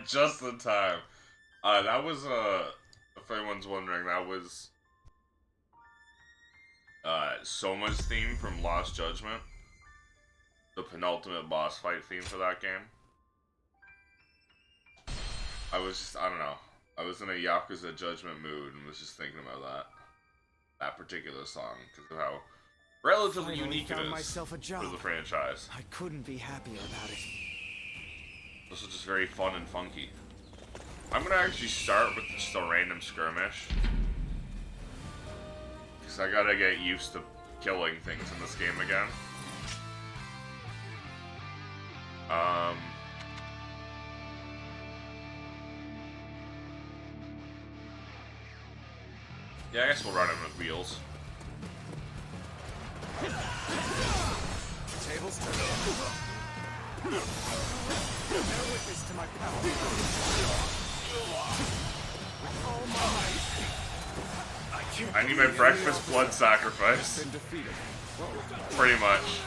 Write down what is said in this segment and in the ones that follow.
Just in time. That was, if anyone's wondering, that was, Soma's theme from Lost Judgment. The penultimate boss fight theme for that game. I don't know. I was in a Yakuza Judgment mood and was just thinking about that particular song, because of how relatively unique it is for the franchise. I couldn't be happier about it. This is just very fun and funky. I'm gonna actually start with just a random skirmish, because I gotta get used to killing things in this game again. Yeah, I guess we'll run him with wheels. Tables turn. Bear witness to my power. With all my might. I need my breakfast blood sacrifice. Pretty much.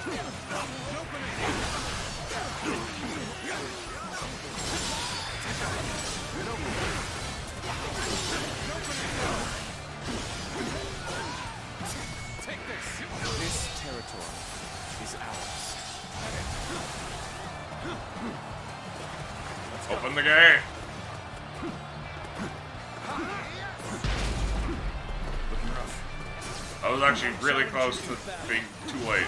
Take this. This territory is ours. Open the gate. I was actually really close to being too late.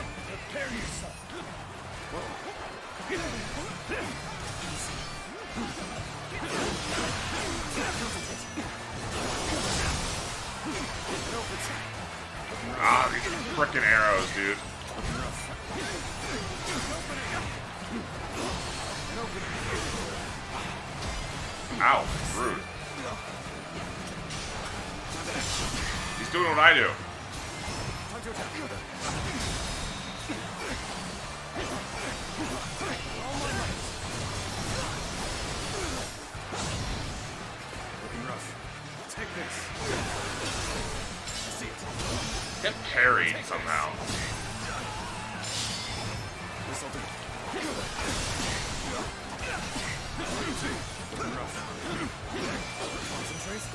Ah, these frickin' arrows, dude. Ow, rude. He's doing what I do. Looking rough. Take this. Get parried somehow. This'll do. Looking rough. Concentrate.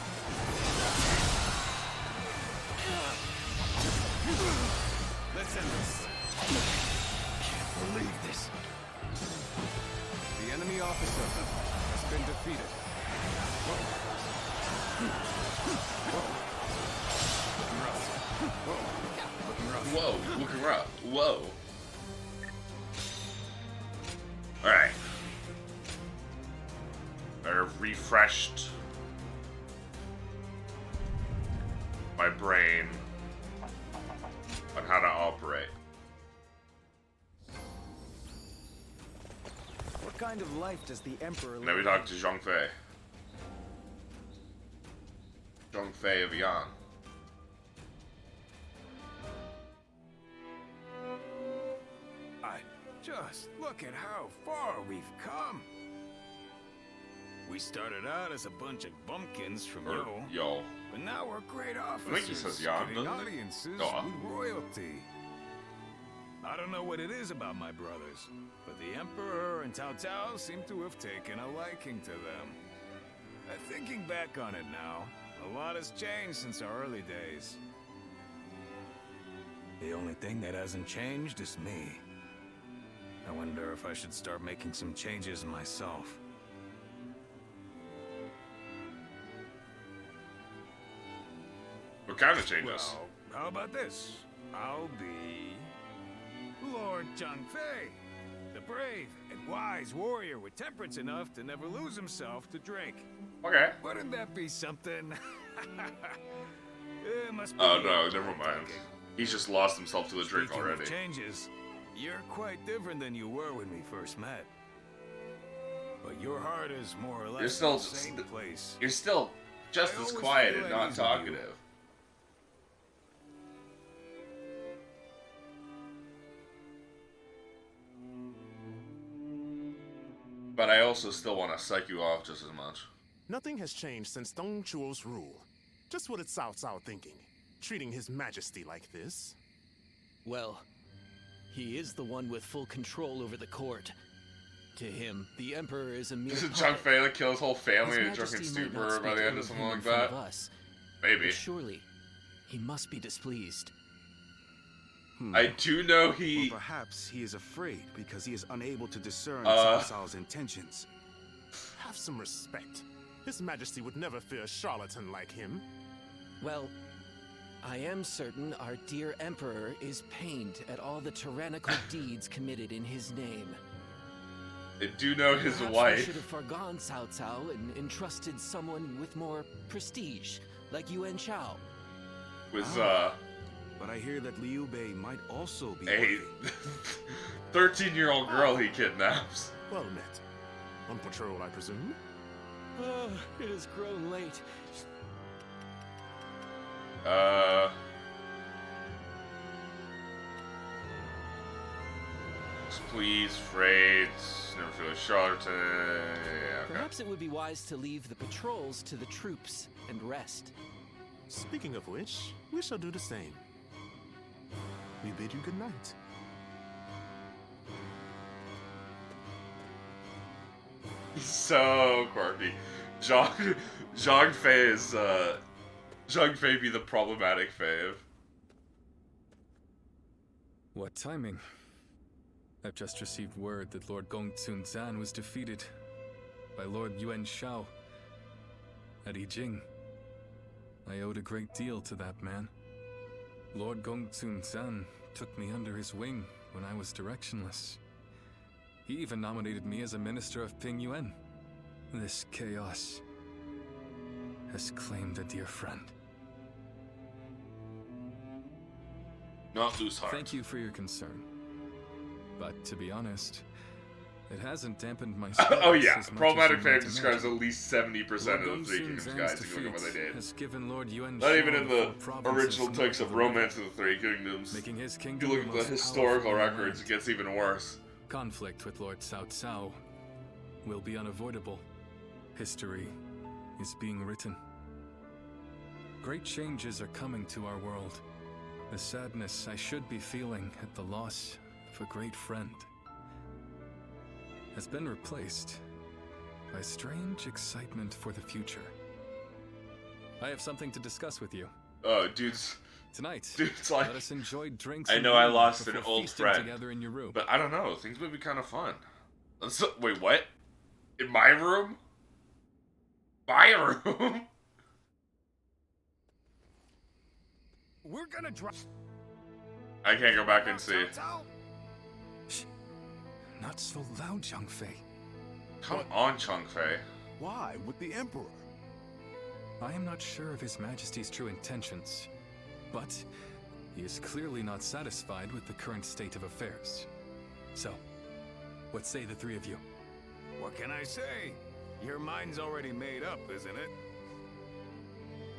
Let's end this. Can't believe this. The enemy officer has been defeated. Whoa, looking rough. Whoa. Alright. Better refreshed my brain on how to operate. What kind of life does the Emperor live? Now we talk to Zhang Fei. Zhang Fei of Yan. Just look at how far we've come. We started out as a bunch of bumpkins from Yo. but now we're great officers. I think he says Yan, getting doesn't he? audiences Go with royalty. I don't know what it is about my brothers, but the Emperor and Cao Cao seem to have taken a liking to them. Thinking back on it now, a lot has changed since our early days. The only thing that hasn't changed is me. I wonder if I should start making some changes myself. What kind of changes? Well, how about this? I'll be Lord Zhang Fei, the brave and wise warrior with temperance enough to never lose himself to drink. Okay. Wouldn't that be something? Must be Oh no, never mind. He's just lost himself to the drink Speaking already. of changes, you're quite different than you were when we first met. But your heart is more or less You're still in the same place. You're still just I as always quiet feel and at not ease with you. talkative. But I also still want to psych you off just as much. Nothing has changed since Dong Chuo's rule. Just what is Cao Cao thinking? Treating his majesty like this? Well, he is the one with full control over the court. To him, the Emperor is a mere Does puppet. Zhang Fei like kill his whole family in a His drunken Majesty might not stupor by speak the end ill of of something him like in front that? of us, Maybe. but surely, he must be displeased. I do know Or he. perhaps he is afraid because he is unable to discern Cao Cao's intentions. Have some respect. His Majesty would never fear a charlatan like him. Well, I am certain our dear Emperor is pained at all the tyrannical deeds committed in his name. I do know his Perhaps we wife. should have forgone Cao Cao and entrusted someone with more prestige, like Yuan Shao. Was But I hear that Liu Bei might also be a working. 13-year-old girl he kidnaps. Well met. On patrol, I presume? Oh, it has grown late. Please, freights, never feel a charlatan. Yeah, okay. Perhaps it would be wise to leave the patrols to the troops and rest. Speaking of which, we shall do the same. We bid you good night. He's so quirky. Zhang Fei is, Zhang Fei be the problematic fave. What timing? I've just received word that Lord Gongsun Zan was defeated by Lord Yuan Shao at Yijing. I owed a great deal to that man. Lord Gongsun Zan took me under his wing when I was directionless. He even nominated me as a minister of Ping Yuan. This chaos has claimed a dear friend. Not lose heart. Thank you for your concern. But to be honest, it hasn't dampened my Oh spirits yeah, as much problematic as you might fave describes at imagine. least 70% Lord of the Three Gongsun Kingdoms Zan's guys, if you look at what defeat they did. has given Lord Yuan Not Shao even in the full provinces original north takes of of the river, Romance of the Three Kingdoms. making his If kingdom you look at the most historical powerful in the records, land. it gets even worse. Conflict with Lord Cao Cao will be unavoidable. History is being written. Great changes are coming to our world. The sadness I should be feeling at the loss of a great friend has been replaced by strange excitement for the future. I have something to discuss with you. Oh, dude's Tonight, like, let us enjoy drinks I and know I music lost an before old feasting friend, together in your room. but I don't know, things would be kind of fun. Wait, what? In my room? My room? We're gonna drop. I can't go back and see. Shh. Not so loud, Zhang Fei. Come on, Chung Fei. Why with the Emperor? I am not sure of His Majesty's true intentions, but he is clearly not satisfied with the current state of affairs. So, what say the three of you? What can I say? Your mind's already made up, isn't it?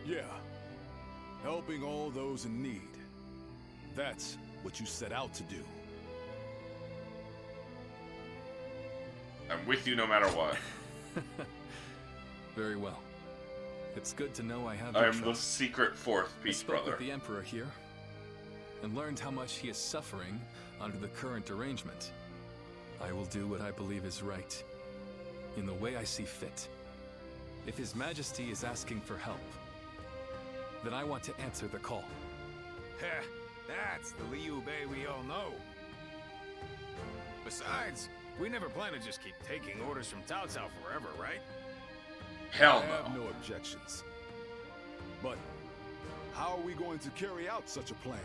Yeah. Helping all those in need. That's what you set out to do. I'm with you no matter what. Very well. It's good to know I have your I'm the trust. secret fourth I Peace spoke Brother. with the Emperor here, and learned how much he is suffering under the current arrangement. I will do what I believe is right, in the way I see fit. If His Majesty is asking for help, then I want to answer the call. Heh, that's the Liu Bei we all know. Besides, we never plan to just keep taking orders from Cao Cao forever, right? Hell I have no. no objections. But how are we going to carry out such a plan?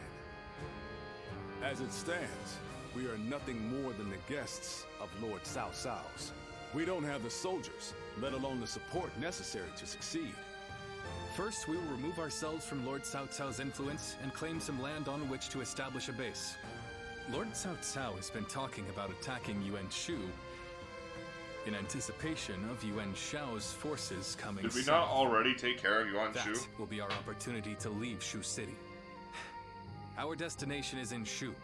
As it stands, we are nothing more than the guests of Lord Cao Cao's. We don't have the soldiers, let alone the support necessary to succeed. First, we will remove ourselves from Lord Cao Cao's influence and claim some land on which to establish a base. Lord Cao Cao has been talking about attacking Yuan Shu in anticipation of Yuan Shao's forces coming Did we soon. not already take care of Yuan Shu? That will be our opportunity to leave Shu City. Our destination is in Shu.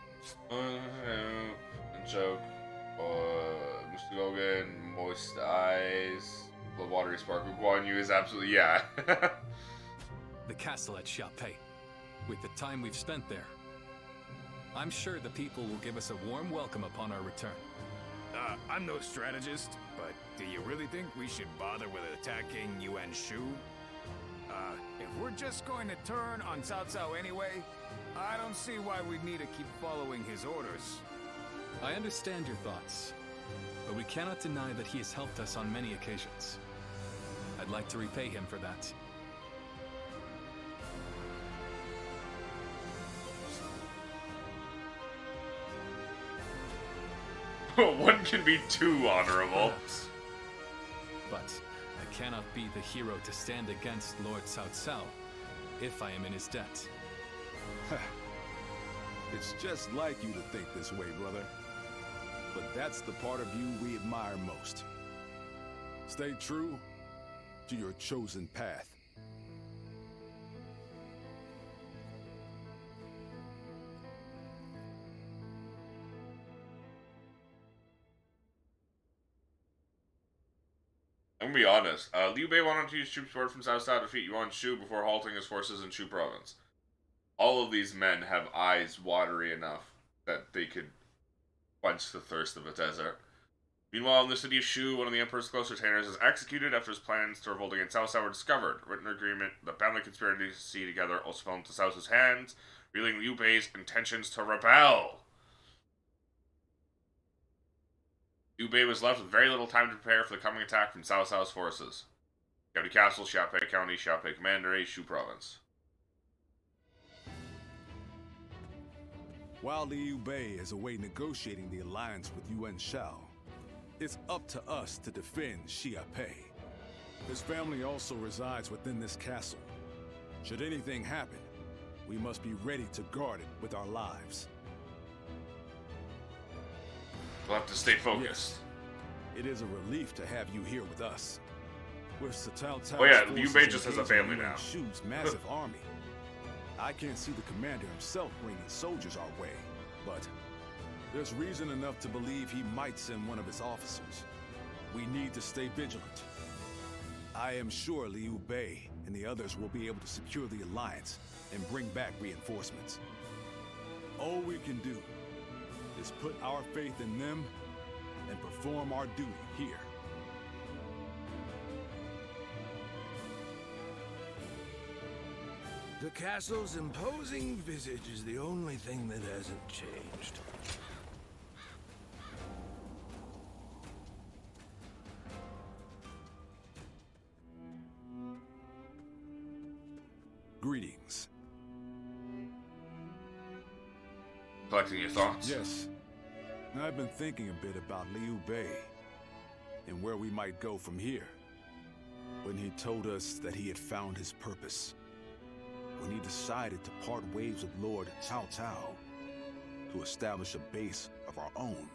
Joke. Mustagogan, moist eyes, the watery sparkle. Guan Yu is absolutely, yeah. The castle at Xiaopei. With the time we've spent there, I'm sure the people will give us a warm welcome upon our return. I'm no strategist, but do you really think we should bother with attacking Yuan Shu? If we're just going to turn on Cao Cao anyway, I don't see why we'd need to keep following his orders. I understand your thoughts, but we cannot deny that he has helped us on many occasions. I'd like to repay him for that. One can be too honorable. Perhaps. But I cannot be the hero to stand against Lord Cao Cao if I am in his debt. It's just like you to think this way, brother. But that's the part of you we admire most. Stay true to your chosen path. I'm gonna be honest. Liu Bei wanted to use troop support from Cao Cao to defeat Yuan Shu before halting his forces in Shu province. All of these men have eyes watery enough that they could quench the thirst of a desert. Meanwhile, in the city of Shu, one of the Emperor's close retainers is executed after his plans to revolt against Cao Cao were discovered. A written agreement that bound the conspiracy together also fell into Cao Cao's hands, revealing Liu Bei's intentions to rebel. Liu Bei was left with very little time to prepare for the coming attack from Cao Cao's forces. County Castle, Xiaopei County, Xiaopei Commandery, Shu Province. While Liu Bei is away negotiating the alliance with Yuan Shao, it's up to us to defend Xiaopei. His family also resides within this castle. Should anything happen, we must be ready to guard it with our lives. We'll have to stay focused. Yes. It is a relief to have you here with us. With Cao Cao's Oh yeah, forces Liu Bei just has a engaging family Yuan now. Shu's massive army. I can't see the commander himself bringing soldiers our way, but there's reason enough to believe he might send one of his officers. We need to stay vigilant. I am sure Liu Bei and the others will be able to secure the alliance and bring back reinforcements. All we can do is put our faith in them and perform our duty here. The castle's imposing visage is the only thing that hasn't changed. Greetings. Collecting your thoughts. Yes. I've been thinking a bit about Liu Bei and where we might go from here. When he told us that he had found his purpose. When he decided to part ways with Lord Cao Cao to establish a base of our own.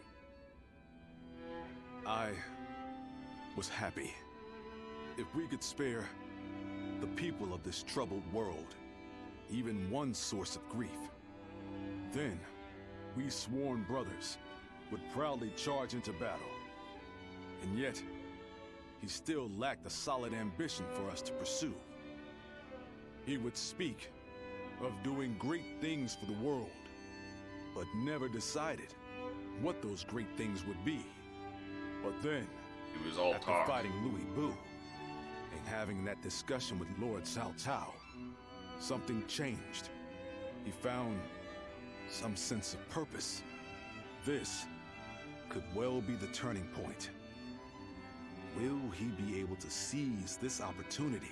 I was happy. If we could spare the people of this troubled world even one source of grief, then we sworn brothers would proudly charge into battle. And yet, he still lacked a solid ambition for us to pursue. He would speak of doing great things for the world, but never decided what those great things would be. But then, He was all after talk. fighting Louis Bu and having that discussion with Lord Cao Cao, something changed. He found some sense of purpose. This could well be the turning point. Will he be able to seize this opportunity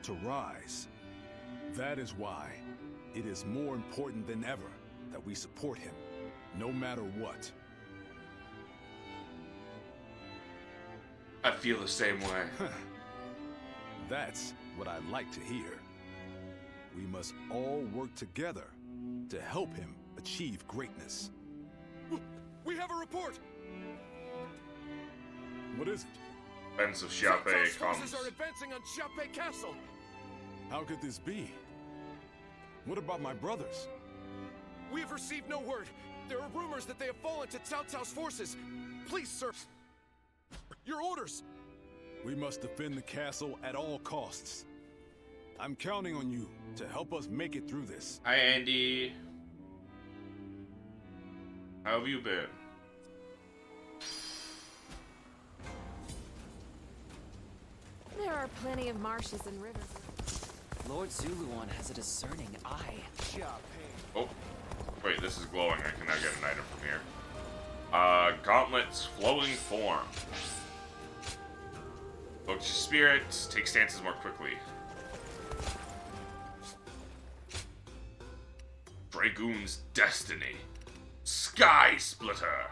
to rise? That is why it is more important than ever that we support him, no matter what. I feel the same way. That's what I like to hear. We must all work together to help him achieve greatness. We have a report! What is it? Defense of Cao Xiaopei Cao's comes. forces are advancing on Xiaopei Castle! How could this be? What about my brothers? We have received no word. There are rumors that they have fallen to Cao Cao's forces. Please, sir. Your orders! We must defend the castle at all costs. I'm counting on you to help us make it through this. Hi, Andy. How have you been? are plenty of marshes and rivers. Lord Zuluan has a discerning eye. Oh, wait, this is glowing. I can now get an item from here. Gauntlet's flowing form. Focus your spirit, take stances more quickly. Dragoon's Destiny. Sky Splitter.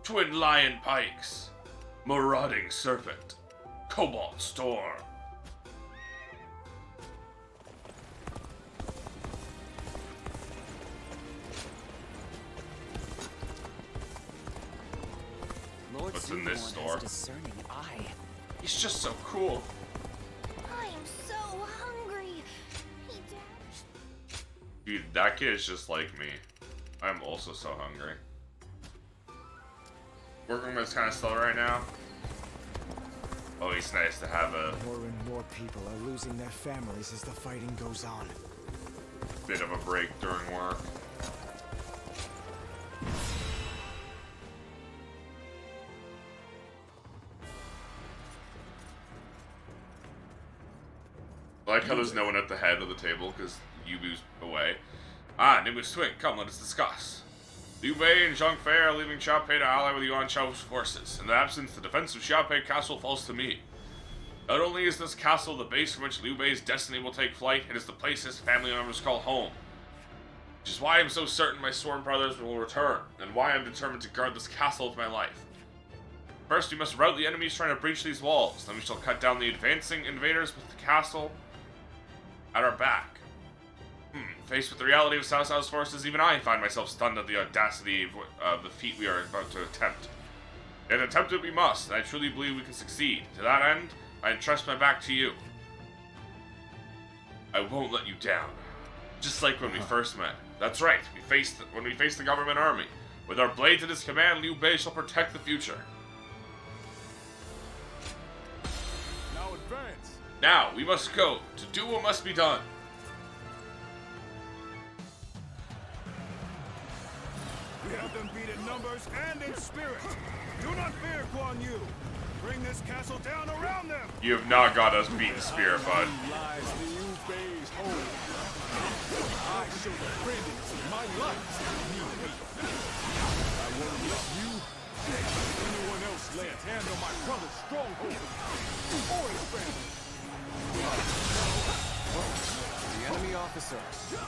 Twin Lion Pikes. Marauding Serpent. Cobalt Storm. Lord What's in this Zuluan store? has a discerning eye. He's just so cool. I'm so hungry. He Dude, that kid is just like me. I'm also so hungry. Working with kind of slow right now. Oh, it's nice to have a More and more people are losing their families as the fighting goes on. bit of a break during work. I like how there's no one at the head of the table because Yubu's away. Ah, Nimbus Twin, come, let us discuss. Liu Bei and Zhang Fei are leaving Xiaopei to ally with Yuan Shao's forces. In their absence, the defense of Xiaopei Castle falls to me. Not only is this castle the base from which Liu Bei's destiny will take flight, it is the place his family members call home. Which is why I'm so certain my sworn brothers will return, and why I'm determined to guard this castle with my life. First, we must rout the enemies trying to breach these walls, then we shall cut down the advancing invaders with the castle at our back. Faced with the reality of Cao Cao's forces, even I find myself stunned at the audacity of the feat we are about to attempt. Yet attempt it we must, and I truly believe we can succeed. To that end, I entrust my back to you. I won't let you down. Just like when we first met. That's right, when we faced the government army. With our blades at his command, Liu Bei shall protect the future. Now advance. Now, we must go, to do what must be done. We have them beat in numbers and in spirit. Do not fear, Guan Yu. Bring this castle down around them. You have not got us beat in spirit, bud. Lies Liu Bei's home. I shall defend it with my life. I won't let you or anyone else lay a hand on my brother's stronghold or his family. The enemy officer.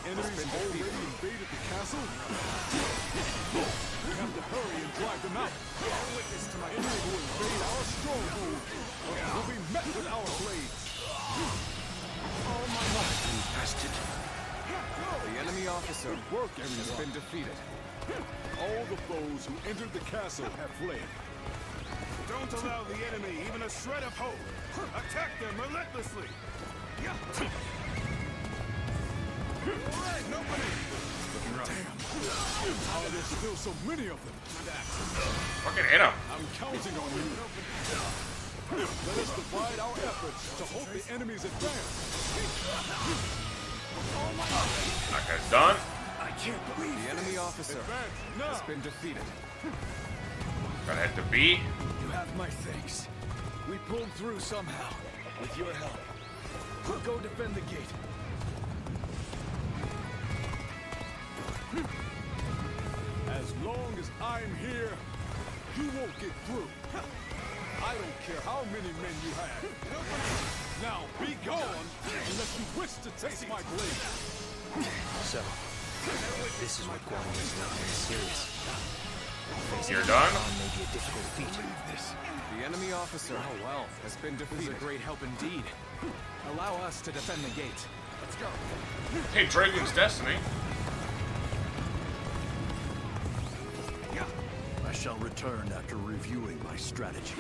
Enemies already invaded the castle. We have to hurry and drive them out. Witness to my enemy who invade our stronghold will be met with our blades. All my life. Infested. The enemy officer has been defeated. All the foes who entered the castle have fled. Don't allow the enemy even a shred of hope. Attack them relentlessly. Alright, nobody. Damn. How are there still so many of them? Fucking hit him. I'm counting on you. Let us divide our efforts to halt the enemy's advance. That guy's done. I can't believe the enemy officer Advance now. has been defeated. Gotta hit the B. You have my thanks. We pulled through somehow. With your help. We'll go defend the gate. As long as I'm here, you won't get through. I don't care how many men you have. Now be gone unless you wish to taste my blade. So, this is what Guan Yu is not very serious. You're done? May be a difficult feat. The enemy officer has been defeated. This is a great help indeed. Allow us to defend the gate. Let's go. Hey, Dragon's Destiny. I shall return after reviewing my strategy.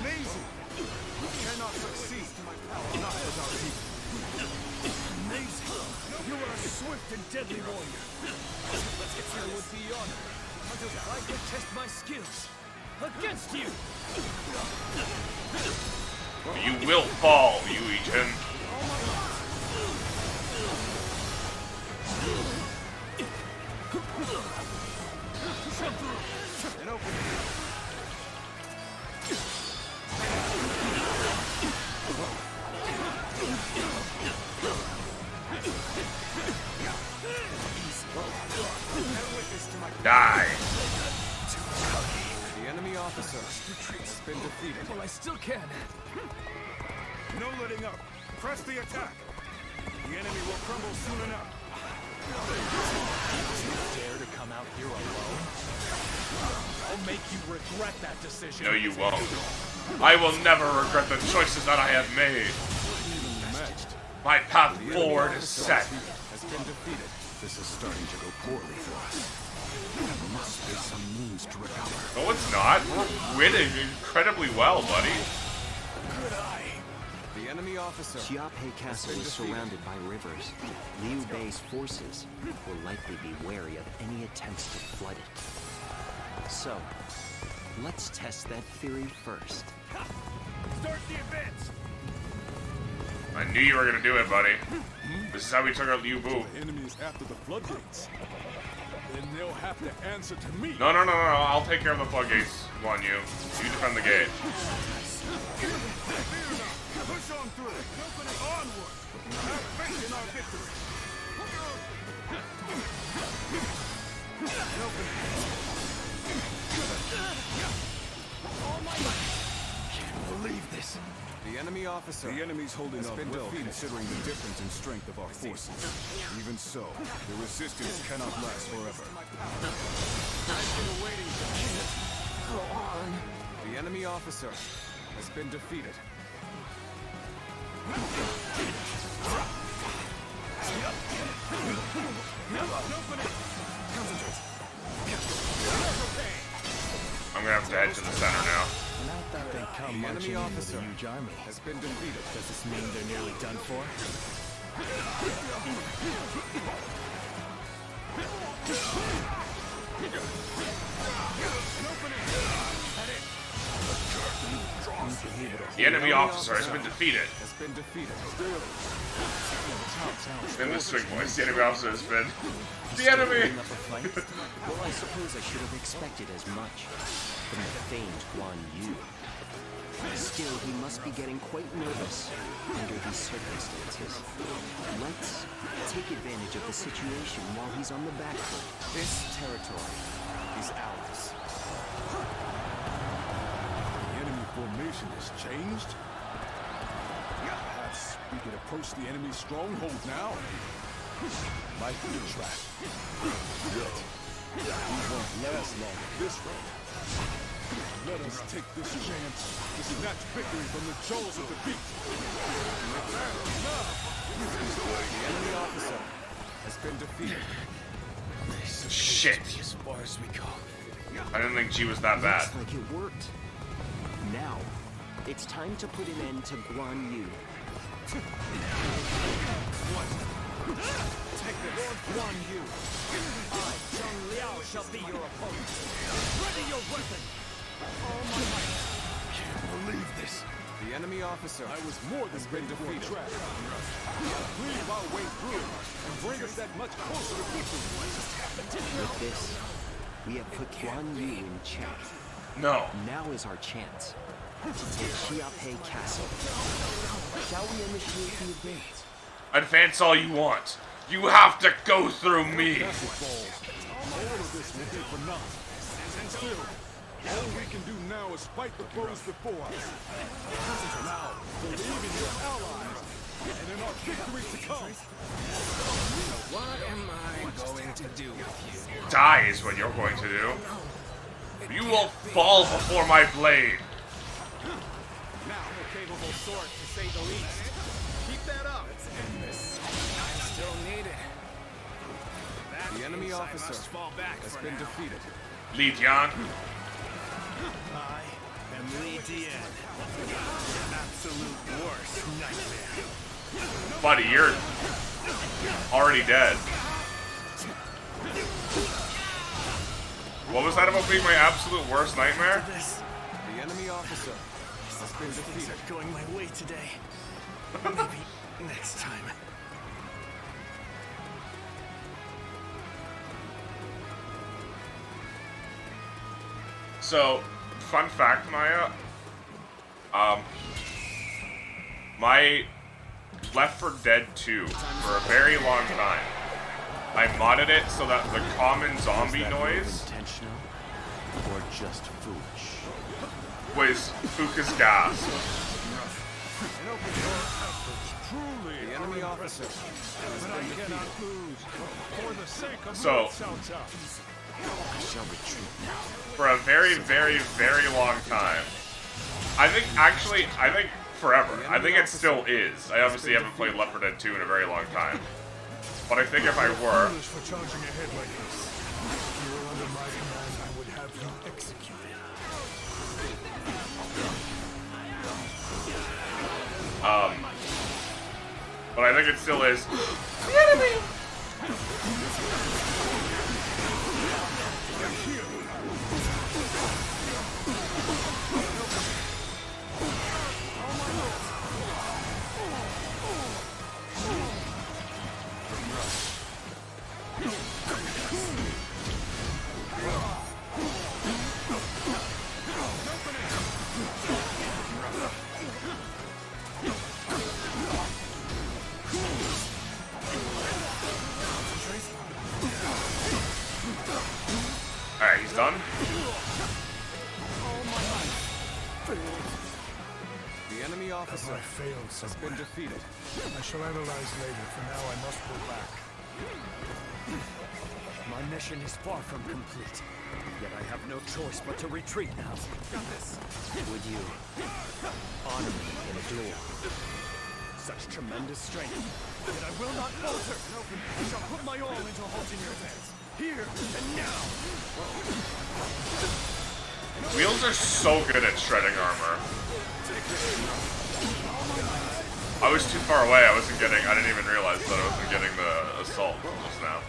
Amazing! We cannot succeed. Not without you. Amazing! You are a swift and deadly warrior. Let's get started. Would be honored until I can test my skills against you. You will fall, Yu Chen. Die. The enemy officer has been defeated. Well, I still can. No letting up. Press the attack. The enemy will crumble soon enough. You dare to come out here alone? I'll make you regret that decision. No, you won't. I will never regret the choices that I have made. My path forward is set. Has been defeated. This is starting to go poorly for us. There must be some means to recover. No, it's not. We're winning incredibly well, buddy. The enemy officer. Xiaopei Castle is surrounded by rivers. Liu Bei's forces will likely be wary of any attempts to flood it. So, let's test that theory first. Start the advance. I knew you were gonna do it, buddy. This is how we took out Liu Bu. The enemy is after the floodgates. Then they'll have to answer to me. No. I'll take care of the floodgates, Guan Yu. You defend the gate. Push on through. Onward. Have faith in our victory. Can't believe this. The enemy officer. The enemy's holding has up been well, defeated. considering the difference in strength of our forces. Even so, the resistance cannot last forever. The enemy officer has been defeated. I'm gonna have to head to the center now. They come The enemy marching in with officer a huge army. has been defeated. Does this mean they're nearly done for? The enemy officer has been defeated. Has been defeated. Then the swing voice. The enemy officer has been. The enemy! Well, I suppose I should have expected as much from the famed Guan Yu. Still, he must be getting quite nervous under these circumstances. Let's take advantage of the situation while he's on the back foot. This territory is ours. The enemy formation has changed. Perhaps we could approach the enemy's stronghold now. Might be a trap. Yet, we won't last long at this rate. Let us take this chance to snatch victory from the jaws of defeat. The enemy officer has been defeated. Shit. As far as we go. I didn't think she was that bad. Looks like it worked. Now, it's time to put an end to Guan Yu. Take this. Lord Guan Yu. I, Zhang Liao, shall be your opponent. Ready your weapon. All my might. Can't believe this. The enemy officer I was more than been ready for a defeated. trap. Cleave our way through and bring us that much closer to victory. With this, we have put Guan Yu in check. No. Now is our chance to take Xiaopei Castle. Shall we initiate the advance? Advance all you want. You have to go through me. All of this will be for naught. And still, all we can do now is fight the foes before us. Now, believe in your allies and in our victory to come. What am I going to do with you? Die is what you're going to do. You will fall before my blade. now a capable sword, to say the least. Keep that up. I still need it. The enemy officer fall back has for been now. defeated. Li Tian. I am Li Dian. Absolute worst nightmare. Buddy, you're already dead. What was that about being my absolute worst nightmare? This The enemy officer has been things defeated. are going my way today. Maybe next time. So, fun fact, Maya. My Left 4 Dead 2 for a very long time. I modded it so that the common zombie noise Intentional or just foolish? was Fuka's gasp. Truly, the enemy officer. But I cannot lose. For the sake of So- Lord Cao Cao. I shall retreat now. For a very, very, very long time. I think forever. I think it still is. I obviously haven't played Left 4 Dead 2 in a very long time. But I think if I were, Foolish for charging ahead like this. If you were under my command, I would have you executed. but I think it still is. Alright, he's done. The enemy officer I failed has somewhere. been defeated. I shall analyze later. For now, I must go back. My mission is far from complete. Yet I have no choice but to retreat now. Got this. Would you honor me in a duel? Such tremendous strength. Yet I will not falter. I shall put my all into halting your advance. Here and now. Wheels are so good at shredding armor. I was too far away. I didn't even realize that I wasn't getting the assault just now.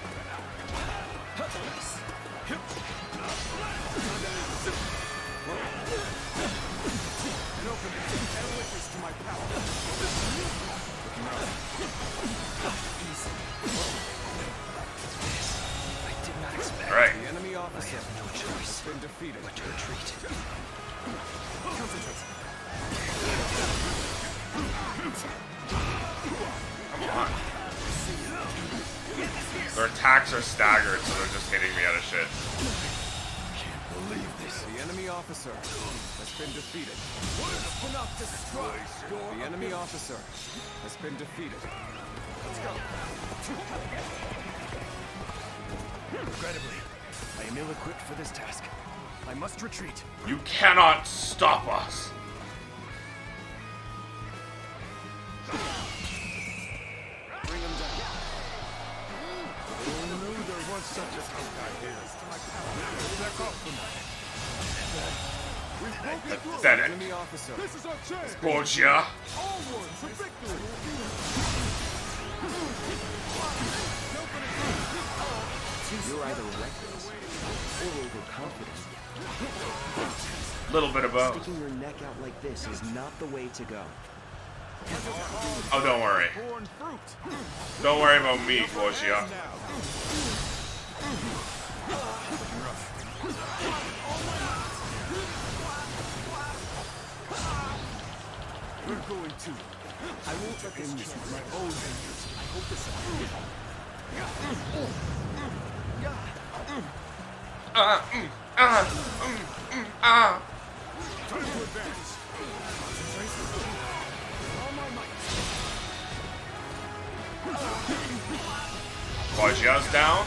All right. The enemy officer has been defeated. But to retreat. Come on. Their attacks are staggered, so they're just hitting me out of shit. The enemy officer has been defeated. The enemy officer has been defeated. Regrettably, I am ill-equipped for this task. I must retreat. You cannot stop us. Bring him down. Who knew there was such a tough guy here? Back off from that. That it. Enemy officer. This is our chance. Gotcha. Onward to victory. You're either reckless or overconfident. Little bit of both. Sticking your neck out like this is not the way to go. Oh, don't worry. Born fruit. Don't worry about me, Gotcha. We're going to. I won't let this miss with my own fingers. I hope this Time to advance. All my might. Gotcha's down.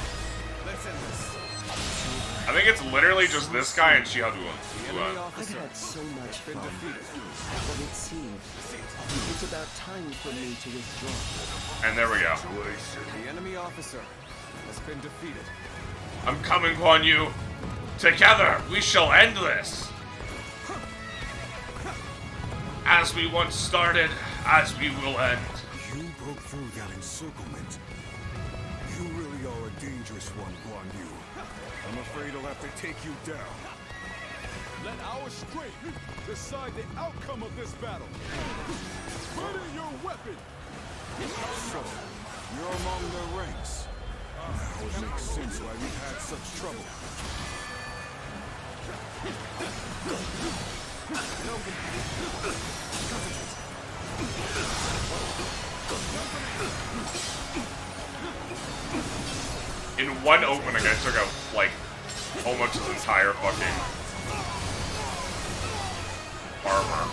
Let's end this. I think it's literally just this guy and Shihaduan. The enemy I've officer had so much been fun, defeated. but it seems it's about time for me to withdraw. And there we go. The enemy officer has been defeated. I'm coming, Guan Yu. Together, we shall end this. As we once started, as we will end. You broke through that encirclement. You really are a dangerous one, Guan Yu. I'm afraid I'll have to take you down. Let our strength decide the outcome of this battle. Ready your weapon. So, you're among their ranks. Now it makes sense why we've had such trouble. In one opening, I took out, like, almost his entire fucking armor.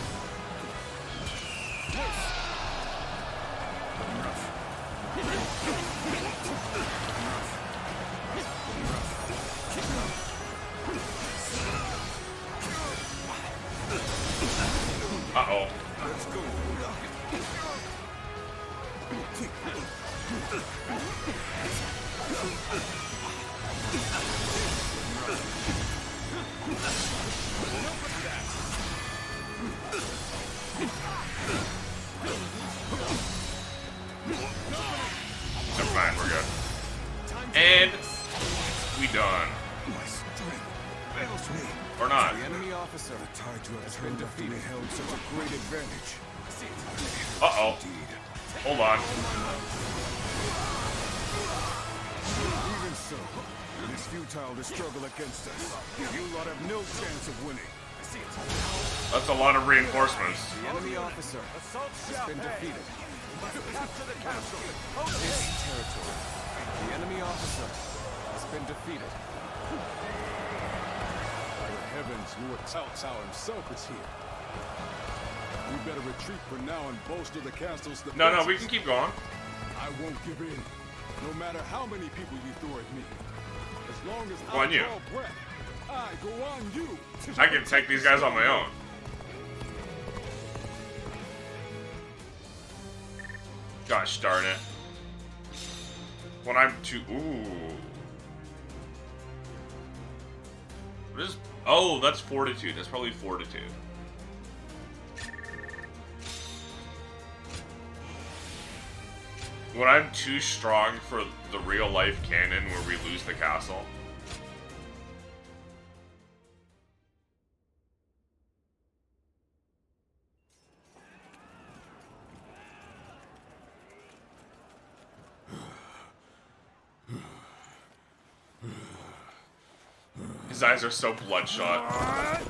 Uh-oh. Never mind, we're good. And we done. Or not. The enemy officer has been defeated. Held such a great advantage. Uh-oh. Hold on. Even so, it is futile to struggle against us. You lot have no chance of winning. That's a lot of reinforcements. The enemy officer has been defeated. This territory. The enemy officer has been defeated. By the heavens, Lord Cao Cao himself is here. We better retreat for now and bolster the castle's defenses. No, we can keep going. I won't give in, no matter how many people you throw at me. As long as Guan I Yu. draw breath, I go on you. I can take these guys on my own. Gosh darn it. When I'm too... Ooh. What is... Oh, that's fortitude. That's probably fortitude. When I'm too strong for the real life canon where we lose the castle. His eyes are so bloodshot.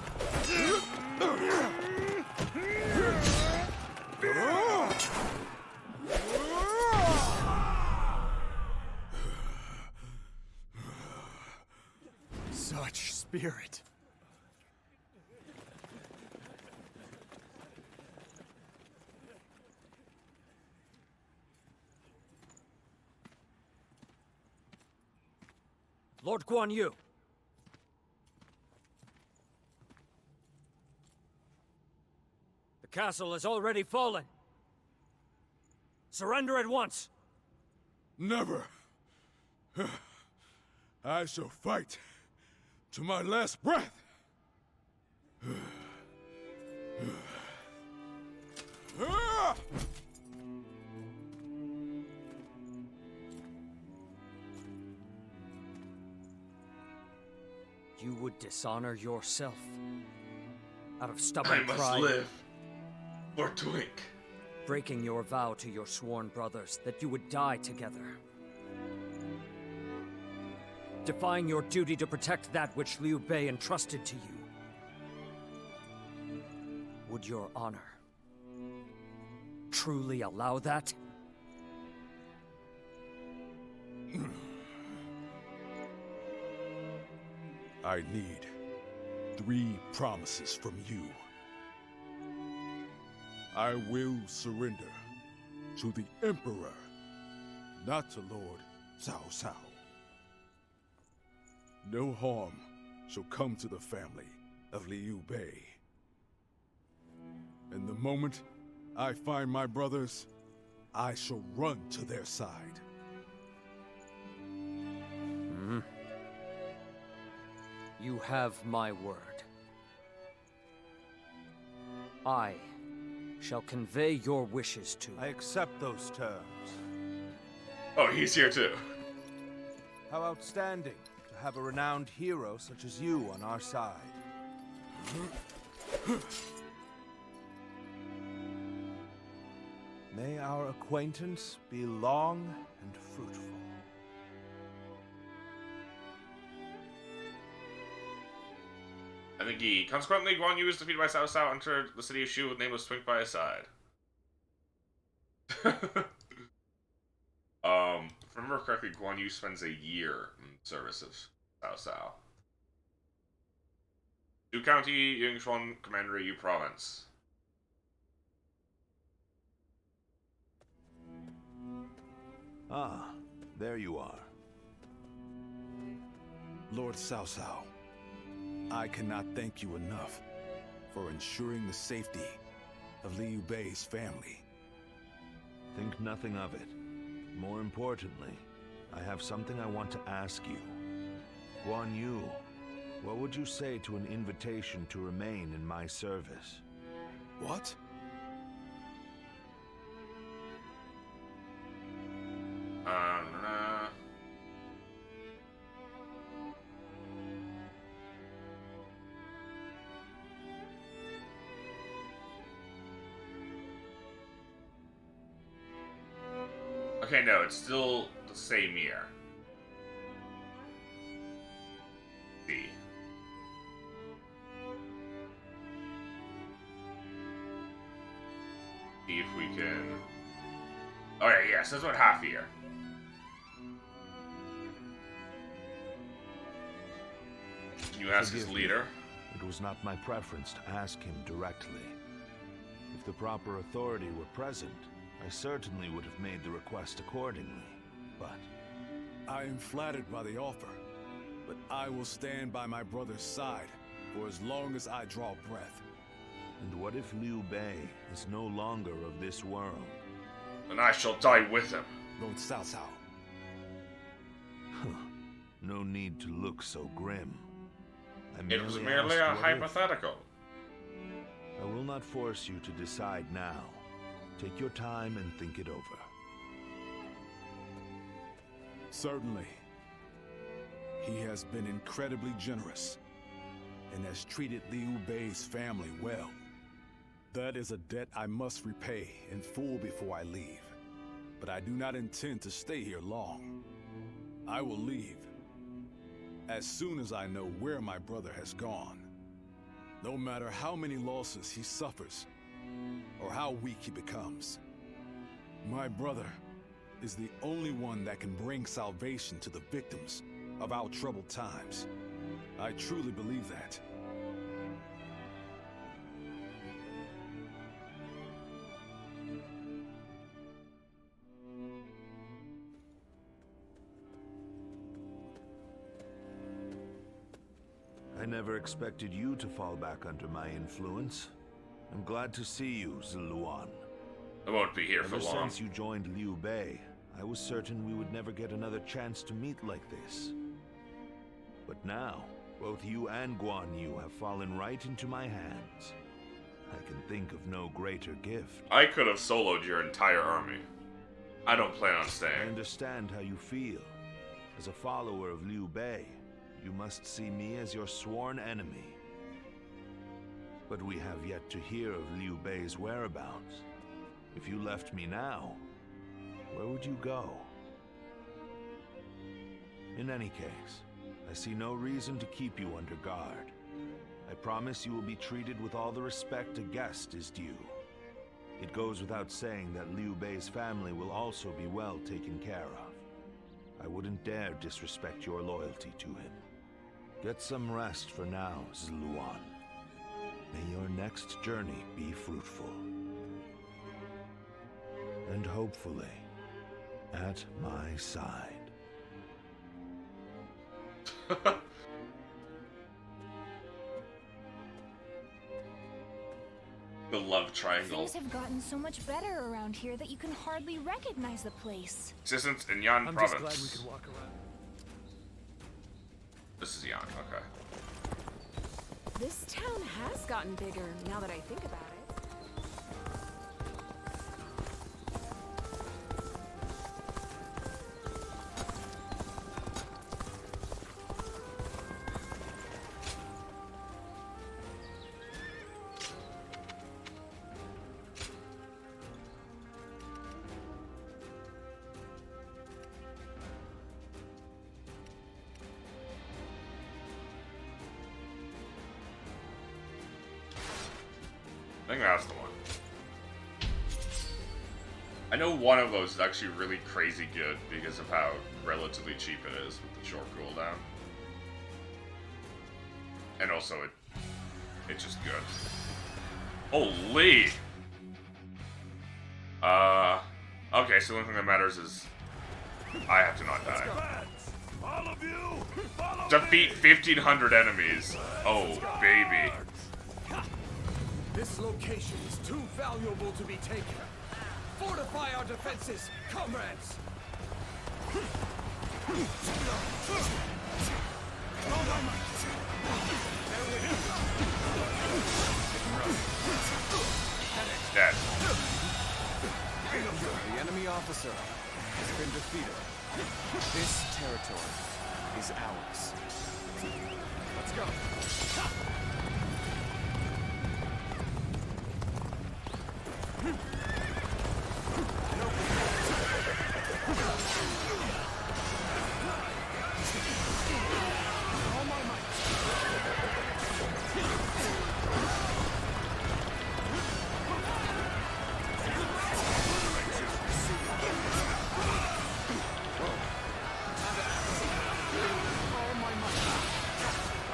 Such spirit. Lord Guan Yu. The castle has already fallen. Surrender at once. Never. I shall fight to my last breath. You would dishonor yourself out of stubborn I must pride, live for Twink. breaking your vow to your sworn brothers that you would die together. Defying your duty to protect that which Liu Bei entrusted to you. Would your honor truly allow that? I need 3 promises from you. I will surrender to the Emperor, not to Lord Cao Cao. No harm shall come to the family of Liu Bei. And the moment I find my brothers, I shall run to their side. You have my word. I shall convey your wishes to... I accept those terms. Oh, he's here too. How outstanding to have a renowned hero such as you on our side. May our acquaintance be long and fruitful. I think he. Consequently, Guan Yu is defeated by Cao Cao, entered the city of Shu with nameless Twink by his side. If I remember correctly, Guan Yu spends a year in service of Cao Cao. Zhu County, Yingchuan, Commander Yu Province. Ah, there you are. Lord Cao Cao, I cannot thank you enough for ensuring the safety of Liu Bei's family. Think nothing of it. More importantly, I have something I want to ask you. Guan Yu, what would you say to an invitation to remain in my service? What? Okay, no, it's still the same year. See. See if we can... Okay, yes, that's about half a year. Can you ask his leader? It was not my preference to ask him directly. If the proper authority were present, I certainly would have made the request accordingly, but... I am flattered by the offer, but I will stand by my brother's side for as long as I draw breath. And what if Liu Bei is no longer of this world? Then I shall die with him. Lord Cao Cao. No need to look so grim. It was merely a hypothetical. I will not force you to decide now. Take your time and think it over. Certainly. He has been incredibly generous and has treated Liu Bei's family well. That is a debt I must repay in full before I leave. But I do not intend to stay here long. I will leave as soon as I know where my brother has gone. No matter how many losses he suffers, or how weak he becomes. My brother is the only one that can bring salvation to the victims of our troubled times. I truly believe that. I never expected you to fall back under my influence. I'm glad to see you, Ziluan. I won't be here for long. Ever since you joined Liu Bei, I was certain we would never get another chance to meet like this. But now, both you and Guan Yu have fallen right into my hands. I can think of no greater gift. I could have soloed your entire army. I don't plan on I staying. understand how you feel. As a follower of Liu Bei, you must see me as your sworn enemy. But we have yet to hear of Liu Bei's whereabouts. If you left me now, where would you go? In any case, I see no reason to keep you under guard. I promise you will be treated with all the respect a guest is due. It goes without saying that Liu Bei's family will also be well taken care of. I wouldn't dare disrespect your loyalty to him. Get some rest for now, Ziluan. May your next journey be fruitful. And hopefully, at my side. The love triangle. Things have gotten so much better around here that you can hardly recognize the place. Existence in Yan I'm Province. just glad we could walk around. This is Yan, okay. This town has gotten bigger now that I think about it. I think that's the one. I know one of those is actually really crazy good because of how relatively cheap it is with the short cooldown. And also it's just good. Holy! Okay, so the only thing that matters is I have to not die. All of you, follow Defeat 1,500 enemies. Oh, baby. This location is too valuable to be taken. Fortify our defenses, comrades! Dead. The enemy officer has been defeated. This territory is ours. Let's go.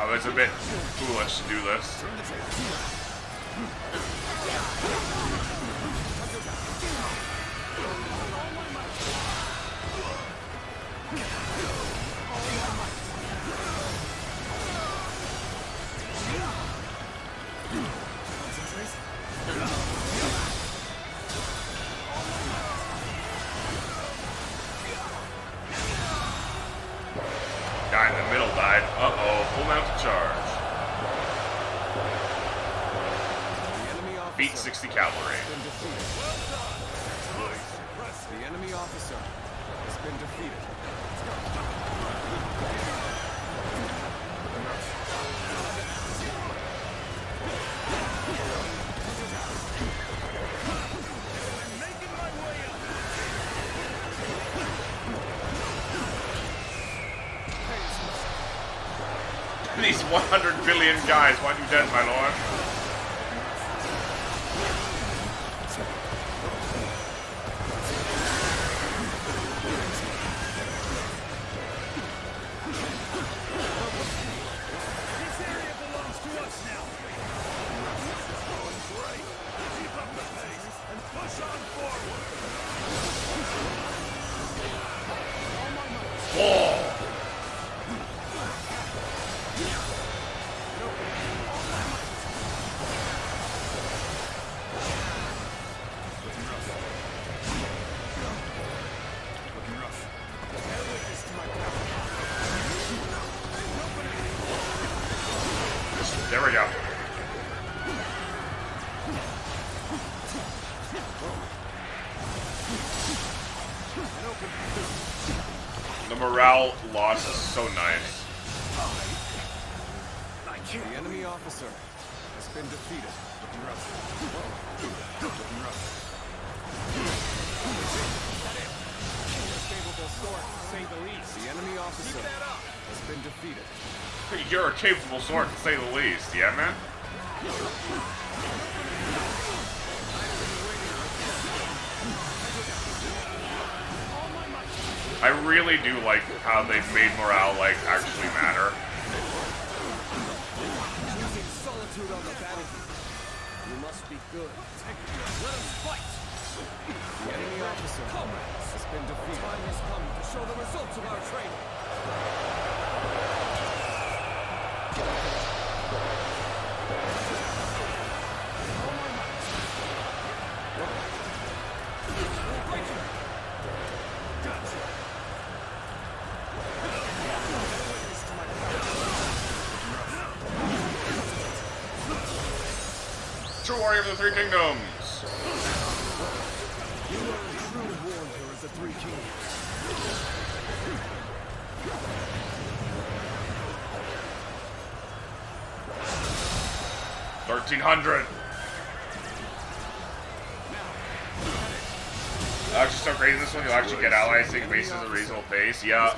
Oh, it's a bit foolish to do this. Guy in the middle died. Uh-oh, full mounted charge. Beat 60 cavalry. The enemy officer has been defeated. These 100 billion guys want you dead, my lord. This area belongs to us now. Great. Keep up the pace and push on forward. Whoa! There we go. The morale loss is so nice. The enemy officer has been defeated. Looking rough. Looking rough. Capable sword, to say the least. The enemy officer has been defeated. You're a capable sword, to say the least. Yeah, man? I really do like how they've made morale, like, actually matter. Choosing solitude on the battlefield. You must be good. Let us fight! The enemy officer has been defeated. Time has come to show the results of our training. True warrior of the Three Kingdoms. You are a true warrior of the Three Kingdoms. 1,300. Actually, so crazy in this one, you'll actually get allies taking bases at a reasonable pace. Yeah.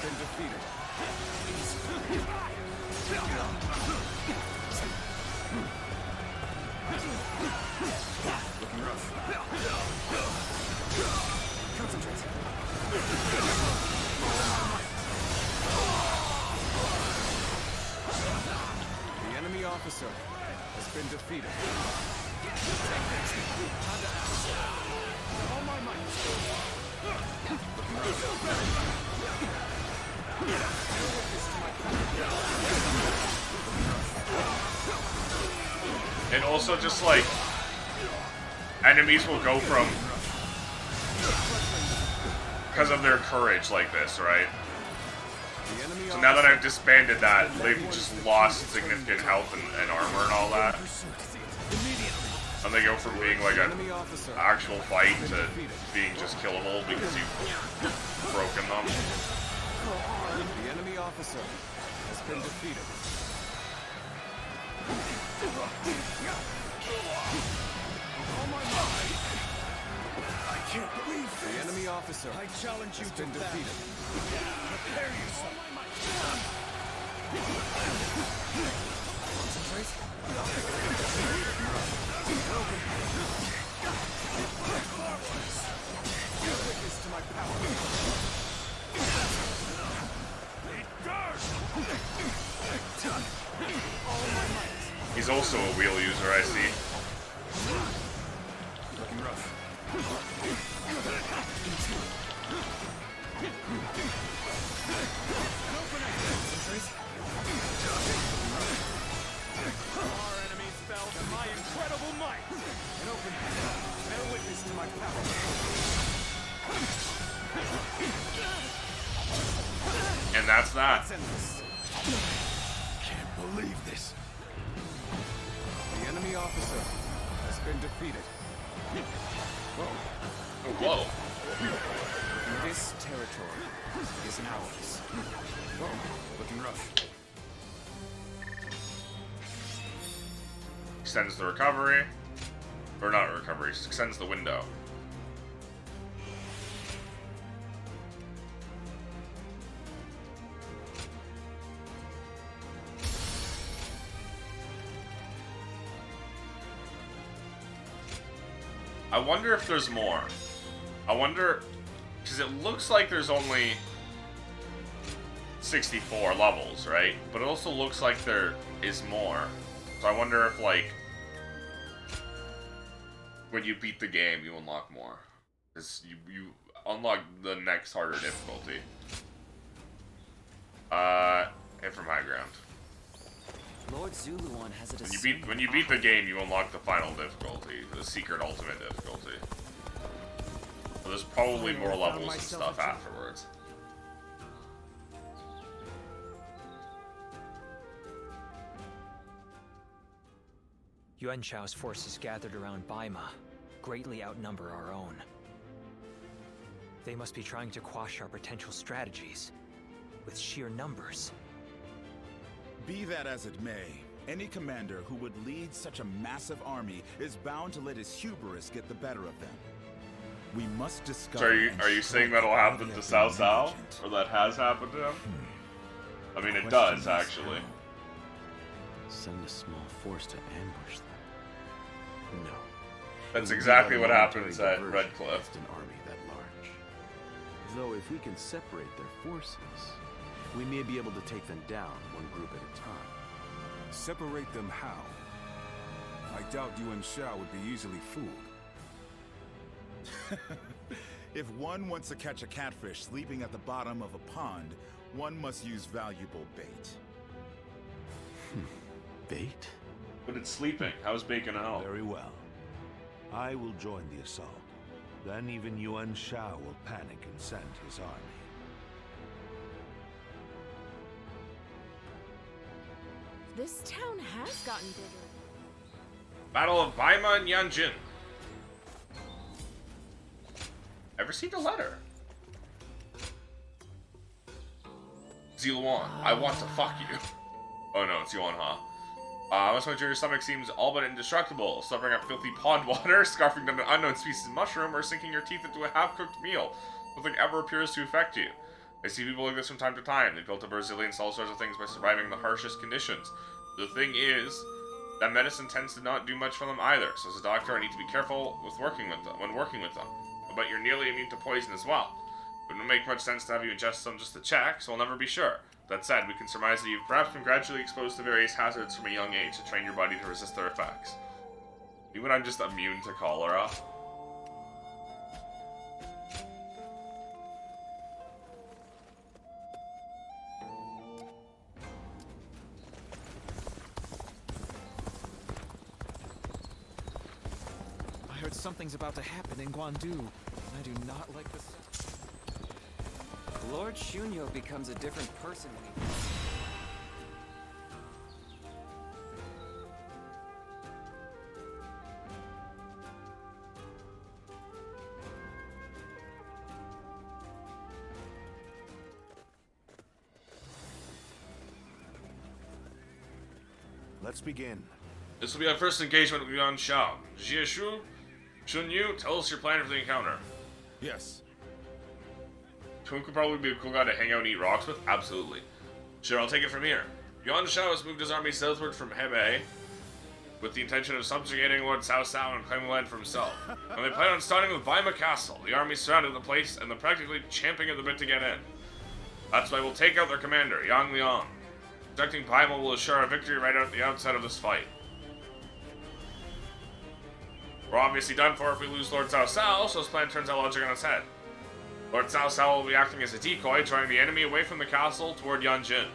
officer has been defeated. All my might. And also just like enemies will go from, because of their courage like this, right? So now that I've disbanded that, they've just lost significant health and armor and all that. And they go from being like an actual fight to being just killable because you've broken them. The enemy officer has been defeated. I can't believe this. The enemy officer has been defeated. Prepare yourself. Concentrate. Give witness to my power. He's also a wheel user, I see. Looking rough. Our enemies fell to my incredible might. An open bear witness to my power. And that's that. Can't believe this. The enemy officer has been defeated. Whoa. Oh, whoa. This territory is ours. Whoa. Looking rough. Extends the recovery. Or not recovery, extends the window. I wonder if there's more. I wonder, because it looks like there's only 64 levels, right? But it also looks like there is more. So I wonder if, like, when you beat the game, you unlock more. Because you unlock the next harder difficulty. Hit from high ground. Lord Zuluan has it. When you beat the game, you unlock the final difficulty, the secret ultimate difficulty. So there's probably more levels and stuff afterwards. Yuan Shao's forces gathered around Baima greatly outnumber our own. They must be trying to quash our potential strategies with sheer numbers. Be that as it may, any commander who would lead such a massive army is bound to let his hubris get the better of them. We must discover. So are you saying that'll happen to Cao Cao? Or that has happened to him? I mean, it does, actually. Send a small force to ambush them. No. That's exactly what happens at Red Cliff. An army that large. Though if we can separate their forces, we may be able to take them down one group at a time. Separate them how? I doubt Yuan Shao would be easily fooled. If one wants to catch a catfish sleeping at the bottom of a pond, one must use valuable bait. Bait? But it's sleeping. How's bacon help? Very well. I will join the assault. Then even Yuan Shao will panic and send his army. This town has gotten bigger. Battle of Baima and Yanjin. I received a letter. Ziluan, I want to fuck you. Oh no, it's Yuan Ha. Must make sure your stomach seems all but indestructible. Suffering up filthy pond water, scarfing down an unknown species of mushroom, or sinking your teeth into a half-cooked meal. Nothing ever appears to affect you. I see people like this from time to time. They built up resilience to all sorts of things by surviving the harshest conditions. The thing is that medicine tends to not do much for them either. So as a doctor, I need to be careful with working with them. But you're nearly immune to poison as well. It wouldn't make much sense to have you ingest some just to check, so I'll never be sure. That said, we can surmise that you've perhaps been gradually exposed to various hazards from a young age to train your body to resist their effects. Even I'm just immune to cholera. I heard something's about to happen in Guan Yu. I do not like this. Lord Shunyo becomes a different person when he... Let's begin. This will be our first engagement with Yuan Shao. Jieshu, Shunyu, tell us your plan for the encounter. Yes. Twink would probably be a cool guy to hang out and eat rocks with? Absolutely. Sure, I'll take it from here. Yuan Shao has moved his army southward from Hebei with the intention of subjugating Lord Cao Cao and claiming land for himself. And they plan on starting with Baima Castle. The army surrounded the place and they're practically champing at the bit to get in. That's why we'll take out their commander, Yang Liang. Protecting Baima will assure our victory right at the outset of this fight. We're obviously done for if we lose Lord Cao Cao, so this plan turns out logic on its head. Lord Cao Cao will be acting as a decoy, drawing the enemy away from the castle toward Yanjin.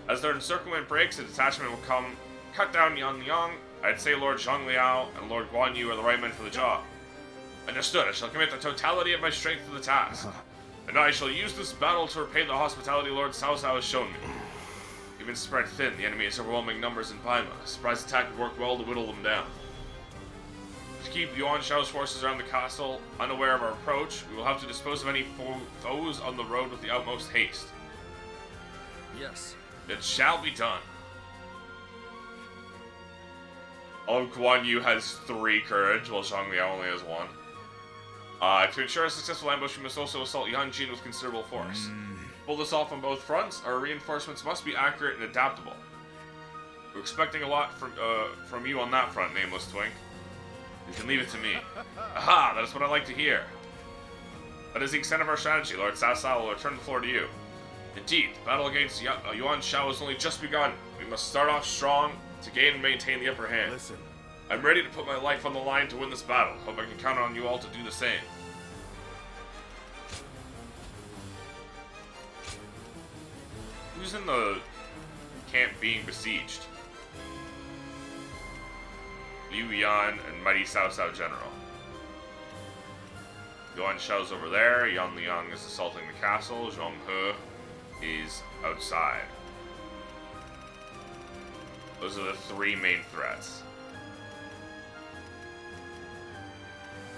As their encirclement breaks, a detachment will come, cut down Yan Liang. I'd say Lord Zhang Liao and Lord Guan Yu are the right men for the job. Understood, I shall commit the totality of my strength to the task. And I shall use this battle to repay the hospitality Lord Cao Cao has shown me. Even spread thin, the enemy has overwhelming numbers in Baima. A surprise attack would work well to whittle them down. To keep Yuan Shao's forces around the castle unaware of our approach, we will have to dispose of any foes on the road with the utmost haste. Yes. It shall be done. Guan Yu has 3 courage, while Zhang Liao only has 1. To ensure a successful ambush, we must also assault Yanjin with considerable force. To pull this off on both fronts, our reinforcements must be accurate and adaptable. We're expecting a lot from you on that front, Nameless Twink. You can leave it to me. Aha! That is what I like to hear. That is the extent of our strategy. Lord Cao Cao will return the floor to you. Indeed, the battle against Yuan Shao has only just begun. We must start off strong to gain and maintain the upper hand. Listen. I'm ready to put my life on the line to win this battle. Hope I can count on you all to do the same. Who's in the camp being besieged? Liu Yan and Mighty Cao Cao General. Yuan Shao's over there. Yan Liang is assaulting the castle. Zhong He is outside. Those are the 3 main threats.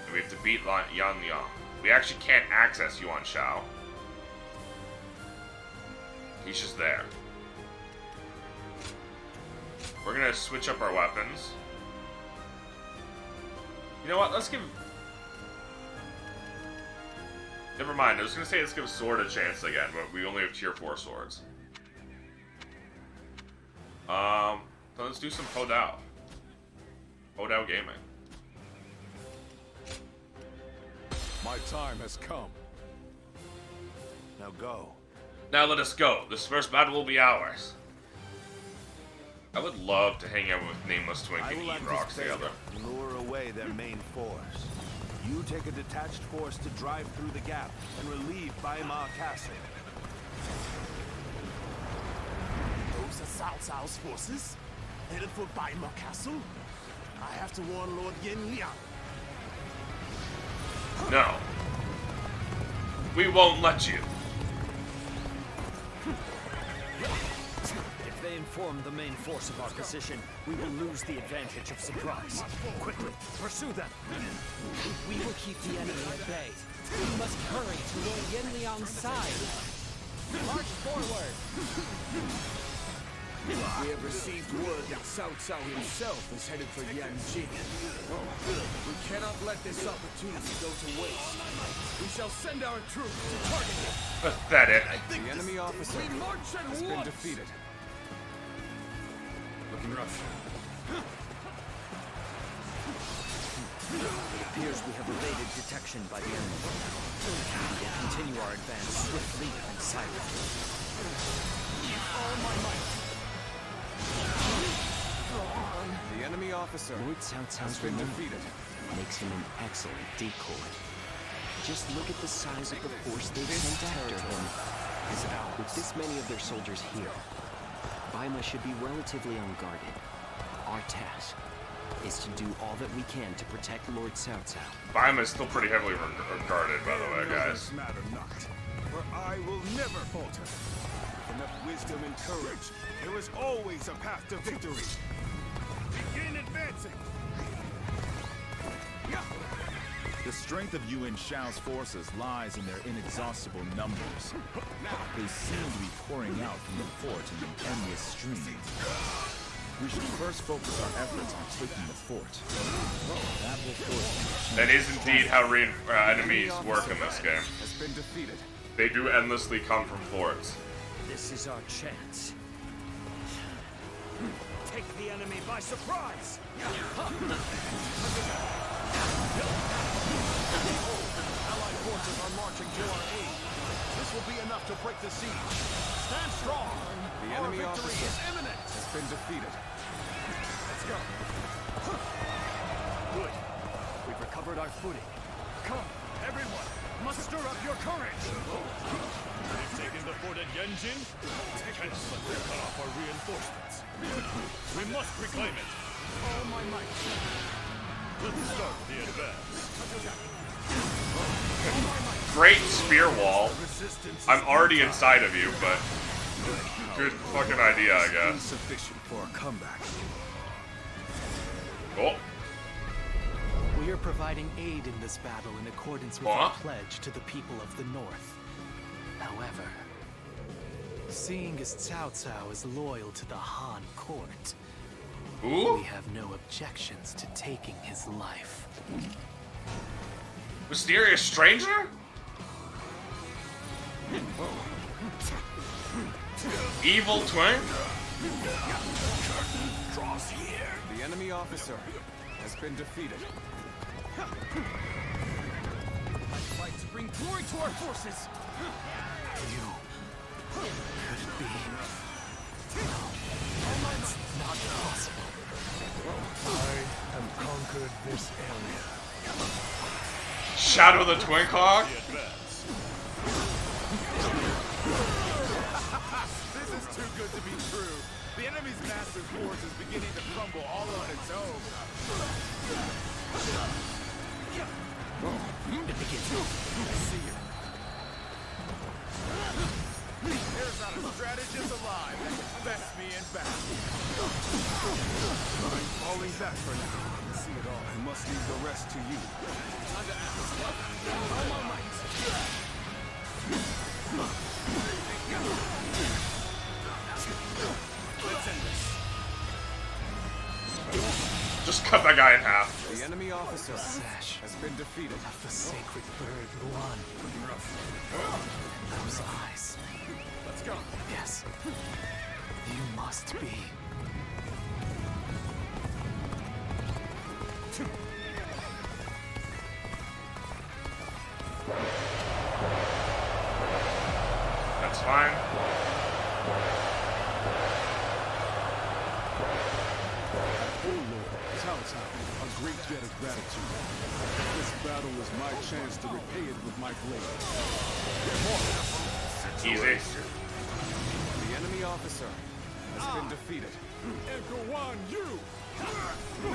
And we have to beat Yan Liang. We actually can't access Yuan Shao. He's just there. We're gonna switch up our weapons. You know what? Let's give... Never mind. I was gonna say let's give Sword a chance again, but we only have tier 4 swords. So let's do some Podao. Podao Gaming. My time has come. Now go. Now let us go. This first battle will be ours. I would love to hang out with Nameless Twink and eat rocks together. Lure away their main force. You take a detached force to drive through the gap and relieve Baima Castle. Those are Cao Cao's forces? Headed for Baima Castle? I have to warn Lord Yan Liang. No. We won't let you. If they inform the main force of our position, we will lose the advantage of surprise. Quickly, pursue them! We will keep the enemy at bay. We must hurry to Lord Yan Liang's side. March forward! We have received word that Cao Cao himself is headed for Yanjin. We cannot let this opportunity go to waste. We shall send our troops to target him. Pathetic. The enemy officer We march at has been once. defeated. Looking rough. It appears we have evaded detection by the enemy. We will continue our advance swiftly and silently. The enemy officer Lord Cao Cao's has been removal defeated. makes him an excellent decoy. Just look at the size of the force they've sent after him. With this many of their soldiers here, Baima should be relatively unguarded. Our task is to do all that we can to protect Lord Cao Cao. Baima is still pretty heavily guarded, by the way, guys. Matter not, for I will never falter. With enough wisdom and courage, there is always a path to victory. Begin advancing. The strength of Yuan Shao's forces lies in their inexhaustible numbers. They seem to be pouring out from the fort in an endless stream. We should first focus our efforts on taking the fort. That will force That is indeed how enemies work in this game. Has been defeated. They do endlessly come from forts. This is our chance. Take the enemy by surprise! Allied forces are marching to our aid. This will be enough to break the siege. Stand strong. The Our enemy victory officer is imminent. has been defeated. Let's go. Good. We've recovered our footing. Come, everyone, muster up your courage! They've taken the fort at Yanjin. Can't let them cut off our reinforcements. We must reclaim it. All my might. Let's start the advance. Great spear wall. I'm already inside of you, but good fucking idea, I guess. Insufficient for a comeback. Oh, We are providing aid in this battle in accordance with Huh? our pledge to the people of the North. However, seeing as Cao Cao is loyal to the Han court, ooh, we have no objections to taking his life. mysterious stranger? Evil twin? Draws here. The enemy officer has been defeated. Fight to bring glory to our forces! Could it be? It's not possible. I have conquered this area. Shadow the Twin Clock? The advance. This is too good to be true. The enemy's massive force is beginning to crumble all on its own. It begins. I see you. There's not a strategist alive that can best me in battle. I'm falling back for now. See it all. I must leave the rest to you. Time to act. All my might. Let's end this. Just cut that guy in half. The enemy officer Sash has been defeated. of the sacred bird Guan. Those eyes. Let's go. Yes. You must be. That's fine. Oh Lord, Cao Cao, a great debt of gratitude. This battle is my chance to repay it with my blade. Easy. The enemy officer has been defeated. And Guan Yu!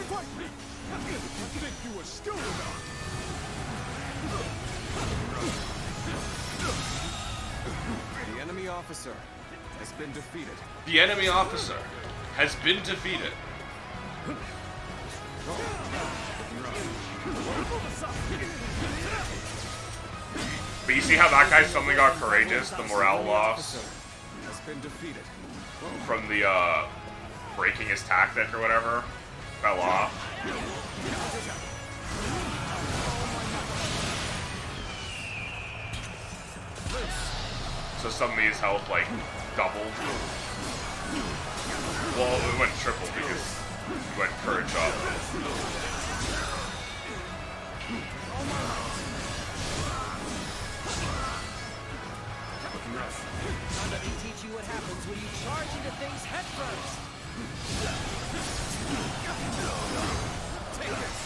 Fight me! If you think you are skilled enough! The enemy officer has been defeated. The enemy officer has been defeated. But you see how that guy suddenly got courageous? The morale loss Has been defeated. from the breaking his tactic or whatever fell off. So suddenly his health like doubled. Well, it went triple because he went courage up. Time to teach you Head first. Take this.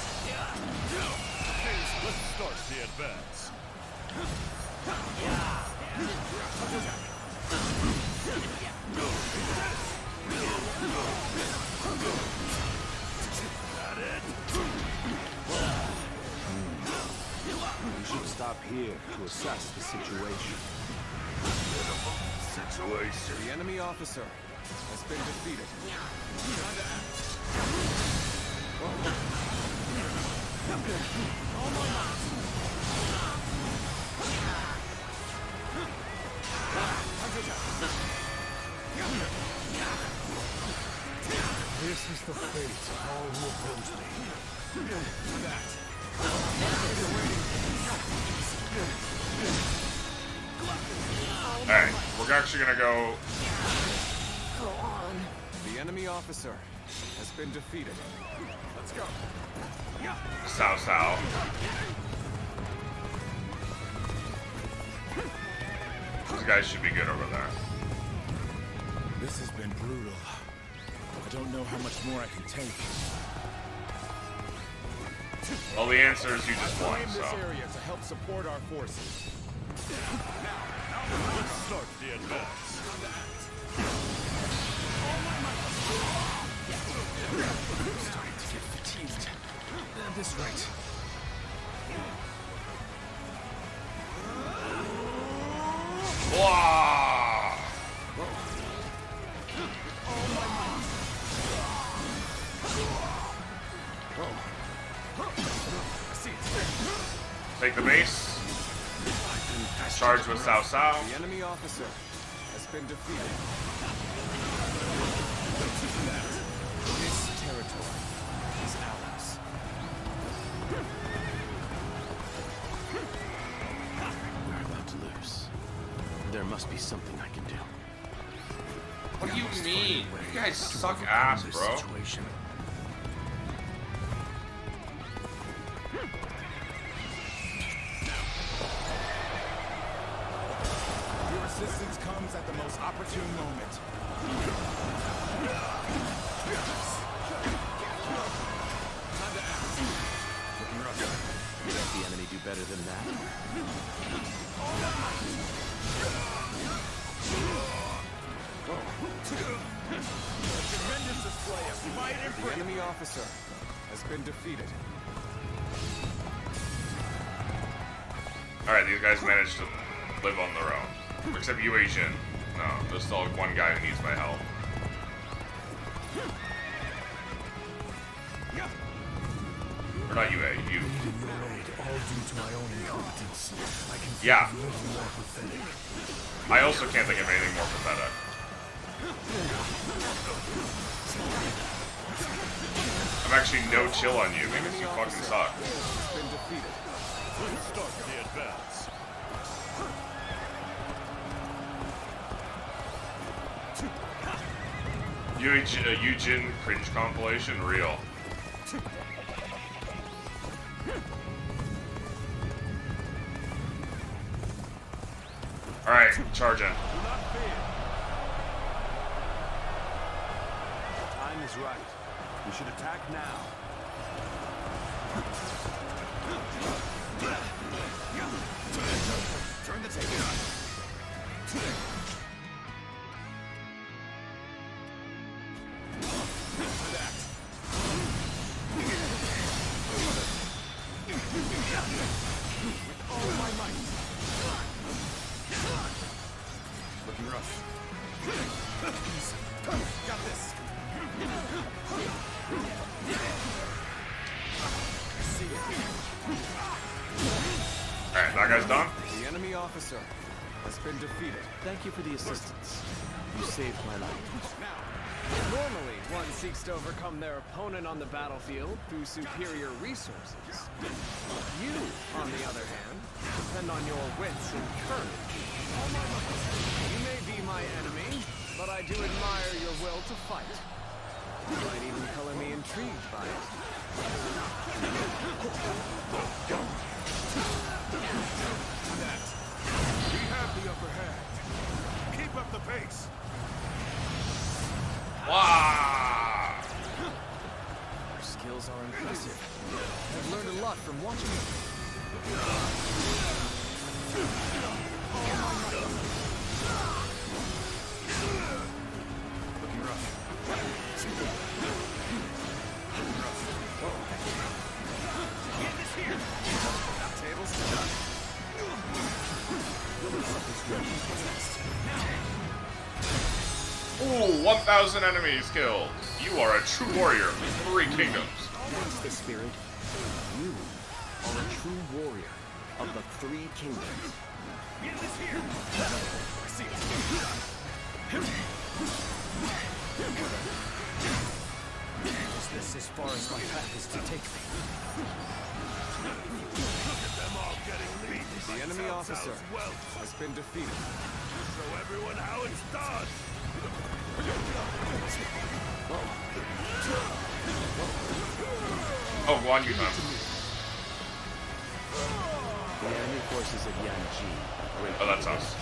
Let's start the advance. We should stop here to assess the situation. The enemy officer has been defeated. This is the fate of all who oppose me. Alright, we're actually gonna go. Go on. The enemy officer has been defeated. Let's go. Sao. These guys should be good over there. This has been brutal. I don't know how much more I can take. Well, the answer is you just won, Claim so. this area to help support our forces. Let's start the advance. I'm starting to get fatigued. At this rate. Wow! Take the base. Charge with Sao. The enemy officer has been defeated. This territory is ours. We're about to lose. There must be something I can do. What do you mean? You guys suck ass, bro. Situation. Your assistance comes at the most opportune moment. Let the enemy do better than that. Tremendous display of might and The enemy officer has been defeated. Alright, these guys managed to live on their own. Except Yu Jin. No, there's still one guy who needs my help. Or not Yu. Needing your aid, all due to my own incompetence. I can think Yeah. of nothing more pathetic. I also can't think of anything more pathetic. I'm actually no chill on you because you fucking suck. Has been defeated. Let's start the advance. Yu Jin cringe compilation, real. Alright, charging. Time is right. We should attack now. turn the table. Looking rough. Got this. Alright, that guy's done? The enemy officer has been defeated. Thank you for the assistance. You saved my life. Normally, one seeks to overcome their opponent on the battlefield through superior resources. You, on the other hand, depend on your wits and courage. You may be my enemy, but I do admire your will to fight. You might even color me intrigued by it. We have the upper hand. Keep up the pace. Wow! Your skills are impressive. I've learned a lot from watching you. Looking rough. Get this here! Tables done. Ooh, 1,000 enemies killed. You are a true warrior with 3 kingdoms. That's the spirit. You are a true warrior of the 3 kingdoms. Get this here! I see it. Is this as far as my path is to take me? The enemy officer has been defeated. Show everyone how it's done. Oh, Guan Yu I'm. The enemy forces of Yanji are great. Oh, that's us.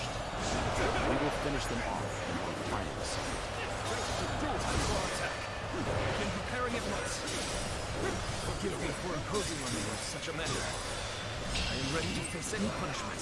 We will finish them off in our final assault. I've been preparing it once. Forgive me for imposing on you in such a manner. I am ready to face any punishment.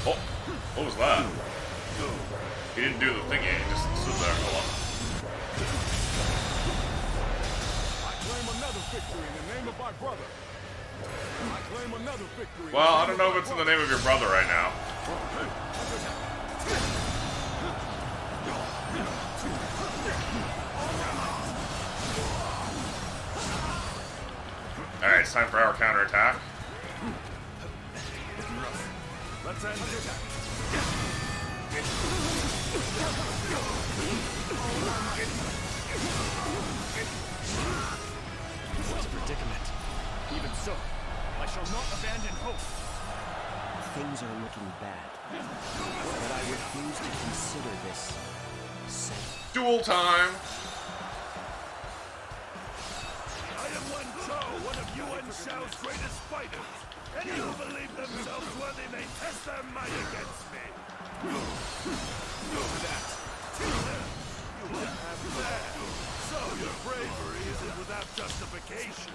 Oh, what was that? He didn't do the thingy, he just stood there. Hold on. I claim another victory in the name of my brother. I claim another victory. Well, I don't know if it's in the name of your brother right now. Alright, it's time for our counterattack. Let's end this. What a predicament. Even so, I shall not abandon hope. Things are looking bad, but I refuse to consider this settled. Duel time! I am Wen Chou, one of Yuan Shao's greatest fighters. Any who believe themselves worthy may test their might against me. Over that. You will have that. So your bravery isn't without justification.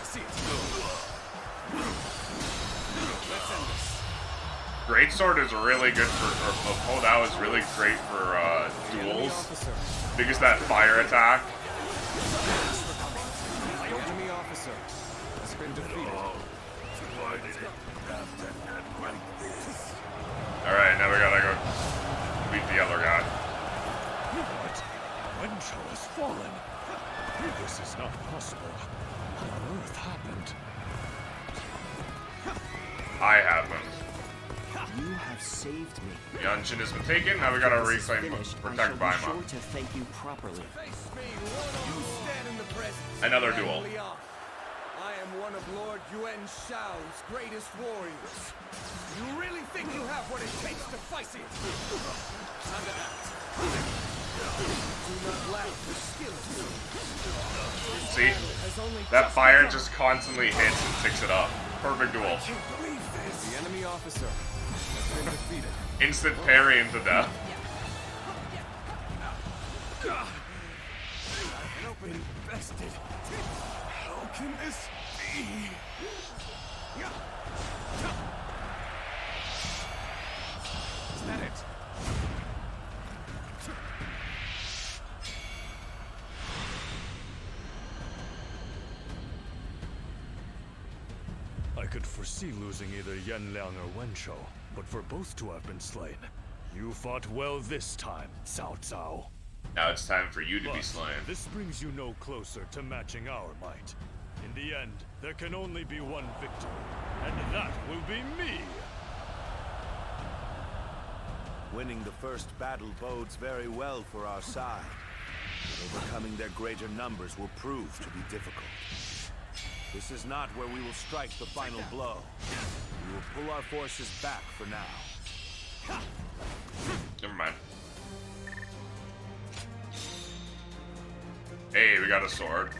See it. Let's end this. Greatsword is really good for, or Podao is really great for duels. Because that fire attack. The enemy officer has been defeated. Why did it have to end like this? Alright, now we gotta go beat the other guy. But Wen Chou has fallen. This is not possible. What on earth happened? I haven't. You have saved me. Yanshin has been taken, now we gotta When this is reclaim finished, Protect I shall be Baima. sure to thank you properly. Another duel. I am one of Lord Yuan Shao's greatest warriors. You really think you have what it takes to fight it? Time to act. Do not lack the skills. See? That fire just constantly hits and picks it up. Perfect duel. The enemy officer has been defeated. Instant parry into death. Invested. How can this be? Is that it? I could foresee losing either Yan Liang or Wen Chou, but for both to have been slain, you fought well this time, Cao Cao. Now it's time for you to be But slain. this brings you no closer to matching our might. In the end, there can only be one victor, and that will be me! Winning the first battle bodes very well for our side. But overcoming their greater numbers will prove to be difficult. This is not where we will strike the final blow. We will pull our forces back for now. Never mind. Hey, we got a sword.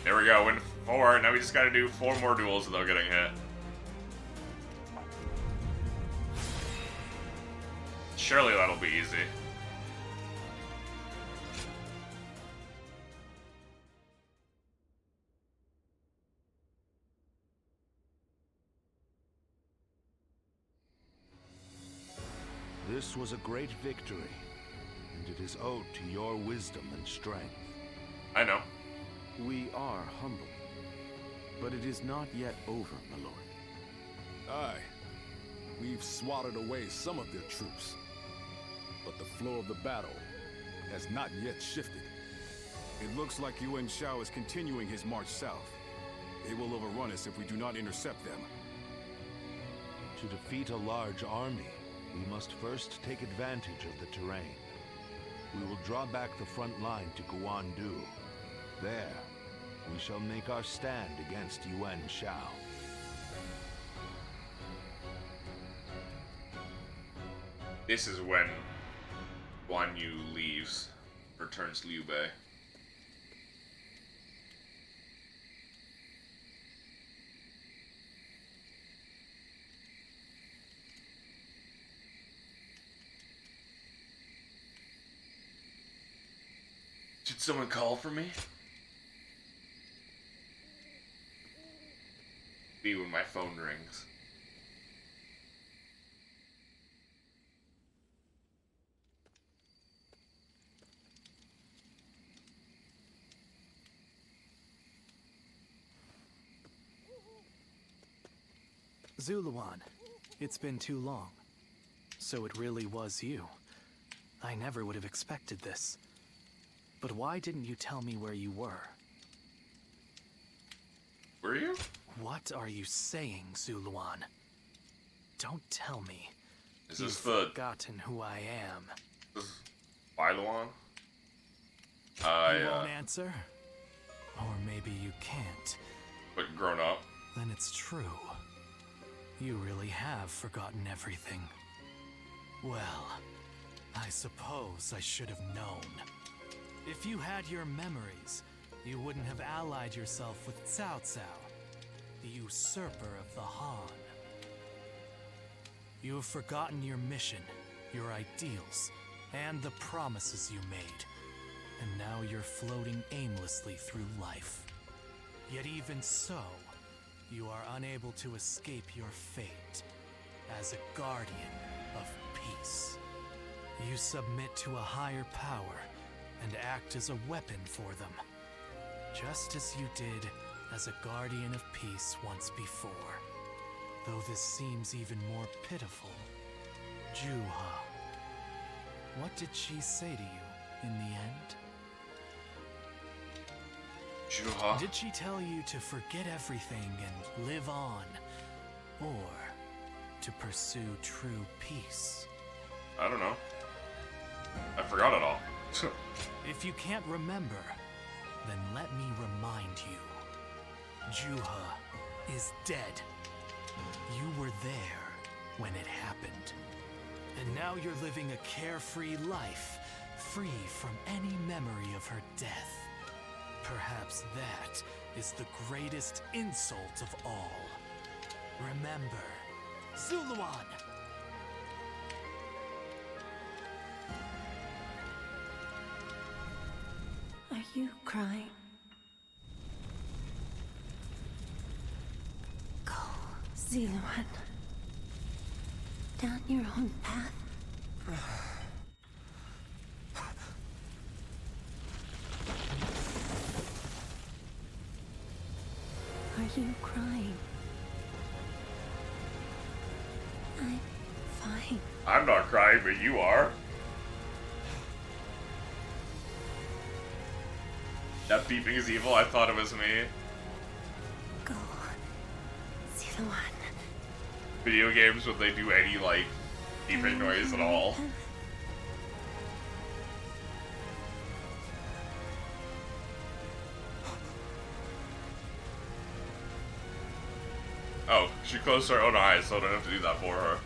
There we go, win 4. Now we just gotta do 4 more duels without getting hit. Surely that'll be easy. This was a great victory, and it is owed to your wisdom and strength. I know. We are humble, but it is not yet over, my lord. Aye. We've swatted away some of their troops, but the flow of the battle has not yet shifted. It looks like Yuan Shao is continuing his march south. They will overrun us if we do not intercept them. To defeat a large army, we must first take advantage of the terrain. We will draw back the front line to Guan Yu. There, we shall make our stand against Yuan Shao. This is when Guan Yu leaves, returns Liu Bei. Did someone call for me? Be when my phone rings. Zuluan, it's been too long. So it really was you. I never would have expected this. But why didn't you tell me where you were? Were you? What are you saying, Zuluan? Don't tell me. Is You've this the... forgotten who I am. This is Bailuan? You won't answer? Or maybe you can't. But grown up? Then it's true. You really have forgotten everything. Well, I suppose I should have known. If you had your memories, you wouldn't have allied yourself with Cao Cao, the usurper of the Han. You have forgotten your mission, your ideals, and the promises you made. And now you're floating aimlessly through life. Yet even so, you are unable to escape your fate as a guardian of peace. You submit to a higher power and act as a weapon for them, just as you did as a guardian of peace once before. Though this seems even more pitiful, Juha. What did she say to you in the end? Juha? Did she tell you to forget everything and live on? Or to pursue true peace? I don't know. I forgot it all. If you can't remember, then let me remind you. Juha is dead. You were there when it happened. And now you're living a carefree life, free from any memory of her death. Perhaps that is the greatest insult of all. Remember, Zuluan! Are you crying? Go, Zuluan. Down your own path. Are you crying? I'm fine. I'm not crying, but you are. That beeping is evil. I thought it was me. Go, Zuluan. Video games, would they do any, like, beeping noise at all? Oh, she closed her own eyes, so I don't have to do that for her.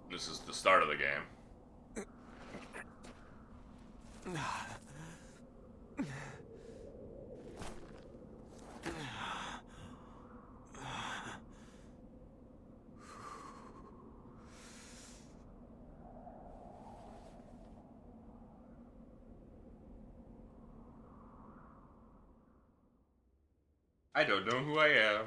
This is the start of the game. I don't know who I am.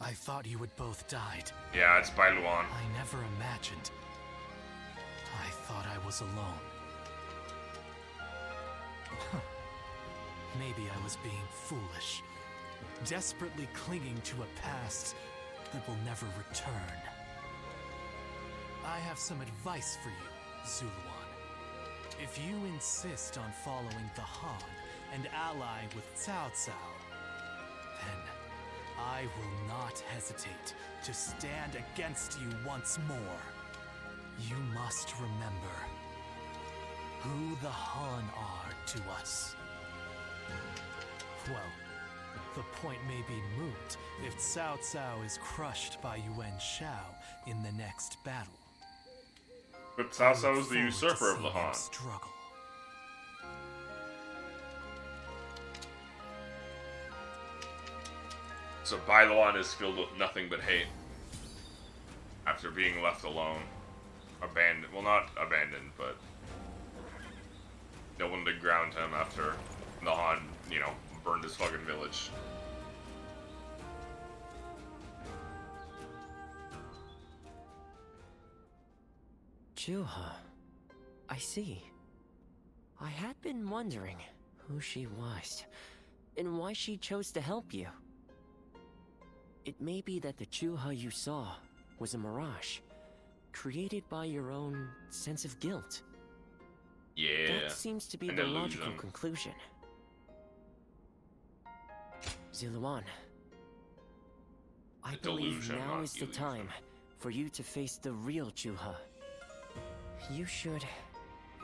I thought you had both died. Yeah, it's by Luan. I never imagined. I thought I was alone. Maybe I was being foolish, desperately clinging to a past that will never return. I have some advice for you, Zuluan. If you insist on following the Han and ally with Cao Cao, then I will not hesitate to stand against you once more. You must remember who the Han are to us. Well, the point may be moot if Cao Cao is crushed by Yuan Shao in the next battle. But Cao Cao is the usurper of the Han. Struggle. So Bailuan is filled with nothing but hate. After being left alone. Abandoned. Well, not abandoned, but no one to ground him after the Han, you know, burned his fucking village. Juha. I see. I had been wondering who she was, and why she chose to help you. It may be that the Juha you saw was a mirage, created by your own sense of guilt. Yeah. That seems to be an the illusion. logical conclusion. Zuluan, I believe delusion, now not is the illusion. time for you to face the real Juha. You should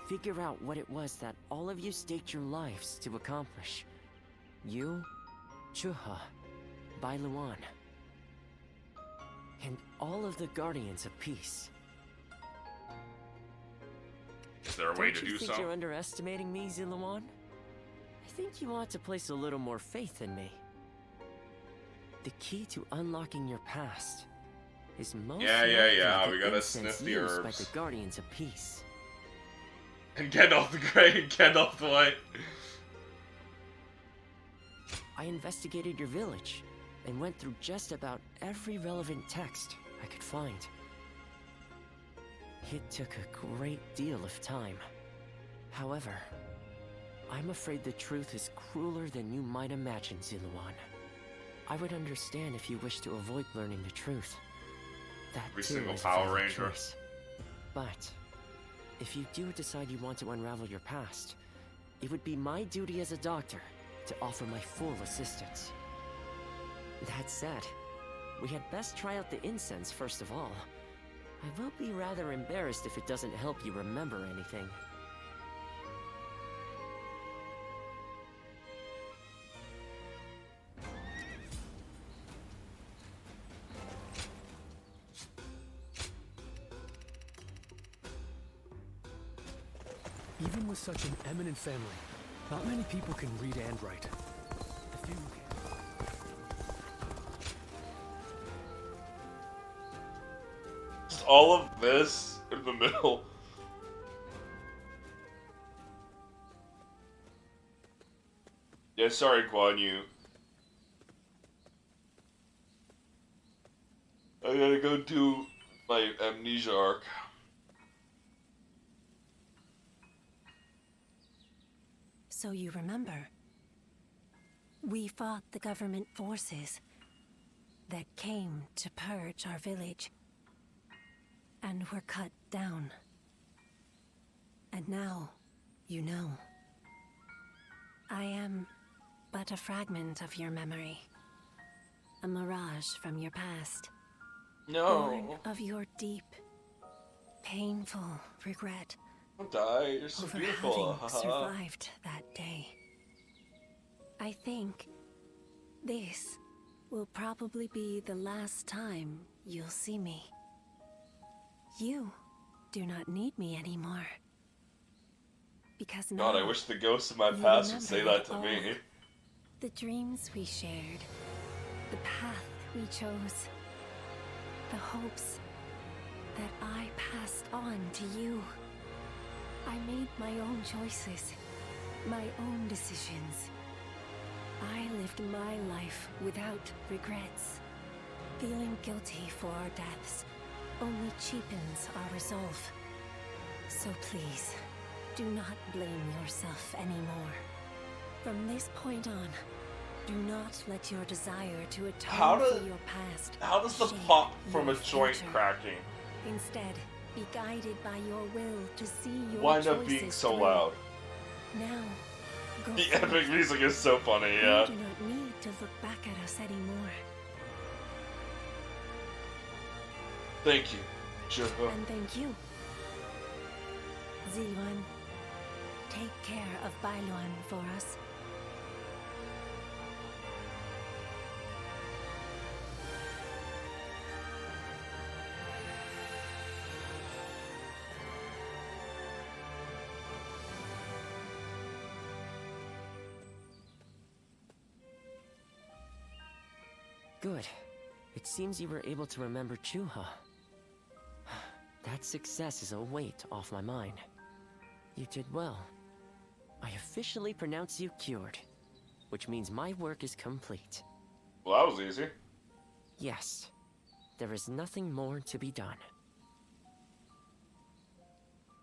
figure out what it was that all of you staked your lives to accomplish. You, Juha, Bailuan, and all of the Guardians of Peace. Is there a way to Don't do you think so? you're underestimating me, Zuluan? I think you ought to place a little more faith in me. The key to unlocking your past is most Yeah. likely We the gotta incense sniff the used by herbs. the Guardians of Peace. And Gandalf the Grey and Gandalf the White. I investigated your village and went through just about every relevant text I could find. It took a great deal of time. However, I'm afraid the truth is crueler than you might imagine, Zuluan. I would understand if you wish to avoid learning the truth. That Every too single is a Power valid Ranger. choice. But if you do decide you want to unravel your past, it would be my duty as a doctor to offer my full assistance. That said, we had best try out the incense first of all. I will be rather embarrassed if it doesn't help you remember anything. Even with such an eminent family, not many people can read and write. The few who can. Just all of this in the middle. Yeah, sorry, Guan Yu. I gotta go do my amnesia arc. So you remember? We fought the government forces that came to purge our village and were cut down. And now, you know. I am but a fragment of your memory. A mirage from your past. No. Born of your deep, painful regret. Don't die. You're so over beautiful. having survived that day. I think this will probably be the last time you'll see me. You do not need me anymore. Because now God, I wish the ghosts of my you past would remember say that it to all. me. The dreams we shared, the path we chose, the hopes that I passed on to you. I made my own choices, my own decisions. I lived my life without regrets. Feeling guilty for our deaths only cheapens our resolve. So please, do not blame yourself anymore. From this point on, do not let your desire to atone for your past How does the shape pop from a your joint future. cracking Instead, be guided by your will to see your wind choices up being so through. loud? Now, go The forth. epic music is so funny, yeah. You do not need to look back at us anymore. Thank you, Joe. And thank you. Ziluan, take care of Bailuan for us. Good. It seems you were able to remember Chuha. That success is a weight off my mind. You did well. I officially pronounce you cured, which means my work is complete. Well, that was easy. Yes. There is nothing more to be done.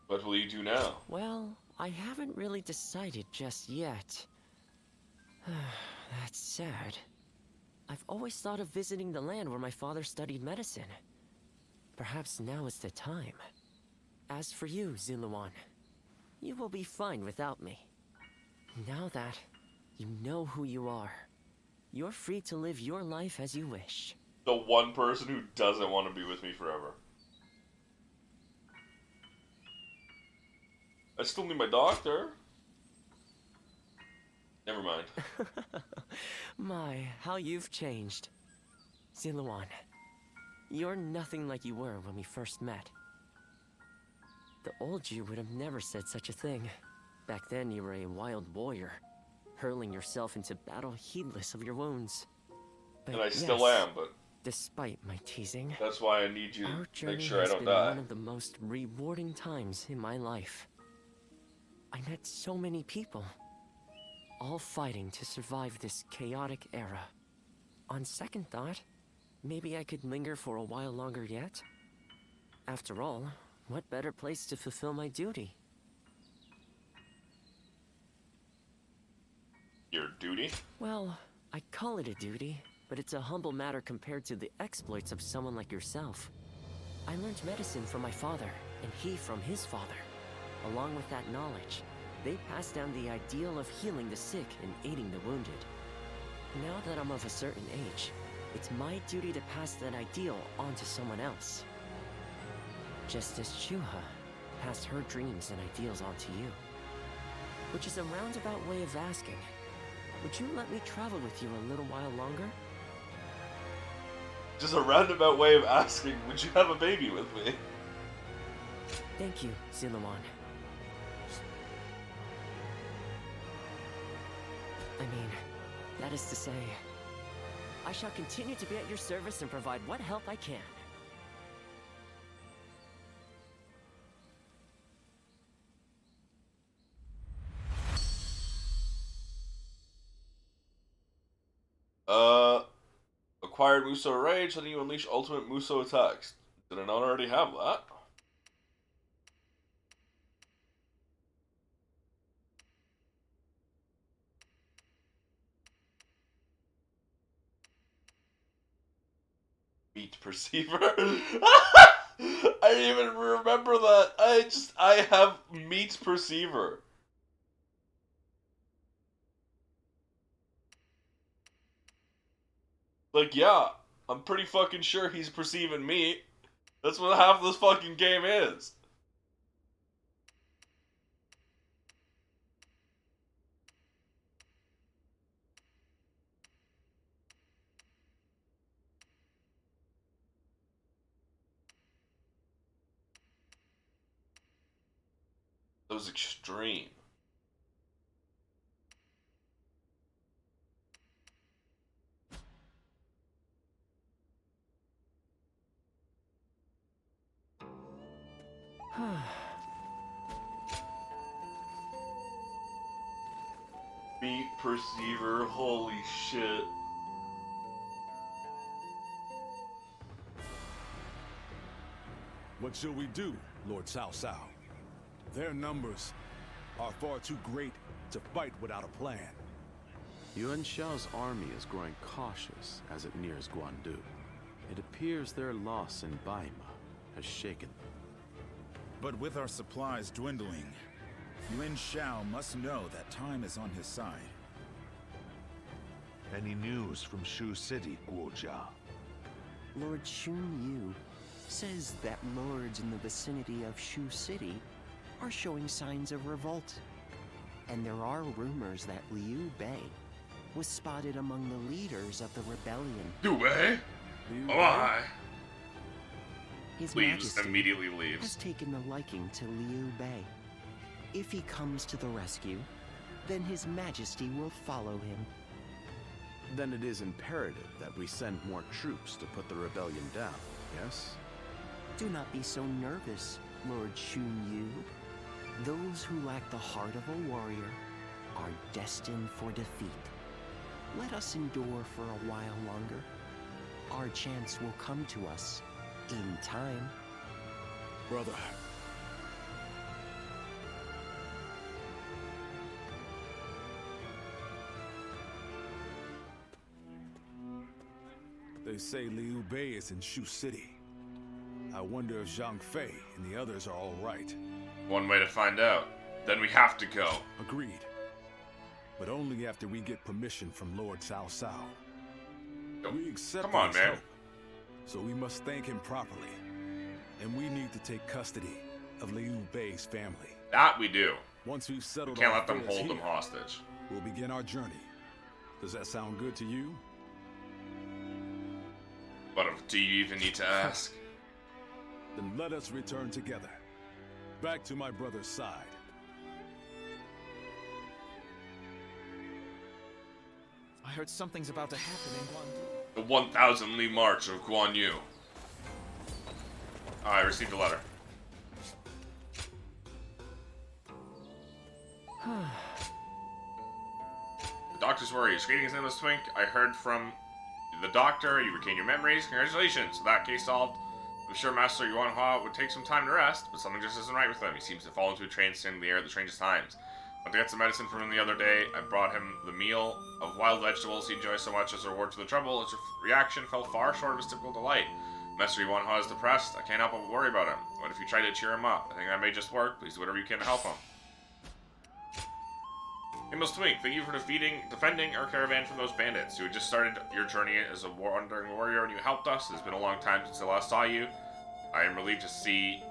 What will you do now? Well, I haven't really decided just yet. That's sad. I've always thought of visiting the land where my father studied medicine. Perhaps now is the time. As for you, Ziluan, you will be fine without me. Now that you know who you are, you're free to live your life as you wish. The one person who doesn't want to be with me forever. I still need my doctor. Never mind. My, how you've changed. Ziluan, you're nothing like you were when we first met. The old you would have never said such a thing. Back then you were a wild warrior, hurling yourself into battle heedless of your wounds. But And I still am, but despite my teasing, that's why I need you our to journey make sure I has don't been die. one of the most rewarding times in my life. I met so many people, all fighting to survive this chaotic era. On second thought, maybe I could linger for a while longer yet. After all, what better place to fulfill my duty? Your duty? Well, I call it a duty, but it's a humble matter compared to the exploits of someone like yourself. I learned medicine from my father, and he from his father. Along with that knowledge, they passed down the ideal of healing the sick and aiding the wounded. Now that I'm of a certain age, it's my duty to pass that ideal on to someone else. Just as Chuha passed her dreams and ideals on to you. Which is a roundabout way of asking, would you let me travel with you a little while longer? Just a roundabout way of asking, would you have a baby with me? Thank you, Ziluan. I mean, that is to say, I shall continue to be at your service and provide what help I can. Acquired Muso Rage, letting you unleash ultimate Muso attacks. Did I not already have that? Meat Perceiver? I didn't even remember that. I have Meat Perceiver. Like, yeah, I'm pretty fucking sure he's perceiving me. That's what half this fucking game is. That was extreme. Meat perceiver, holy shit. What shall we do, Lord Cao Cao? Their numbers are far too great to fight without a plan. Yuan Shao's army is growing cautious as it nears Guan Yu. It appears their loss in Baima has shaken them. But with our supplies dwindling, Yuan Shao must know that time is on his side. Any news from Shu City, Guojia? Lord Xun Yu says that lords in the vicinity of Shu City are showing signs of revolt. And there are rumors that Liu Bei was spotted among the leaders of the rebellion. Liu Bei? Oh my. His Leaves, Majesty immediately leaves. has taken a liking to Liu Bei. If he comes to the rescue, then His Majesty will follow him. Then it is imperative that we send more troops to put the rebellion down, yes? Do not be so nervous, Lord Xun Yu. Those who lack the heart of a warrior are destined for defeat. Let us endure for a while longer. Our chance will come to us in time. Brother. They say Liu Bei is in Shu City. I wonder if Zhang Fei and the others are all right. One way to find out. Then we have to go. Agreed. But only after we get permission from Lord Cao Cao. We accept Come on, his man. help, so we must thank him properly. And we need to take custody of Liu Bei's family. That we do. Once we've settled We can't our let them affairs hold them here, hostage. we'll begin our journey. Does that sound good to you? But do you even need to ask? Then let us return together. Back to my brother's side. I heard something's about to happen in Guan Yu. The 1,000 Li March of Guan Yu. Oh, I received a letter. The doctor's worried. Greetings, nameless twink. I heard from the doctor. You regain your memories. Congratulations. So that case solved. I'm sure Master Yuan Hua would take some time to rest, but something just isn't right with him. He seems to fall into a trance in the air at the strangest times. Went to get some medicine from him the other day. I brought him the meal of wild vegetables he enjoys so much as a reward for the trouble. His reaction fell far short of his typical delight. Master Yuan Hua is depressed. I can't help but worry about him. What if you try to cheer him up? I think that may just work. Please do whatever you can to help him. Nameless Twink, thank you for defending our caravan from those bandits. You had just started your journey as a wandering warrior and you helped us. It's been a long time since I last saw you. I am relieved to see,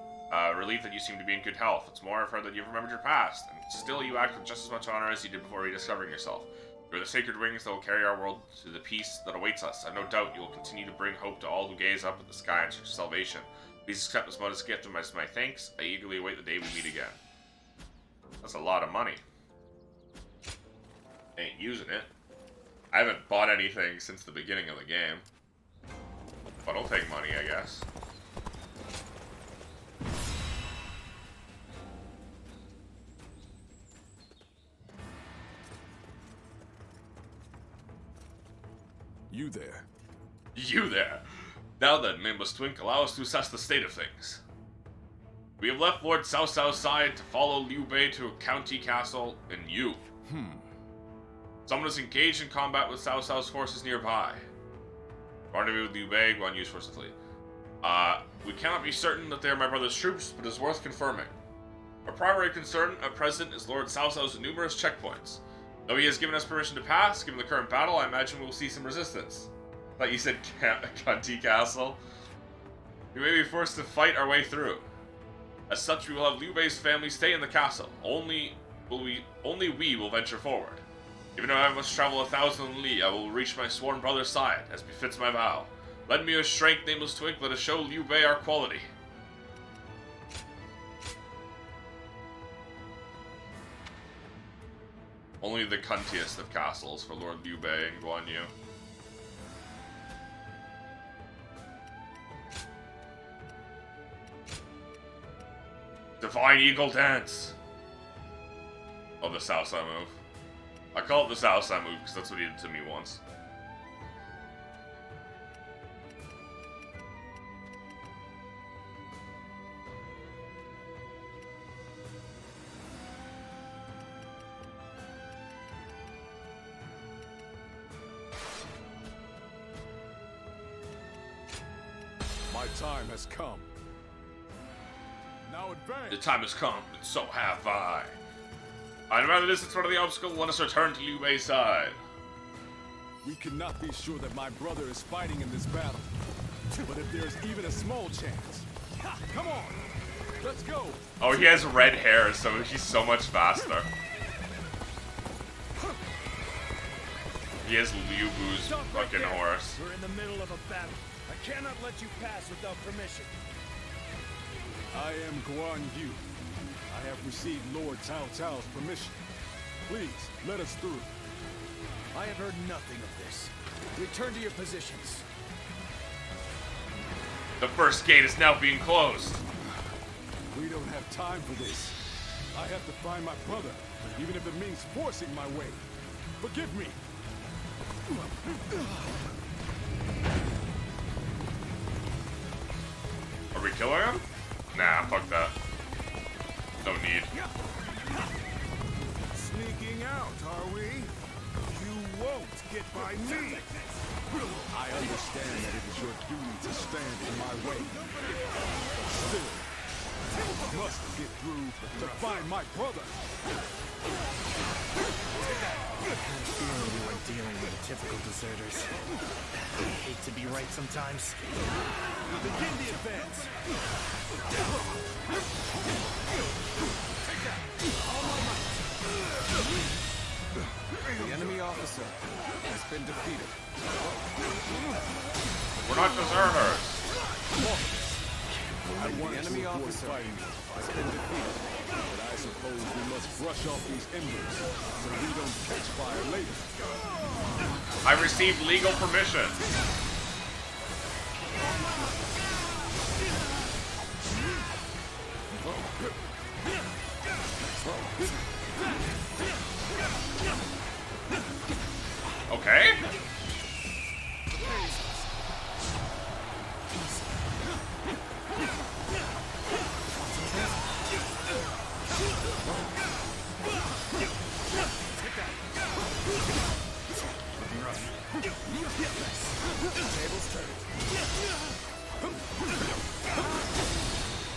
relieved that you seem to be in good health. It's more I've heard that you've remembered your past, and still you act with just as much honor as you did before rediscovering yourself. You are the sacred wings that will carry our world to the peace that awaits us. I have no doubt you will continue to bring hope to all who gaze up at the sky in search of salvation. Please accept this modest gift as my thanks. I eagerly await the day we meet again. That's a lot of money. Ain't using it. I haven't bought anything since the beginning of the game. But I'll take money, I guess. You there. You there. Now then, nameless twink, allow us to assess the state of things. We have left Lord Cao Cao's side to follow Liu Bei to a county castle in Yu. Someone is engaged in combat with Cao Cao's forces nearby. Rendezvous with Liu Bei, Guan Yu's forces fleet. We cannot be certain that they are my brother's troops, but it is worth confirming. Our primary concern at present is Lord Cao Cao's numerous checkpoints. Though he has given us permission to pass, given the current battle, I imagine we will see some resistance. Thought you said Cunty Castle. We may be forced to fight our way through. As such, we will have Liu Bei's family stay in the castle. Only we will venture forward. Even if I must travel 1,000 li, I will reach my sworn brother's side, as befits my vow. Lend me your strength, nameless twig. Let us show Liu Bei our quality. Only the cuntiest of castles for Lord Liu Bei and Guan Yu. Divine Eagle Dance! Oh, the South Side move. I call it the South Side move because that's what he did to me once. My time has come. Now advance. The time has come, and so have I. No matter the distance from the obstacle, let us return to Liu Bei's side. We cannot be sure that my brother is fighting in this battle. But if there's even a small chance, come on, let's go. Oh, he has red hair, so he's so much faster. He has Liu Bu's fucking horse. We're in the middle of a battle. I cannot let you pass without permission. I am Guan Yu. I have received Lord Cao Cao's permission. Please, let us through. I have heard nothing of this. Return to your positions. The first gate is now being closed. We don't have time for this. I have to find my brother, even if it means forcing my way. Forgive me. Are we killing him? Nah, fuck that. No need. Sneaking out, are we? You won't get by me. I understand that it is your duty to stand in my way. But still, I must get through to find my brother. I had a feeling we were dealing with typical deserters. I hate to be right sometimes. Begin the advance. The enemy officer has been defeated. We're not deserters. The enemy officer has been defeated. But I suppose we must brush off these embers so we don't catch fire later. I received legal permission. Okay.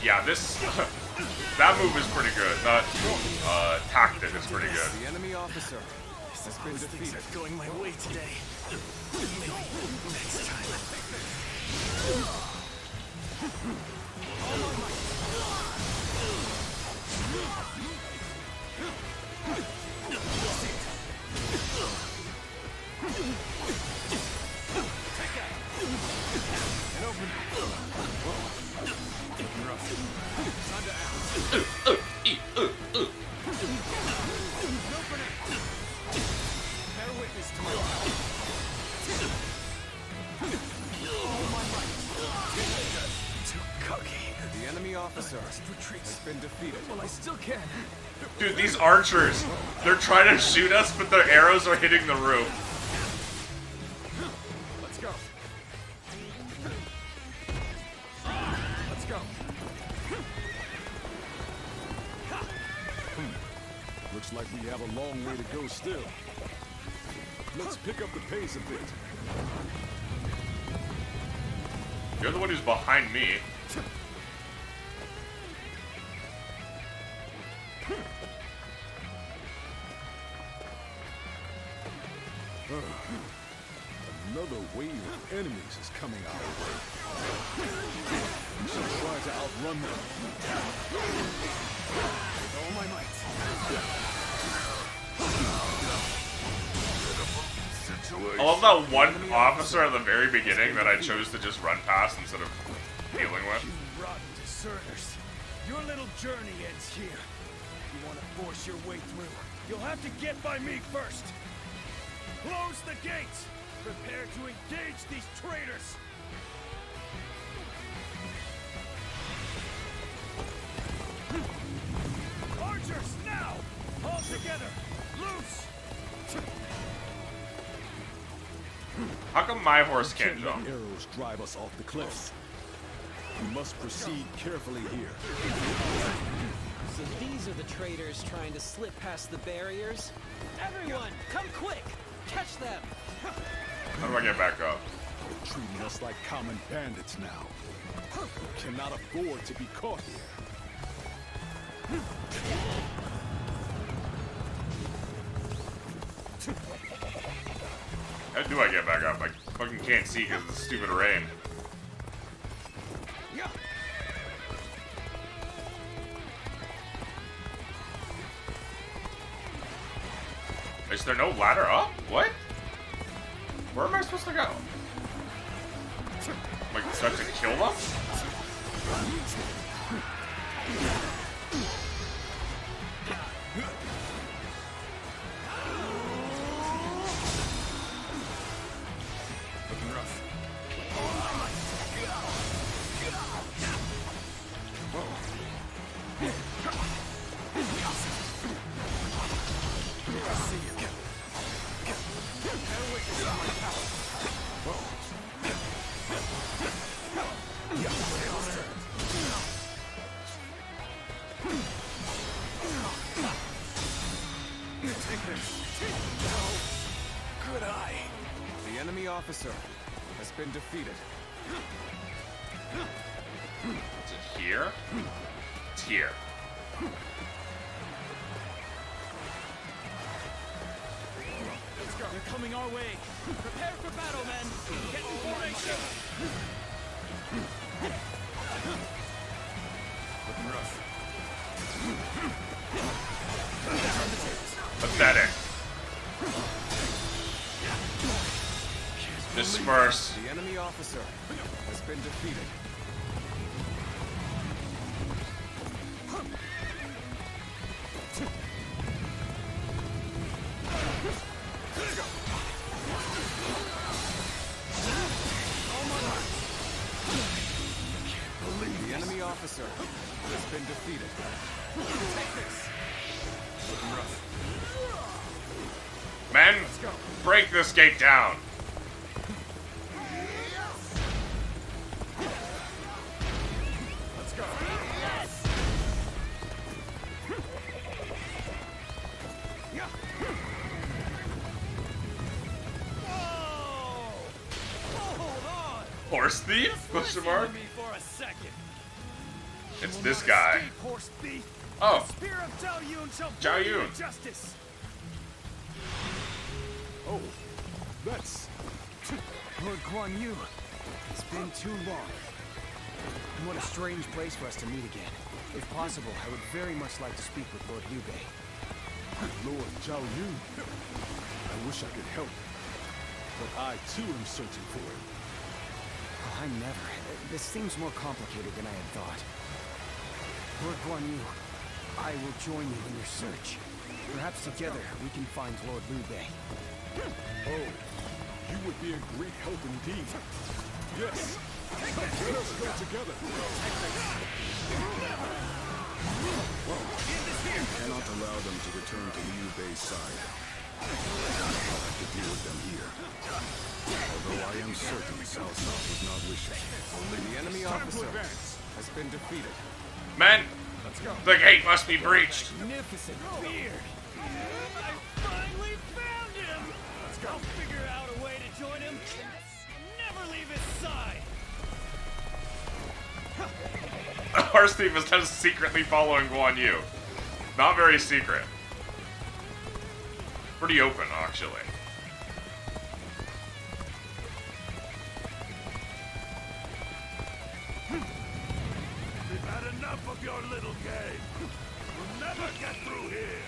Yeah, this that move is pretty good. That tactic is pretty good. The enemy officer has been Things defeated. are going my way today. Maybe next time. The enemy officer has been defeated. Well, I still can. Dude, these archers, they're trying to shoot us, but their arrows are hitting the roof. Let's go. Let's go. Looks like we have a long way to go still. Let's pick up the pace a bit. You're the one who's behind me. Another wave of enemies is coming our way. We shall try to outrun them. With all my might. I love that one officer at the very beginning that I chose to just run past instead of dealing with. You rotten deserters. Your little journey ends here. You want to force your way through, you'll have to get by me first. Close the gates! Prepare to engage these traitors! Archers, now! All together! Loose! How come my horse can't We can't jump? let arrows drive us off the cliffs. We must proceed carefully here. So these are the traitors trying to slip past the barriers? Everyone, come quick! Catch them! How do I get back up? They're treating us like common bandits now. We cannot afford to be caught here. How do I get back up? I fucking can't see because of the stupid rain. Is there no ladder up? What? Where am I supposed to go? Like, do I have to kill them? Looking rough. I see you. Bear witness of my power. Take this. Good eye. The enemy officer has been defeated. Is it here? It's here. They're coming our way. Prepare for battle, men. Get in formation. Looking rough. Pathetic. Disperse. The enemy officer has been defeated. The enemy officer has been defeated. Take this. Looking rough. Men, break this gate down. Let's go. Horse thief? Question mark? Me for a second. It's this guy. Horse thief. Oh. The spear of Zhao Yun shall Zhao bring you Yun. justice. Oh, that's... Lord Guan Yu, it's been too long. And what a strange place for us to meet again. If possible, I would very much like to speak with Lord Liu Bei. Lord Zhao Yun. I wish I could help. But I, too, am searching for him. Oh, I'm never. This seems more complicated than I had thought. Lord Guan Yu, I will join you in your search. Perhaps together we can find Lord Liu Bei. Oh, you would be a great help indeed. Yes. Let us go together. We cannot allow them to return to Liu Bei's side. I'll have to deal with them here. Although I am certain Cao Cao would not wish it. The enemy officer has been defeated. Men, Let's go. the gate must be breached. Magnificent beard. I finally found him. Let's go. I'll figure out a way to join him and never leave his side. Horse thief is just secretly following Guan Yu. Not very secret. Pretty open, actually. of your little game. You'll never get through here.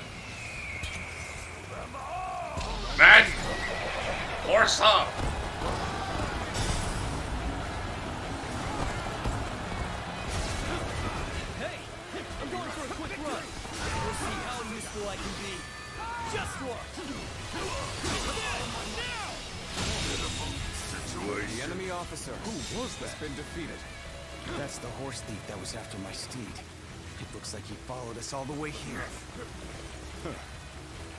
Them all. Men! Horse up! Hey! I'm going for a quick run. We'll see how useful I can be. Just watch. The enemy officer. Who was that? Has been defeated. That's the horse thief that was after my steed. It looks like he followed us all the way here.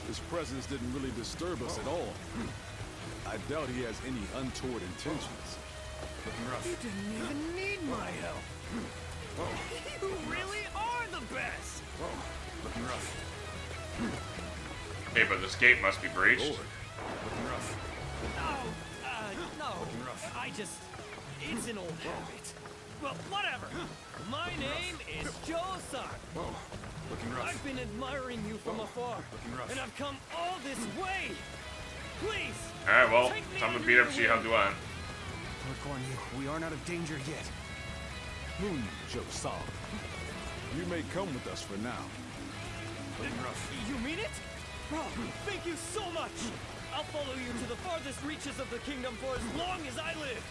His presence didn't really disturb us at all. I doubt he has any untoward intentions. Looking rough. You didn't even need my help. You really are the best. Looking rough. Hey, but this gate must be breached. Looking rough. No. It's an old habit. Well, whatever. My name is Joe-san. Looking rough. I've been admiring you from afar, Looking rough. and I've come all this way. Please. Alright, well, take me time to under beat up your Shiha wing. Duan. Lord Guan Yu, we aren't out of danger yet. Joe-san. You may come with us for now. Looking rough. You mean it? Oh, thank you so much. I'll follow you to the farthest reaches of the kingdom for as long as I live.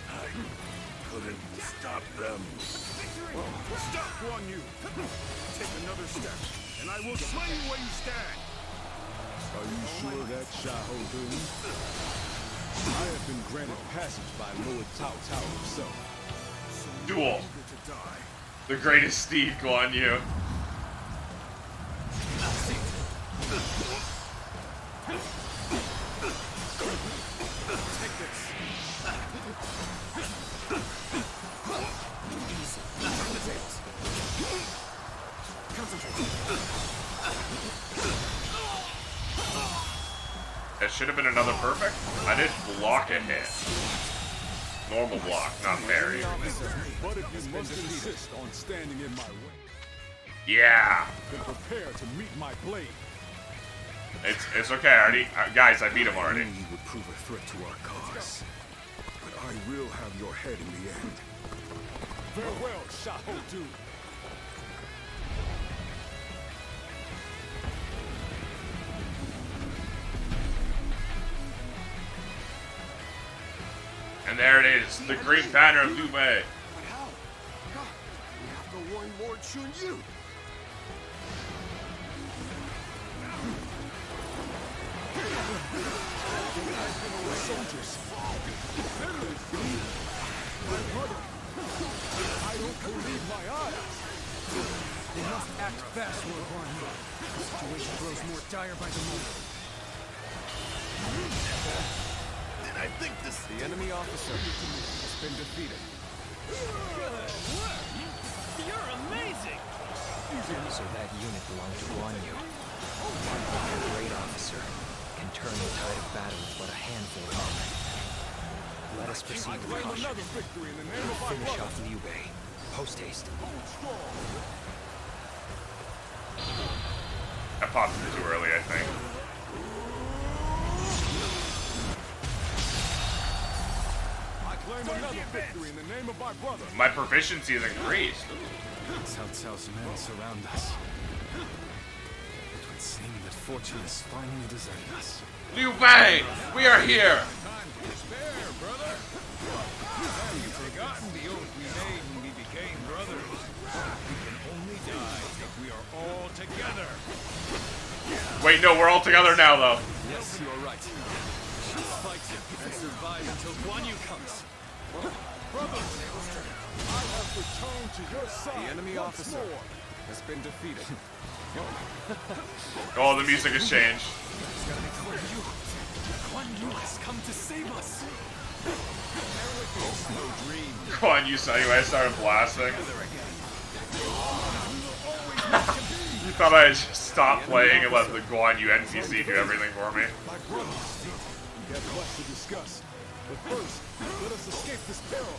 I couldn't stop them. Stop, Guan Yu! Take another step, and I will slay you where you stand! Are you sure that's Xiahou Dun? I have been granted passage by Lord Cao Cao himself. Duel. The greatest steed, Guan Yu. Take this. That should have been another perfect. I did block a hit. Normal block, not parry. But if you must insist on standing in my way, Yeah. then prepare to meet my blade. It's okay. I already, guys, I beat him already. You would prove a threat to our cause. But I will have your head in the end. Farewell, Xiahou Dun. And there it is, the Great Banner of Liu Bei. But how? God, we have to warn Lord Shun Yu. Soldiers. My brother. I don't believe my eyes. They must act fast, Lord Guan Yu. The situation grows more dire by the moment. And I think this... The enemy officer has been defeated. Good work. You're amazing. So that unit belonged to Guan Yu. A great officer can turn the tide of battle with but a handful of men. Let us proceed with caution. Another victory in the name of our Finish brother. off Liu Bei. Post haste. I popped it too early, I think. I claim another victory in the name of my brother. My proficiency is increased. Cao Cao's men surround us. It would seem that fortune has finally deserted us. Liu Bei, we are here. Time to spare, brother. Have you forgotten the oath we made when we became brothers? We can only die if we are all together. Wait, no, we're all together now, though. Yes, you are right. Fight and survive until Guan Yu comes. Brothers, I have returned to your side. The enemy once officer more. has been defeated. Oh, the music has changed. Guan Yu has come to save us. Guan Yu saw you, I started blasting. You thought I'd just stop playing and let the Guan Yu NPC do everything for me. My brothers, we have much to discuss. But first, let us escape this peril.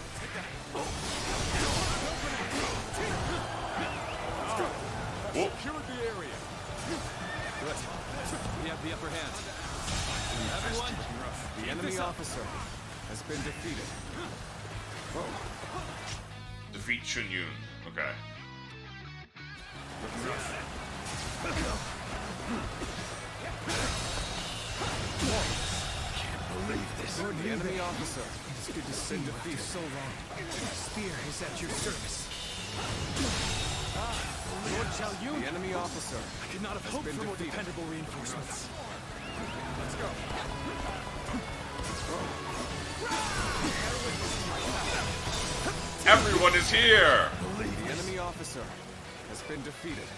Whoop. Secured the area. Good. We have the upper hand. Everyone, the enemy officer has been defeated. Defeat Chunyun. Okay. Can't believe this. Lord, the enemy officer. It's good to see you after so long. Spear is at your service. Lord Xiao Yu, the enemy officer. I could not have hoped for more dependable reinforcements. Let's go. Everyone is here! The enemy officer has been defeated.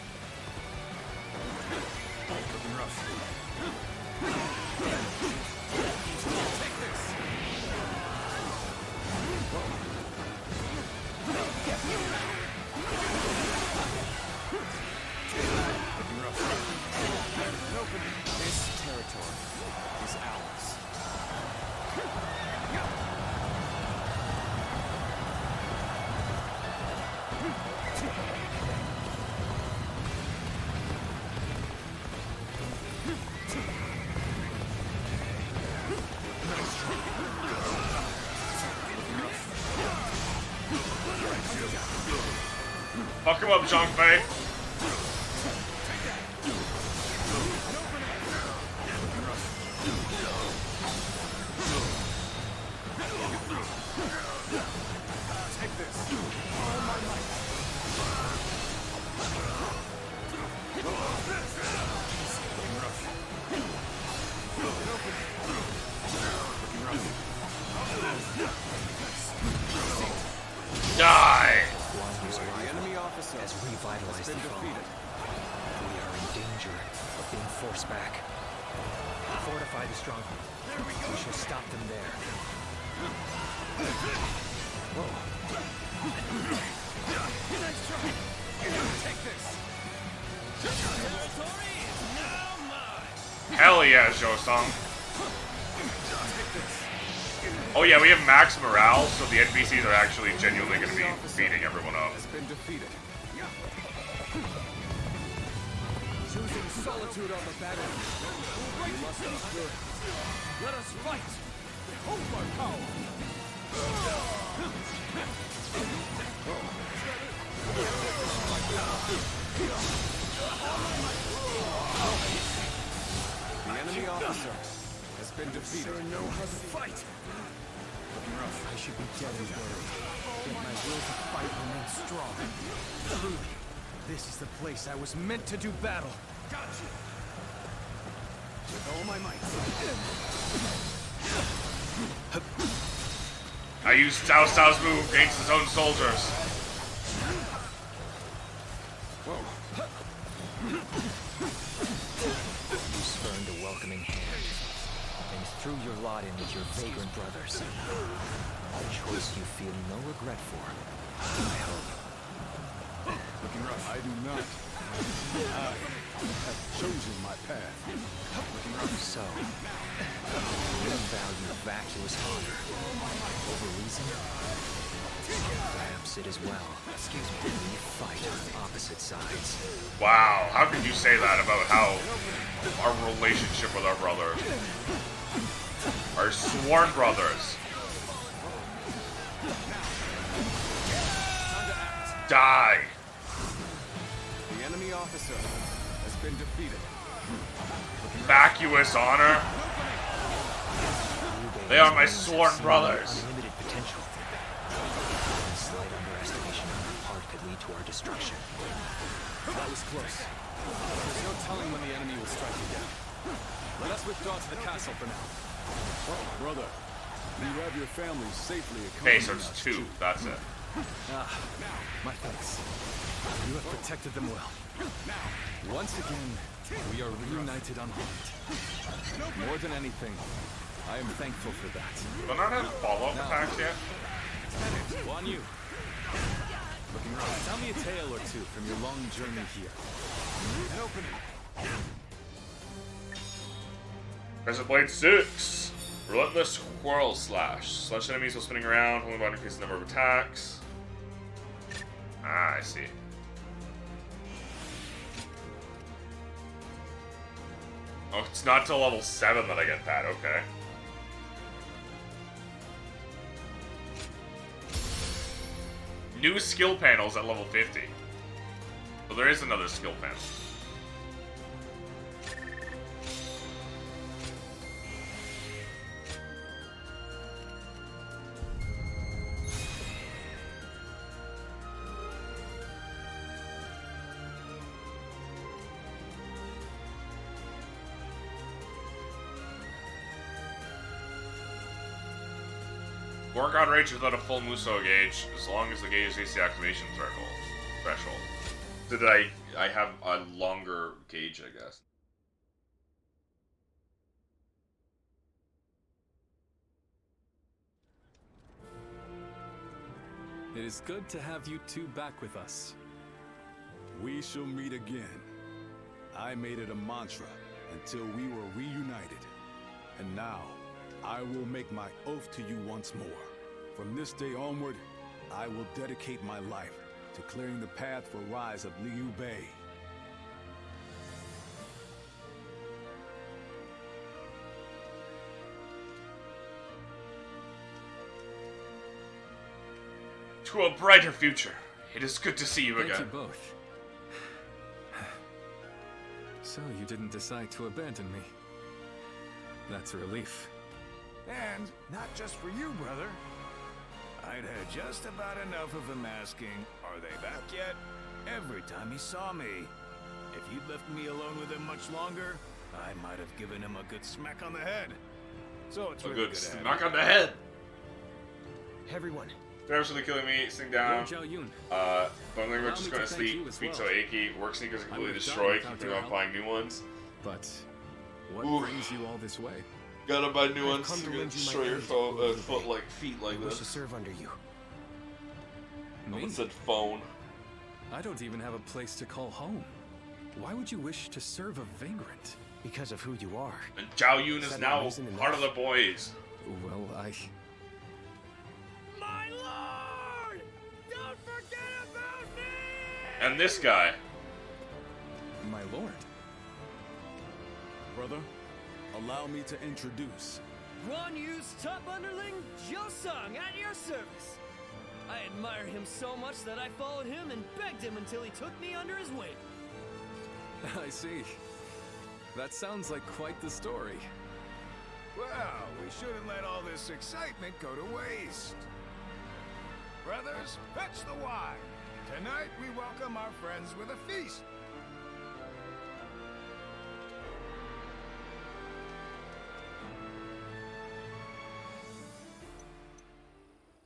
Looking rough. Take this. Looking rough. This territory is ours. Fuck him up, Zhongfei. Take this. All my might. Die! The enemy officer has revitalized the foe. We are in danger of being forced back. Fortify the stronghold. We shall stop them there. Whoa. Nice try. Take this. Territory is now mine. Hell yeah, Zhou-Sung. Oh yeah, we have max morale, so the NPCs are actually genuinely going to be beating everyone up. Has been defeated. Choosing solitude on the battlefield. We must be good. Let us fight. Hold our power. The enemy officer has been defeated. Sure know how to fight. Looking rough. I should be dead and buried, yet my will to fight remains strong. Truly, this is the place I was meant to do battle. Gotcha. With all my might. I used Cao Cao's move against his own soldiers. Whoa. You spurned a welcoming hand, and threw your lot in with your vagrant brothers. A choice you feel no regret for, I hope. Looking rough. I do not. I have chosen my path. Looking rough. So, you value vacuous honor over reason? Perhaps it is well. Excuse me. We fight on opposite sides. Wow, how could you say that about how our relationship with our brothers? Our sworn brothers. Die! The enemy officer has been defeated. Vacuous honor? They are my sworn brothers. Unlimited potential. A slight underestimation on our part could lead to our destruction. That was close. There's no telling when the enemy will strike again. Let us withdraw to the castle for now. Brother, you have your family safely Okay, accompanied so us it's two. That's it. My thanks. You have protected them well. Once again, we are reunited unharmed. More than anything, I am thankful for that. But not have follow-up attacks yet? Guan Yu. Looking rough. Tell me a tale or two from your long journey here. An opening. Crescent Blade 6. Relentless Whirl Slash. Slash enemies while spinning around, only by increase the number of attacks. Ah, I see. Oh, it's not till level 7 that I get that, okay. new skill panels at level 50. So there is another skill panel. Work on rage without a full Muso gauge, as long as the gauge meets the activation threshold. Did I have a longer gauge, I guess. It is good to have you two back with us. We shall meet again. I made it a mantra until we were reunited. And now, I will make my oath to you once more. From this day onward, I will dedicate my life to clearing the path for rise of Liu Bei. To a brighter future. It is good to see you again. Thank you both. So you didn't decide to abandon me. That's a relief. And not just for you, brother. I'd had just about enough of him asking, "Are they back yet?" every time he saw me. If you'd left me alone with him much longer, I might have given him a good smack on the head. So it's really good to have smack you. on the head. Everyone. They're absolutely killing me. Sitting down. But we're just going to sleep. Feet so achy. Work sneakers are completely destroyed. Keeping on buying new ones. But what brings you all this way? Gotta buy new ones. You're gonna destroy your foot like feet like I wish this. to serve under you. No one said phone. I don't even have a place to call home. Why would you wish to serve a vagrant? Because of who you are. And Zhao Yun is now part of the boys. Well, My lord! Don't forget about me! And this guy. My lord. Brother, allow me to introduce. Guan Yu's top underling, Jiu-Sung, at your service. I admire him so much that I followed him and begged him until he took me under his wing. I see. That sounds like quite the story. Well, we shouldn't let all this excitement go to waste. Brothers, fetch the wine. Tonight we welcome our friends with a feast.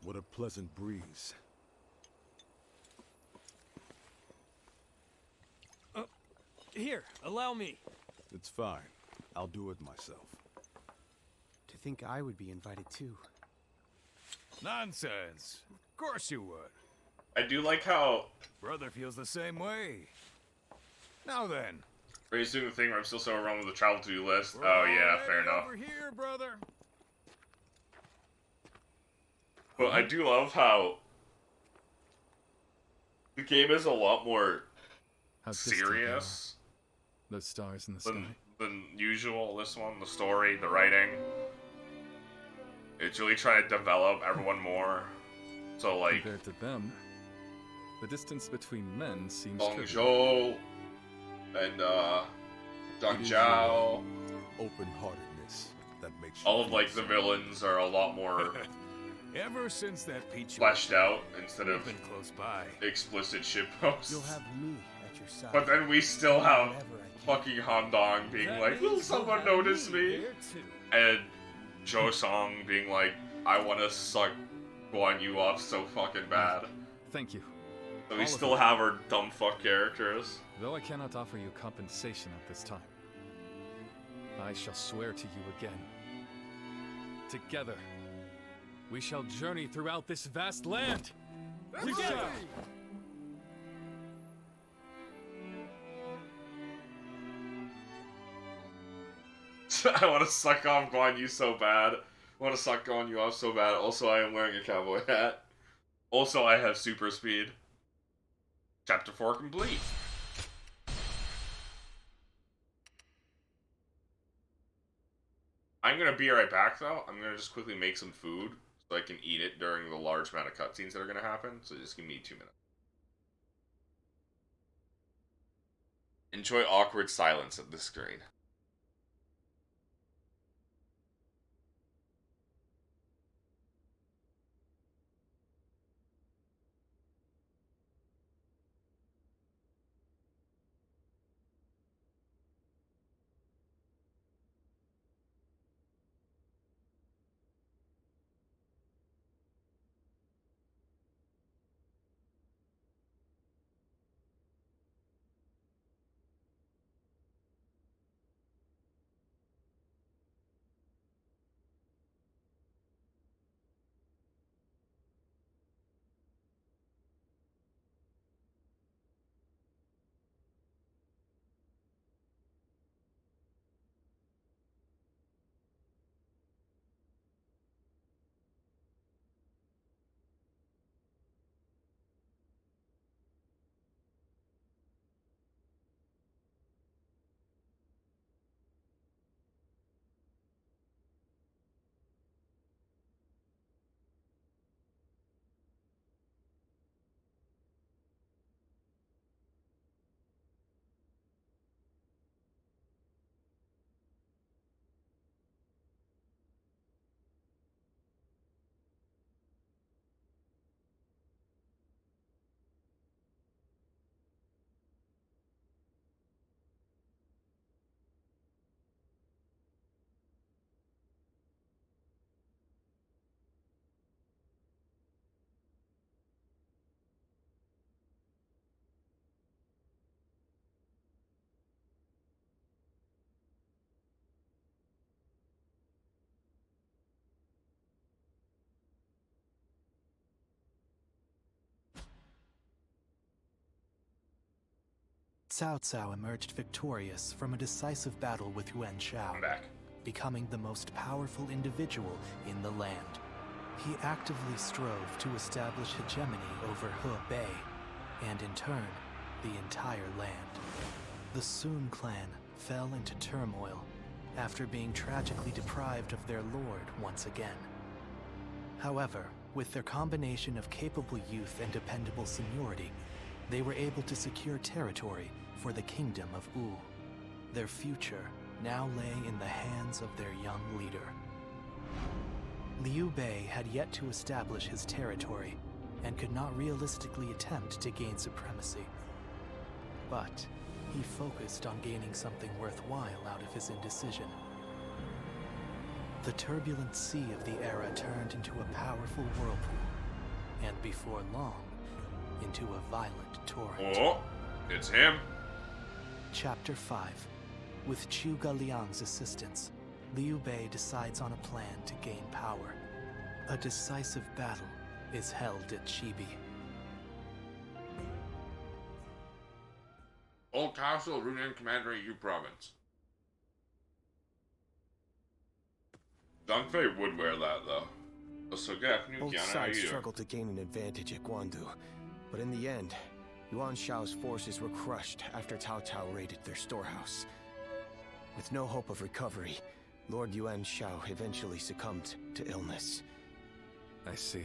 What a pleasant breeze. Here, allow me. It's fine. I'll do it myself. To think I would be invited too. Nonsense. Of course you would. I do like how Brother feels the same way. Now then. Ray's doing the thing where I'm still so wrong with the travel to-do list. We're Oh yeah, already fair enough. Over here, brother. But I do love how the game is a lot more How distant they serious are. Those stars in the sky. than usual. This one, the story, the writing. It's really trying to develop everyone more. So like Compared to them, the distance between men seems Gong trivial. Zhou and Zhang Zhao. Open-heartedness that makes you All of like the villains are a lot more Ever since that peach fleshed out instead we've of been close by. explicit shitposts. You'll have me at your side. But then we still have Whenever I can. fucking Han Dong being That like, will means you'll someone have notice me me? there too. And Zhou Song being like, I want to suck Guan Yu off so fucking bad. Thank you. So All we of still it. have our dumb fuck characters. Though I cannot offer you compensation at this time, I shall swear to you again. Together, we shall journey throughout this vast land. Together! I want to suck off Guan Yu so bad. I want to suck Guan Yu off so bad. Also, I am wearing a cowboy hat. Also, I have super speed. Chapter 4 complete. I'm gonna be right back though. I'm gonna just quickly make some food so I can eat it during the large amount of cutscenes that are going to happen. So just give me 2 minutes. Enjoy awkward silence at the screen. Cao Cao emerged victorious from a decisive battle with Yuan Shao, becoming the most powerful individual in the land. He actively strove to establish hegemony over Hebei, and in turn, the entire land. The Sun clan fell into turmoil after being tragically deprived of their lord once again. However, with their combination of capable youth and dependable seniority, they were able to secure territory for the kingdom of Wu. Their future now lay in the hands of their young leader. Liu Bei had yet to establish his territory and could not realistically attempt to gain supremacy. But he focused on gaining something worthwhile out of his indecision. The turbulent sea of the era turned into a powerful whirlpool, and before long, into a violent torrent. Oh, it's him. Chapter 5. With Zhuge Liang's assistance, Liu Bei decides on a plan to gain power. A decisive battle is held at Chibi. Old Castle, Runan Commander Yu Province. Zhang Fei would wear that, though. Both sides struggled to gain an advantage at Guandu, but in the end, Yuan Shao's forces were crushed after Cao Cao raided their storehouse. With no hope of recovery, Lord Yuan Shao eventually succumbed to illness. I see.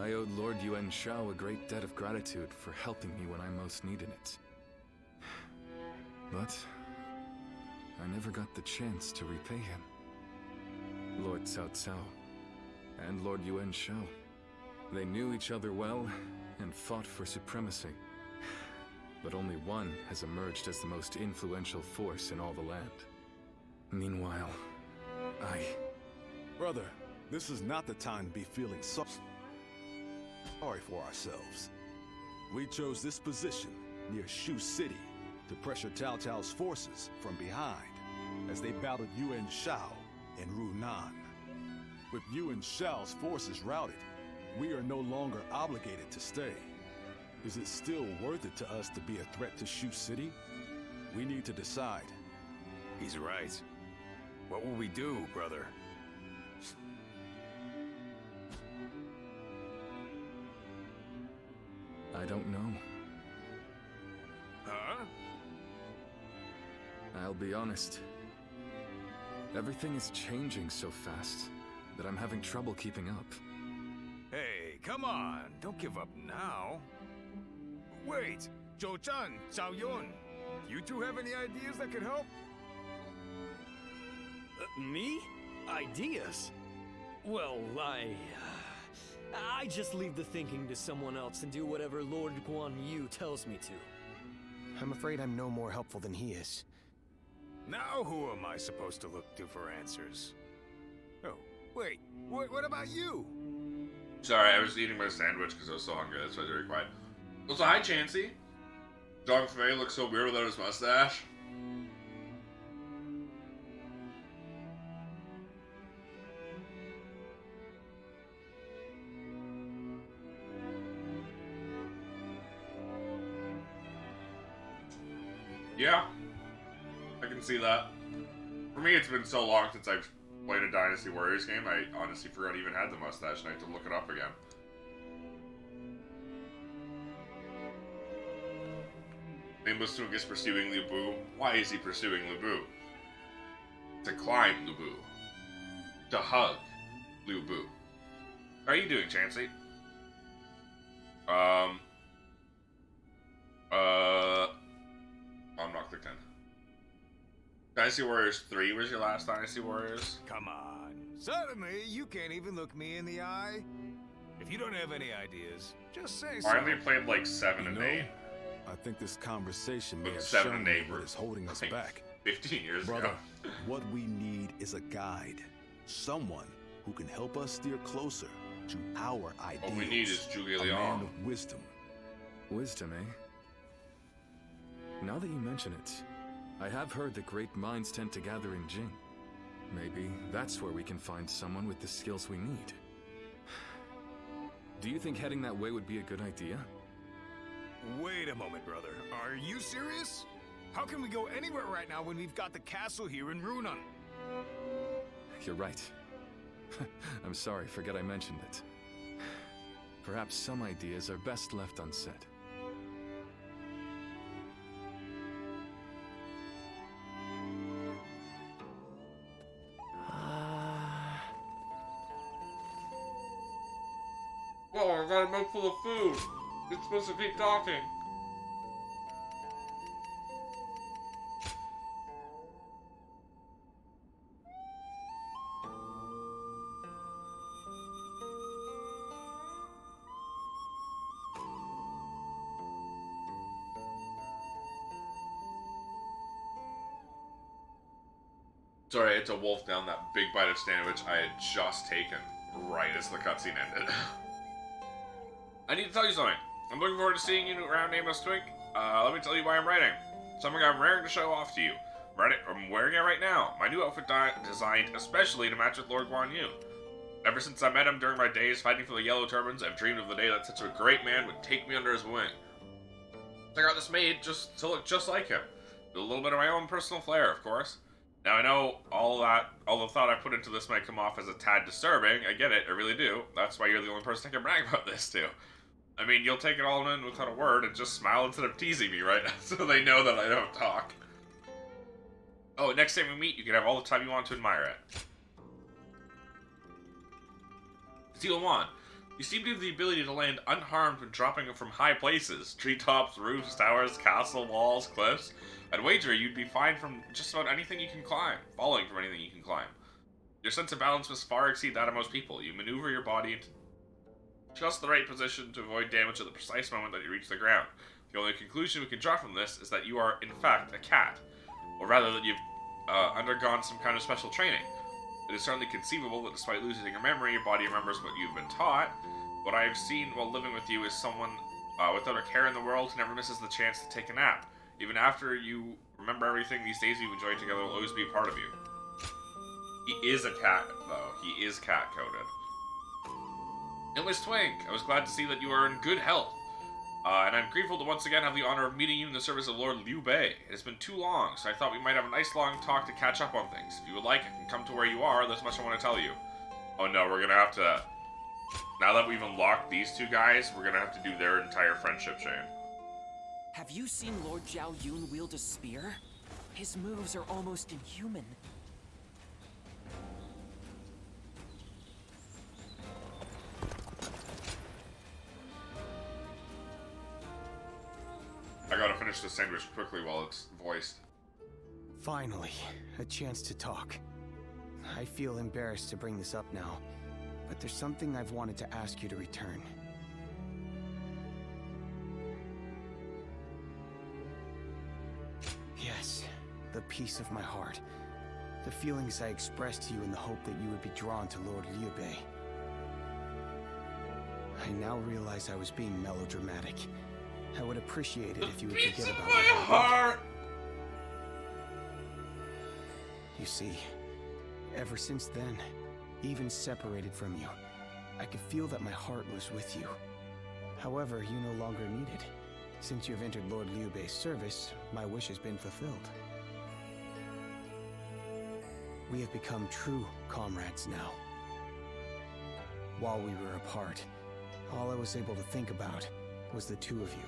I owed Lord Yuan Shao a great debt of gratitude for helping me when I most needed it. But I never got the chance to repay him. Lord Cao Cao and Lord Yuan Shao, they knew each other well and fought for supremacy. But only one has emerged as the most influential force in all the land. Meanwhile, Brother, this is not the time to be feeling sorry for ourselves. We chose this position near Shu City to pressure Cao Cao's forces from behind as they battled Yuan Shao and Runan. With Yuan Shao's forces routed, we are no longer obligated to stay. Is it still worth it to us to be a threat to Shu City? We need to decide. He's right. What will we do, brother? I don't know. Huh? I'll be honest. Everything is changing so fast. that I'm having trouble keeping up. Hey, come on. Don't give up now. Wait, Zhou-Chan, Zhao-Yun. You two have any ideas that could help? Me? Ideas? Well, I just leave the thinking to someone else and do whatever Lord Guan Yu tells me to. I'm afraid I'm no more helpful than he is. Now who am I supposed to look to for answers? Oh, wait, what about you? Sorry, I was eating my sandwich because I was so hungry. That's why I was very quiet. Also, hi, Chansey. Dong Fei looks so weird without his mustache. Yeah, I can see that. For me, it's been so long since I've played a Dynasty Warriors game, I honestly forgot I even had the mustache, and I have to look it up again. Nameless Twink is pursuing Liu Bu. Why is he pursuing Liu Bu? To climb Liu Bu. To hug Liu Bu. How are you doing, Chansey? I'm not clicked in. Dynasty Warriors 3 was your last Dynasty Warriors? Come on. Suddenly, you can't even look me in the eye? If you don't have any ideas, just say so. I only played like 7 and 8. I think this conversation may have 7 shown and 8 what is holding us like back. 15 years Brother, ago. what we need is a guide. Someone who can help us steer closer to our ideals. What we need is Zhuge A man Liang. of wisdom. Wisdom, eh? Now that you mention it, I have heard that great minds tend to gather in Jing. Maybe that's where we can find someone with the skills we need. Do you think heading that way would be a good idea? Wait a moment, brother. Are you serious? How can we go anywhere right now when we've got the castle here in Runan? You're right. I'm sorry, forget I mentioned it. Perhaps some ideas are best left unsaid. Whoa, I got a mouth full of food. You're supposed to keep talking. Sorry, I had to wolf down that big bite of sandwich I had just taken right as the cutscene ended. I need to tell you something. I'm looking forward to seeing you around Nameless Twink. Let me tell you why I'm writing. Something I'm raring to show off to you. I'm wearing it right now. My new outfit designed especially to match with Lord Guan Yu. Ever since I met him during my days fighting for the Yellow Turbans, I've dreamed of the day that such a great man would take me under his wing. I got this made just to look just like him. With a little bit of my own personal flair, of course. Now I know all the thought I put into this might come off as a tad disturbing. I get it, I really do. That's why you're the only person I can brag about this to. I mean, you'll take it all in without a word and just smile instead of teasing me, right? So they know that I don't talk. Oh, next time we meet, you can have all the time you want to admire it. Steel 1. You seem to have the ability to land unharmed when dropping from high places. Treetops, roofs, towers, castle walls, cliffs. I'd wager you'd be fine from just about anything you can climb. Falling from anything you can climb. Your sense of balance must far exceed that of most people. You maneuver your body into just the right position to avoid damage at the precise moment that you reach the ground. The only conclusion we can draw from this is that you are, in fact, a cat. Or rather, that you've undergone some kind of special training. It is certainly conceivable that despite losing your memory, your body remembers what you've been taught. What I have seen while living with you is someone without a care in the world who never misses the chance to take a nap. Even after you remember everything, these days you've enjoyed together will always be a part of you. He is a cat, though. He is cat-coded. Nameless Twink, I was glad to see that you are in good health. And I'm grateful to once again have the honor of meeting you in the service of Lord Liu Bei. It has been too long, so I thought we might have a nice long talk to catch up on things. If you would like, I can come to where you are. There's much I want to tell you. Oh no, we're gonna have to... Now that we've unlocked these two guys, we're gonna have to do their entire friendship chain. Have you seen Lord Zhao Yun wield a spear? His moves are almost inhuman. finish the sandwich quickly while it's voiced. Finally, a chance to talk. I feel embarrassed to bring this up now, but there's something I've wanted to ask you to return. Yes, the peace of my heart. The feelings I expressed to you in the hope that you would be drawn to Lord Liu Bei. I now realize I was being melodramatic. I would appreciate it if you would forget about my heart. You see, ever since then, even separated from you, I could feel that my heart was with you. However, you no longer need it. Since you have entered Lord Liu Bei's service, my wish has been fulfilled. We have become true comrades now. While we were apart, all I was able to think about was the two of you.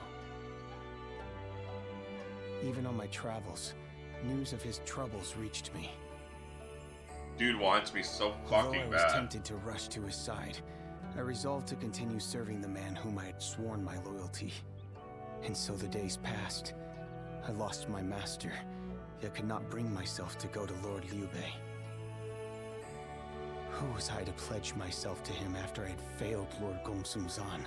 Even on my travels, news of his troubles reached me. Dude wants me so Although fucking I was bad. tempted to rush to his side, I resolved to continue serving the man whom I had sworn my loyalty. And so the days passed. I lost my master, yet could not bring myself to go to Lord Liu Bei. Who was I to pledge myself to him after I had failed Lord Gongsun Zan?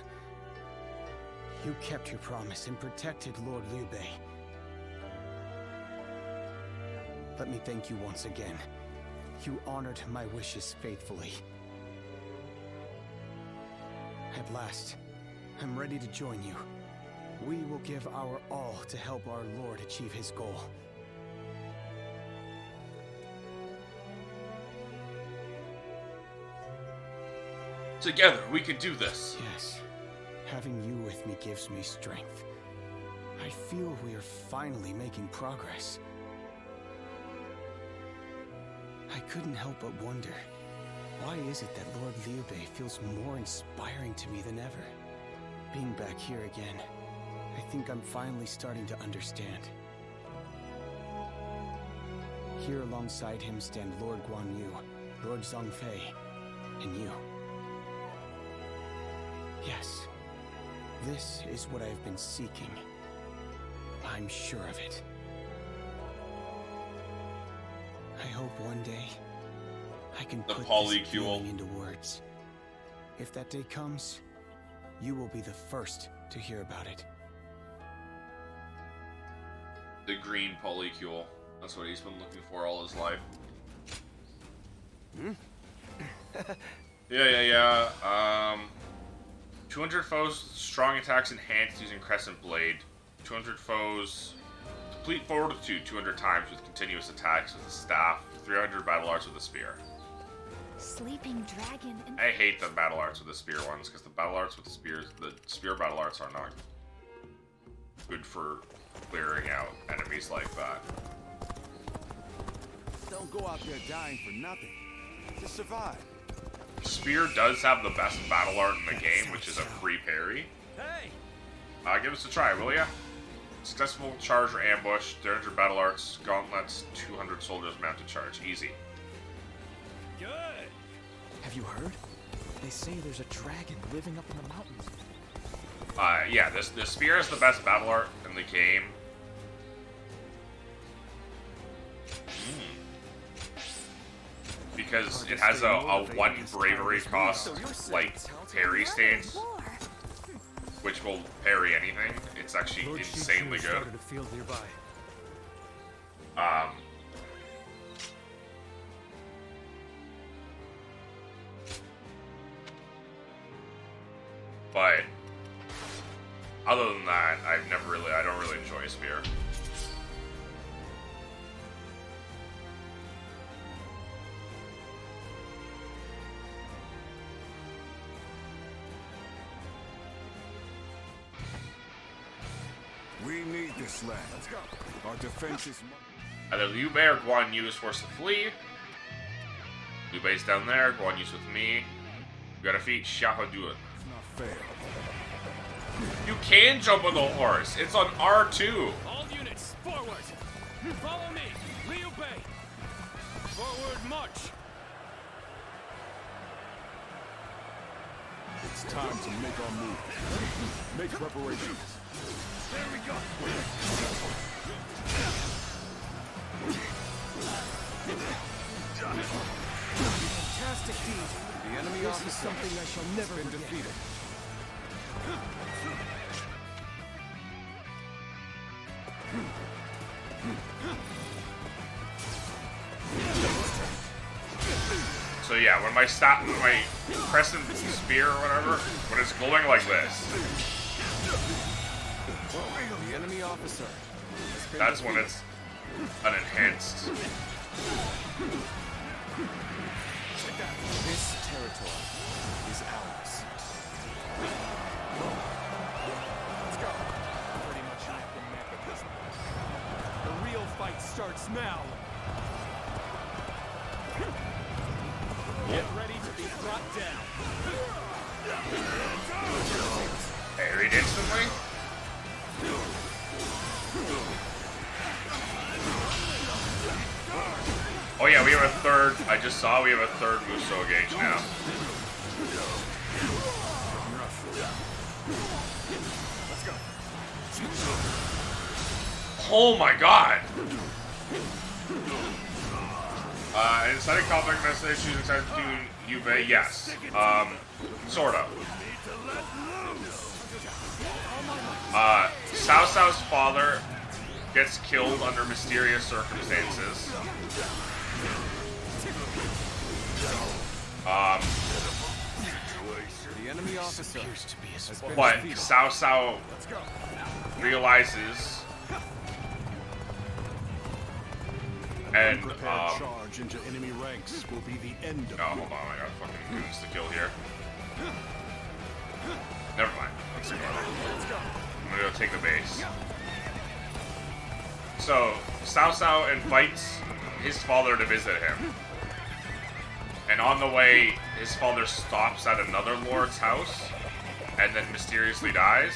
You kept your promise and protected Lord Liu Bei. Let me thank you once again. You honored my wishes faithfully. At last, I'm ready to join you. We will give our all to help our Lord achieve his goal. Together, we can do this. Yes. Having you with me gives me strength. I feel we are finally making progress. I couldn't help but wonder, why is it that Lord Liu Bei feels more inspiring to me than ever? Being back here again, I think I'm finally starting to understand. Here alongside him stand Lord Guan Yu, Lord Zhongfei, and you. Yes, this is what I've been seeking. I'm sure of it. I hope one day I can put this feeling into words. If that day comes, you will be the first to hear about it. The green polycule. That's what he's been looking for all his life. Yeah. 200 foes, strong attacks enhanced using Crescent Blade. 200 foes, complete fortitude 200 times with continuous attacks with a staff. 300 battle arts with a spear. Sleeping dragon and I hate the battle arts with the spear ones because the battle arts with the spears, the spear battle arts are not good for clearing out enemies like that. Don't go out there dying for nothing. Just survive. Spear does have the best battle art in the game, which is a free parry. Hey! Give us a try, will ya? Successful charge or ambush, 300 battle arts, gauntlets, 200 soldiers mounted charge. Easy. Good! Have you heard? They say there's a dragon living up in the mountains. Yeah, this spear is the best battle art in the game. Because it has a 1 bravery cost, like, parry stance, which will parry anything. It's actually insanely good. But other than that, I don't really enjoy spear. We need this land. Let's go. Our defense is... Either Liu Bei or Guan Yu is forced to flee. Liu Bei's down there, Guan Yu's with me. We gotta defeat Xiahou. It's not fair. You can jump on the horse. It's on R2. All units, forward! Follow me, Liu Bei! Forward march! It's time to make our move. Make preparations. There we go. Fantastic deed. The enemy This officer is something I shall never has been forget. defeated. So yeah, when my crescent spear or whatever, when it's glowing like this, The enemy officer has been that's when defeated. it's an enhanced. This territory is ours. Let's go. Pretty much neck and neck at this point. The real fight starts now. Get ready to be brought down. Parried instantly? Oh yeah, we have a third, I just saw we have a third Muso gauge now. Oh my god! Inside of combat message, choosing side between Yubei, yes. Sort of. Cao Cao's father gets killed under mysterious circumstances. The enemy officer has been But defeated. Cao Cao realizes and Unprepared charge into enemy ranks will be the end of oh, hold on, I gotta fucking insta kill here. Never mind. I'm gonna go take the base. So Cao Cao invites his father to visit him. And on the way, his father stops at another lord's house and then mysteriously dies.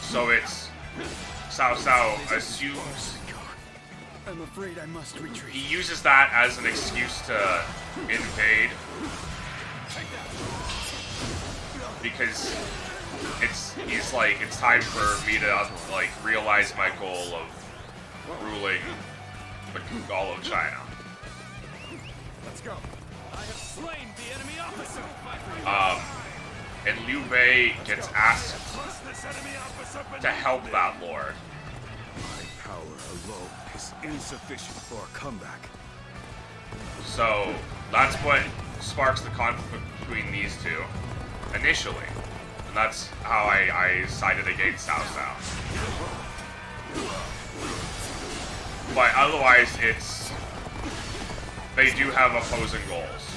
So it's Cao Cao assumes I'm afraid I must retreat. he uses that as an excuse to invade because he's like it's time for me to like realize my goal of ruling all of China. Let's go. I have slain the enemy officer. And Liu Bei gets asked to help that lord. my power alone is insufficient for a comeback. So that's what sparks the conflict between these two initially. And that's how I sided against Cao Cao. But otherwise, they do have opposing goals.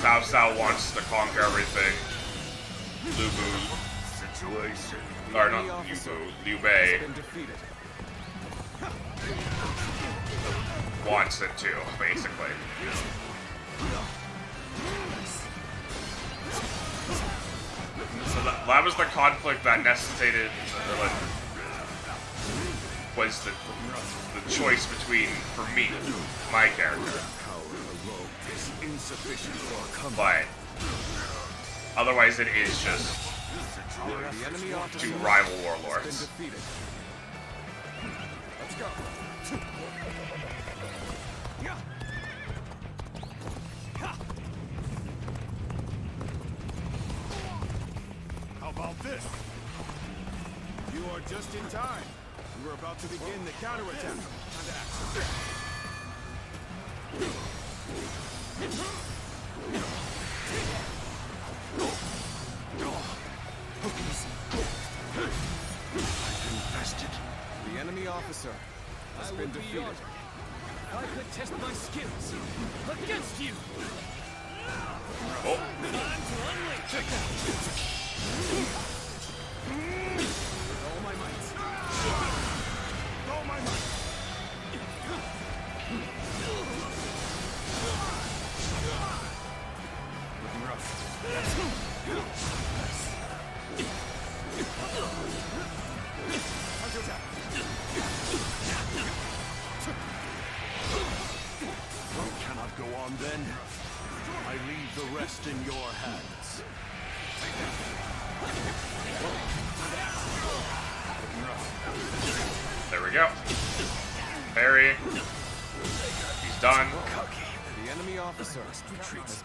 Cao Cao wants to conquer everything. Liu Bu, or not Liu Bu, Liu Bei wants it too, basically. So that was the conflict that necessitated, was the choice between, for me, my character. Insufficient for a comeback. But otherwise it is just The enemy officer two rival has been warlords. defeated. Let's go. How about this? You are just in time. We're about to begin the counterattack. Infested. The enemy officer has been defeated. I could test my skills against you. Oh. Time to unleash. With all my might. All my might. We cannot go on then. I leave the rest in your hands. There we go. Parry. He's done. The enemy officer has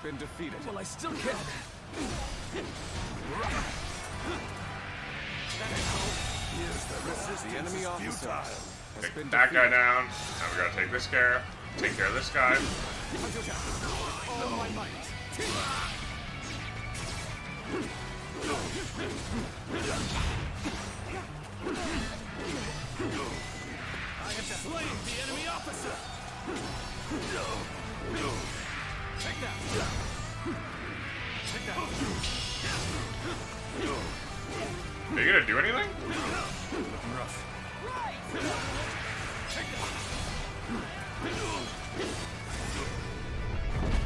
been defeated. Well, I still can. The enemy officer has Take been that guy defeated. down. Now we gotta take this care. Take care of this guy. All my might. I have slain the enemy officer. Take that. Take that. Are you gonna do anything? Looking rough.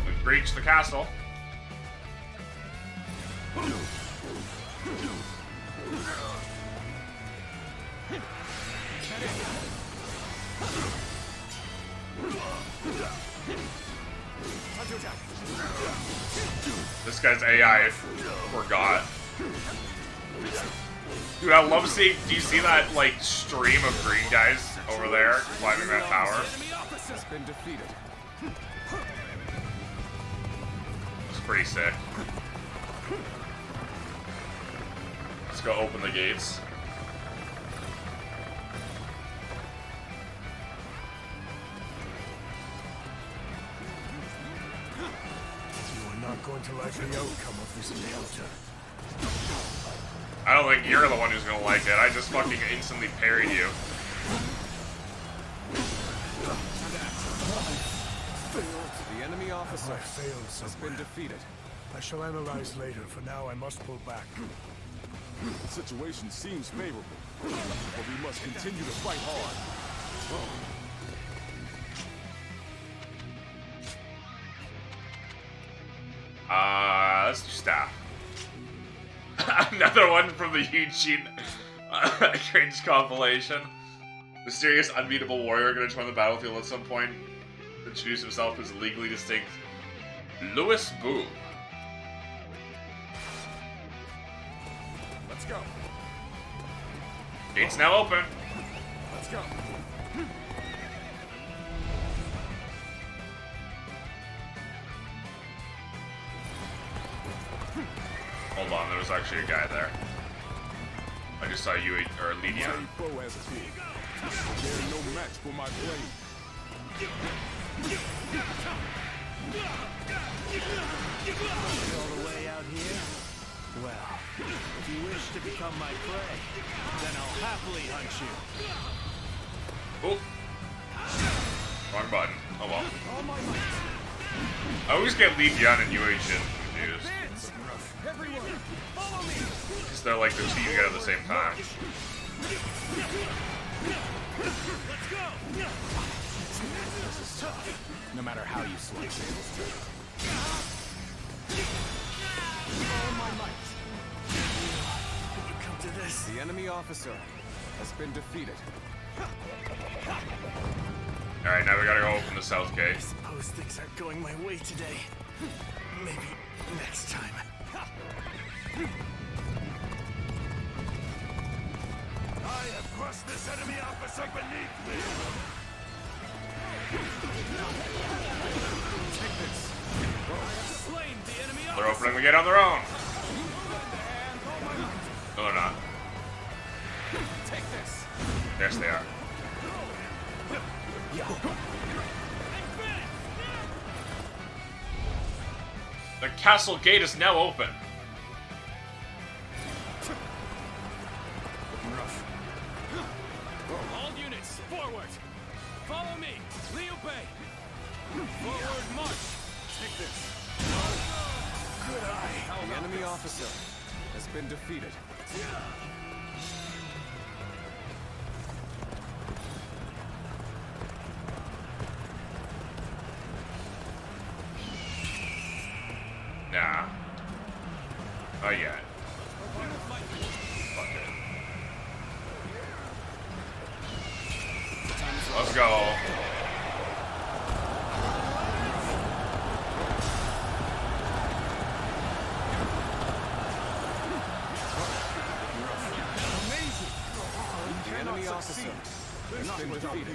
We've breached the castle. This guy's AI forgot. Dude, I love seeing. Do you see that like stream of green guys over there climbing that tower? Has been defeated. It's pretty sick. Let's go open the gates. You are not going to like the outcome of this encounter. I don't think you're the one who's gonna like it. I just fucking instantly parried you. The enemy officer I failed has somewhere. been defeated. I shall analyze later. For now, I must pull back. The situation seems favorable, but we must continue to fight hard. Let's do staff. Another one from the Eugene cringe compilation. Mysterious, unbeatable warrior gonna join the battlefield at some point. Introduce himself as legally distinct Louis Boo. Let's go. Gates now open. Let's go. Hold on, there was actually a guy there. I just saw you or Lydia. My bow has appeared. There's no match for my blade. All the way out here? Well, if you wish to become my prey, then I'll happily hunt you. Oh. Wrong button. Oh well. I always get Li Yan and Yue Jin confused. Everyone, follow me. Because they're like the two you get at the same time. Let's go. This is tough. No matter how you slice it. All my might. Did you come to this? The enemy officer has been defeated. Alright, now we gotta go open the south gate. I suppose things aren't going my way today. Maybe next time. I have crushed this enemy officer beneath me! Take this. I have slain the enemy They're opening the gate on their own. No, they're not. Take this. Yes, they are. The castle gate is now open. All units, forward! Follow me! Liu Bei! Forward march! Take this. Good eye! The enemy officer has been defeated. Nah. Not yet. Fuck it. Let's go. succeed. They're not without people.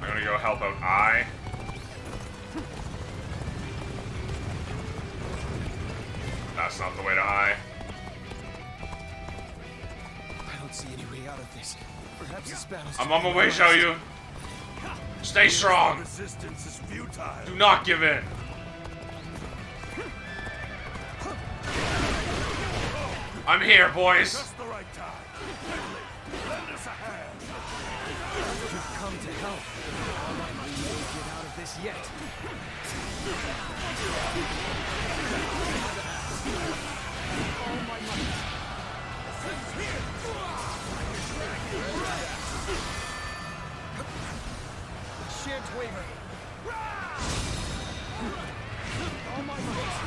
I'm gonna go help out I. That's not the way to I. I don't see any way out of this. Perhaps this battle's I'm on my way, Xiao Yun. Stay strong. Resistance is futile. Do not give in. I'm here, boys. Just the right time. Lend us a hand. You've come to help. We may get out of this yet. All my might. Shan't waver. All my might.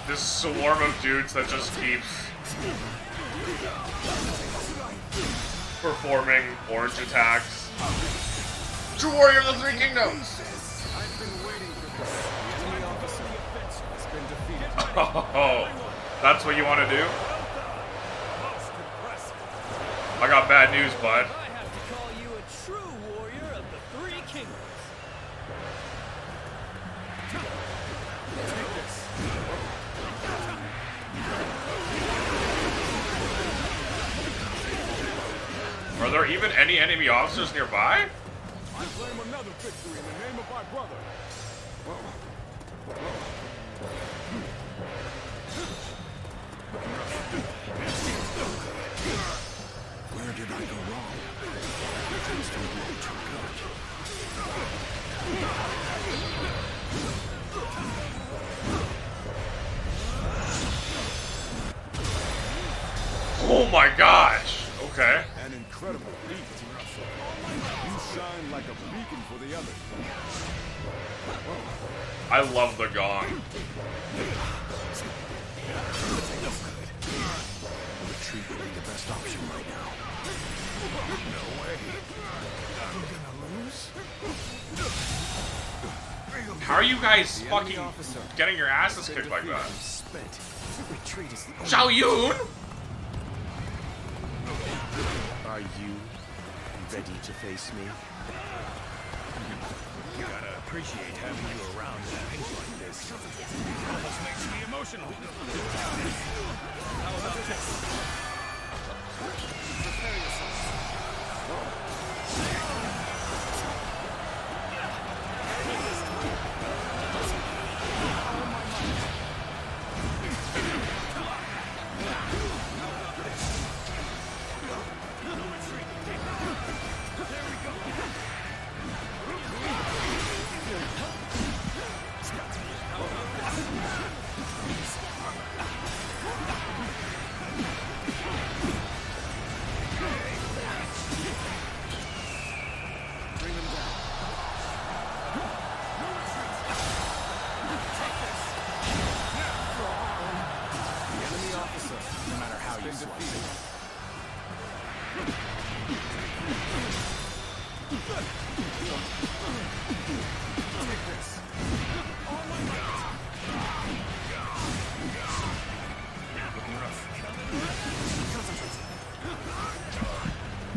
This swarm of dudes that just keeps performing orange attacks. True warrior of the Three Kingdoms! I've been waiting for this. The enemy officer offensive has been defeated. Oh, that's what you want to do? I got bad news, bud. I have to call you a true warrior of the Three Kingdoms. Take this. Are there even any enemy officers nearby? I claim another victory in the name of my brother. Where did I go wrong? Things don't look too Oh my gosh! Okay. An incredible feat. You shine like a beacon for the others. I love the gong. Retreat would be the best option right now. No way. I'm gonna lose. How are you guys fucking getting your asses kicked like that? Retreat is the Xiao Yun! Are you ready to face me? You gotta appreciate having you around at things like this. Almost makes me emotional. How about this? Prepare yourself.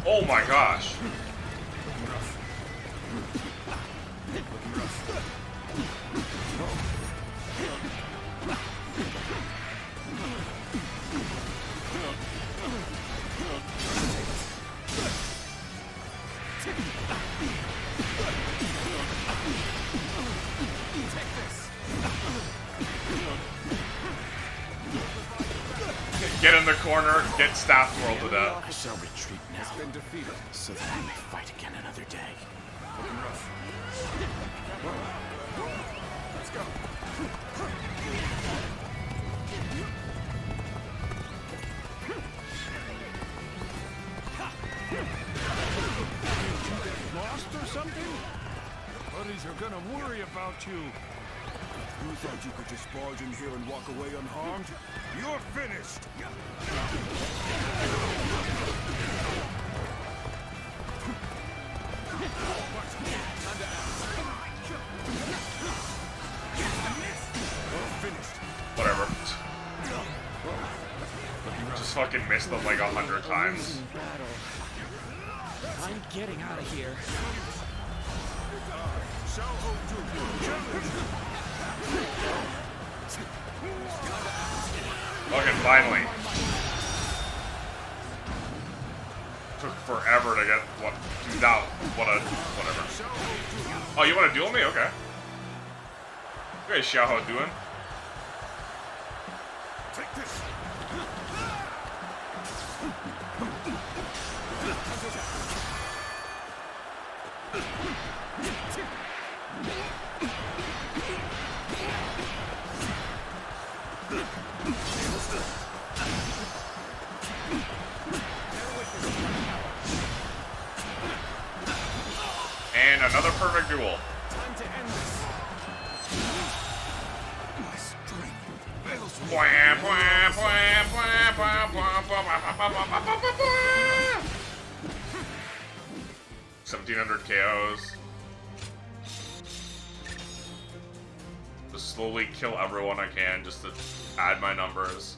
Oh my gosh. Get in the corner, get staff twirled to death. I shall retreat now. Has been defeated. So that I may fight again another day. Looking rough. Let's go. Lost or something? Your buddies are gonna worry about you. You thought you could just barge in here and walk away unharmed? You're finished. just fucking missed them like 100 times. I'm getting out of here. Fucking finally. Took forever to get what. No, whatever. Oh, you want to duel me? Okay. Okay, Xiao doing? Take this. And another perfect duel. Time to end this. Wham, wham, wham, wham, wham, wham, wham, wham, wham, wham, wham. 1,700 KOs. Just slowly kill everyone I can just to add my numbers.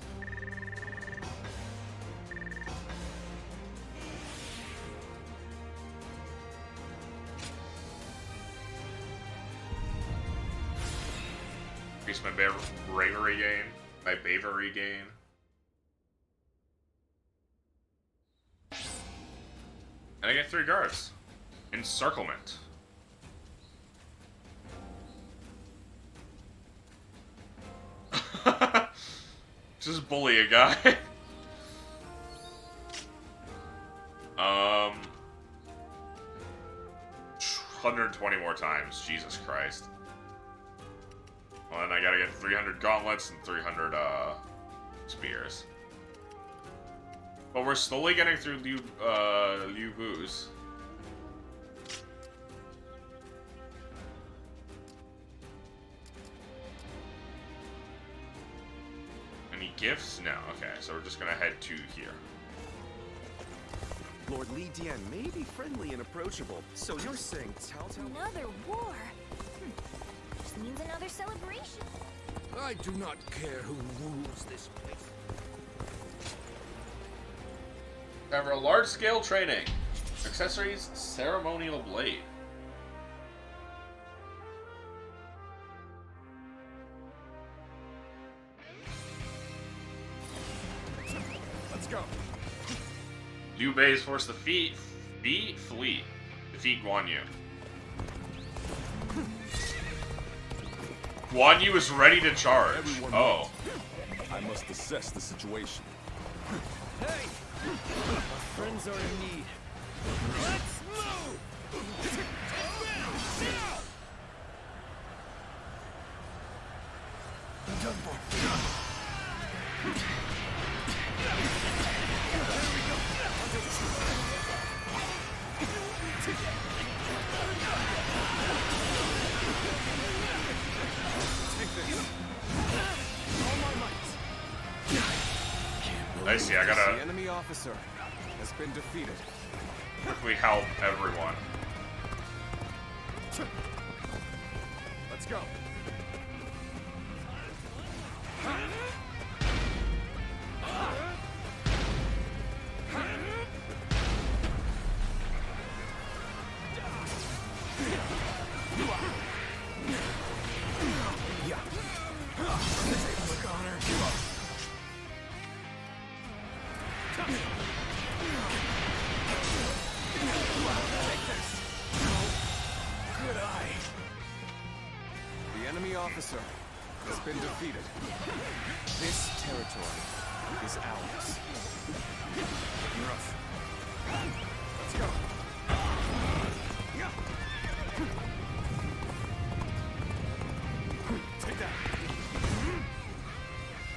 Increase my bravery gain. My bravery gain. And I get 3 guards. Encirclement. Just bully a guy. 120 more times. Jesus Christ. Well, then I gotta get 300 gauntlets and 300 spears. But we're slowly getting through Liu Bu's. Any gifts? No. Okay, so we're just gonna head to here. Lord Li Dian may be friendly and approachable, so you're saying Cao Cao... Another war? Just means another celebration. I do not care who rules this place. However, large-scale training. Accessories, ceremonial blade. Let's go. Liu Bei's forced to flee. Defeat Guan Yu. Guan Yu is ready to charge. Oh. I must assess the situation. Hey! Our friends are in need. Let's move! I'm done for. I see, I gotta The enemy officer has been defeated. quickly help everyone. Let's go. Good eye. The enemy officer has been defeated. This territory is ours. Rough. Let's go. Take that.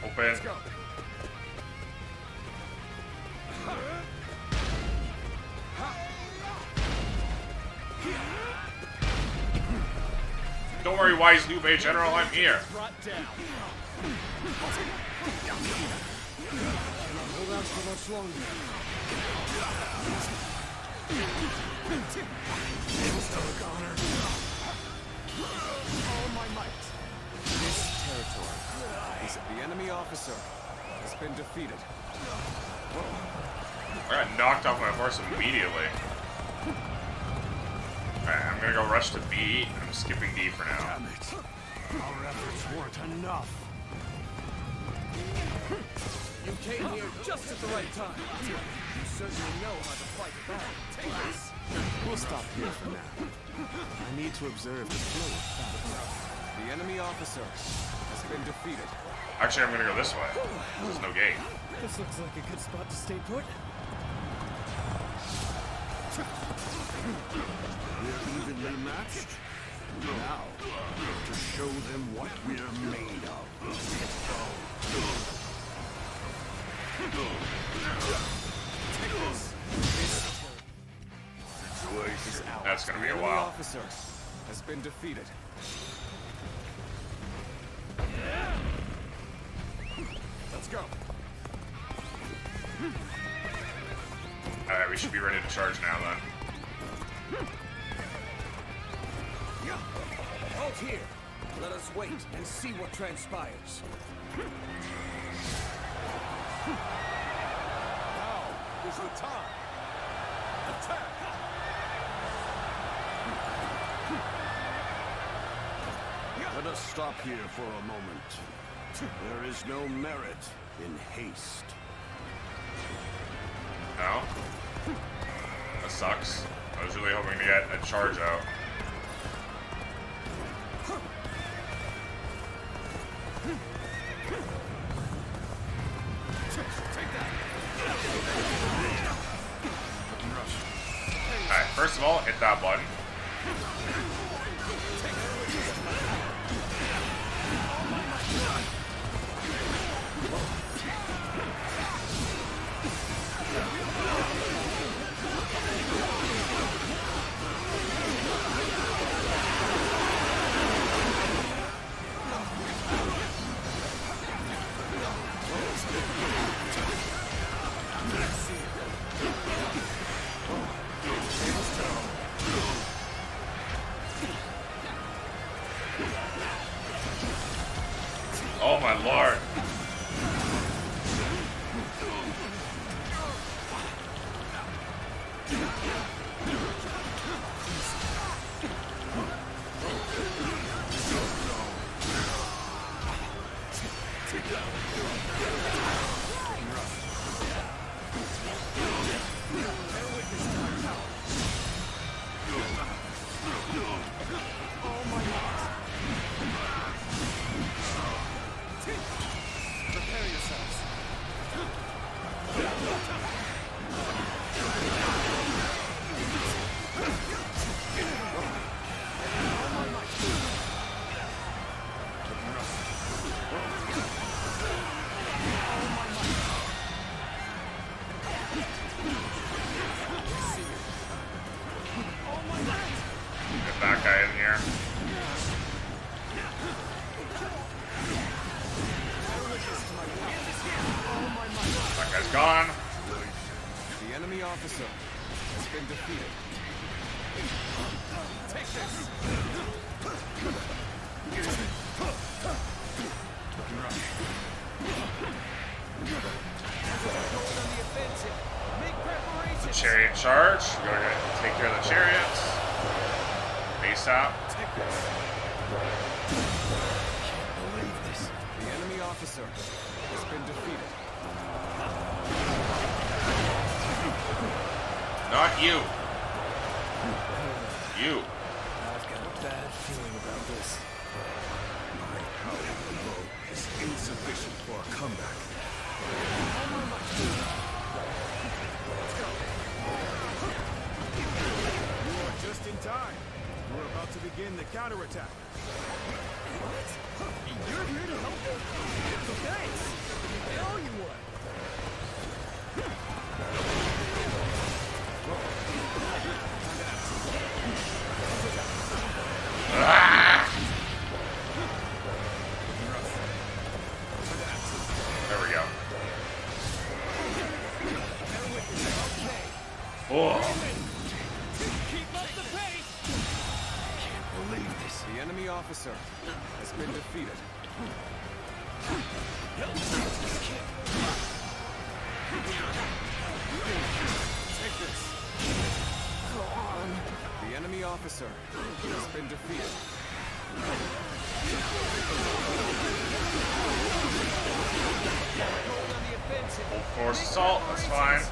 Open. Let's go. Don't worry, wise Liu Bei General, I'm here. Brought down. Cannot hold out for much longer. All my might. This territory is the enemy officer has been defeated. I got knocked off my horse immediately. Alright, I'm gonna go rush to B. I'm skipping D for now. Damn it. Our efforts weren't enough. You came here just at the right time. You certainly know how to fight back. Take this. We'll stop here for now. I need to observe the flow of battle. The enemy officer has been defeated. Actually, I'm gonna go this way. There's no gate. This looks like a good spot to stay put. We're evenly matched. Now, to show them what we're made of. That's gonna be a The enemy while. officer has been defeated. Let's go. Alright, we should be ready to charge now then. Halt here. Let us wait and see what transpires. Now is the time. Attack! Let us stop here for a moment. There is no merit in haste. No? That sucks. I was really hoping to get a charge out. Alright, first of all, hit that button. Oh my lord. Get that guy in here. That guy's gone. The enemy officer has been defeated. Take this. The chariot charge. We're gonna take care of the chariots. ASAP. The enemy officer has been defeated. Not you. You. I've got a bad feeling about this. My power alone is insufficient for a comeback. You are just in time. We're about to begin the counterattack. You're here to help me? Thanks. I owe you one. There we go. Oh. Keep up the pace. Can't believe this. The enemy officer has been defeated. officer has been defeated. Full force assault, that's fine.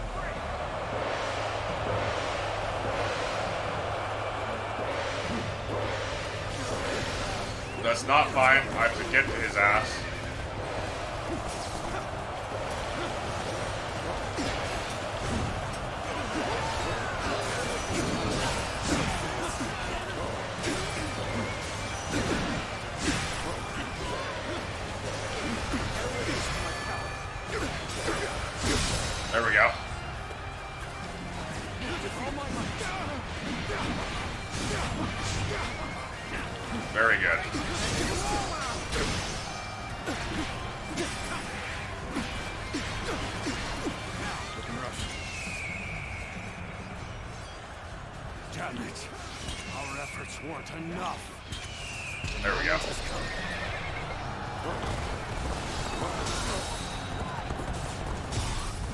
That's not fine. I have to get to his ass. There we go. Very good. Damn it. Our efforts weren't enough. There we go.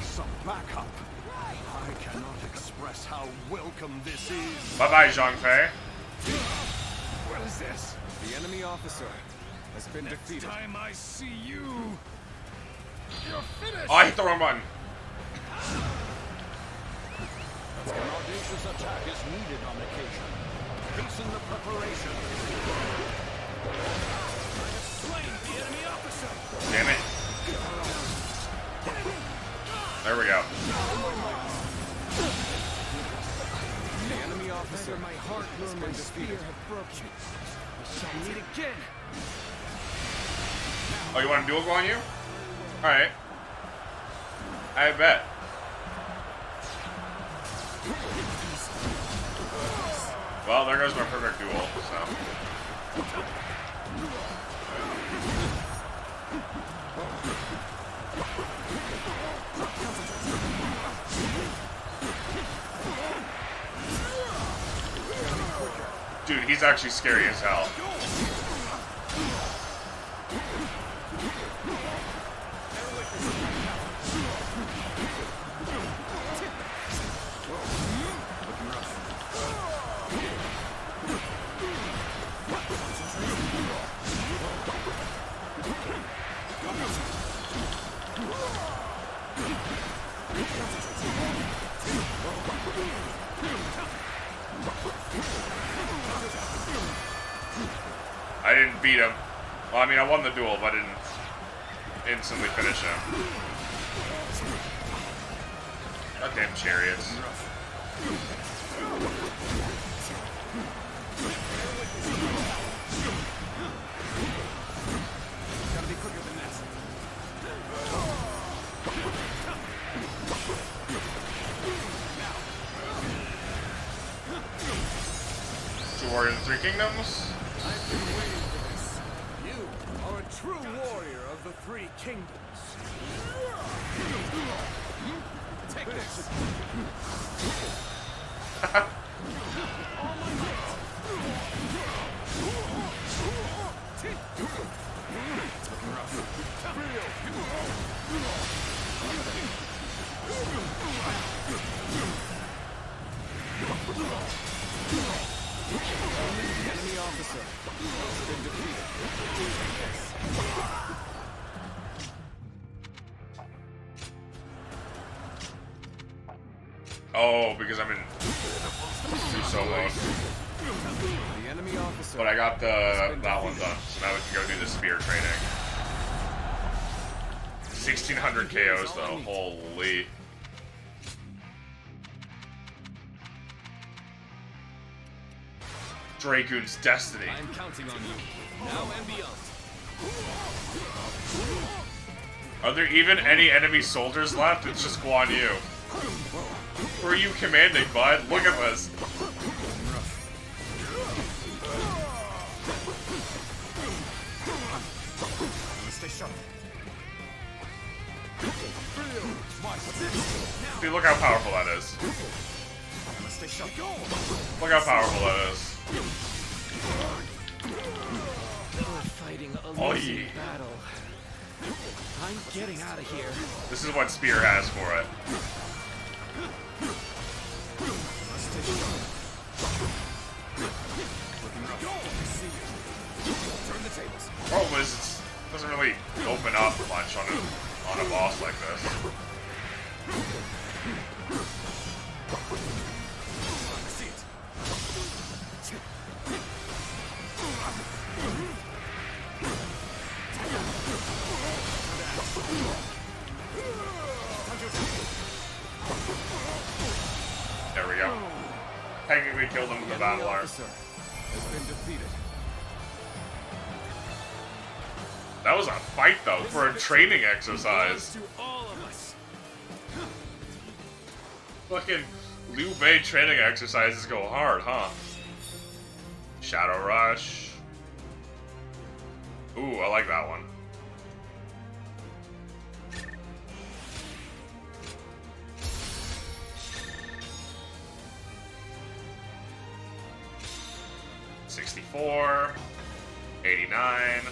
Some backup. I cannot express how welcome this is. Bye-bye, Zhang Fei. What is this? The enemy officer has been defeated. Next time I see you, you're finished. Oh, I hit the wrong button. An audacious attack is needed on occasion. Hasten the preparation. I have slain the enemy officer. Damn it. There we go. The enemy officer, my heart has been defeated. broken. We shall meet again. Oh, you want to duel Guan Yu? Alright. I bet. Well, there goes my perfect duel, so. Dude, he's actually scary as hell. I didn't beat him. Well, I mean, I won the duel, but I didn't instantly finish him. Goddamn chariots. Gotta be quicker than that. Two Warriors of the Three Kingdoms. I've been waiting for this. You are a true warrior of the Three Kingdoms. Take this. Enemy officer has been defeated. Oh, because I'm in solo mode. The enemy officer. But I got that one done, so now we can go do the spear training. 1600 KOs though, holy. Dragoon's Destiny. I'm counting on you, now and beyond. Are there even any enemy soldiers left? It's just Guan Yu. Who are you commanding, bud? Look at this. Stay sharp. Dude, look how powerful that is. Stay sharp. Look how powerful that is. We're fighting a Oh, losing yeah. battle. I'm getting out of here. This is what Spear has for it. Problem is, it doesn't really open up much on a boss like this. There we go. Technically killed him with the battle arm. Has been defeated. That was a fight though, for a training exercise. Fucking Liu Bei training exercises go hard, huh? Shadow Rush. Ooh, I like that one. $64, 89.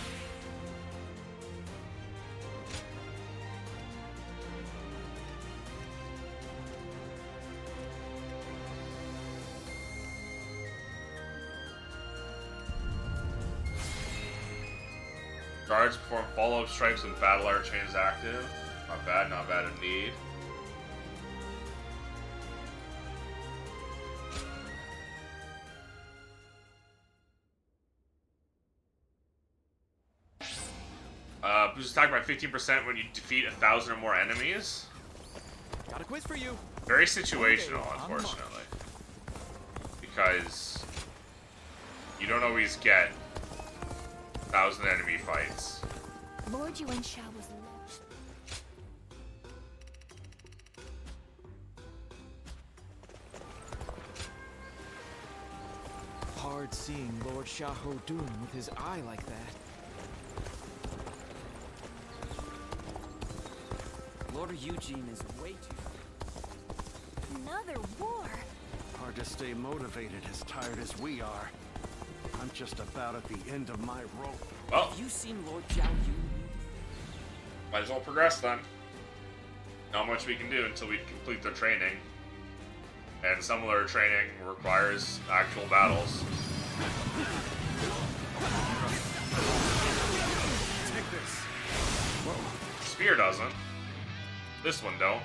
Guards perform follow-up strikes when battle art chain is active. Not bad indeed. Boosts attack by 15% when you defeat 1,000 or more enemies. Got a quiz for you. Very situational, unfortunately. Because you don't always get 1,000 enemy fights. Lord Yuan was Hard seeing Lord Xiahou Dun with his eye like that. Lord Eugene is way too... Another war? Hard to stay motivated as tired as we are. I'm just about at the end of my rope. Well, have you seen Lord Zhao Yu? Might as well progress then. Not much we can do until we complete their training. And some of their training requires actual battles. Take this. Whoa. Spear doesn't. This one don't.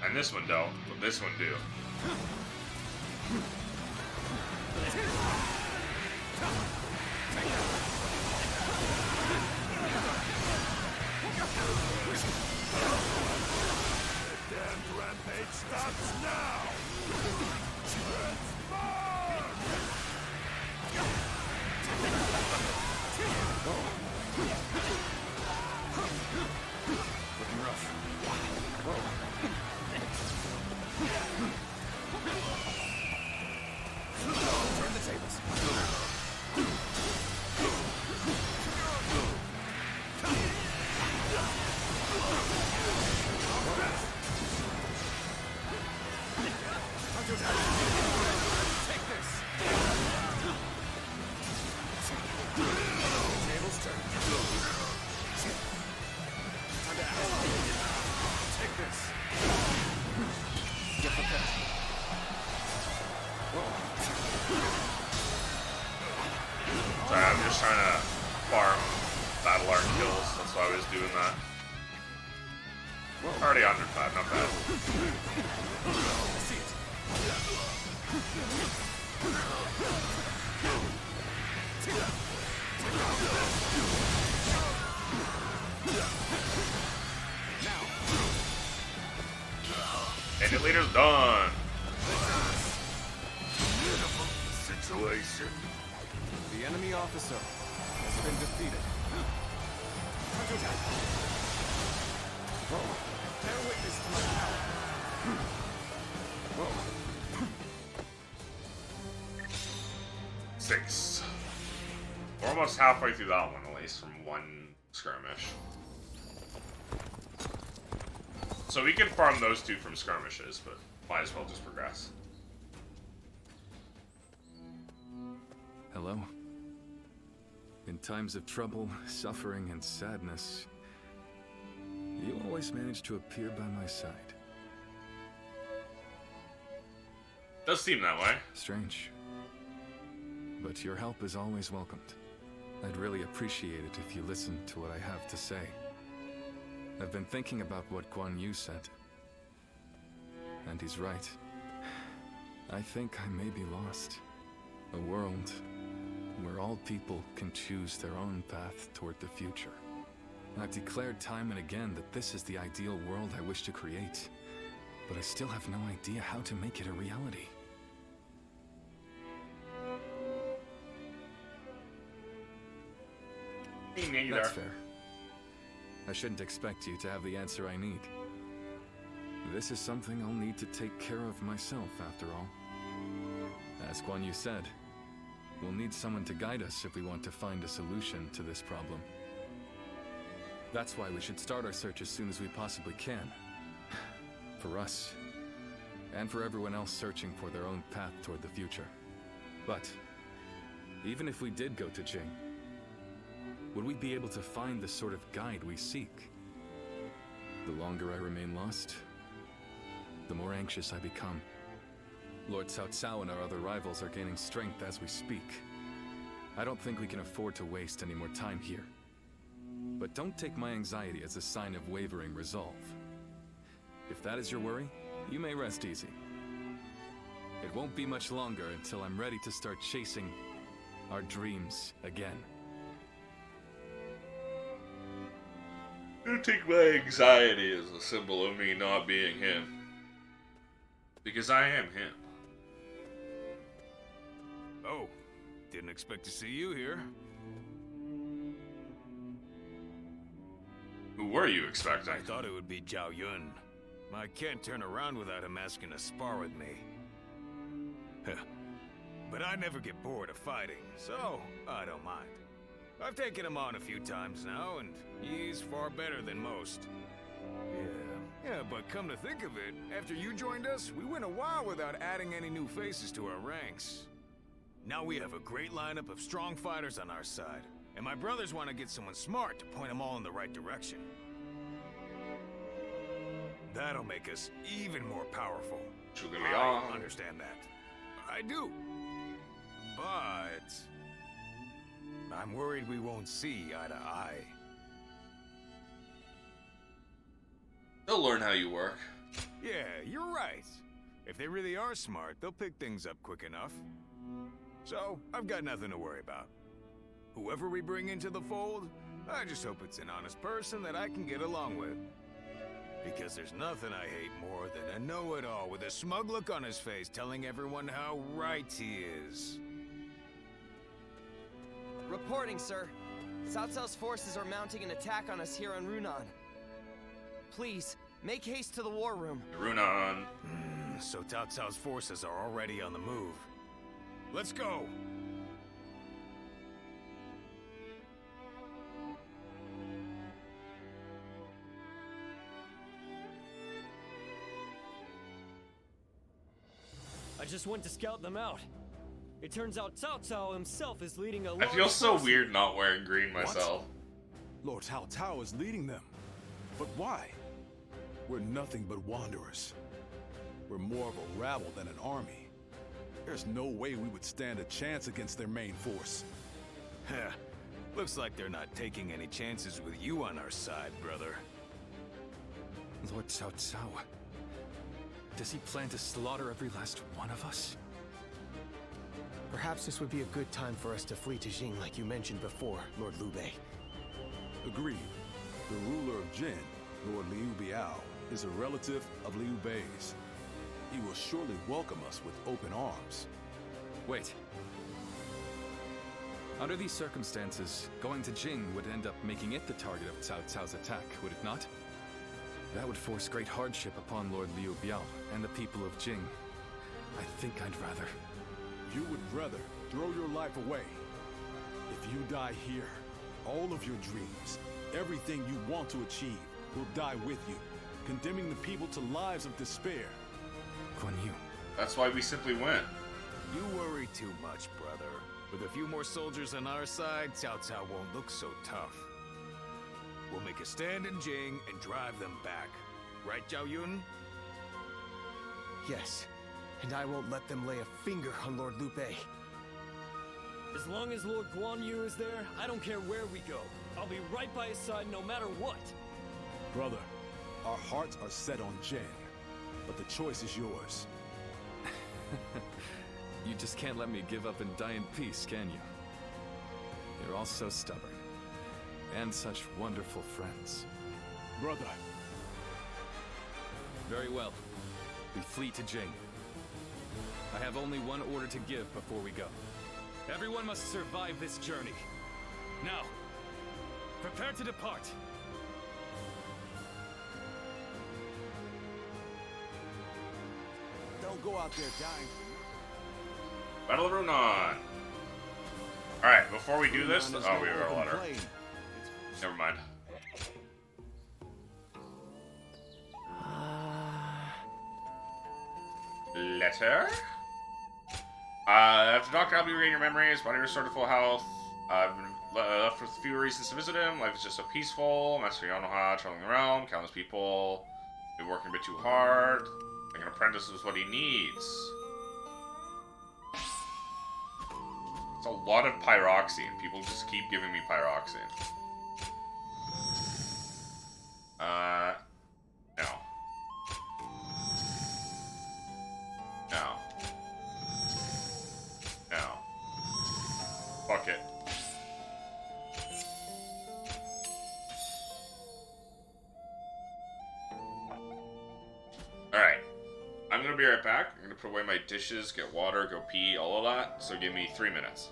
And this one don't. But this one do. The damned rampage stops now! Looking rough. Turn the tables. Take this. Tables turn. Time to act. Take this. Get prepared. Sorry, I'm just trying to farm battle art kills. That's why I was doing that. Already under 5, not bad. See it. And the leader's done. Beautiful situation. The enemy officer has been defeated. Bear witness to my power. 6. We're almost halfway through that one, at least, from one skirmish. So we can farm those two from skirmishes, but might as well just progress. Hello. In times of trouble, suffering, and sadness, you always manage to appear by my side. Does seem that way. Strange. But your help is always welcomed. I'd really appreciate it if you listened to what I have to say. I've been thinking about what Guan Yu said. And he's right. I think I may be lost. A world where all people can choose their own path toward the future. I've declared time and again that this is the ideal world I wish to create, but I still have no idea how to make it a reality. That's fair. I shouldn't expect you to have the answer I need. This is something I'll need to take care of myself, after all. As Guan Yu said, we'll need someone to guide us if we want to find a solution to this problem. That's why we should start our search as soon as we possibly can. For us, and for everyone else searching for their own path toward the future. But, even if we did go to Jing, would we be able to find the sort of guide we seek? The longer I remain lost, the more anxious I become. Lord Cao Cao and our other rivals are gaining strength as we speak. I don't think we can afford to waste any more time here. But don't take my anxiety as a sign of wavering resolve. If that is your worry, you may rest easy. It won't be much longer until I'm ready to start chasing our dreams again. Don't take my anxiety as a symbol of me not being him. Because I am him. Oh, didn't expect to see you here. Who were you expecting? I thought it would be Zhao Yun. I can't turn around without him asking to spar with me. But I never get bored of fighting, so I don't mind. I've taken him on a few times now, and he's far better than most. Yeah, but come to think of it, after you joined us, we went a while without adding any new faces to our ranks. Now we have a great lineup of strong fighters on our side, and my brothers want to get someone smart to point them all in the right direction. That'll make us even more powerful. I understand that. I do. But I'm worried we won't see eye to eye. They'll learn how you work. Yeah, you're right. If they really are smart, they'll pick things up quick enough. So, I've got nothing to worry about. Whoever we bring into the fold, I just hope it's an honest person that I can get along with. Because there's nothing I hate more than a know-it-all with a smug look on his face telling everyone how right he is. Reporting, sir. Cao Cao's forces are mounting an attack on us here on Runan. Please, make haste to the war room. Runan. So Cao Cao's forces are already on the move. Let's go! I just went to scout them out. It turns out Cao Cao himself is leading a I feel so weird not wearing green myself. What? Lord Cao Cao is leading them. But why? We're nothing but wanderers. We're more of a rabble than an army. There's no way we would stand a chance against their main force. Heh. Looks like they're not taking any chances with you on our side, brother. Lord Cao Cao. Does he plan to slaughter every last one of us? Perhaps this would be a good time for us to flee to Jing like you mentioned before, Lord Liu Bei. Agreed. The ruler of Jin, Lord Liu Biao, is a relative of Liu Bei's. He will surely welcome us with open arms. Wait. Under these circumstances, going to Jing would end up making it the target of Cao Cao's attack, would it not? That would force great hardship upon Lord Liu Biao and the people of Jing. I think I'd rather... You would rather throw your life away. If you die here, all of your dreams, everything you want to achieve, will die with you, condemning the people to lives of despair. Guan Yu. That's why we simply went. You worry too much, brother. With a few more soldiers on our side, Cao Cao won't look so tough. We'll make a stand in Jing and drive them back. Right, Zhao Yun? Yes, and I won't let them lay a finger on Lord Liu Bei. As long as Lord Guan Yu is there, I don't care where we go. I'll be right by his side no matter what. Brother, our hearts are set on Jin, but the choice is yours. You just can't let me give up and die in peace, can you? You're all so stubborn. And such wonderful friends. Brother. Very well. We flee to Jing. I have only one order to give before we go. Everyone must survive this journey. Now, prepare to depart. Don't go out there dying. Battle of Runan. Alright, before we do this... Oh, we wrote a letter. Never mind. Letter? After Dr. Albie regain your memories, body restored to full health. I've been left with few reasons to visit him. Life is just so peaceful. Master Yonoha traveling the realm. Countless people. Been working a bit too hard. I think an apprentice is what he needs. It's a lot of pyroxene. People just keep giving me pyroxene. No. No. No. Fuck it. Alright. I'm gonna be right back. I'm gonna put away my dishes, get water, go pee, all of that. So give me 3 minutes.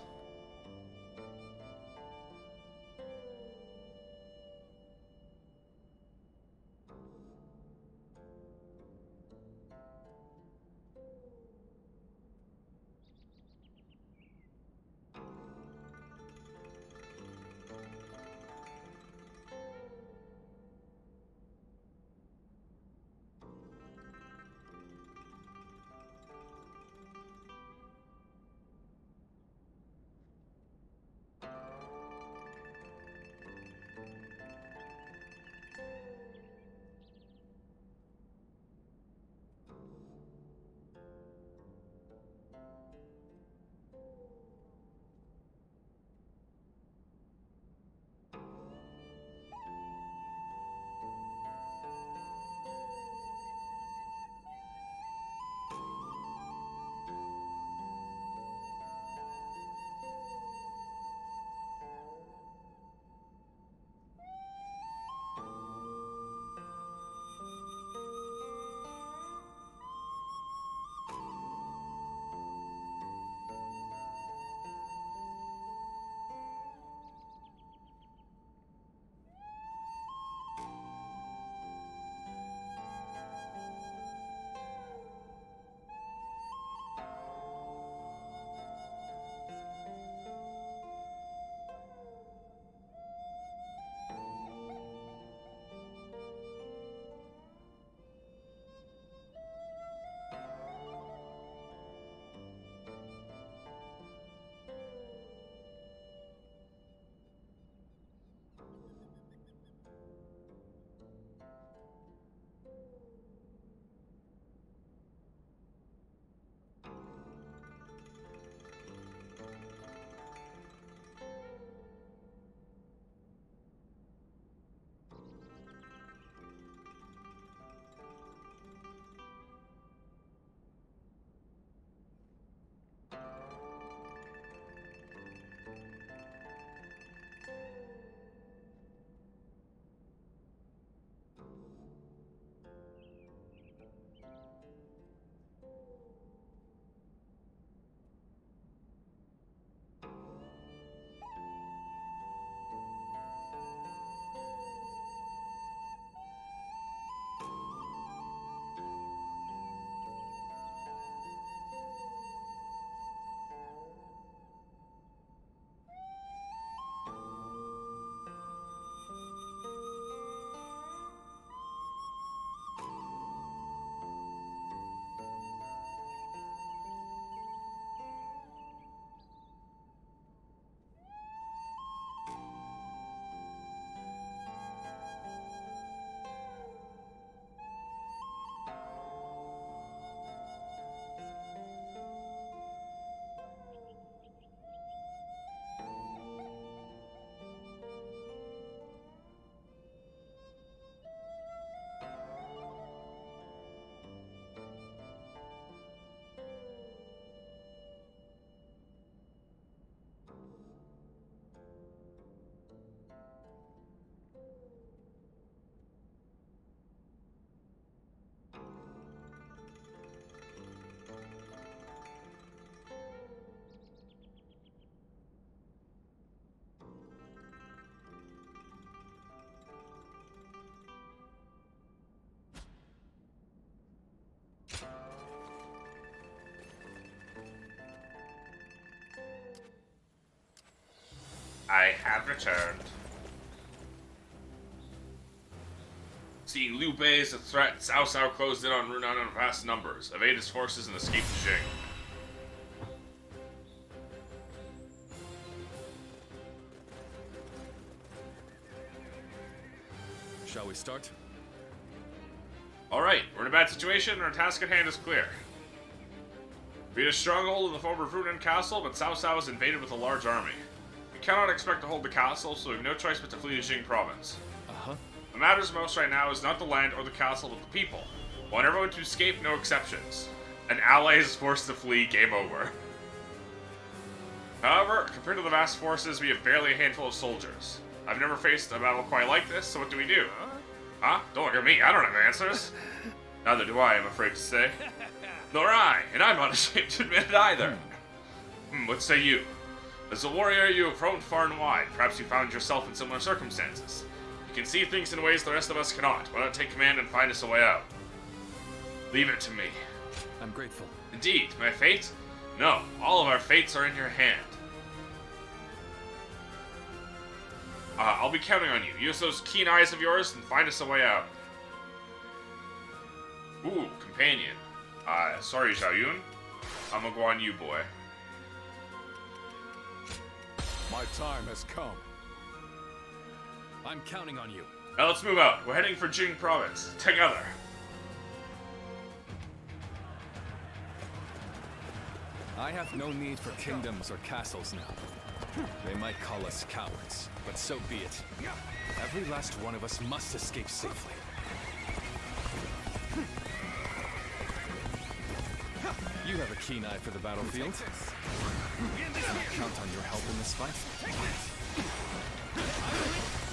I have returned. Seeing Liu Bei as a threat, Cao Cao closed in on Runan in vast numbers, evade his forces, and escape to Jing. Shall we start? Alright, we're in a bad situation, and our task at hand is clear. We had a stronghold in the former Runan castle, but Cao Cao is invaded with a large army. We cannot expect to hold the castle, so we have no choice but to flee to Jing province. What matters most right now is not the land or the castle, but the people. We want everyone to escape, no exceptions. An ally is forced to flee, game over. However, compared to the vast forces, we have barely a handful of soldiers. I've never faced a battle quite like this, so what do we do? Huh? Don't look at me, I don't have answers. Neither do I, I'm afraid to say. Nor I, and I'm not ashamed to admit it either. What say you? As a warrior, you have roamed far and wide. Perhaps you found yourself in similar circumstances. You can see things in ways the rest of us cannot. Why not take command and find us a way out? Leave it to me. I'm grateful. Indeed, my fate? No, all of our fates are in your hand. I'll be counting on you. Use those keen eyes of yours and find us a way out. Ooh, companion. Sorry, Zhao Yun. I'm a Guan Yu boy. My time has come. I'm counting on you. Now let's move out. We're heading for Jing province. Together. I have no need for kingdoms or castles now. They might call us cowards, but so be it. Every last one of us must escape safely. You have a keen eye for the battlefield. I'll count on your help in this fight.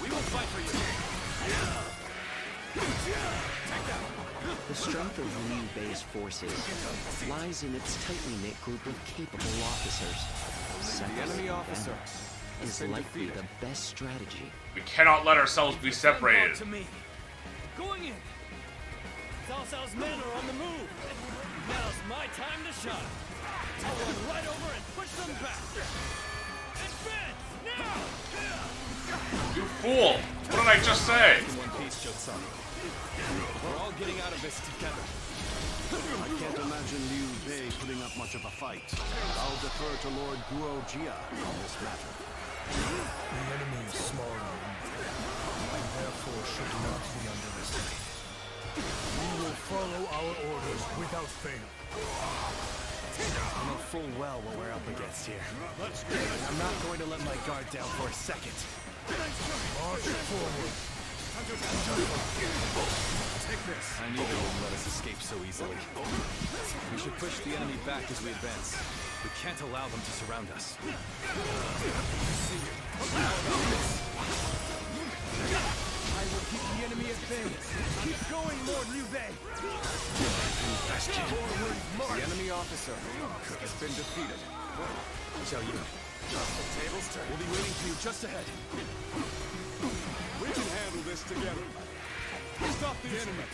We will fight for you. The strength of Liu Bei's forces lies in its tightly knit group of capable officers. The enemy officer is likely the best strategy. We cannot let ourselves be separated. To me. Going in. Cao Cao's men are on the move. Now's my time to shine. I'll run right over and push them back. Advance now! You fool! What did I just say? In one piece, Jotsan. We're all getting out of this together. I can't imagine Liu Bei putting up much of a fight. I'll defer to Lord Guo Jia on this matter. The enemy is small and therefore should not be underestimated. We will follow our orders without fail. I know full well what we're up against here. I'm not going to let my guard down for a second. March forward. Take this. I knew they wouldn't let us escape so easily. We should push the enemy back as we advance. We can't allow them to surround us. I will keep the enemy at bay. Keep going, Lord Liu Bei. The enemy officer has been defeated. Zhao Yun. Tables turn. We'll be waiting for you just ahead. We can handle this together. Stop the enemy.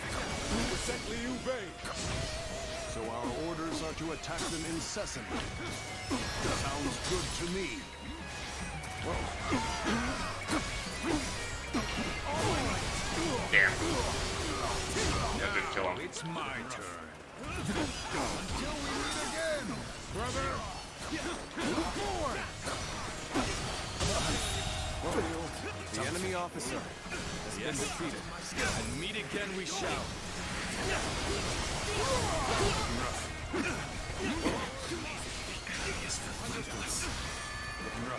Protect Liu Bei. So our orders are to attack them incessantly. Sounds good to me. Damn. That didn't kill him. It's my turn. Until we meet again, brother. The enemy officer has been defeated. And meet again we shall.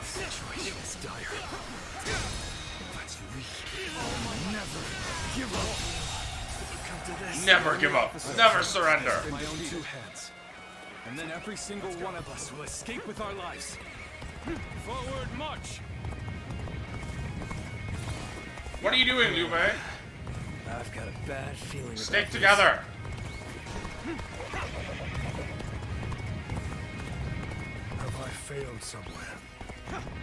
Situation is dire. But we never give up. Never give up. Never surrender. My own two hands. And then every single one of us will escape with our lives. Forward march. What are you doing, Liu Bei? I've got a bad feeling. Stick together. Have I failed somewhere?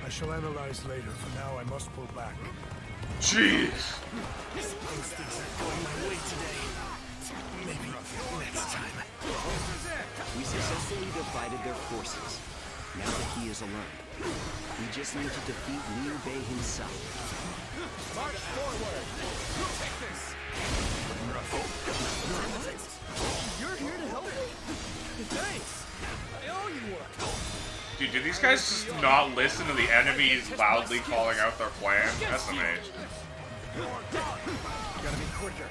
I shall analyze later. For now, I must pull back. Jeez. Suppose things are going my way today. Maybe next time. We successfully divided their forces. Now that he is alone, We just need to defeat Liu Bei himself. March forward! Take this! You're here to help me? Thanks! I owe you one! Dude, do these guys just not listen to the enemies loudly calling out their plan? SMH. Gotta be quicker.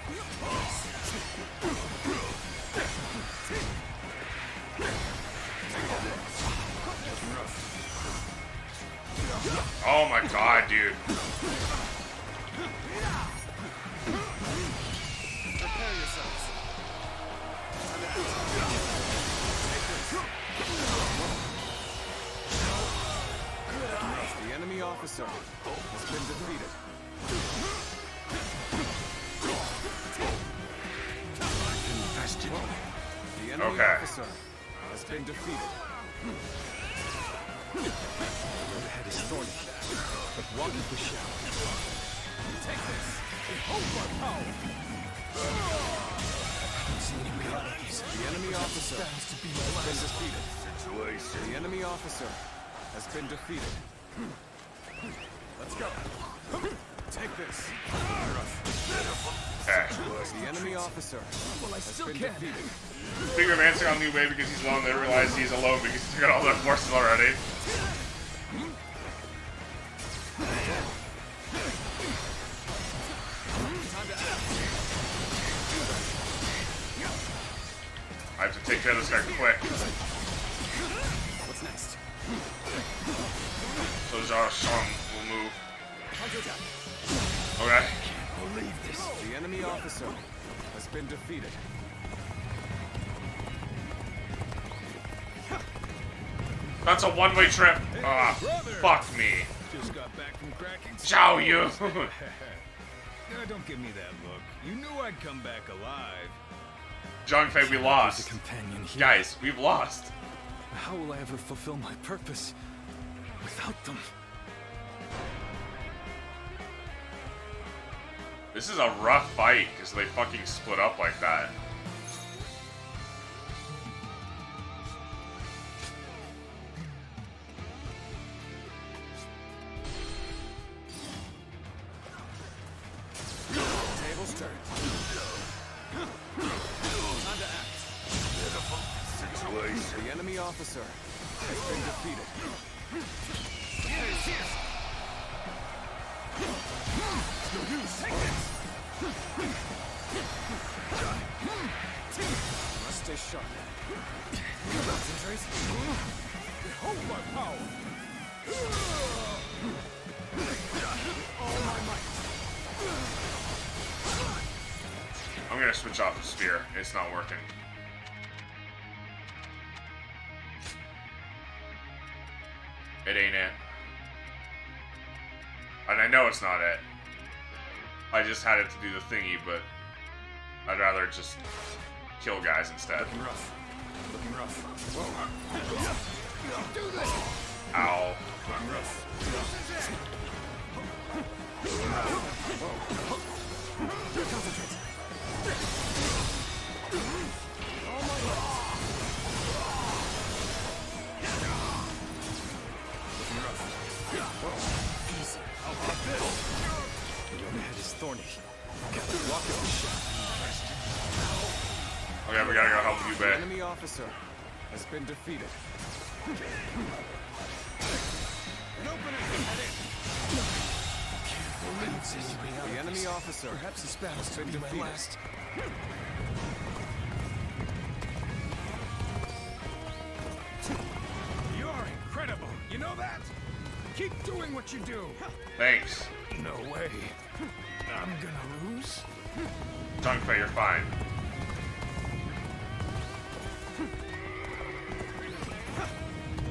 Oh my god, dude. Prepare yourselves. The enemy officer has been defeated. The enemy officer has been defeated. The road ahead is thorny, but walk with the shadow. Take this and hope our power. The enemy officer has been defeated. The enemy officer has been defeated. Let's go. Take this. The enemy officer has been defeated. Big romancing on Liu Bei because he's alone. They realize he's alone because he's got all their forces already. I have to take care of this guy quick. What's next? So Zhao Shang will move. Okay. Believe this. The enemy officer has been defeated. That's a one-way trip. Ah, fuck me. Just got back from cracking. Zhao Yu. Don't give me that look. You knew I'd come back alive. Zhang Fei, we lost. Guys, we've lost. How will I ever fulfill my purpose without them? This is a rough fight because they fucking split up like that. Tables turned. Time to act. The enemy officer has been defeated. No use. Take this. Must stay sharp. Concentrate. Behold my power. All my might. I'm gonna switch off the spear. It's not working. It ain't it. And I know it's not it. I just had it to do the thingy, but I'd rather just kill guys instead. Looking rough. Looking rough. Whoa. Do this. Ow. Looking rough. Concentrate. Oh my God. Looking rough. Easy. How about this? The road ahead is thorny. Gotta walk with the shadow. Okay, we gotta go help Liu The Bei. enemy officer has been defeated. An opening. Head in. The enemy officer. Perhaps this battle's to be my last. You're incredible. You know that? Keep doing what you do. Thanks. No way. I'm gonna lose. Zhang Fei, you're fine.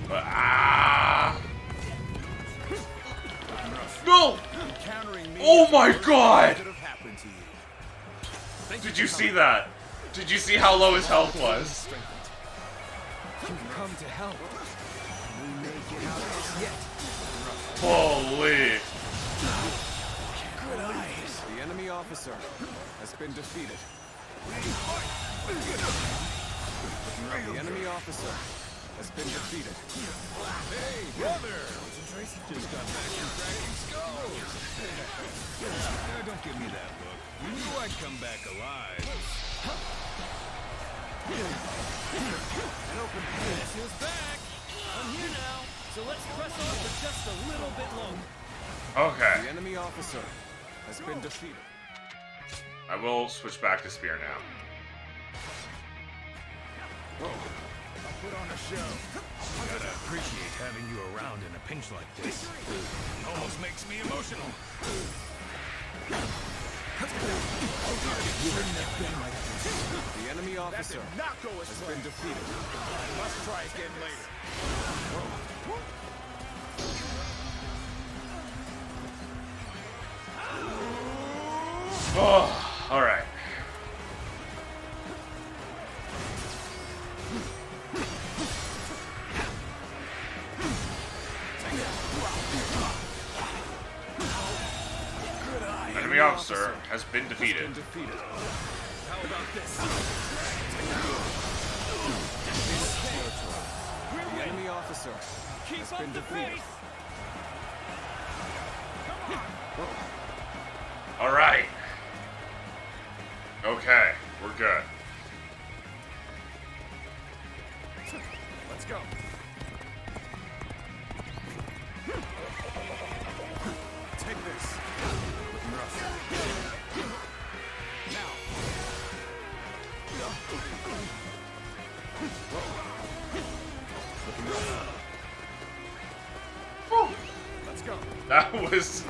But, No! Oh my god! Did you see that? Did you see how low his health was? You've come to help. We may get out of this yet. Holy. Good eyes. The enemy officer has been defeated. The enemy officer has been defeated. Hey, brother! Just got back from cracking skulls. Don't give me that look. You knew I'd come back alive. An open Guess who's back? I'm here now, so let's press on for just a little bit longer. Okay. The enemy officer has been defeated. I will switch back to spear now. Whoa. I'll put on a show. Gotta appreciate having you around in a pinch like this. Almost makes me emotional. The enemy officer has been defeated. Must try again later. Oh, all right. Enemy officer has been defeated. How about this? The enemy officer has been defeated. All right. Okay, we're good. Let's go. Take this. Looking rough. Now. Looking rough. Let's go. That was...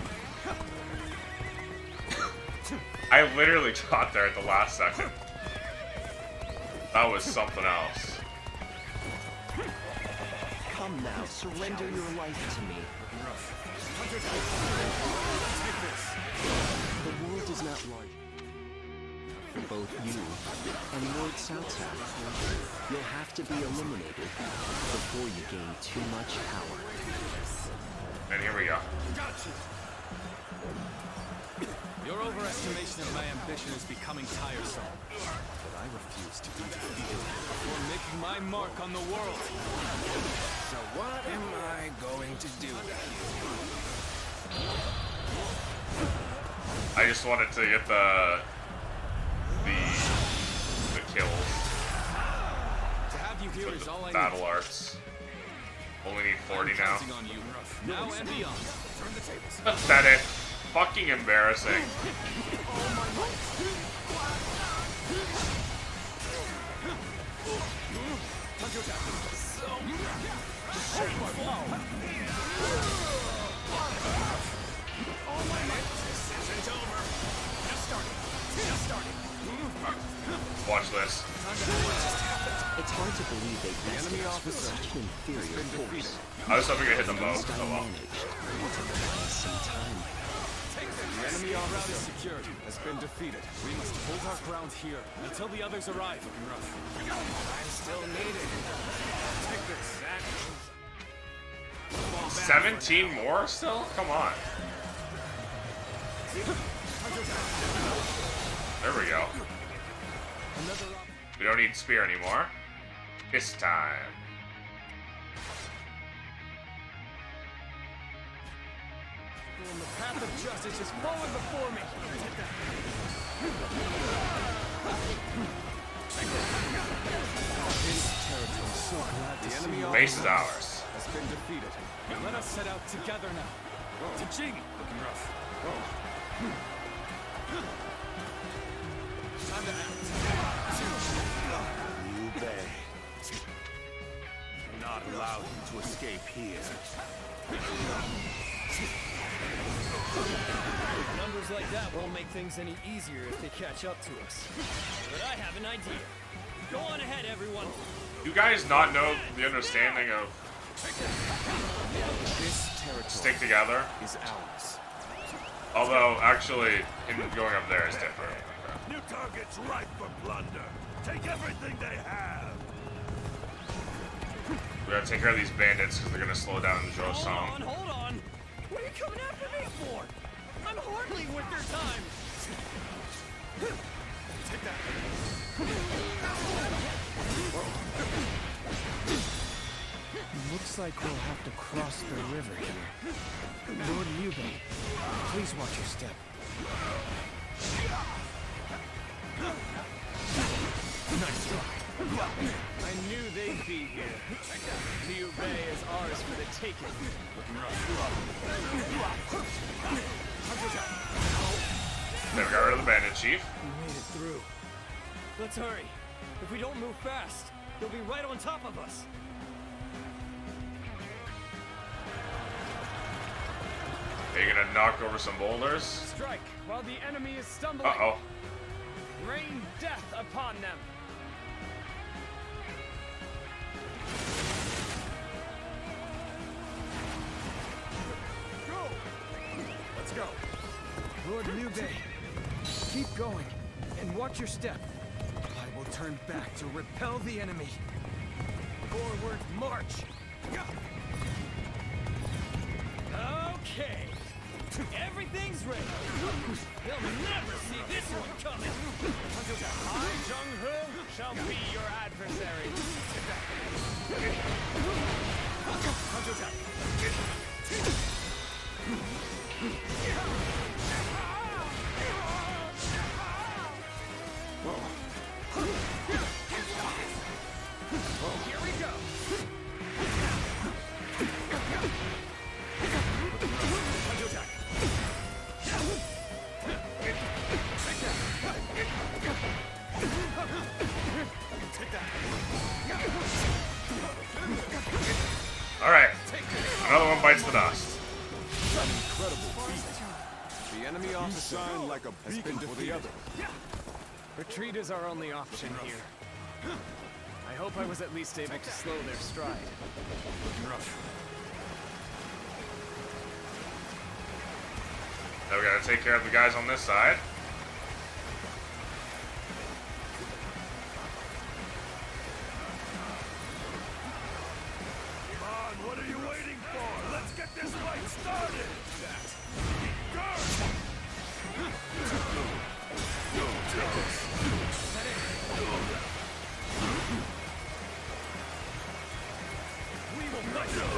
I literally got there at the last second. That was something else. Come now, surrender your life to me. The world is not large. For both you and Lord Southside, you'll have to be eliminated before you gain too much power. And here we go. Your overestimation of my ambition is becoming tiresome. But I refuse to be defeated before making my mark on the world. So what am I going to do? I just wanted to get the kills. To have you here is all I Battle need. arts. Only need 40 now. Counting on you, now and beyond. Turn the tables. Pathetic. Fucking embarrassing. Watch this. It's hard to believe they bested us with such an inferior force. I was hoping to hit them both. I Oh well. managed to buy some time. The enemy route is secured. Has been defeated. We must hold our ground here until the others arrive. Looking rough. I'm still needed. Take this. 17 more still? Come on. There we go. We don't need spear anymore. It's time. And the path of justice is flowing before me. This territory, so glad the enemy Base is ours. has been defeated. Let us set out together now. To Jing. Looking rough. Time to act. Liu Bei. Not allow him to escape here. Numbers like that won't make things any easier if they catch up to us. But I have an idea. Go on ahead, everyone. You guys not know the understanding of This territory stick together? is ours. Although, actually, him going up there is different. New target's ripe for plunder. Take everything they have. We gotta take care of these bandits because they're gonna slow down the Zhou Hold Song. on, hold on. What are you coming after me for? I'm hardly worth their time. Take that. Looks like we'll have to cross the river here. Lord Liu Bei, please watch your step. Nice try. I knew they'd be here. Liu Bei is ours for the taking. Looking rough. There we got rid of the bandit chief. We made it through. Let's hurry. If we don't move fast, they'll be right on top of us. Are you gonna knock over some boulders? Strike while the enemy is stumbling. Uh-oh. Rain death upon them. Go! Let's go. Lord Liu Bei, keep going and watch your step. I will turn back to repel the enemy. Forward march. Okay. Everything's ready. They'll never see this one coming. I, Jung-Ho, shall be your adversary. Here we go. Alright. Another one bites the dust. Incredible feat. The enemy officer Shine like a has been beacon for the defeated. other. Retreat is our only option here. I hope I was at least able to slow their stride. Now we gotta take care of the guys on this side. Come on, what are you waiting for? Let's get this fight started! We will fight them.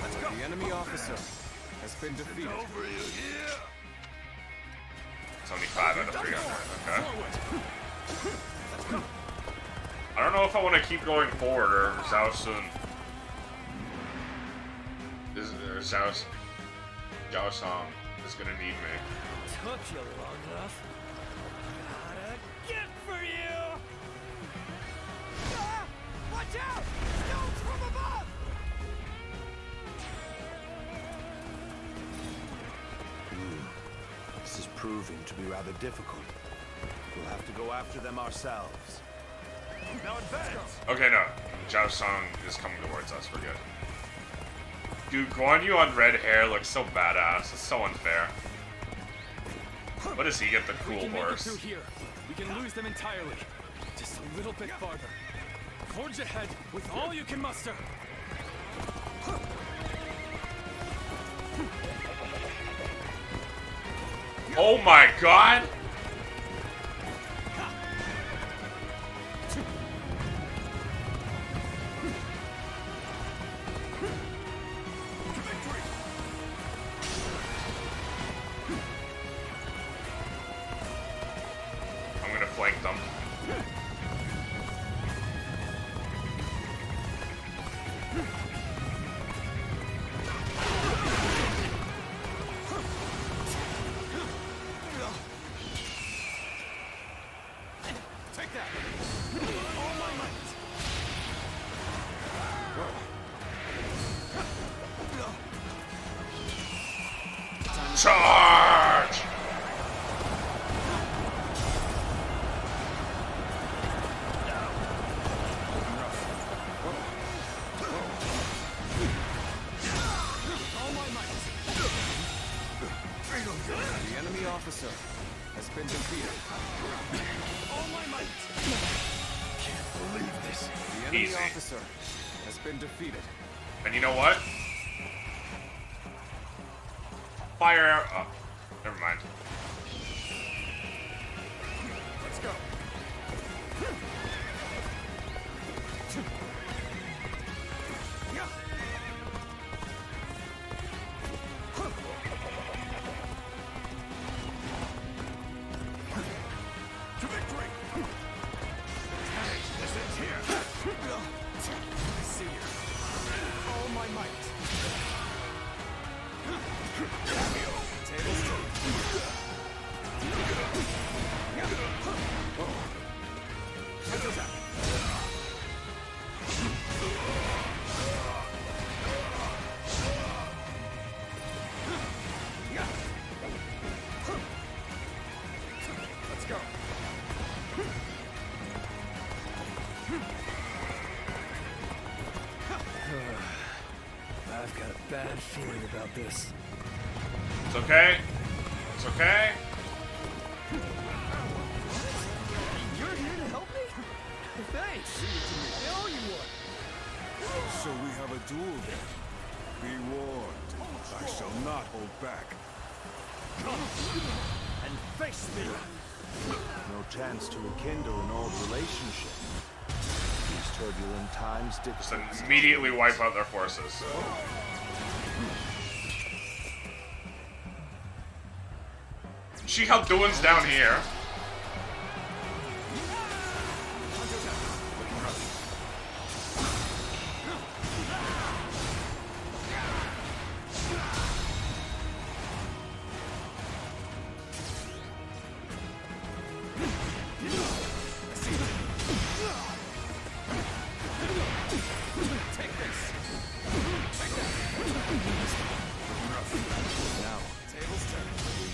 Let's go. The enemy officer has been defeated. Over you here! 75 out of 300. Okay. I don't know if I want to keep going forward or Zhao Sun. Zhao Song is gonna need me. Took you long enough. Gotta get for you! Ah! Watch out! Stones from above! This is proving to be rather difficult. We'll have to go after them ourselves. Now advance! Okay, no. Zhao Song is coming towards us. We're good. Dude, Guan Yu on red hair looks so badass. It's so unfair. What does he get the cool We can make it horse? through here. We can lose them entirely. Just a little bit farther. Forge ahead with all you can muster. Oh my god! I'm gonna flank them. Take that! All my might! Charge! All my might. The enemy officer has been defeated. All my might. Can't believe this. The enemy Easy. officer has been defeated. And you know what? Fire arrow. Oh, never mind. Let's go. about this. It's okay. It's okay. You're here to help me? Thanks. I owe you one. So we have a duel then. Be warned. I shall not hold back. Come and face me. No chance to rekindle an old relationship. These turbulent times Just dictate. immediately wipe out their forces. See how Duan's down here.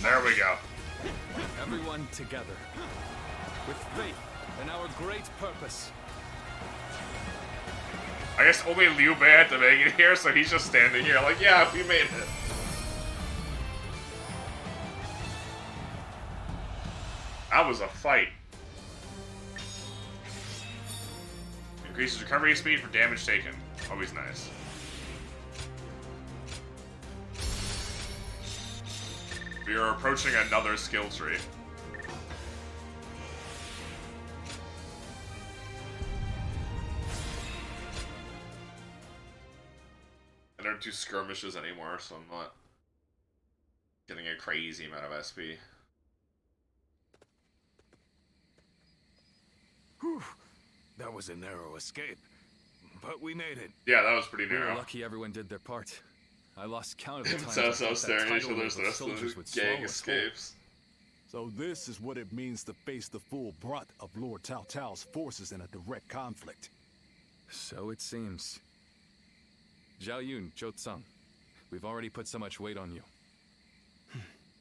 There we go. Everyone together. With faith in our great purpose. I guess only Liu Bei had to make it here, so he's just standing here like, yeah, we made it. That was a fight. Increases recovery speed for damage taken. Always nice. We are approaching another skill tree. I don't do skirmishes anymore, so I'm not getting a crazy amount of SP. Whew. That was a narrow escape. But we made it. Yeah, that was pretty We were narrow. lucky everyone did their part. I lost count of the times So I thought that staring at each tidal other wave so the rest of soldiers the would gang swallow us escapes. So this is what it means to face the full brunt of Lord Cao Cao's forces in a direct conflict. So it seems. Zhao Yun, Zhou Tsang, we've already put so much weight on you.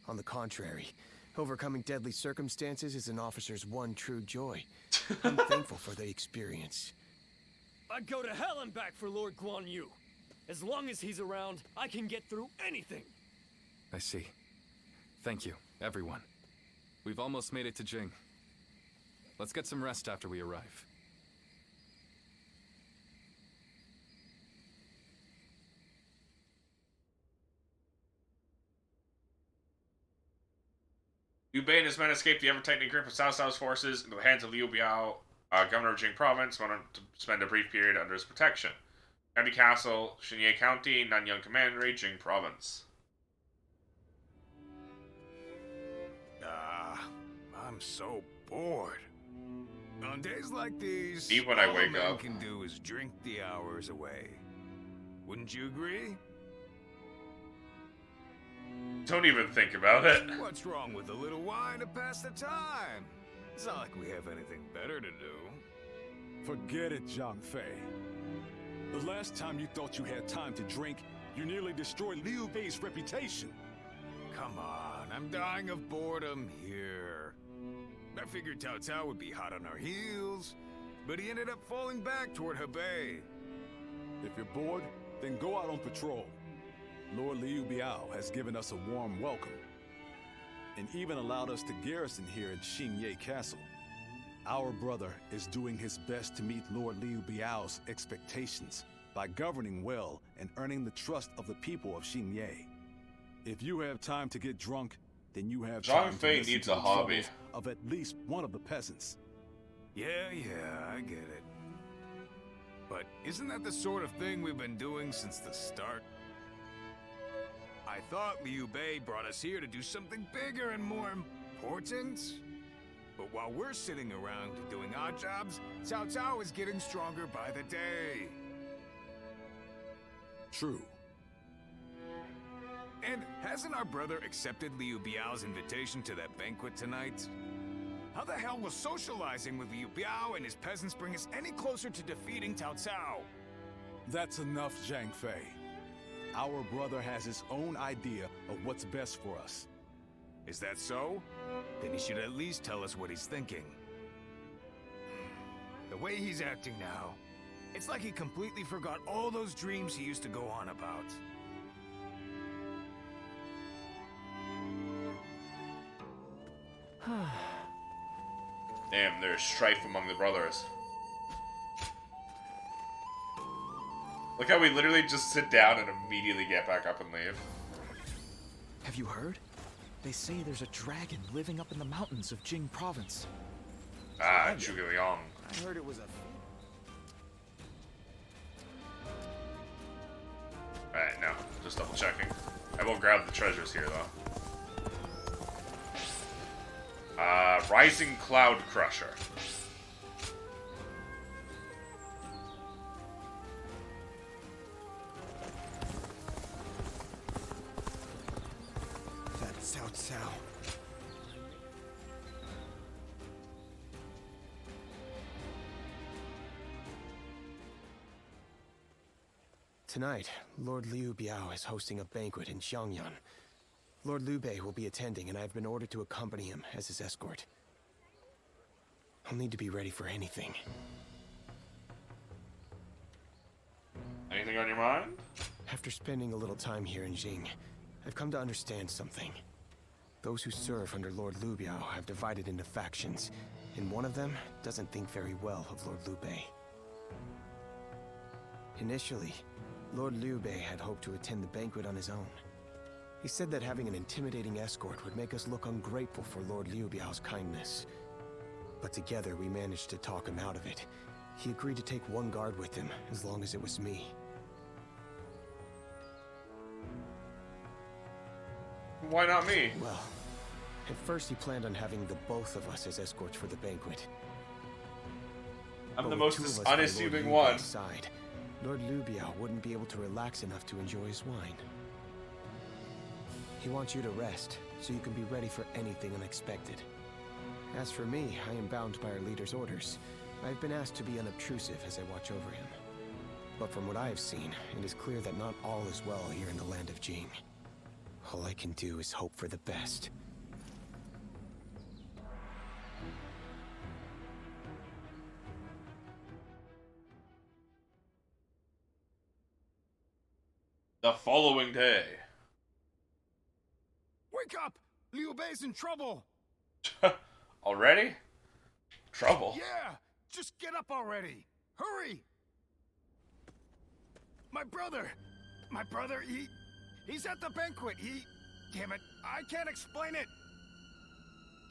On the contrary, overcoming deadly circumstances is an officer's one true joy. I'm thankful for the experience. I'd go to hell and back for Lord Guan Yu. As long as he's around, I can get through anything. I see. Thank you, everyone. We've almost made it to Jing. Let's get some rest after we arrive. Liu Bei and his men escaped the ever-tightening grip of Cao Cao's forces into the hands of Liu Biao, governor of Jing province, went on to spend a brief period under his protection. County Castle, Xinye County, Nanyang Commandery, Jing province. I'm so bored. On days like these, Even when I all wake a man up. can do is drink the hours away. Wouldn't you agree? Don't even think about it. What's wrong with a little wine to pass the time? It's not like we have anything better to do. Forget it, Zhang Fei. The last time you thought you had time to drink, you nearly destroyed Liu Bei's reputation. Come on, I'm dying of boredom here. I figured Cao Cao would be hot on our heels, but he ended up falling back toward Hebei. If you're bored, then go out on patrol. Lord Liu Biao has given us a warm welcome, and even allowed us to garrison here in Xinye Castle. Our brother is doing his best to meet Lord Liu Biao's expectations by governing well and earning the trust of the people of Xinye. If you have time to get drunk, then you have Zhang time to Fei listen needs to a the hobby. troubles of at least one of the peasants. Yeah, I get it. But isn't that the sort of thing we've been doing since the start? I thought Liu Bei brought us here to do something bigger and more important. But while we're sitting around doing odd jobs, Cao Cao is getting stronger by the day. True. And hasn't our brother accepted Liu Biao's invitation to that banquet tonight? How the hell will socializing with Liu Biao and his peasants bring us any closer to defeating Cao Cao? That's enough, Zhang Fei. Our brother has his own idea of what's best for us. Is that so? Then he should at least tell us what he's thinking. The way he's acting now, it's like he completely forgot all those dreams he used to go on about. Damn, there's strife among the brothers. Look how we literally just sit down and immediately get back up and leave. Have you heard? They say there's a dragon living up in the mountains of Jing province. Ah, Zhuge Liang. I heard it was a... Alright, no, just double checking. I will grab the treasures here, though. Rising Cloud Crusher. That's Cao Cao. Tonight, Lord Liu Biao is hosting a banquet in Xiangyan. Lord Liu Bei will be attending, and I have been ordered to accompany him as his escort. I'll need to be ready for anything. Anything on your mind? After spending a little time here in Jing, I've come to understand something. Those who serve under Lord Liu Biao have divided into factions, and one of them doesn't think very well of Lord Liu Bei. Initially, Lord Liu Bei had hoped to attend the banquet on his own. He said that having an intimidating escort would make us look ungrateful for Lord Liu Biao's kindness. But together we managed to talk him out of it. He agreed to take one guard with him, as long as it was me. Why not me? Well, at first he planned on having the both of us as escorts for the banquet. I'm the But with most two of us by unassuming Lord Liu one. Bei's side, Lord Liu Biao wouldn't be able to relax enough to enjoy his wine. He wants you to rest, so you can be ready for anything unexpected. As for me, I am bound by our leader's orders. I've been asked to be unobtrusive as I watch over him. But from what I have seen, it is clear that not all is well here in the land of Jing. All I can do is hope for the best. The following day. Wake up! Liu Bei's in trouble! Already? Trouble? Yeah! Just get up already! Hurry! My brother! My brother, he's at the banquet. Damn it, I can't explain it!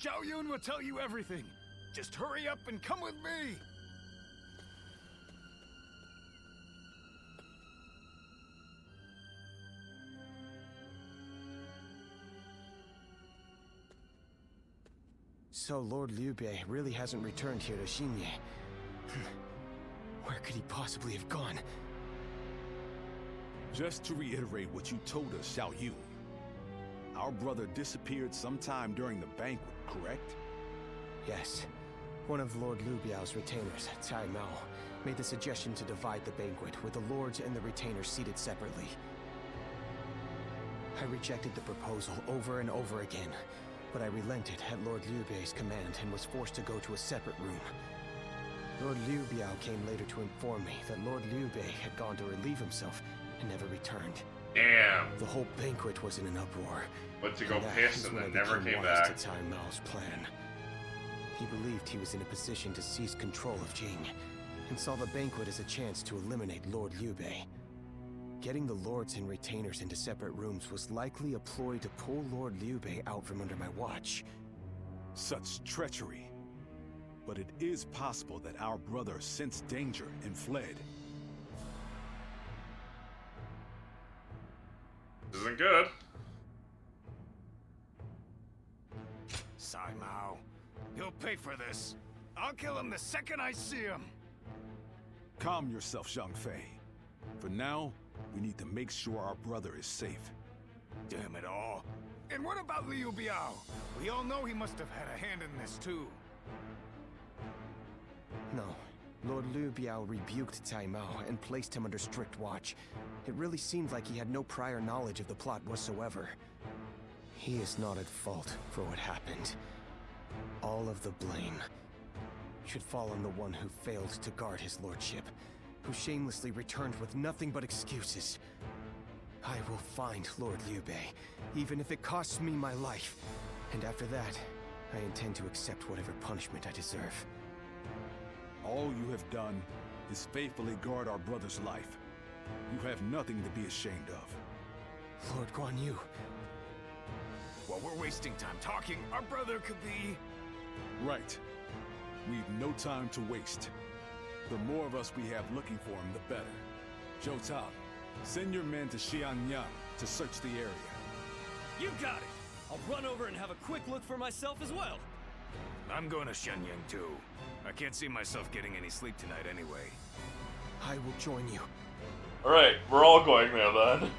Zhao Yun will tell you everything. Just hurry up and come with me! So Lord Liu Bei really hasn't returned here to Xinye. Where could he possibly have gone? Just to reiterate what you told us, Xiao Yu. Our brother disappeared sometime during the banquet, correct? Yes. One of Lord Liu Biao's retainers, Cai Mao, made the suggestion to divide the banquet, with the lords and the retainers seated separately. I rejected the proposal over and over again, but I relented at Lord Liu Bei's command and was forced to go to a separate room. Lord Liu Biao came later to inform me that Lord Liu Bei had gone to relieve himself and never returned. Damn. The whole banquet was in an uproar. Went to go that piss is and when then I never became came wise back. to Cai Mao's plan. He believed he was in a position to seize control of Jing, and saw the banquet as a chance to eliminate Lord Liu Bei. Getting the lords and retainers into separate rooms was likely a ploy to pull Lord Liu Bei out from under my watch. Such treachery. But it is possible that our brother sensed danger and fled. This isn't good. Sai Mao, he'll pay for this. I'll kill him the second I see him. Calm yourself, Zhang Fei. For now, we need to make sure our brother is safe. Damn it all. And what about Liu Biao? We all know he must have had a hand in this too. No. Lord Liu Biao rebuked Cai Mao and placed him under strict watch. It really seemed like he had no prior knowledge of the plot whatsoever. He is not at fault for what happened. All of the blame should fall on the one who failed to guard his lordship, who shamelessly returned with nothing but excuses. I will find Lord Liu Bei, even if it costs me my life. And after that, I intend to accept whatever punishment I deserve. All you have done is faithfully guard our brother's life. You have nothing to be ashamed of. Lord Guan Yu. While we're wasting time talking, our brother could be... Right. We've no time to waste. The more of us we have looking for him, the better. Zhou Tao, send your men to Xianyang to search the area. You got it! I'll run over and have a quick look for myself as well. I'm going to Shenyang too. I can't see myself getting any sleep tonight anyway. I will join you. Alright, we're all going there then.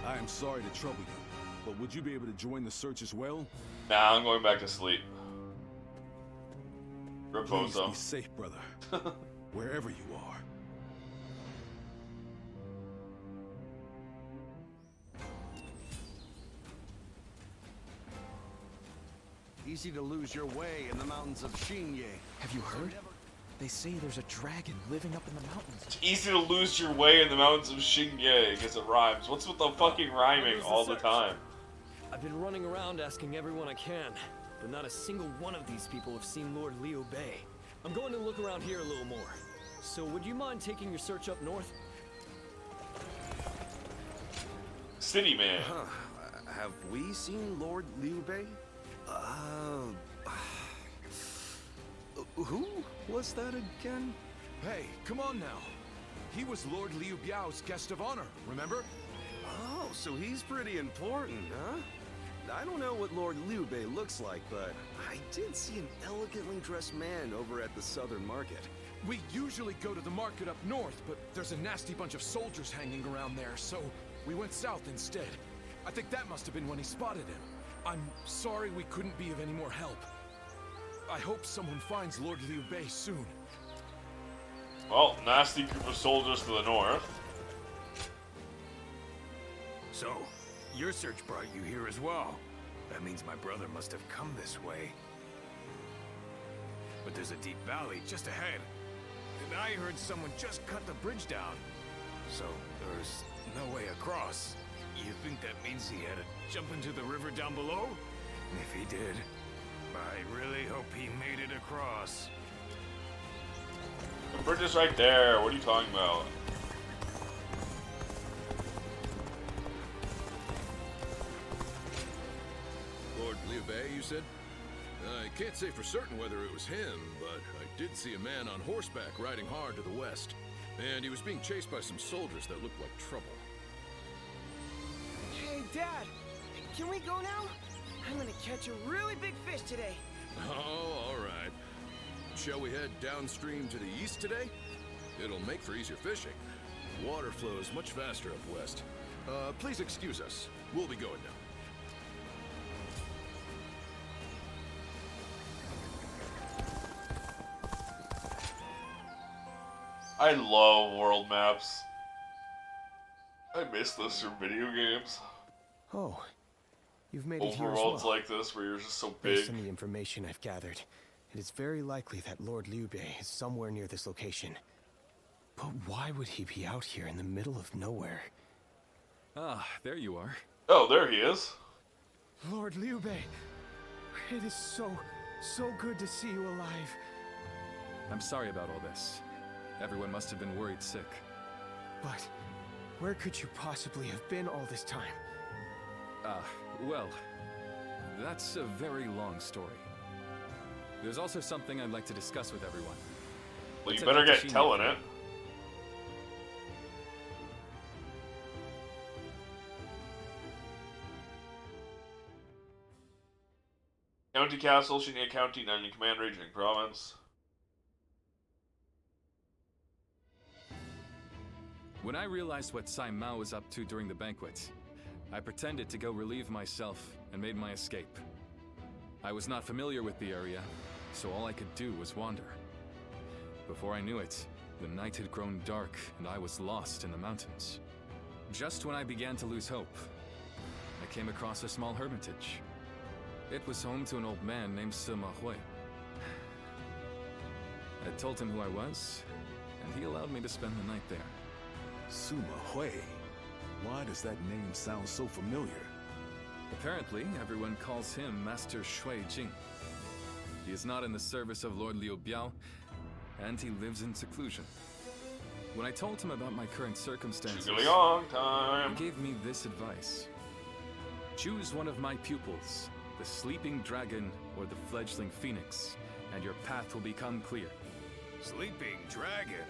I am sorry to trouble you, but would you be able to join the search as well? Nah, I'm going back to sleep. Please Reposo. be safe, brother. Wherever you are. Easy to lose your way in the mountains of Xingye. Have you heard? They say there's a dragon living up in the mountains. It's easy to lose your way in the mountains of Xingye because it rhymes. What's with the fucking rhyming all the time? I've been running around asking everyone I can, but not a single one of these people have seen Lord Liu Bei. I'm going to look around here a little more. So would you mind taking your search up north? City man. Have we seen Lord Liu Bei? Who was that again? Hey, come on now. He was Lord Liu Biao's guest of honor, remember? Oh, so he's pretty important, huh? I don't know what Lord Liu Bei looks like, but I did see an elegantly dressed man over at the southern market. We usually go to the market up north, but there's a nasty bunch of soldiers hanging around there, so we went south instead. I think that must have been when he spotted him. I'm sorry we couldn't be of any more help. I hope someone finds Lord Liu Bei soon. Well, nasty group of soldiers to the north. So, your search brought you here as well. That means my brother must have come this way. But there's a deep valley just ahead. And I heard someone just cut the bridge down. So, there's no way across. You think that means he had to jump into the river down below? If he did, I really hope he made it across. The bridge is right there. What are you talking about? Lord Liu Bei, you said? I can't say for certain whether it was him, but I did see a man on horseback riding hard to the west. And he was being chased by some soldiers that looked like trouble. Hey, Dad, can we go now? I'm gonna catch a really big fish today. Oh, all right. Shall we head downstream to the east today? It'll make for easier fishing. Water flows much faster up west. Please excuse us. We'll be going now. I love world maps. I miss this from video games. Oh, you've made it here as Overworlds well. like this where you're just so Based big. on the information I've gathered, it is very likely that Lord Liu Bei is somewhere near this location. But why would he be out here in the middle of nowhere? Ah, there you are. Oh, there he is. Lord Liu Bei, it is so good to see you alive. I'm sorry about all this. Everyone must have been worried sick. But where could you possibly have been all this time? Well, that's a very long story. There's also something I'd like to discuss with everyone. Well, Let's you head better out to get Xingye telling for it. County Castle, Xingye County, Nanyan Command Region, Province. When I realized what Sai Mao was up to during the banquet, I pretended to go relieve myself and made my escape. I was not familiar with the area, so all I could do was wander. Before I knew it, the night had grown dark and I was lost in the mountains. Just when I began to lose hope, I came across a small hermitage. It was home to an old man named Sima Hui. I told him who I was, and he allowed me to spend the night there. Sima Hui. Why does that name sound so familiar? Apparently, everyone calls him Master Shui Jing. He is not in the service of Lord Liu Biao, and he lives in seclusion. When I told him about my current circumstances, he gave me this advice. Choose one of my pupils, the Sleeping Dragon or the Fledgling Phoenix, and your path will become clear. Sleeping Dragon?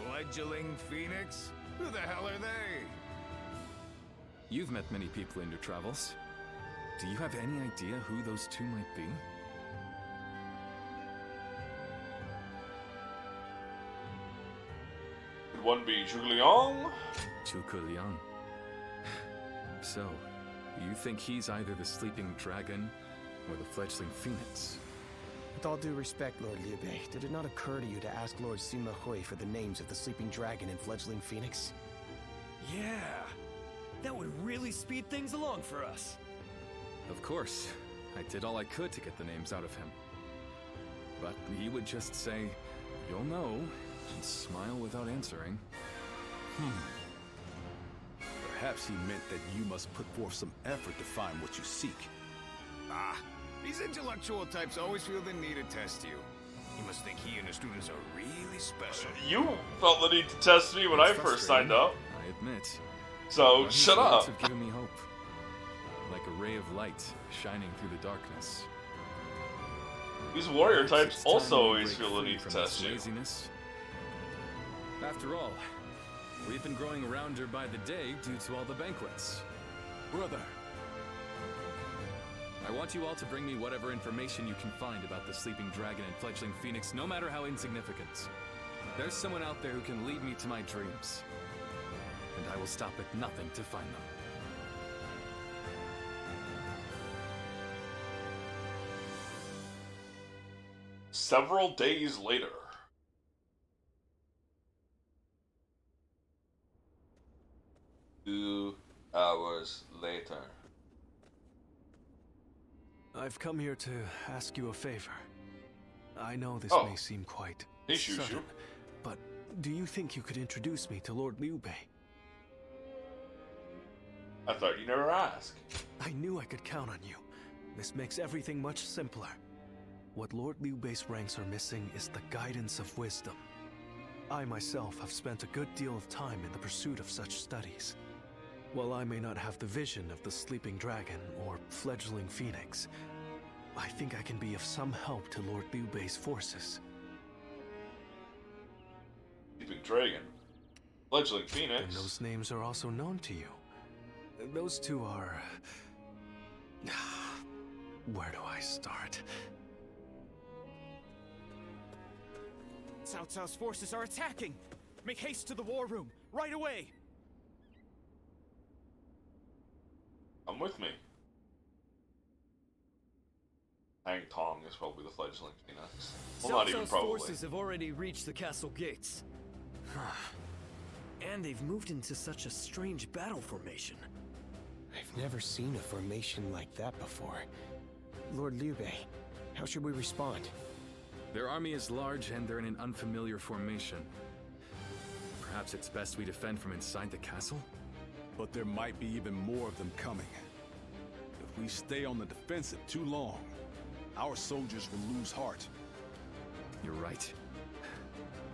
Fledgling Phoenix? Who the hell are they? You've met many people in your travels. Do you have any idea who those two might be? Could one be Zhuge Liang? Zhuge Liang. So, you think he's either the Sleeping Dragon or the Fledgling Phoenix? With all due respect, Lord Liu Bei, did it not occur to you to ask Lord Sima Hui for the names of the Sleeping Dragon and Fledgling Phoenix? Yeah, that would really speed things along for us. Of course, I did all I could to get the names out of him. But he would just say, "You'll know," and smile without answering. Perhaps he meant that you must put forth some effort to find what you seek. Ah, these intellectual types always feel the need to test you. He must think he and the students are really special. You felt the need to test me when I first signed up. I admit. So, But shut his words up. have given me hope. Like a ray of light shining through the darkness. These warrior types It's time also we always break feel the free need to from this test you. laziness. After all, we've been growing rounder by the day due to all the banquets. Brother, I want you all to bring me whatever information you can find about the Sleeping Dragon and Fledgling Phoenix, no matter how insignificant. There's someone out there who can lead me to my dreams. And I will stop at nothing to find them. Several days later. Two hours later. I've come here to ask you a favor. I know this may seem quite sudden, but do you think you could introduce me to Lord Liu Bei? I thought you never asked. I knew I could count on you. This makes everything much simpler. What Lord Liu Bei's ranks are missing is the guidance of wisdom. I myself have spent a good deal of time in the pursuit of such studies. While I may not have the vision of the Sleeping Dragon or Fledgling Phoenix, I think I can be of some help to Lord Liu Bei's forces. Sleeping Dragon. Fledgling Phoenix. And those names are also known to you. Those two are... Where do I start? Cao Cao's forces are attacking! Make haste to the war room, right away! Come with me. Hang Tong is probably the Fledgling Phoenix. Well, not even probably. Forces have already reached the castle gates. And they've moved into such a strange battle formation. I've never seen a formation like that before. Lord Liu Bei, how should we respond? Their army is large and they're in an unfamiliar formation. Perhaps it's best we defend from inside the castle? But there might be even more of them coming. If we stay on the defensive too long, our soldiers will lose heart. You're right.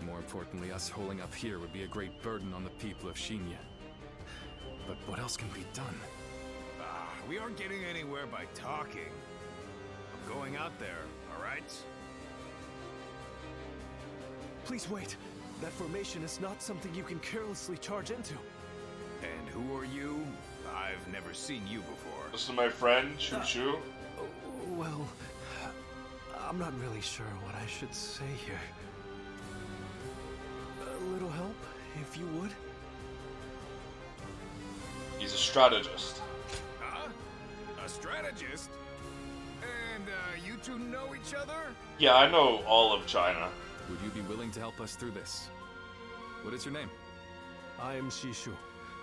More importantly, us holding up here would be a great burden on the people of Xinya. But what else can be done? We aren't getting anywhere by talking. I'm going out there, alright? Please wait. That formation is not something you can carelessly charge into. And who are you? I've never seen you before. This is my friend, Shu Shu. Well, I'm not really sure what I should say here. A little help, if you would. He's a strategist. Huh? A strategist? And you two know each other? Yeah, I know all of China. Would you be willing to help us through this? What is your name? I am Shishu,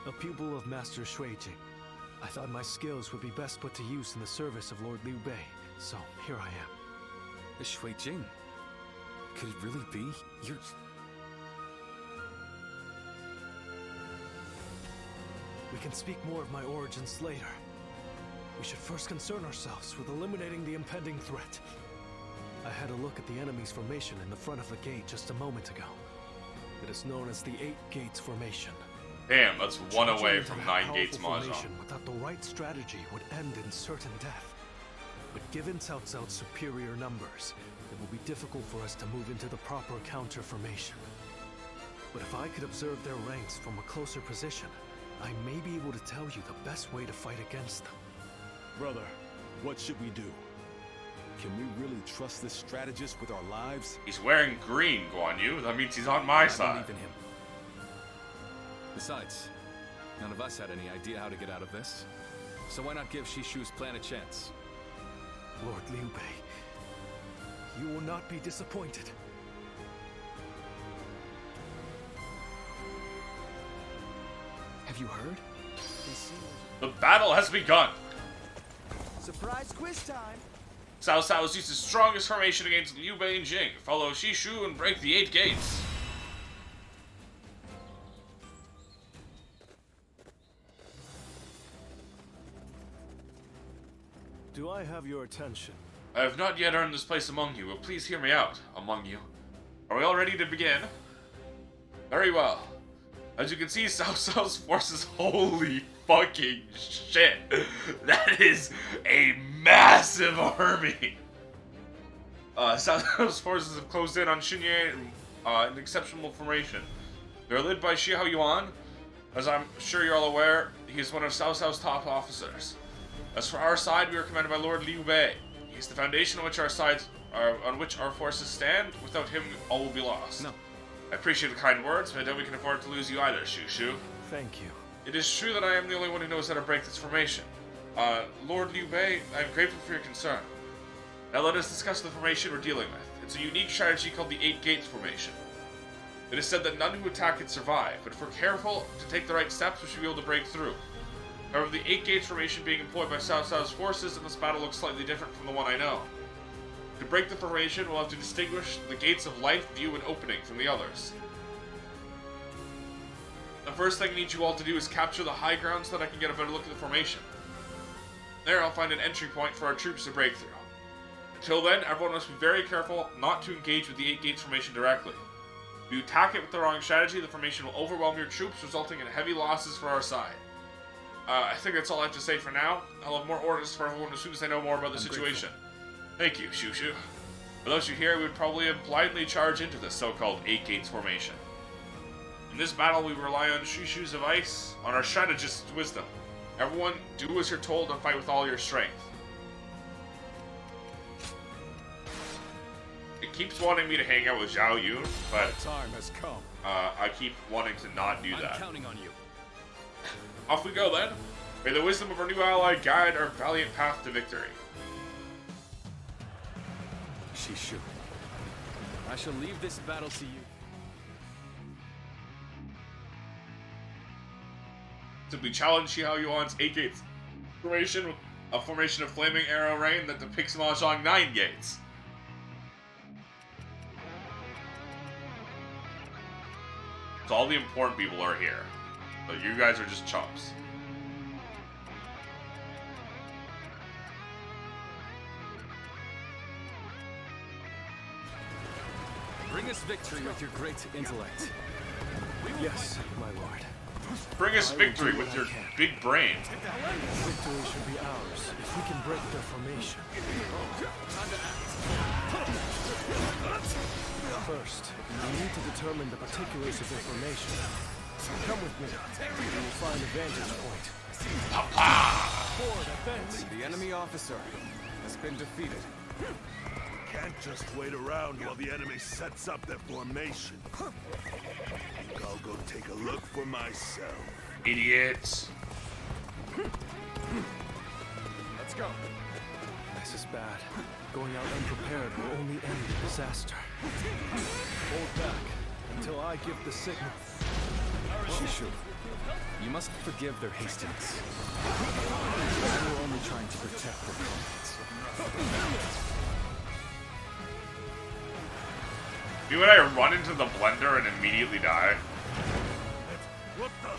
a pupil of Master Shuijing. I thought my skills would be best put to use in the service of Lord Liu Bei, so here I am. The Shuijing? Could it really be? You're... We can speak more of my origins later. We should first concern ourselves with eliminating the impending threat. I had a look at the enemy's formation in the front of the gate just a moment ago. It is known as the 8 Gates Formation. Damn, that's one Charging away into from that 9 powerful Gates Mahjong. formation without the right strategy would end in certain death. But given Cao Cao's superior numbers, it will be difficult for us to move into the proper counter formation. But if I could observe their ranks from a closer position, I may be able to tell you the best way to fight against them. Brother, what should we do? Can we really trust this strategist with our lives? He's wearing green, Guan Yu. That means he's on my I side. believe in him. Besides, none of us had any idea how to get out of this. So why not give Shishu's plan a chance? Lord Liu Bei, you will not be disappointed. Have you heard? The battle has begun. Surprise quiz time! Cao Cao has used his strongest formation against Liu Bei and Jing. Follow Shishu and break the 8 gates. Do I have your attention? I have not yet earned this place among you, but please hear me out. Among you. Are we all ready to begin? Very well. As you can see, Cao Cao's forces, holy fucking shit. That is a massive army. Cao Cao's forces have closed in on Xinye in exceptional formation. They're led by Xiahou Yuan. As I'm sure you're all aware, he is one of Cao Cao's top officers. As for our side, we are commanded by Lord Liu Bei. He is the foundation on which our forces stand. Without him, all will be lost. No. I appreciate the kind words, but I doubt we can afford to lose you either, Shishu. Thank you. It is true that I am the only one who knows how to break this formation. Lord Liu Bei, I am grateful for your concern. Now let us discuss the formation we're dealing with. It's a unique strategy called the 8 Gates Formation. It is said that none who attack it survive, but if we're careful to take the right steps, we should be able to break through. However, the 8 Gates Formation being employed by Cao Cao's forces in this battle looks slightly different from the one I know. To break the formation, we'll have to distinguish the gates of life, view, and opening from the others. The first thing I need you all to do is capture the high ground so that I can get a better look at the formation. There, I'll find an entry point for our troops to break through. Until then, everyone must be very careful not to engage with the 8 Gates Formation directly. If you attack it with the wrong strategy, the formation will overwhelm your troops, resulting in heavy losses for our side. I think that's all I have to say for now. I'll have more orders for everyone as soon as I know more about the situation. Thank you, Shushu. Without you here, we would probably have blindly charged into this so-called 8 Gates Formation. In this battle, we rely on Shushu's advice, on our strategist's wisdom. Everyone, do as you're told and fight with all your strength. It keeps wanting me to hang out with Zhao Yun, but time has come. I keep wanting to not do that. I'm counting on you. Off we go then. May the wisdom of our new ally guide our valiant path to victory. Shishu, I shall leave this battle to you. Simply challenge Xiahou Yuan's 8 Gates formation with a formation of flaming arrow rain that depicts Mahjong 9 gates. So all the important people are here. So you guys are just chumps. Bring us victory with your great intellect. Yes, my lord. Bring us victory with your big brain. Victory should be ours if we can break their formation. First, we need to determine the particulars of their formation. Come with me. We will find a vantage point. Forward, advance. The enemy officer has been defeated. Can't just wait around while the enemy sets up their formation. I'll go take a look for myself. Idiots. Let's go. This is bad. Going out unprepared will only end in disaster. Hold back until I give the signal. Shishu, you must forgive their hastiness. They were only trying to protect their comrades. Me when I run into the blender and immediately die. What the?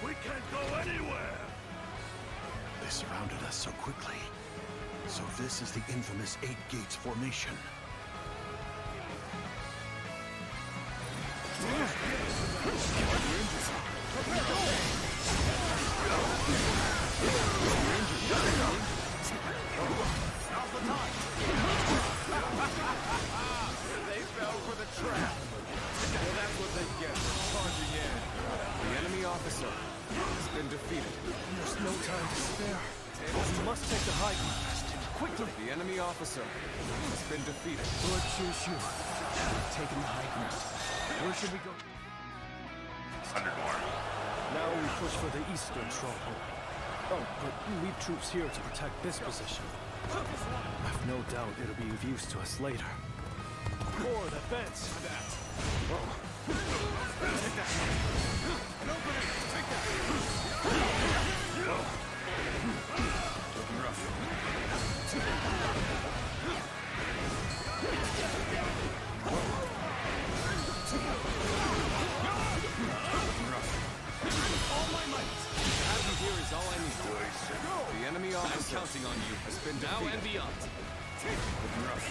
We can't go anywhere! This surrounded us so quickly. So this is the infamous Eight Gates formation. They fell for the trap. Well, that's what they get for charging in. The enemy officer has been defeated. There's no time to spare. We must take the high ground. Quickly! The enemy officer has been defeated. Lord Shushu, we've taken the high ground. Where should we go? 100 more. Now we push for the eastern stronghold. Oh, but we leave troops here to protect this position. I've no doubt it'll be of use to us later. Forward, advance! Take that! An opening! Take that! Looking rough. All my might. Having you here is all I need. The enemy officer I'm counting on you. has been Now defeated. and beyond. Looking rough.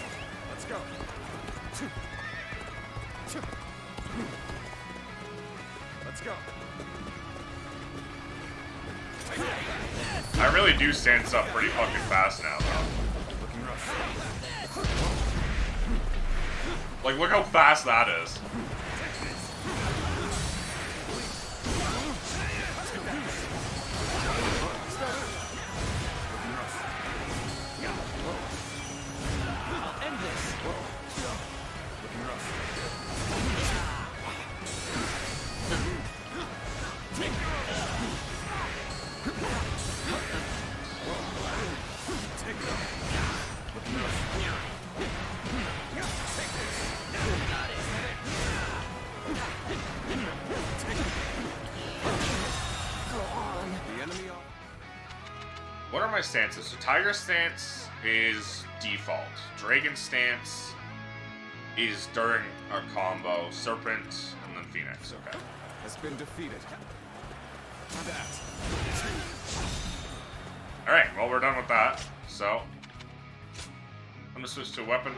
Let's go. Let's go. I really do stand this up pretty fucking fast now, though. Looking rough. Like, look how fast that is. I'll end this. Looking rough. What are my stances? So Tiger stance is default. Dragon stance is during our combo. Serpent and then Phoenix. Okay. Has been defeated. Alright, well we're done with that. So I'm gonna switch to a weapon.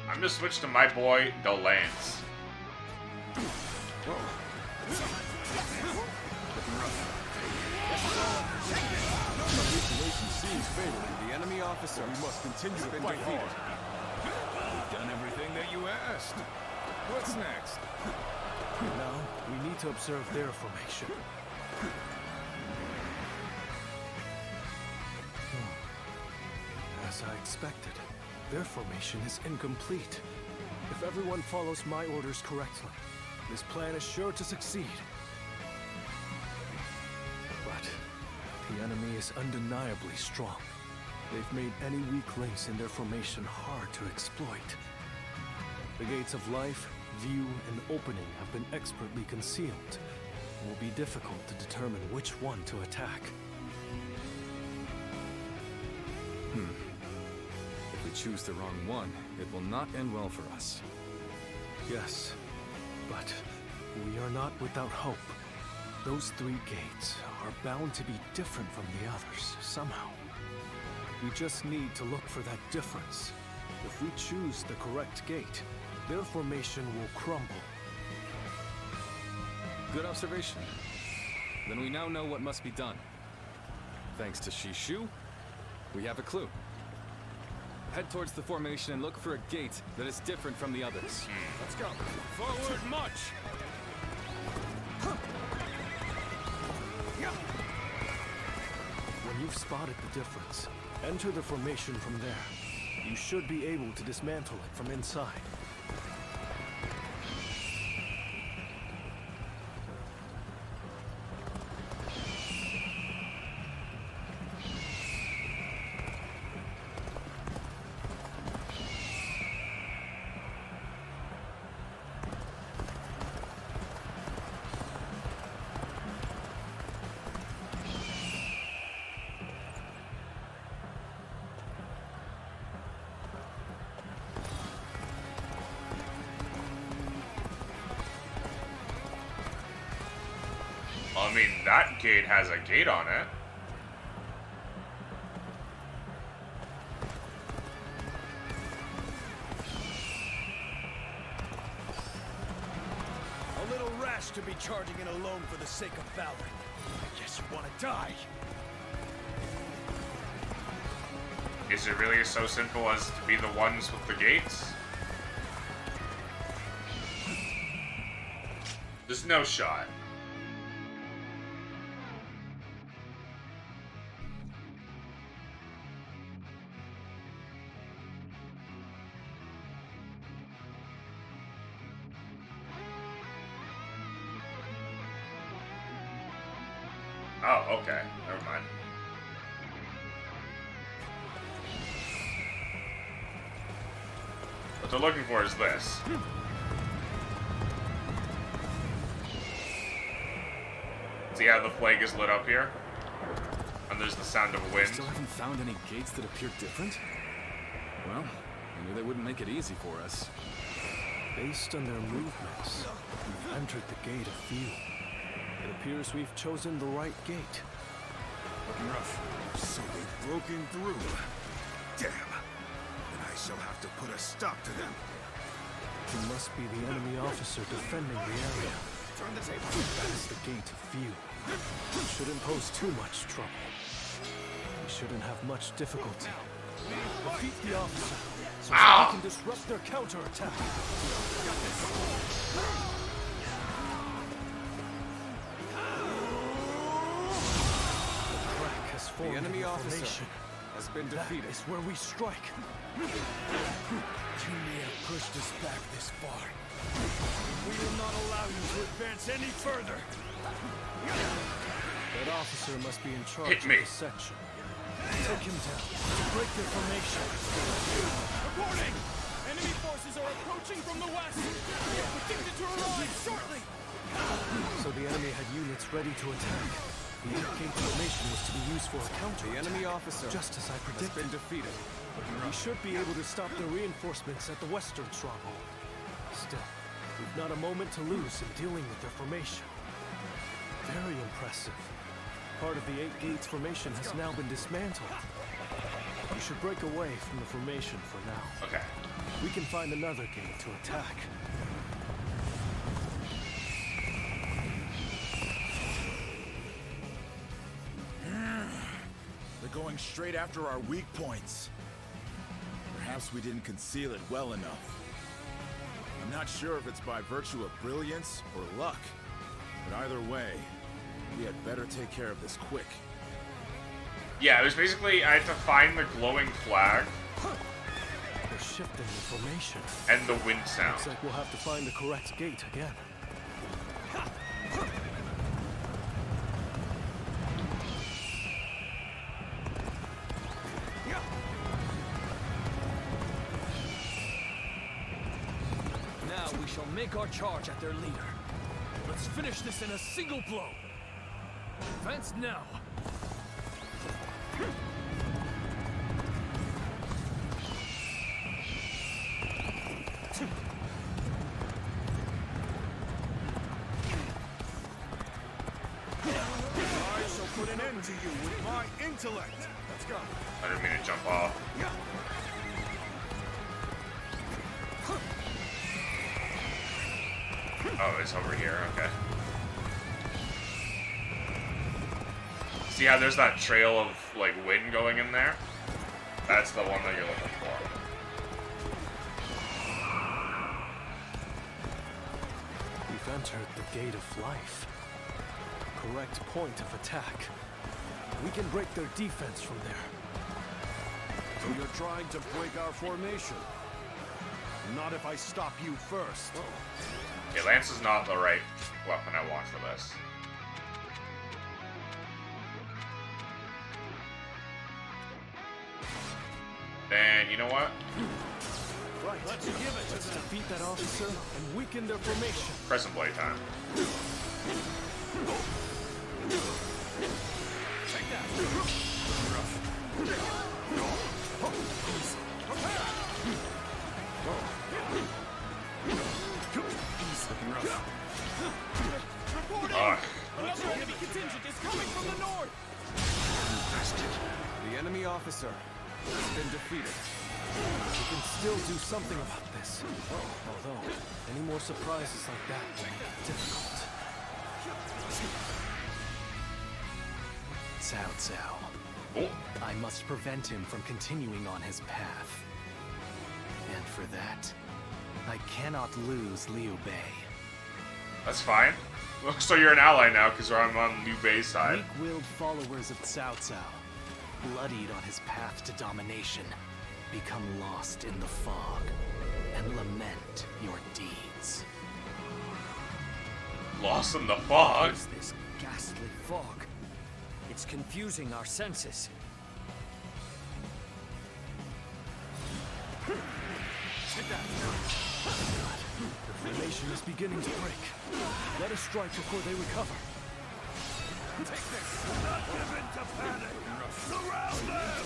I'm gonna switch to my boy, the Lance. Situation seems favorable. The enemy officer must continue to fight hard. We've done everything that you asked. What's next? Now, we need to observe their formation. As I expected, their formation is incomplete. If everyone follows my orders correctly, this plan is sure to succeed. But the enemy is undeniably strong. They've made any weak links in their formation hard to exploit. The gates of life, view, and opening have been expertly concealed. It will be difficult to determine which one to attack. If we choose the wrong one, it will not end well for us. Yes, but we are not without hope. Those three gates are bound to be different from the others, somehow. We just need to look for that difference. If we choose the correct gate, their formation will crumble. Good observation. Then we now know what must be done. Thanks to Shishu, we have a clue. Head towards the formation and look for a gate that is different from the others. Let's go. Forward march! When you've spotted the difference, enter the formation from there. You should be able to dismantle it from inside. I mean, that gate has a gate on it. rash to be charging in alone for the sake of valor. I guess you want to die. Is it really so simple as to be the ones with the gates? There's no shot. Oh, okay. Never mind. What they're looking for is this. See how the flag is lit up here? And there's the sound of wind. Still haven't found any gates that appear different? Well, I knew they wouldn't make it easy for us. Based on their movements, we've entered the gate of few. It appears we've chosen the right gate. Looking rough. So they've broken through. Damn. Then I shall have to put a stop to them. It must be the enemy officer defending the area. Turn the table. That is the gate of few. It shouldn't pose too much trouble. We shouldn't have much difficulty. Defeat the officer, so that we can disrupt their counterattack. The enemy officer has been defeated. That is where we strike. You may have pushed us back this far. We will not allow you to advance any further. That officer must be in charge Hit me. of the section. Take him down. Break their formation. Reporting! Enemy forces are approaching from the west. They are predicted to arrive shortly. So the enemy had units ready to attack. The gate formation was to be used for a counter. The enemy officer just as I predicted. has been defeated. We should be able to stop their reinforcements at the western stronghold. Still, we've not a moment to lose in dealing with their formation. Very impressive. Part of the 8 gates formation has now been dismantled. We should break away from the formation for now. Okay. We can find another gate to attack. They're going straight after our weak points. Perhaps we didn't conceal it well enough. I'm not sure if it's by virtue of brilliance or luck, but either way, we had better take care of this quick. Yeah, it was basically, I had to find the glowing flag. They're shifting the formation. And the wind sound. Looks like we'll have to find the correct gate again. Now we shall make our charge at their leader. Let's finish this in a single blow. Advance now. I shall put an end to you with my intellect. Let's go. I didn't mean to jump off. Oh, it's over here, okay. See how there's that trail of, like, wind going in there? That's the one that you're looking for. We've entered the gate of life. Correct point of attack. We can break their defense from there. So you're trying to break our formation? Not if I stop you first. Okay, Lance is not the right weapon I want for this. Then, you know what? Right. Let's defeat that officer and weaken their formation. Crescent Blade time. Take that. Looking rough. Reporting! Another enemy contingent is coming from the north! The enemy officer has been defeated. We can still do something about this. Although, any more surprises like that will make it difficult. Cao Cao. I must prevent him from continuing on his path. And for that, I cannot lose Liu Bei. That's fine. So you're an ally now because I'm on Liu Bei's side. Weak-willed followers of Cao Cao, bloodied on his path to domination, become lost in the fog and lament your deeds. Lost in the fog? What is this ghastly fog? It's confusing our senses. The formation is beginning to break. Let us strike before they recover. Take this! Do not give in to panic! Surround them!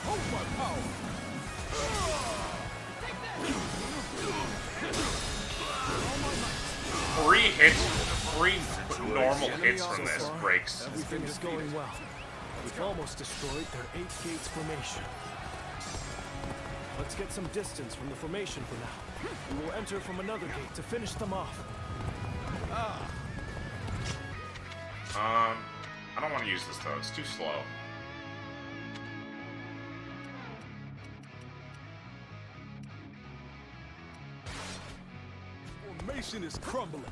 Hold my power! 3 hits, 3 normal hits from this breaks. Everything is going well. We've almost destroyed their 8 gates formation. Let's get some distance from the formation for now. We will enter from another gate to finish them off. I don't want to use this though, it's too slow. Formation is crumbling.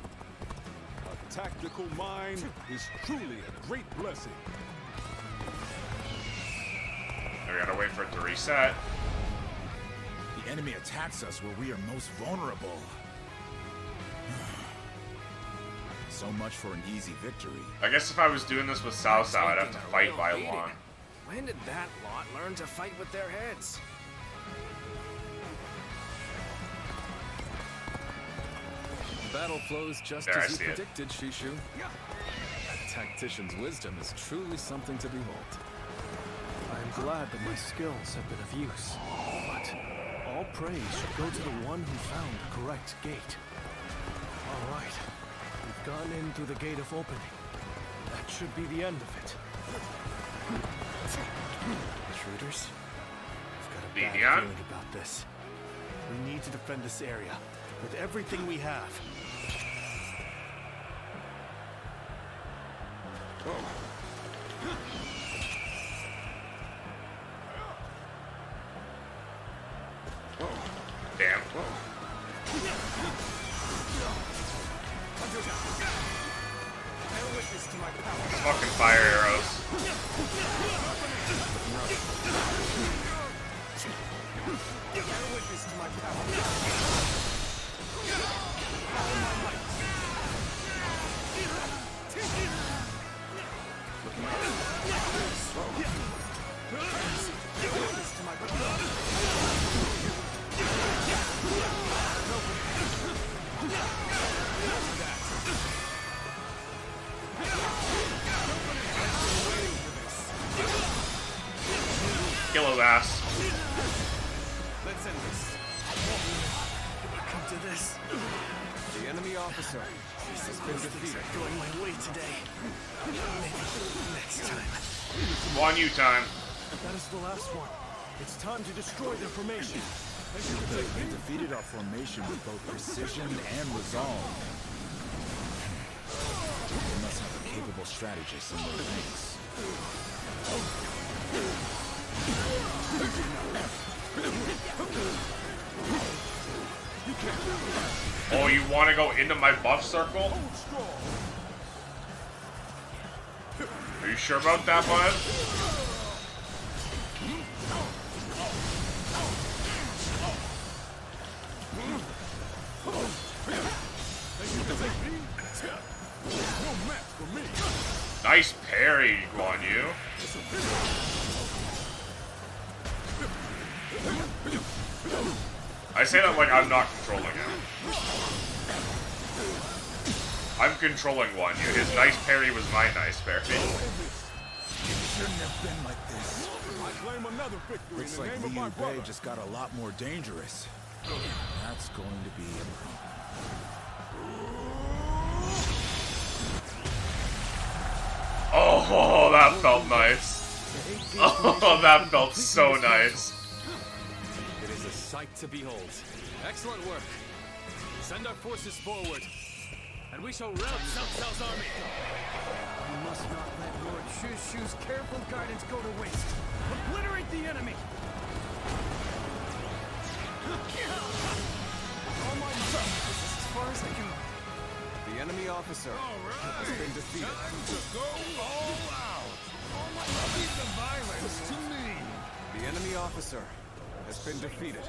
A tactical mind is truly a great blessing. We gotta wait for it to reset. The enemy attacks us where we are most vulnerable. So much for an easy victory. I guess if I was doing this with Cao Cao, I'd have to fight by Luan. When did that lot learn to fight with their heads? The battle flows just There, as I see you it. predicted, Shishu. A tactician's wisdom is truly something to behold. I am glad that my skills have been of use, but all praise should go to the one who found the correct gate. All right, we've gone in through the gate of opening. That should be the end of it. Intruders? I've got a bad feeling about this. We need to defend this area with everything we have. Damn. Fucking fire arrows. Kill his ass. Let's end this. Come to this. The enemy officer has been defeated. Going my way today. Maybe next time. Guan Yu time. That is the last one. It's time to destroy their formation. They defeated our formation with both precision and resolve. They must have a capable strategist in their ranks. Oh, you want to go into my buff circle? Are you sure about that, bud? Nice parry, Guan Yu. I say that like I'm not controlling him. I'm controlling Guan Yu. His nice parry was my nice parry. It shouldn't have been like this. I claim another victory Looks in the like name of my Liu brother. Bei just got a lot more dangerous. That's going to be a problem. Oh, that felt nice. Oh, that felt so nice. It is a sight to behold. Excellent work. Send our forces forward, and we shall rout Cao Cao's army. We must not let Lord Shu's careful guidance go to waste. Obliterate the enemy! Oh my God! This is as far as I can. The enemy officer has been defeated. Time to go all out. Leave the violence to me. The enemy officer has been defeated.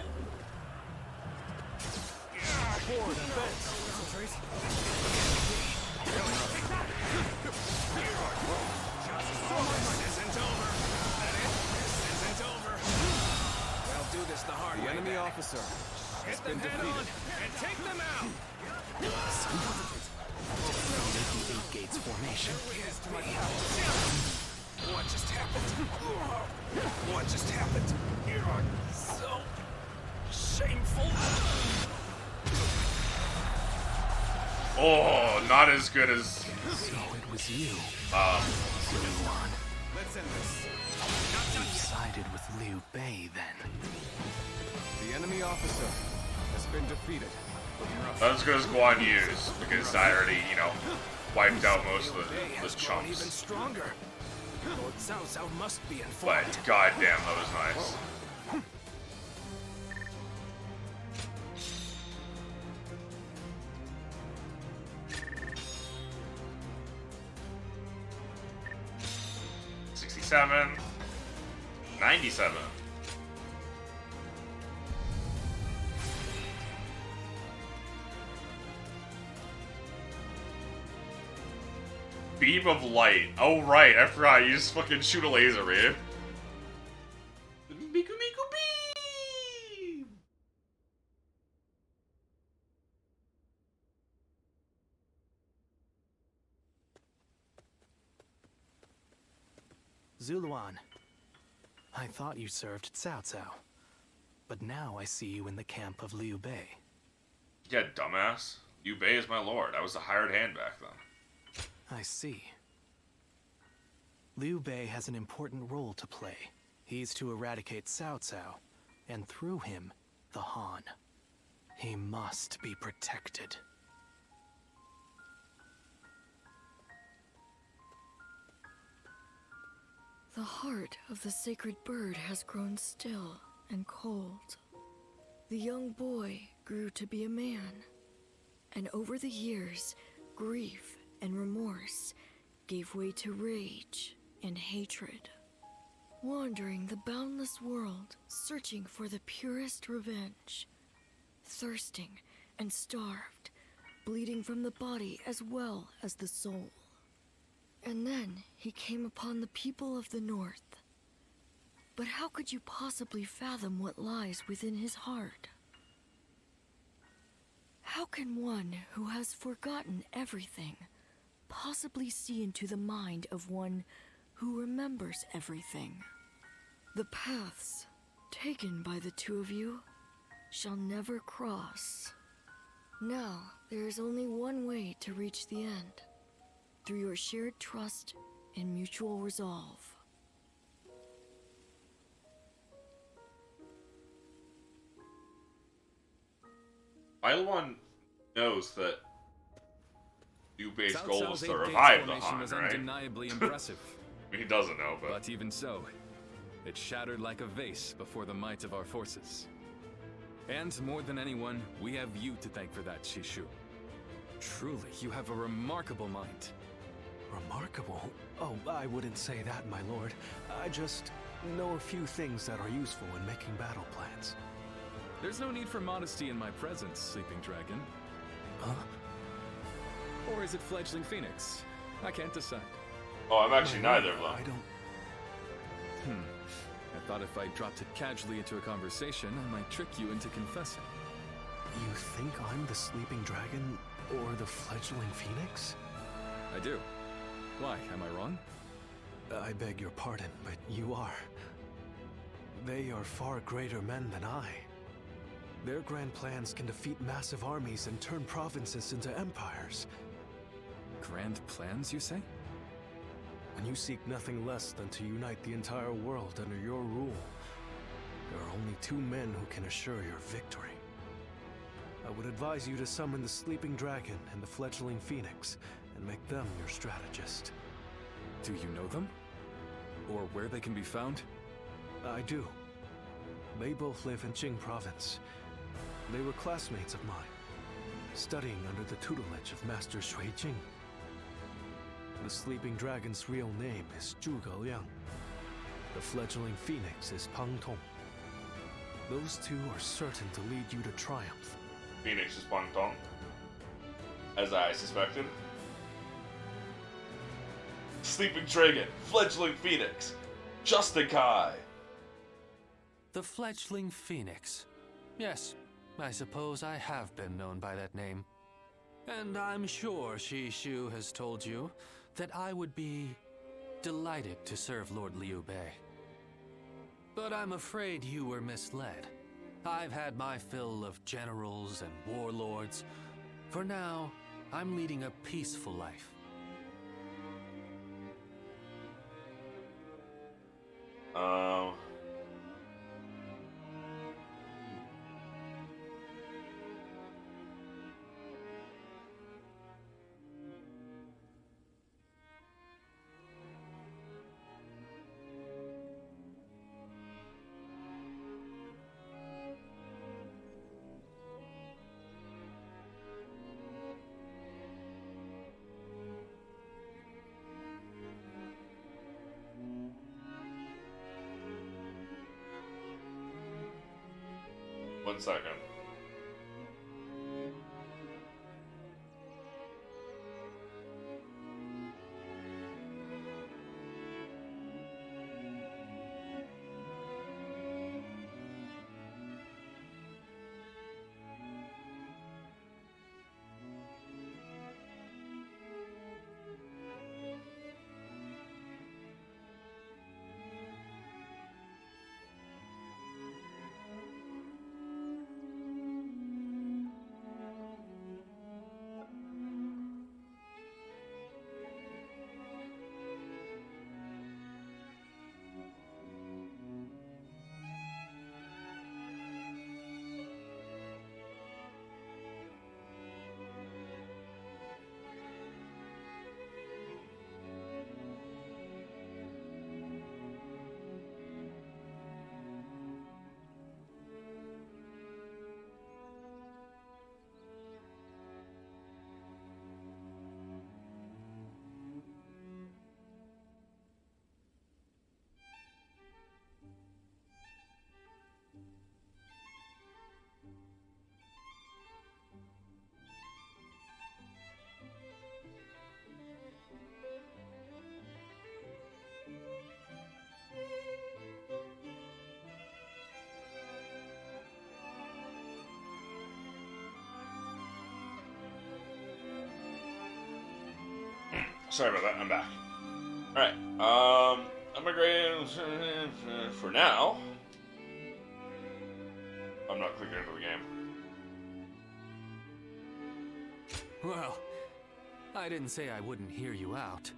Forward, advance. Concentrate. Isn't over. That it? This isn't over. I'll do this the hard way. The enemy officer has been defeated. And take them out. Make the 8 gates formation. What just happened? What just happened? So shameful. Oh, not as good as. So it was you. Zuluan. Let's end this. You sided with Liu Bei then. The enemy officer has been defeated. Not as good as Guan Yu's, because I already, you know, wiped out most of the Even chunks. stronger. Lord Cao Cao must be informed. But goddamn, that was nice. $67, $97. Beam of light. Oh right, I forgot. You just fucking shoot a laser, man. Miku Miku beam. Zuluan, I thought you served Cao Cao, but now I see you in the camp of Liu Bei. Yeah, dumbass. Liu Bei is my lord. I was the hired hand back then. I see. Liu Bei has an important role to play. He's to eradicate Cao Cao, and through him, the Han. He must be protected. The heart of the sacred bird has grown still and cold. The young boy grew to be a man, and over the years, grief and remorse gave way to rage and hatred. Wandering the boundless world, searching for the purest revenge. Thirsting and starved, bleeding from the body as well as the soul. And then he came upon the people of the North. But how could you possibly fathom what lies within his heart? How can one who has forgotten everything possibly see into the mind of one who remembers everything? The paths taken by the two of you shall never cross. Now, there is only one way to reach the end. Through your shared trust and mutual resolve. Iluan knows that Liu Bei's Cao goal Cao's is to 8 gates revive the formation Han, was right? undeniably impressive. He doesn't know, but... But even so, it shattered like a vase before the might of our forces. And more than anyone, we have you to thank for that, Shishu. Truly, you have a remarkable mind. Remarkable? Oh, I wouldn't say that, my lord. I just know a few things that are useful in making battle plans. There's no need for modesty in my presence, Sleeping Dragon. Huh? Or is it Fledgling Phoenix? I can't decide. Oh, I'm actually neither of them. I don't... I thought if I dropped it casually into a conversation, I might trick you into confessing. You think I'm the Sleeping Dragon or the Fledgling Phoenix? I do. Why, am I wrong? I beg your pardon, but you are. They are far greater men than I. Their grand plans can defeat massive armies and turn provinces into empires. Grand plans, you say? and you seek nothing less than to unite the entire world under your rule, there are only two men who can assure your victory. I would advise you to summon the sleeping dragon and the fledgling phoenix, and make them your strategist. Do you know them? Or where they can be found? I do. They both live in Jing province. They were classmates of mine, studying under the tutelage of Master Shui Jing. The sleeping dragon's real name is Zhuge Liang. The fledgling phoenix is Pang Tong. Those two are certain to lead you to triumph. Phoenix is Pang Tong, as I suspected. Sleeping Dragon, Fledgling Phoenix, Justin Kai. The fledgling phoenix. Yes, I suppose I have been known by that name. And I'm sure Shishu has told you that I would be delighted to serve Lord Liu Bei. But I'm afraid you were misled. I've had my fill of generals and warlords. For now, I'm leading a peaceful life. One second. Sorry about that, I'm back. Alright, I'm migrating for now. I'm not clicking into the game. Well, I didn't say I wouldn't hear you out.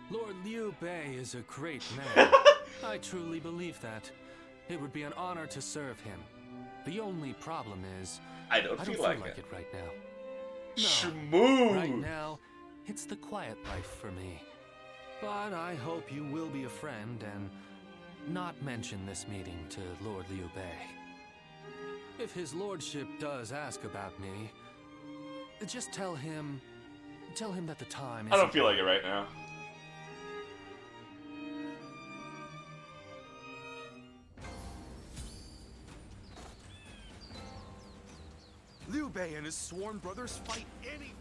Lord Liu Bei is a great man. I truly believe that. It would be an honor to serve him. The only problem is, I don't feel like it right now. No, Shmoo! right now, it's the quiet life for me. But I hope you will be a friend and not mention this meeting to Lord Liu Bei. If his lordship does ask about me, just tell him that the time is... I don't feel like it right now. Liu Bei and his sworn brothers fight any...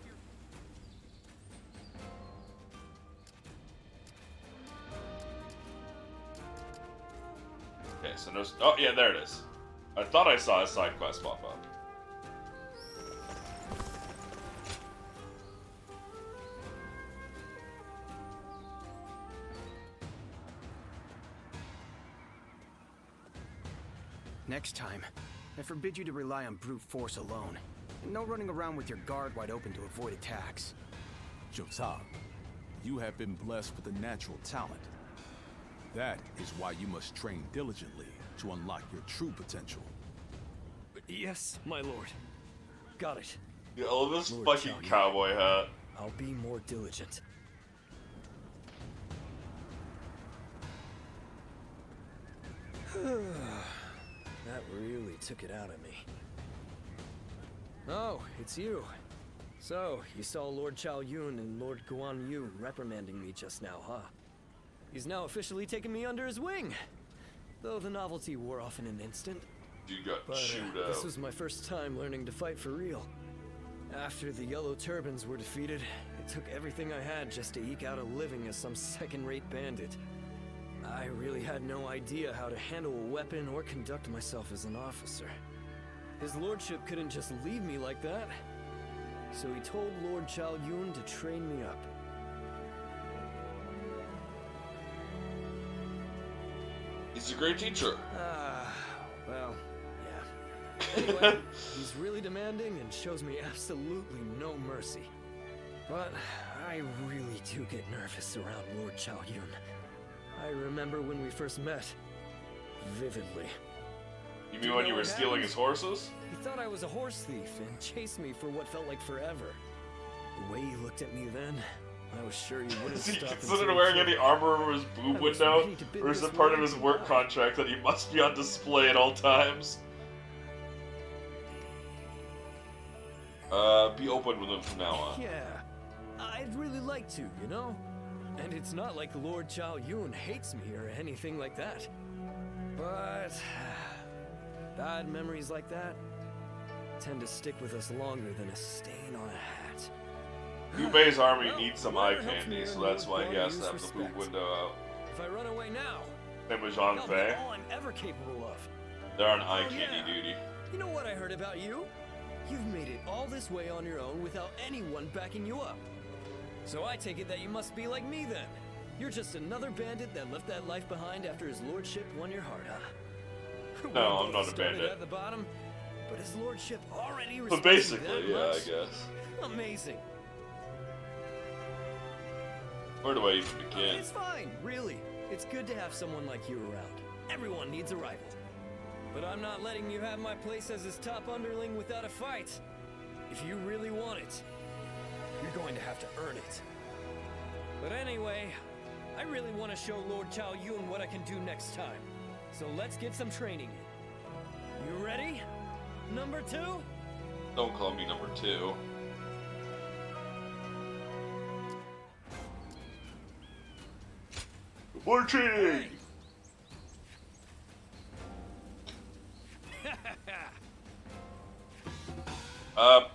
Okay, so no... Oh, yeah, there it is. I thought I saw a side quest pop up. Next time, I forbid you to rely on brute force alone. And no running around with your guard wide open to avoid attacks. 九少， you have been blessed with a natural talent. That is why you must train diligently to unlock your true potential. Yes, my lord. Got it. Yeah, all this Lord fucking Xiao Yu. cowboy hat. I'll be more diligent. That really took it out of me. Oh, it's you. So, you saw Lord Xiao Yun and Lord Guan Yu reprimanding me just now, huh? He's now officially taken me under his wing. Though the novelty wore off in an instant. You got But chewed out. this was my first time learning to fight for real. After the Yellow Turbans were defeated, it took everything I had just to eke out a living as some second-rate bandit. I really had no idea how to handle a weapon or conduct myself as an officer. His lordship couldn't just leave me like that. So he told Lord Xiao Yun to train me up. He's a great teacher. Well, yeah. Anyway, he's really demanding and shows me absolutely no mercy. But I really do get nervous around Lord Xiao Yun. I remember when we first met. Vividly. You mean when you were stealing his horses? He thought I was a horse thief and chased me for what felt like forever. The way he looked at me then, I was sure he wouldn't Is he stop considered until he wearing killed any me. armor over his boob I was window? ready to bid Or is this it part of world his work goodbye. contract that he must be on display at all times? Be open with him from now on. Yeah, I'd really like to, you know? And it's not like Lord Xiao Yun hates me or anything like that. But bad memories like that tend to stick with us longer than a stain on a hat. Liu Bei's army Well, needs some eye whatever helps me candy, so earn that's why Lord he Guan has to Yu's have the boob respect. window out. If I run away now, Same with Zhang that'll be Fei. all I'm ever capable of. They're on eye Oh, candy yeah. duty. You know what I heard about you? You've made it all this way on your own without anyone backing you up. So I take it that you must be like me then. You're just another bandit that left that life behind after his lordship won your heart, huh? No, We I'm both not a started bandit. At the bottom, but his lordship already But respects you basically, that yeah, I much. guess. Amazing. Where do I even begin? It's fine, really. It's good to have someone like you around. Everyone needs a rival. But I'm not letting you have my place as his top underling without a fight. If you really want it, you're going to have to earn it. But anyway, I really want to show Lord Xiao Yun what I can do next time. So let's get some training in. You ready? Number 2? Don't call me number 2. More training!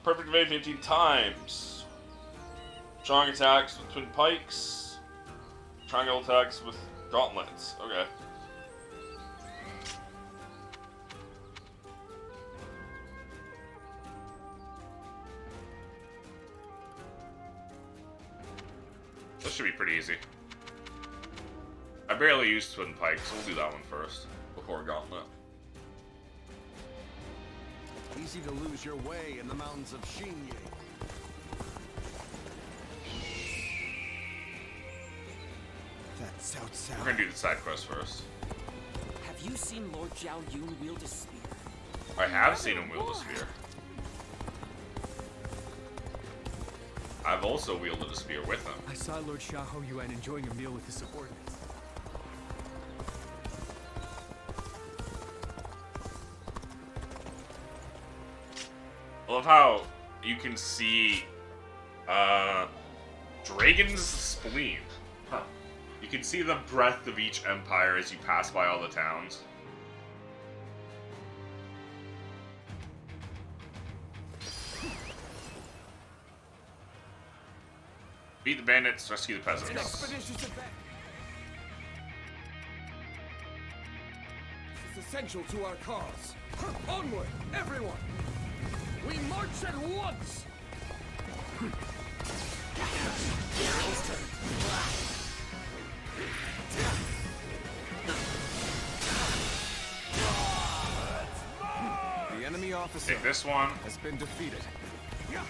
Perfect evade 15 times. Strong attacks with twin pikes. Triangle attacks with gauntlets. Okay. This should be pretty easy. I barely use twin pikes, so we'll do that one first, before gauntlet. Easy to lose your way in the mountains of Xinyi. That's outside. We're gonna do the side quest first. Have you seen Lord Xiao Yun wield a spear? I have seen him wield a spear. I've also wielded a spear with him. I saw Lord Xiao Yuan enjoying a meal with his subordinates. I love how you can see Dragon's spleen. Huh. You can see the breadth of each empire as you pass by all the towns. Beat the bandits, rescue the peasants. An expedition to back. This is essential to our cause. Onward, everyone! We march at once! The enemy officer Take this one. has been defeated. Now,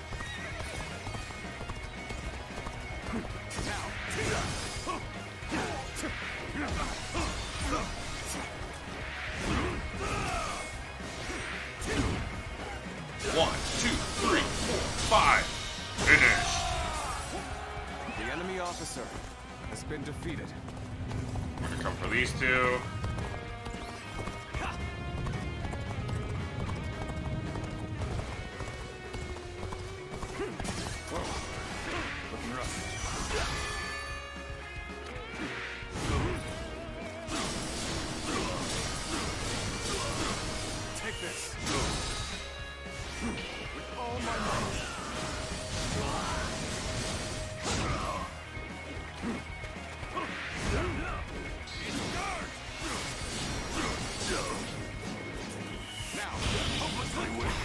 defeated. I'm gonna come for these two. Looking rough. Take this. With all my might. Now, hopelessly weak.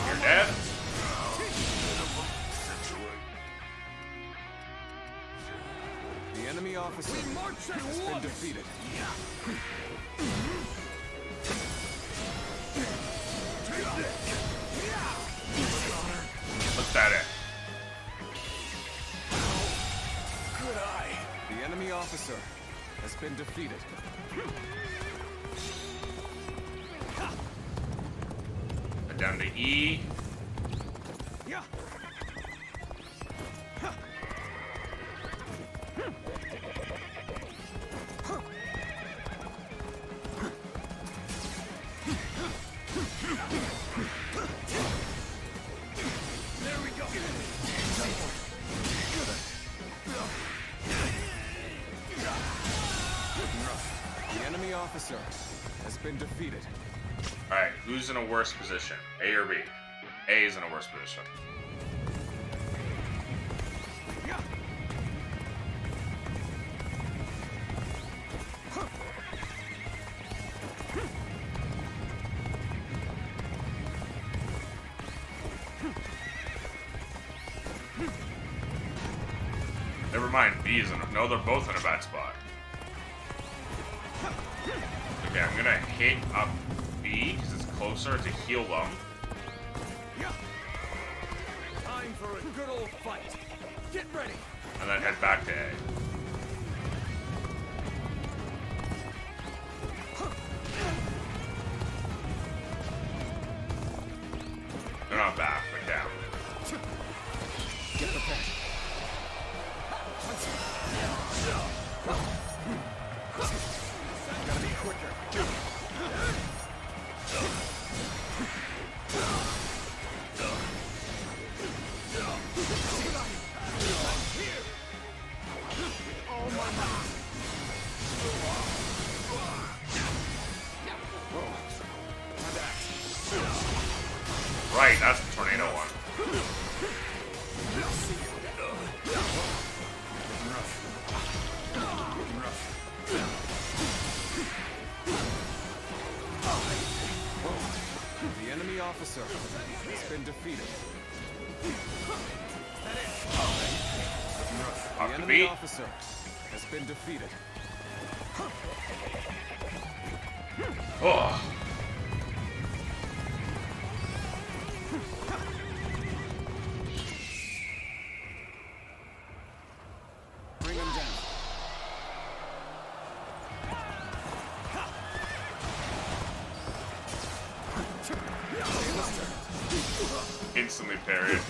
You're dead? The enemy officer has been defeated. What's at it? Good eye. The enemy officer has been defeated. Down to E. Yeah. There we go. The enemy officer has been defeated. Alright, who's in a worse position? A or B? A is in a worse position. Never mind, B is in a... No, they're both in a bad spot. Okay, I'm gonna hit up B, because it's closer to heal them. Time for a good old fight. Get ready. And then head back to A. They're not back, but down. Get the pen. Gotta be quicker. Right, that's the tornado one. The enemy officer has been defeated. The enemy officer has been defeated. Oh. Bring him down. Instantly parried.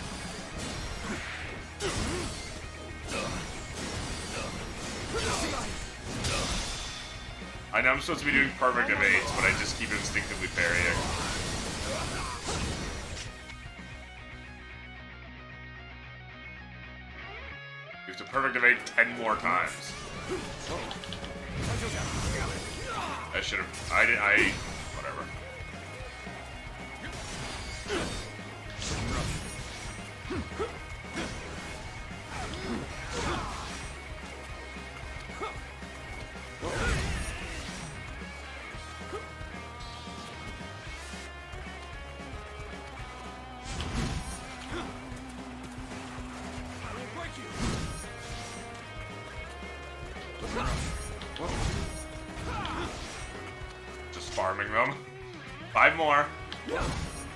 I know I'm supposed to be doing perfect evades, but I just keep instinctively parrying. You have to perfect evade 10 more times. I should have. Whatever. Just farming them. 5 more.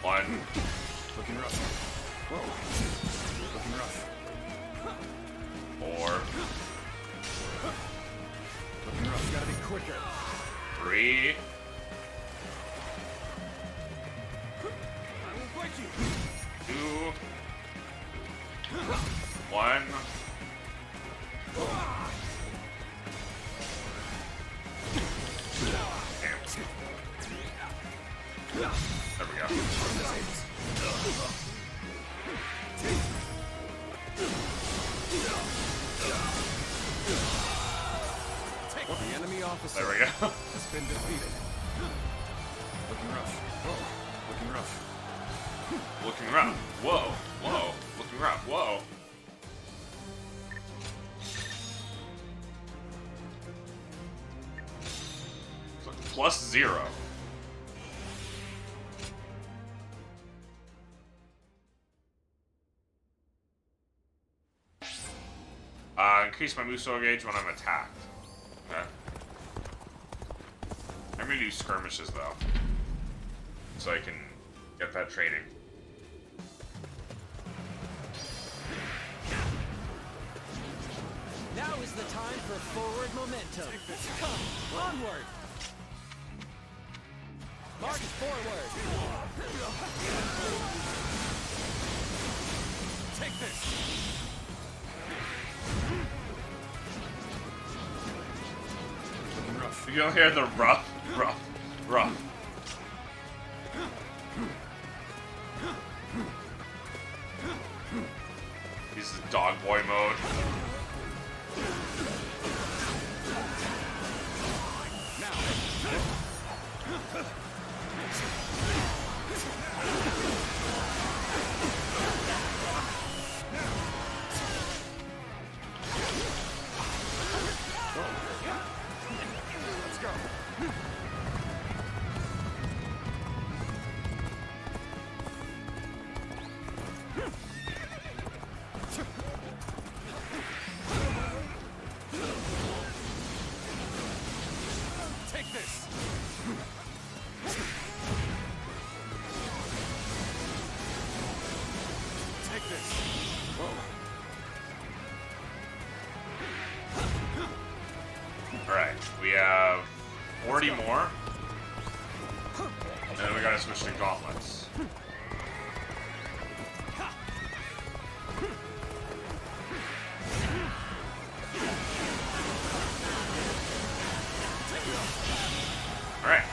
1. Looking rough. Looking rough. 4. quicker. 3. I will fight you. 2. 1. There we go. The enemy officer There we go. has been defeated. Looking rough. Whoa. Looking rough. Looking rough. Whoa. Whoa. Looking rough. Whoa. So +0. Increase my Muso gauge when I'm attacked. Okay. I'm gonna do skirmishes though, so I can get that training. Now is the time for forward momentum. Come, onward. March forward. Take this. Looking rough. You don't hear the rough. This is dog boy mode. Let's go. Take this. Take this. Alright, we have 40 more. And then we gotta switch to gauntlets. Alright.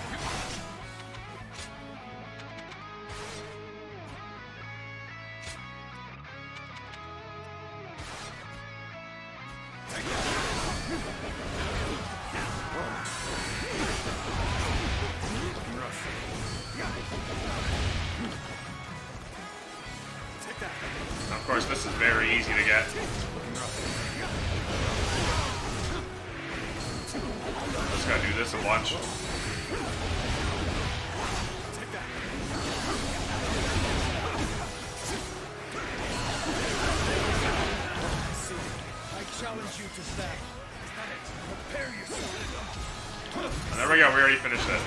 Of course, this is very easy to get. Just gotta do this a bunch. I challenge you to stand. Prepare yourself. And there we go, we already finished it.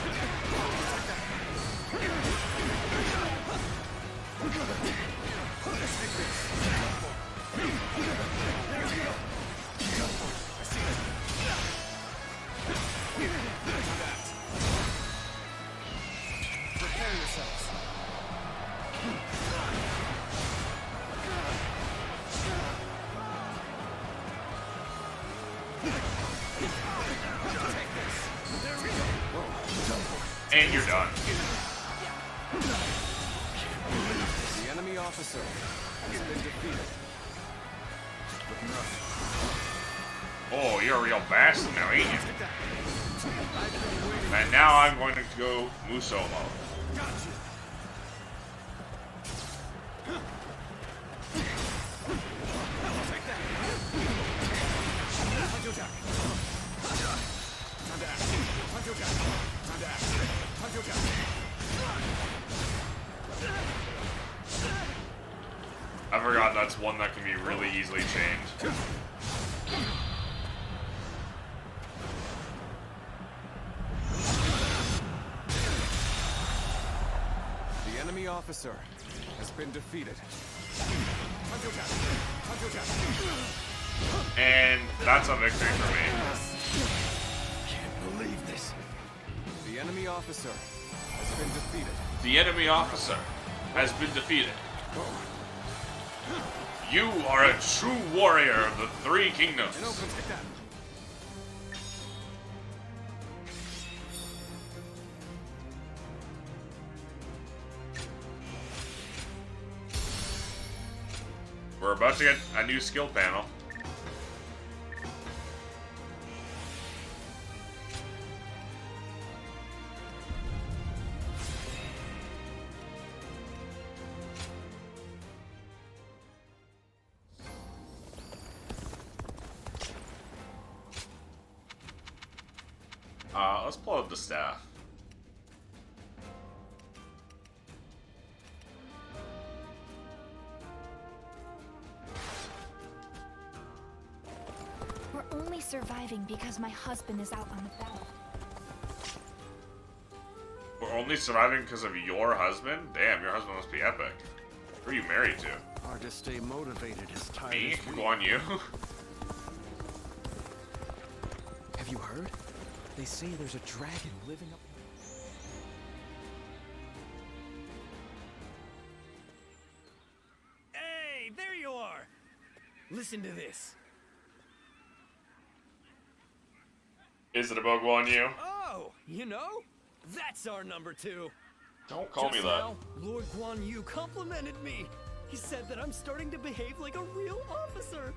Prepare yourselves. And you're done. The enemy officer has been defeated. Looking rough. Oh, you're a real bastard now, ain't you? And now I'm going to go Muso mode. I forgot that's one that can be really easily changed. The enemy officer has been defeated. And that's a victory for me. Can't believe enemy officer has been defeated. The enemy officer has been defeated. You are a true warrior of the Three Kingdoms. We're about to get a new skill panel. Let's pull out the staff. We're only surviving because my husband is out on the battle. We're only surviving because of your husband? Damn, your husband must be epic. Who are you married to? Hard to stay motivated as tired Me? as we Guan Yu? Have you heard? They say there's a dragon living up. Hey, there you are! Listen to this. Is it about Guan Yu? Oh, you know? That's our number 2. Don't call me Just that. now, Lord Guan Yu complimented me. He said that I'm starting to behave like a real officer.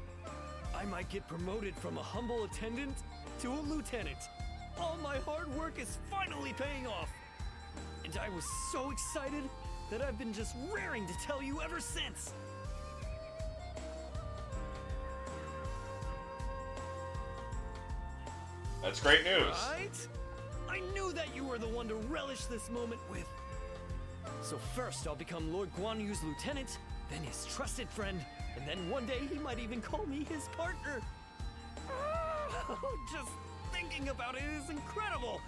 I might get promoted from a humble attendant to a lieutenant. All my hard work is finally paying off. And I was so excited that I've been just raring to tell you ever since. That's great news. Right? I knew that you were the one to relish this moment with. So first I'll become Lord Guan Yu's lieutenant, then his trusted friend, and then one day he might even call me his partner. Just thinking about it is incredible.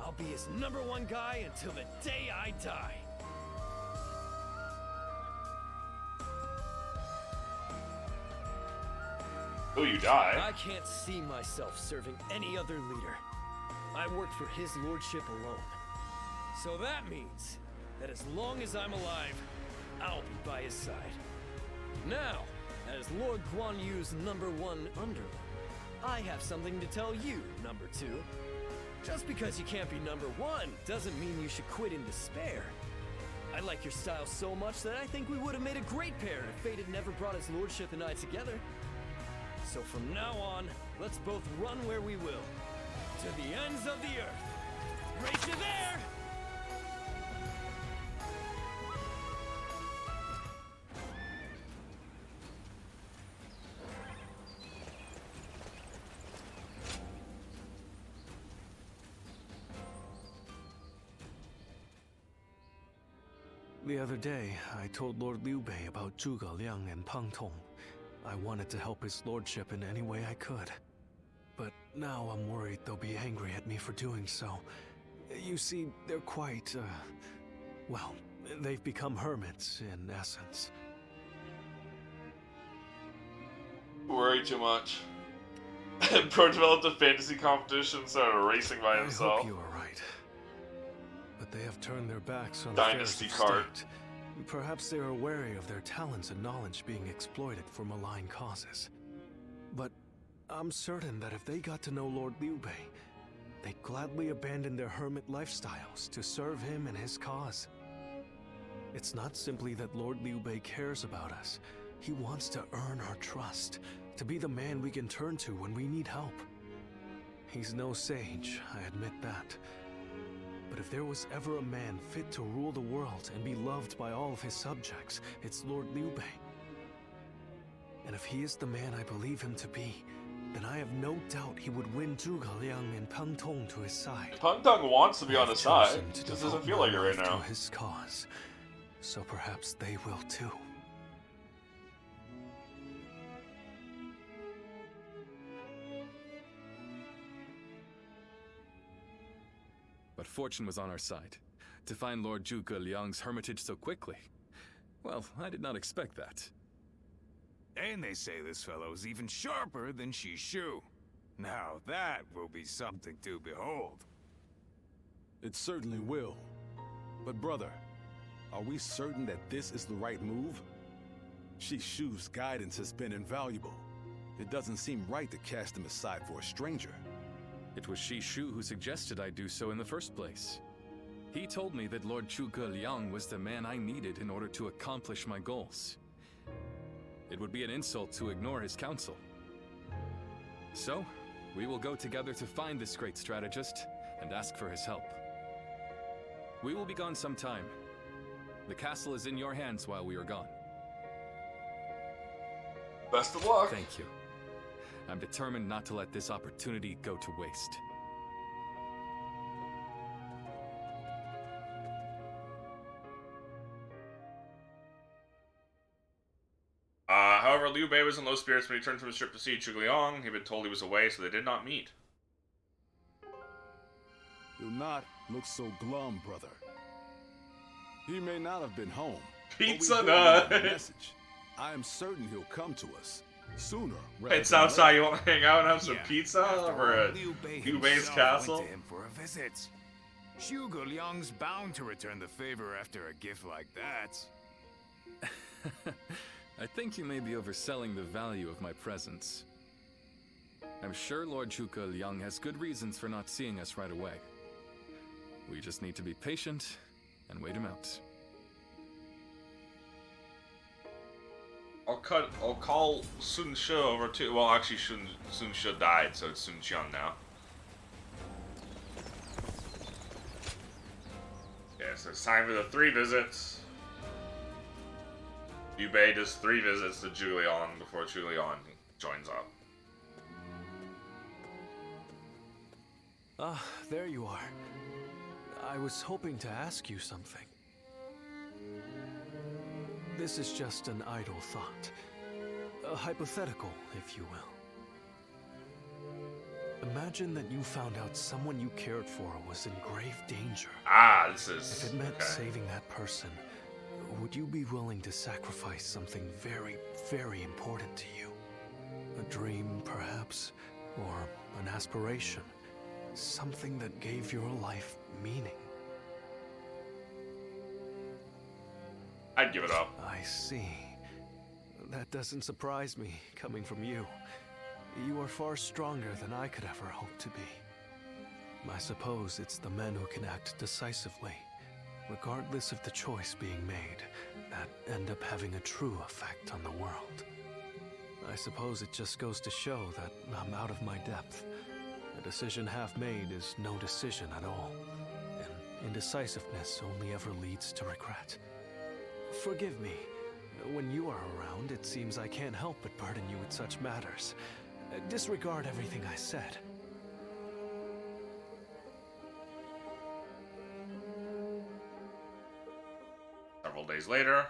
I'll be his #1 guy until the day I die. Till you die? I can't see myself serving any other leader. I work for his lordship alone. So that means that as long as I'm alive, I'll be by his side. Now, as Lord Guan Yu's #1 underling, I have something to tell you, #2. Just because you can't be #1 doesn't mean you should quit in despair. I like your style so much that I think we would have made a great pair if fate had never brought his lordship and I together. So from now on, let's both run where we will. To the ends of the earth. Right you there! The other day, I told Lord Liu Bei about Zhuge Liang and Pang Tong. I wanted to help his lordship in any way I could. But now I'm worried they'll be angry at me for doing so. You see, they're quite, well, they've become hermits, in essence. Worry too much. Pro developed a fantasy competition and started racing by I himself. hope you are right. But they have turned their backs on Dynasty affairs of card. state. Perhaps they are wary of their talents and knowledge being exploited for malign causes. But I'm certain that if they got to know Lord Liu Bei, they'd gladly abandon their hermit lifestyles to serve him and his cause. It's not simply that Lord Liu Bei cares about us. He wants to earn our trust, to be the man we can turn to when we need help. He's no sage, I admit that. But if there was ever a man fit to rule the world and be loved by all of his subjects, it's Lord Liu Bei. And if he is the man I believe him to be, then I have no doubt he would win Zhuge Liang and Pang Tong to his side. Pang Tong wants to be on his side. Chosen to Just doesn't devote feel my like it right life now. to his cause, so perhaps they will too. But fortune was on our side. To find Lord Zhuge Liang's hermitage so quickly. Well, I did not expect that. And they say this fellow's even sharper than Shishu. Now that will be something to behold. It certainly will. But brother, are we certain that this is the right move? Shishu's guidance has been invaluable. It doesn't seem right to cast him aside for a stranger. It was Shishu who suggested I do so in the first place. He told me that Lord Zhuge Liang was the man I needed in order to accomplish my goals. It would be an insult to ignore his counsel. So, we will go together to find this great strategist and ask for his help. We will be gone some time. The castle is in your hands while we are gone. Best of luck. Thank you. I'm determined not to let this opportunity go to waste. However, Liu Bei was in low spirits when he returned from his trip to see Zhuge Liang. He had been told he was away, so they did not meet. Do not look so glum, brother. He may not have been home. Pizza Nut! Nut! I am certain he'll come to us sooner. It's outside. You want to hang out and have some pizza After over all, at Liu Bei Liu Bei's himself castle? went to him for a visit. Zhuge Liang's bound to return the favor after a gift like that. I think you may be overselling the value of my presence. I'm sure Lord Zhuge Liang has good reasons for not seeing us right away. We just need to be patient and wait him out. I'll call Sun Shi over too. Well, actually, Sun Shi died, so it's Sun Xiang now. Yeah, so it's time for the 3 visits. Liu Bei does 3 visits to Zhuge Liang before Zhuge Liang joins up. Ah, there you are. I was hoping to ask you something. This is just an idle thought. A hypothetical, if you will. Imagine that you found out someone you cared for was in grave danger. Ah, this is... If it meant okay. saving that person, would you be willing to sacrifice something very, very important to you? A dream, perhaps? Or an aspiration? Something that gave your life meaning? I'd give it up. I see. That doesn't surprise me, coming from you. You are far stronger than I could ever hope to be. I suppose it's the men who can act decisively, regardless of the choice being made, that end up having a true effect on the world. I suppose it just goes to show that I'm out of my depth. A decision half made is no decision at all, and indecisiveness only ever leads to regret. Forgive me. When you are around, it seems I can't help but burden you with such matters. Disregard everything I said. Several days later.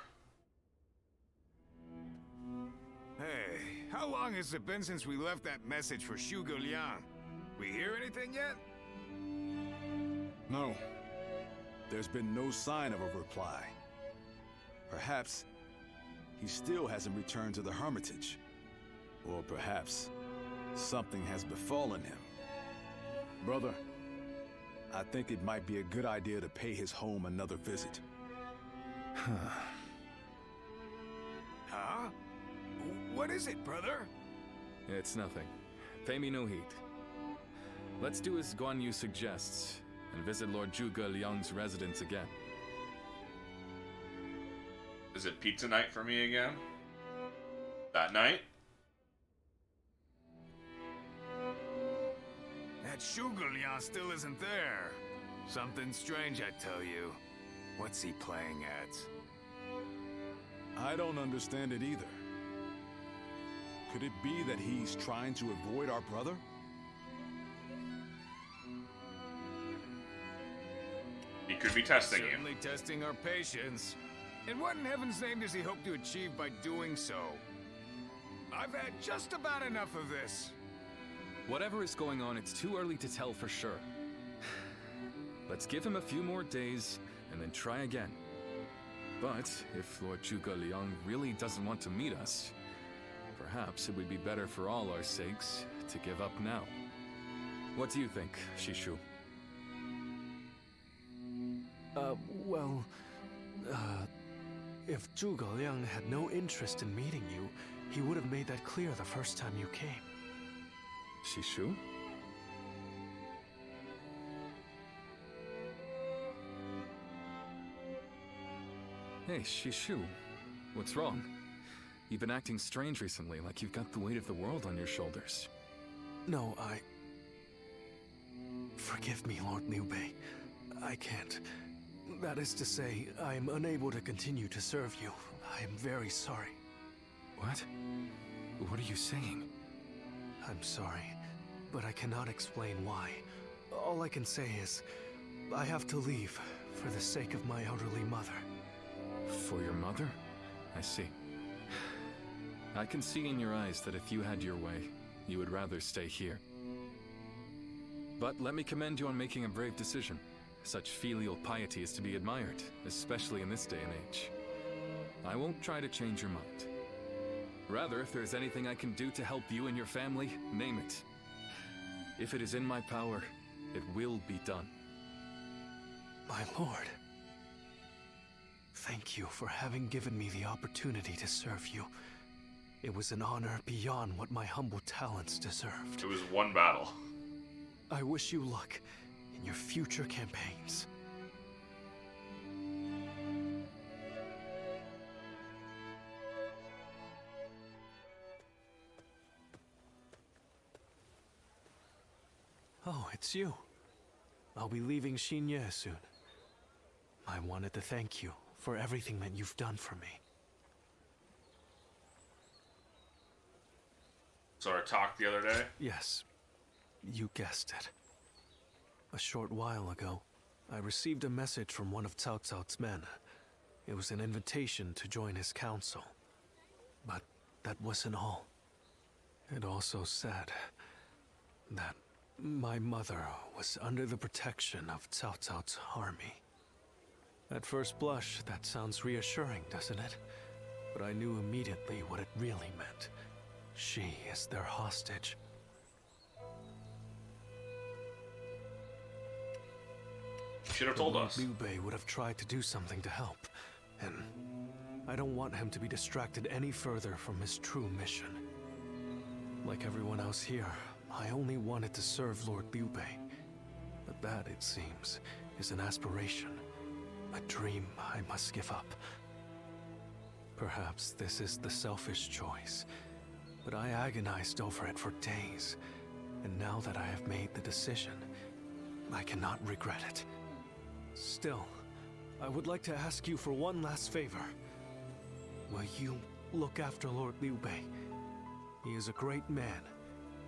Hey, how long has it been since we left that message for Zhuge Liang? We hear anything yet? No. There's been no sign of a reply. Perhaps he still hasn't returned to the Hermitage. Or perhaps something has befallen him. Brother, I think it might be a good idea to pay his home another visit. Huh? What is it, brother? It's nothing. Pay me no heed. Let's do as Guan Yu suggests, and visit Lord Zhuge Liang's residence again. Is it pizza night for me again? That night? That Zhuge Liang still isn't there. Something strange, I tell you. What's he playing at? I don't understand it either. Could it be that he's trying to avoid our brother? He could be testing you. Certainly testing our patience. And what in heaven's name does he hope to achieve by doing so? I've had just about enough of this. Whatever is going on, it's too early to tell for sure. Let's give him a few more days, and then try again. But if Lord Zhuge Liang really doesn't want to meet us, perhaps it would be better for all our sakes to give up now. What do you think, Shishu? Well, if Zhuge Liang had no interest in meeting you, he would have made that clear the first time you came. Shishu? Hey, Shishu. What's wrong? You've been acting strange recently, like you've got the weight of the world on your shoulders. No, Forgive me, Lord Liu Bei. I can't. That is to say, I am unable to continue to serve you. I am very sorry. What? What are you saying? I'm sorry, but I cannot explain why. All I can say is, I have to leave for the sake of my elderly mother. For your mother? I see. I can see in your eyes that if you had your way, you would rather stay here. But let me commend you on making a brave decision. Such filial piety is to be admired, especially in this day and age. I won't try to change your mind. Rather, if there's anything I can do to help you and your family, name it. If it is in my power, it will be done. My lord, thank you for having given me the opportunity to serve you. It was an honor beyond what my humble talents deserved. It was one battle. I wish you luck in your future campaigns. Oh, it's you. I'll be leaving Xinye soon. I wanted to thank you for everything that you've done for me. So our talk the other day? Yes, you guessed it. A short while ago, I received a message from one of Cao Cao's men. It was an invitation to join his council. But that wasn't all. It also said that my mother was under the protection of Cao Cao's army. At first blush, that sounds reassuring, doesn't it? But I knew immediately what it really meant. She is their hostage. You should have told us. Liu Bei would have tried to do something to help, and I don't want him to be distracted any further from his true mission. Like everyone else here, I only wanted to serve Lord Liu Bei. But that, it seems, is an aspiration. A dream I must give up. Perhaps this is the selfish choice, but I agonized over it for days. And now that I have made the decision, I cannot regret it. Still, I would like to ask you for one last favor. Will you look after Lord Liu Bei? He is a great man,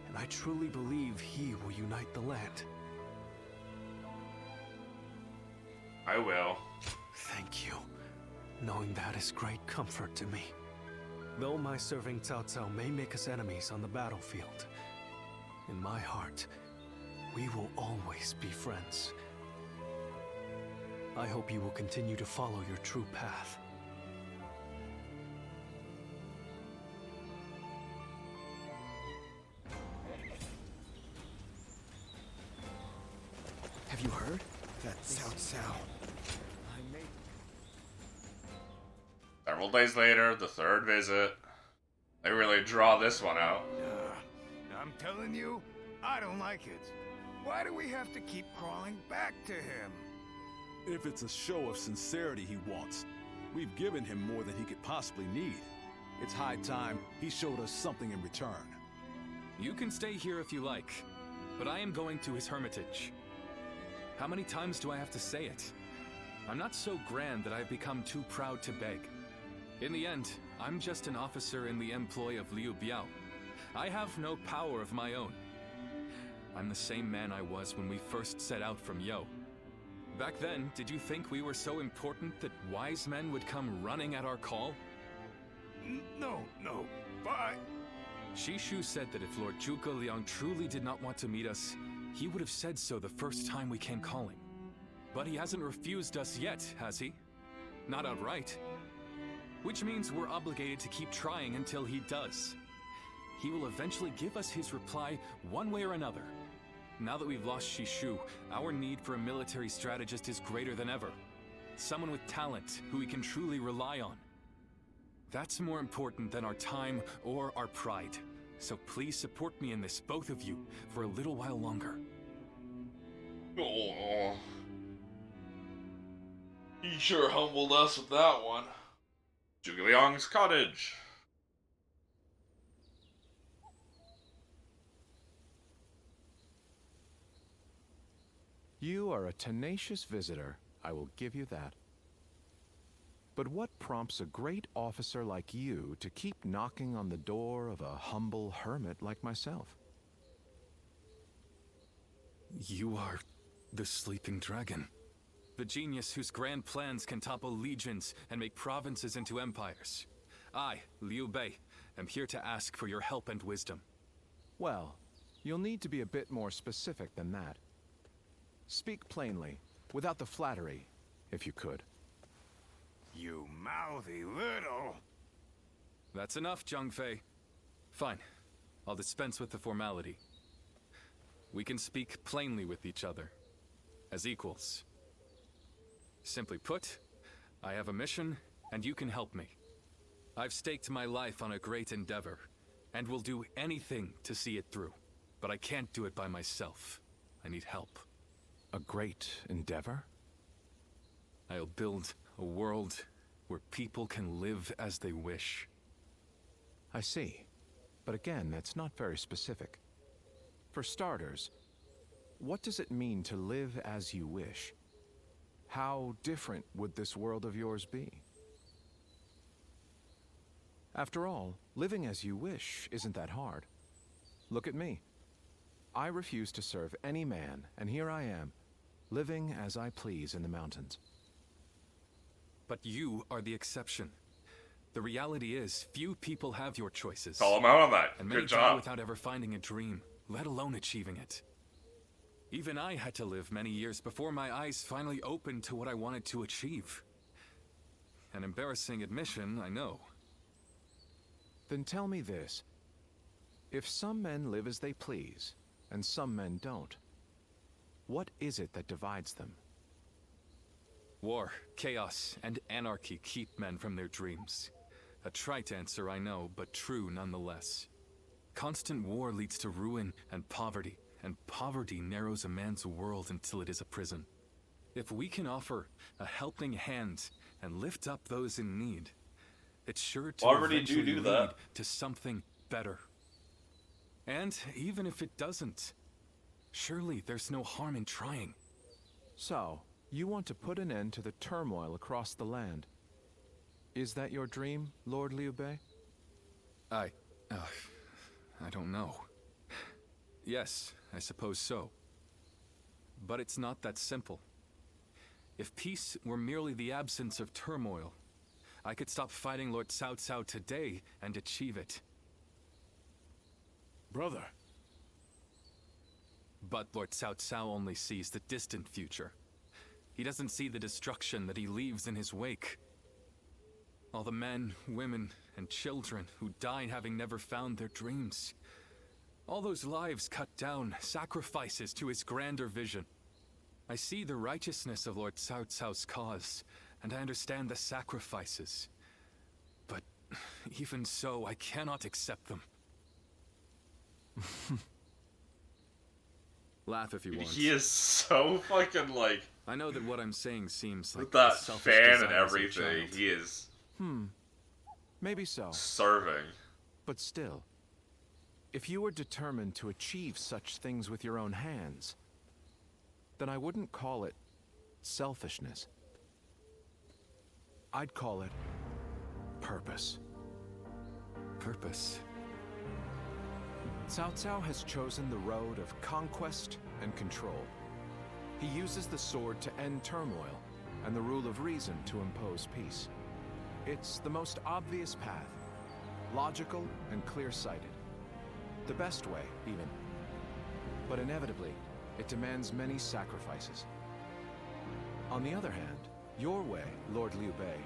and I truly believe he will unite the land. I will. Thank you. Knowing that is great comfort to me. Though my serving Cao Cao may make us enemies on the battlefield, in my heart, we will always be friends. I hope you will continue to follow your true path. Have you heard? That Cao Cao. Several days later, the third visit. They really draw this one out. I'm telling you, I don't like it. Why do we have to keep crawling back to him? If it's a show of sincerity he wants, we've given him more than he could possibly need. It's high time he showed us something in return. You can stay here if you like, but I am going to his hermitage. How many times do I have to say it? I'm not so grand that I've become too proud to beg. In the end, I'm just an officer in the employ of Liu Biao. I have no power of my own. I'm the same man I was when we first set out from Yo. Back then, did you think we were so important that wise men would come running at our call? No, bye. Shishu said that if Lord Zhuge Liang truly did not want to meet us, he would have said so the first time we came calling. But he hasn't refused us yet, has he? Not outright. Which means we're obligated to keep trying until he does. He will eventually give us his reply one way or another. Now that we've lost Shishu, our need for a military strategist is greater than ever. someone with talent who we can truly rely on. That's more important than our time or our pride. So please support me in this, both of you, for a little while longer. Oh, he sure humbled us with that one. Zhuge Liang's cottage. You are a tenacious visitor, I will give you that. But what prompts a great officer like you to keep knocking on the door of a humble hermit like myself? You are the Sleeping Dragon. The genius whose grand plans can topple legions and make provinces into empires. I, Liu Bei, am here to ask for your help and wisdom. Well, you'll need to be a bit more specific than that. Speak plainly, without the flattery, if you could. You mouthy little... That's enough, Zhang Fei. Fine. I'll dispense with the formality. We can speak plainly with each other, as equals. Simply put, I have a mission, and you can help me. I've staked my life on a great endeavor, and will do anything to see it through. But I can't do it by myself. I need help. A great endeavor? I'll build a world where people can live as they wish. I see. But again, that's not very specific. For starters, what does it mean to live as you wish? How different would this world of yours be? After all, living as you wish isn't that hard. Look at me. I refuse to serve any man, and here I am, living as I please in the mountains. But you are the exception. The reality is, few people have your choices. Call him out on that. And many Good die job. without ever finding a dream, let alone achieving it. Even I had to live many years before my eyes finally opened to what I wanted to achieve. An embarrassing admission, I know. Then tell me this. If some men live as they please, and some men don't, what is it that divides them? War, chaos, and anarchy keep men from their dreams. A trite answer, I know, but true nonetheless. Constant war leads to ruin and poverty narrows a man's world until it is a prison. If we can offer a helping hand and lift up those in need, it's sure to eventually lead to something better. And even if it doesn't, surely there's no harm in trying. So, you want to put an end to the turmoil across the land. Is that your dream, Lord Liu Bei? I don't know. Yes, I suppose so. But it's not that simple. If peace were merely the absence of turmoil, I could stop fighting Lord Cao Cao today and achieve it. Brother. But Lord Cao Cao only sees the distant future. He doesn't see the destruction that he leaves in his wake. All the men, women, and children who died having never found their dreams. All those lives cut down, sacrifices to his grander vision. I see the righteousness of Lord Cao Cao's cause, and I understand the sacrifices. But even so, I cannot accept them. Laugh if you want. He is so fucking like... I know that what I'm saying seems like with that selfish fan and desires of a everything, child. he is... Maybe so. Serving. But still, if you were determined to achieve such things with your own hands, then I wouldn't call it selfishness. I'd call it purpose. Purpose? Cao Cao has chosen the road of conquest and control. He uses the sword to end turmoil, and the rule of reason to impose peace. It's the most obvious path, logical and clear-sighted. The best way, even. But inevitably, it demands many sacrifices. On the other hand, your way, Lord Liu Bei,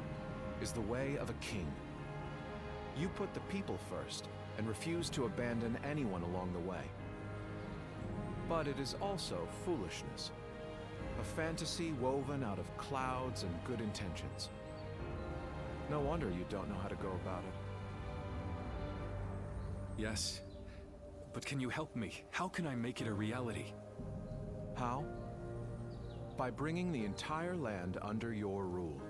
is the way of a king. You put the people first, and refuse to abandon anyone along the way. But it is also foolishness. A fantasy woven out of clouds and good intentions. No wonder you don't know how to go about it. Yes, but can you help me? How can I make it a reality? How? By bringing the entire land under your rule.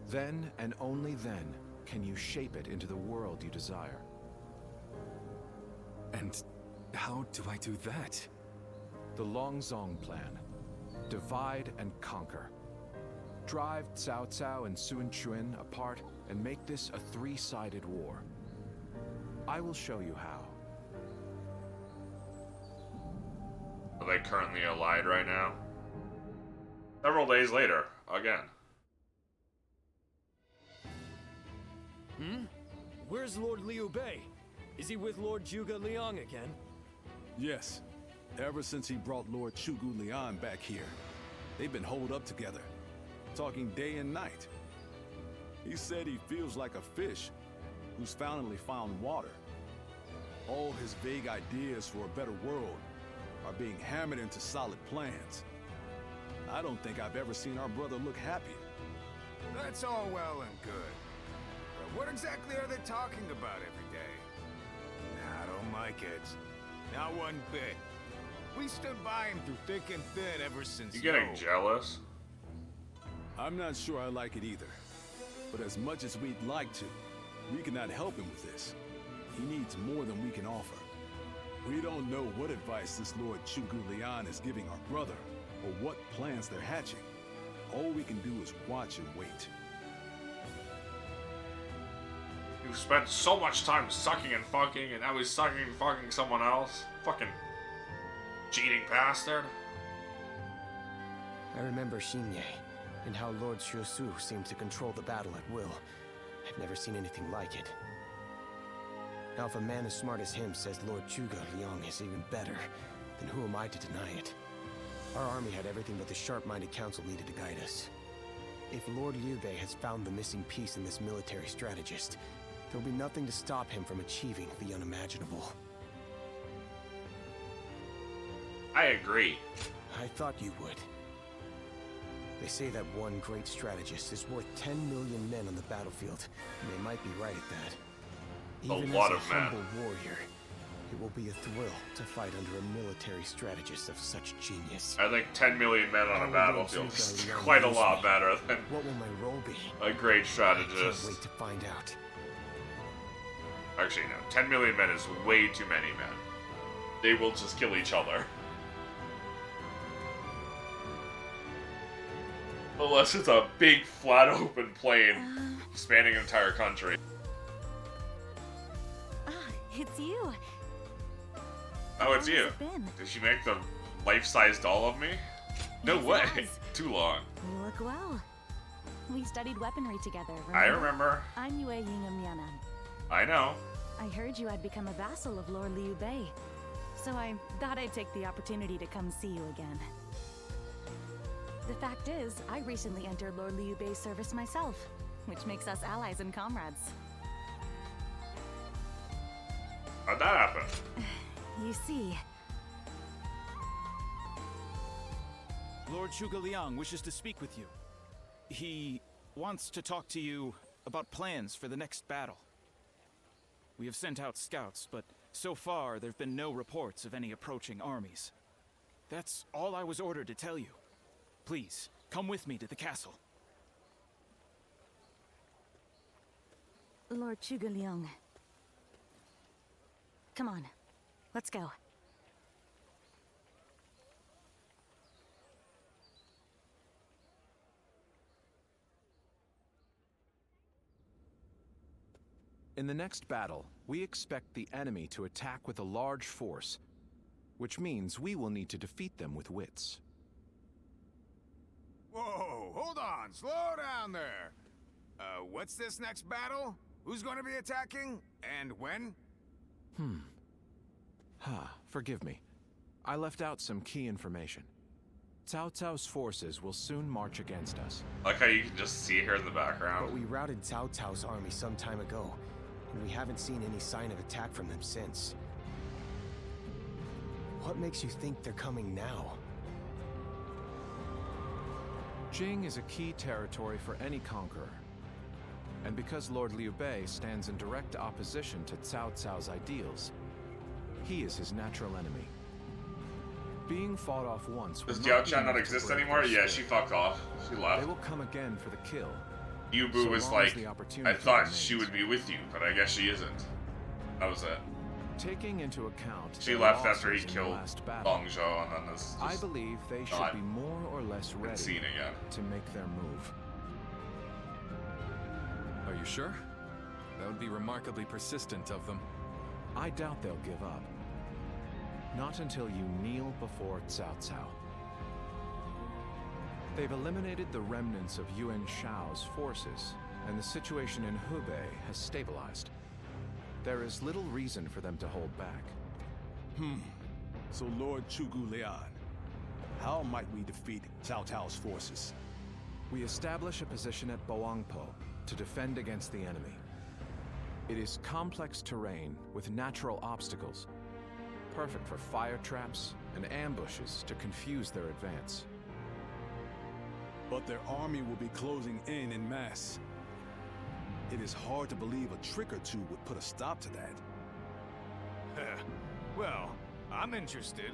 Then, and only then, can you shape it into the world you desire. And how do I do that? The Longzong plan. Divide and conquer. Drive Cao Cao and Sun Quan apart and make this a three-sided war. I will show you how. Are they currently allied right now? Several days later, again. Where's Lord Liu Bei? Is he with Lord Zhuge Liang again? Yes. Ever since he brought Lord Zhuge Liang back here. They've been holed up together, talking day and night. He said he feels like a fish who's finally found water. All his vague ideas for a better world are being hammered into solid plans. I don't think I've ever seen our brother look happy. That's all well and good. But what exactly are they talking about every day? I don't like it. Not one bit. We stood by him through thick and thin ever since. You getting jealous? I'm not sure I like it either. But as much as we'd like to, we cannot help him with this. He needs more than we can offer. We don't know what advice this Lord Zhuge Liang is giving our brother, or what plans they're hatching. All we can do is watch and wait. You spent so much time sucking and fucking, and now he's sucking and fucking someone else? Fucking cheating bastard. I remember Xinye, and how Lord Shusu seemed to control the battle at will. I've never seen anything like it. Now if a man as smart as him says Lord Zhuge Liang is even better, then who am I to deny it? Our army had everything but the sharp-minded council needed to guide us. If Lord Liu Bei has found the missing piece in this military strategist, there'll be nothing to stop him from achieving the unimaginable. I agree. I thought you would. They say that one great strategist is worth 10 million men on the battlefield, and they might be right at that. Even lot as of a men. humble warrior, it will be a thrill to fight under a military strategist of such genius. I think 10 million men on a How battlefield will is Zhuge Liang quite a use lot me? better than What will my role be? a great I can't strategist. wait to find out. Actually, no. 10 million men is way too many men. They will just kill each other. Unless it's a big, flat, open plain spanning an entire country. It's you. Oh, it's you. has it been? Did she make the life-size doll of me? No Yes, it way. has. Too long. You look well. We studied weaponry together, I remember. I'm Yue I'm. I know. I heard you had become a vassal of Lord Liu Bei, so I thought I'd take the opportunity to come see you again. The fact is, I recently entered Lord Liu Bei's service myself, which makes us allies and comrades. How'd that happen? You see, Lord Zhuge Liang wishes to speak with you. He wants to talk to you about plans for the next battle. We have sent out scouts, but so far there have been no reports of any approaching armies. That's all I was ordered to tell you. Please, come with me to the castle. Lord Zhuge Liang. Come on, let's go. In the next battle, we expect the enemy to attack with a large force, which means we will need to defeat them with wits. Whoa, hold on, slow down there. What's this next battle? Who's going to be attacking? And when? Forgive me. I left out some key information. Cao Cao's forces will soon march against us. I like how you can just see her in the background. But we routed Cao Cao's army some time ago, and we haven't seen any sign of attack from them since. What makes you think they're coming now? Jing is a key territory for any conqueror. And because Lord Liu Bei stands in direct opposition to Cao Cao's ideals, he is his natural enemy. Being fought off once. Does Diao Chan not exist anymore? Yeah, she fucked off. She left. They will come again for the kill. Yu Bu was like, I thought she would be with you, but I guess she isn't. That was it. Taking into account she left after he killed Long Zhou, and then this. I believe they should be more or less ready to make their move. Are you sure? That would be remarkably persistent of them. I doubt they'll give up. Not until you kneel before Cao Cao. They've eliminated the remnants of Yuan Shao's forces, and the situation in Hubei has stabilized. There is little reason for them to hold back. So Lord Zhuge Liang, how might we defeat Cao Cao's forces? We establish a position at Boangpo to defend against the enemy. It is complex terrain with natural obstacles, perfect for fire traps and ambushes to confuse their advance. But their army will be closing in mass. It is hard to believe a trick or two would put a stop to that. Well, I'm interested.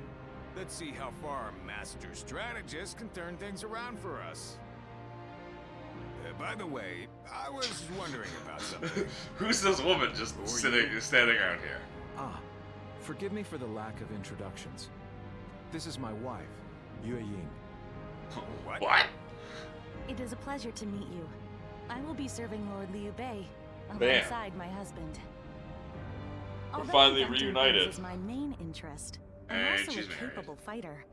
Let's see how far our master strategist can turn things around for us. By the way, I was wondering about something. Who's this woman just standing out here? Ah, forgive me for the lack of introductions. This is my wife, Yue Ying. What? It is a pleasure to meet you. I will be serving Lord Liu Bei alongside my husband. We're finally reunited. This is my main interest. I'm also a capable fighter.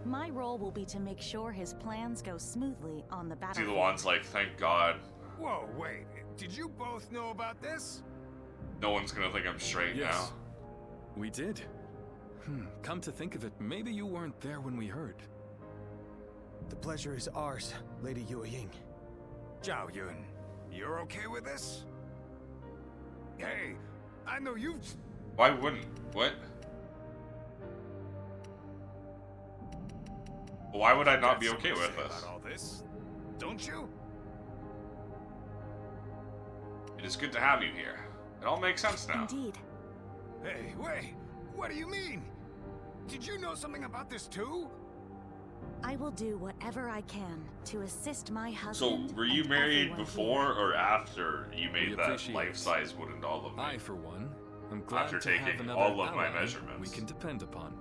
My role will be to make sure his plans go smoothly on the battlefield. See the ones like, thank God. Whoa, wait. Did you both know about this? No one's gonna think I'm straight now. We did. Come to think of it, maybe you weren't there when we heard. The pleasure is ours, Lady Yue Ying. Zhao Yun, you're okay with this? Hey, I know you've... Why wouldn't? What? Why would I not be okay with this? All this, don't you? It is good to have you here. It all makes sense now. Indeed. Hey, wait. What do you mean? Did you know something about this too? I will do whatever I can to assist my husband. So, were you married before or after you made that life-size wooden doll of me? I, for one, am glad after to have taking another all of my ally measurements. we can depend upon.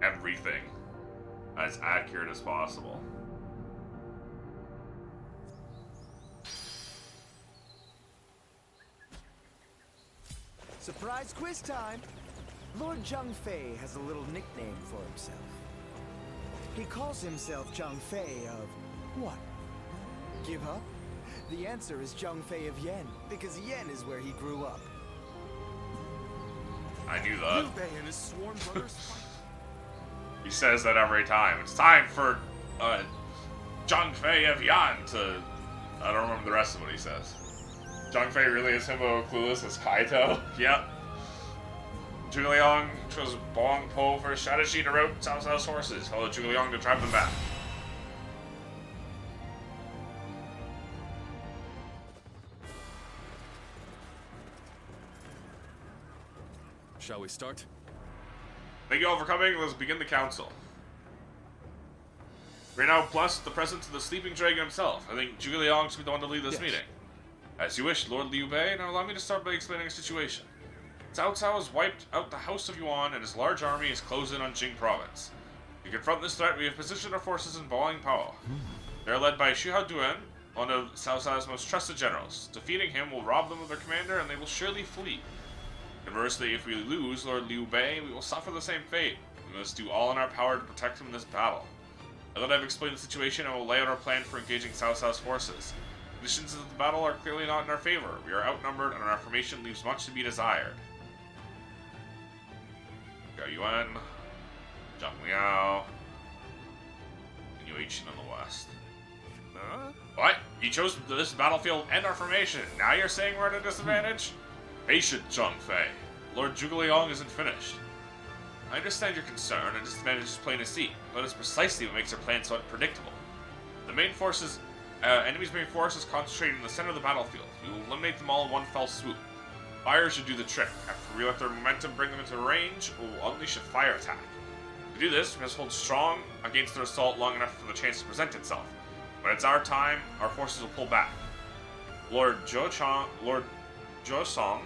Everything. As accurate as possible. Surprise quiz time! Lord Zhang Fei has a little nickname for himself. He calls himself Zhang Fei of what? Give up? The answer is Zhang Fei of Yen, because Yen is where he grew up. I knew that. Liu Bei and his sworn brothers fight. He says that every time. It's time for Zhang Fei of Yan to... I don't remember the rest of what he says. Zhang Fei really is himbo clueless as Kaito? Yep. Zhuge Liang chose Bong Po for strategy to rout Cao Cao's forces. Followed Zhuge Liang to drive them back. Shall we start? Thank you all for coming. Let's begin the council. We're now blessed with the presence of the sleeping dragon himself. I think Zhuge Liang should be the one to lead this meeting. As you wish, Lord Liu Bei. Now allow me to start by explaining the situation. Cao Cao has wiped out the House of Yuan and his large army is closed in on Jing province. To confront this threat, we have positioned our forces in Boangpo. They are led by Xu Duan, one of Cao Cao's most trusted generals. Defeating him will rob them of their commander and they will surely flee. Conversely, if we lose Lord Liu Bei, we will suffer the same fate. We must do all in our power to protect him in this battle. Now that I've explained the situation, I will lay out our plan for engaging Cao Cao's forces. Conditions of the battle are clearly not in our favor. We are outnumbered and our formation leaves much to be desired. Guan Yu I'm, Zhang Liao, and Yue Qin on the west. What? You chose this battlefield and our formation. Now you're saying we're at a disadvantage? Patient, Zhang Fei. Lord Zhuge Liang isn't finished. I understand your concern. A disadvantage is plain to see, but it's precisely what makes our plan so unpredictable. The main forces, enemy's main force is concentrated in the center of the battlefield. We will eliminate them all in one fell swoop. Fire should do the trick. After we let their momentum bring them into range, we will unleash a fire attack. To do this, we must hold strong against their assault long enough for the chance to present itself. When it's our time, our forces will pull back. Lord Zhou Song,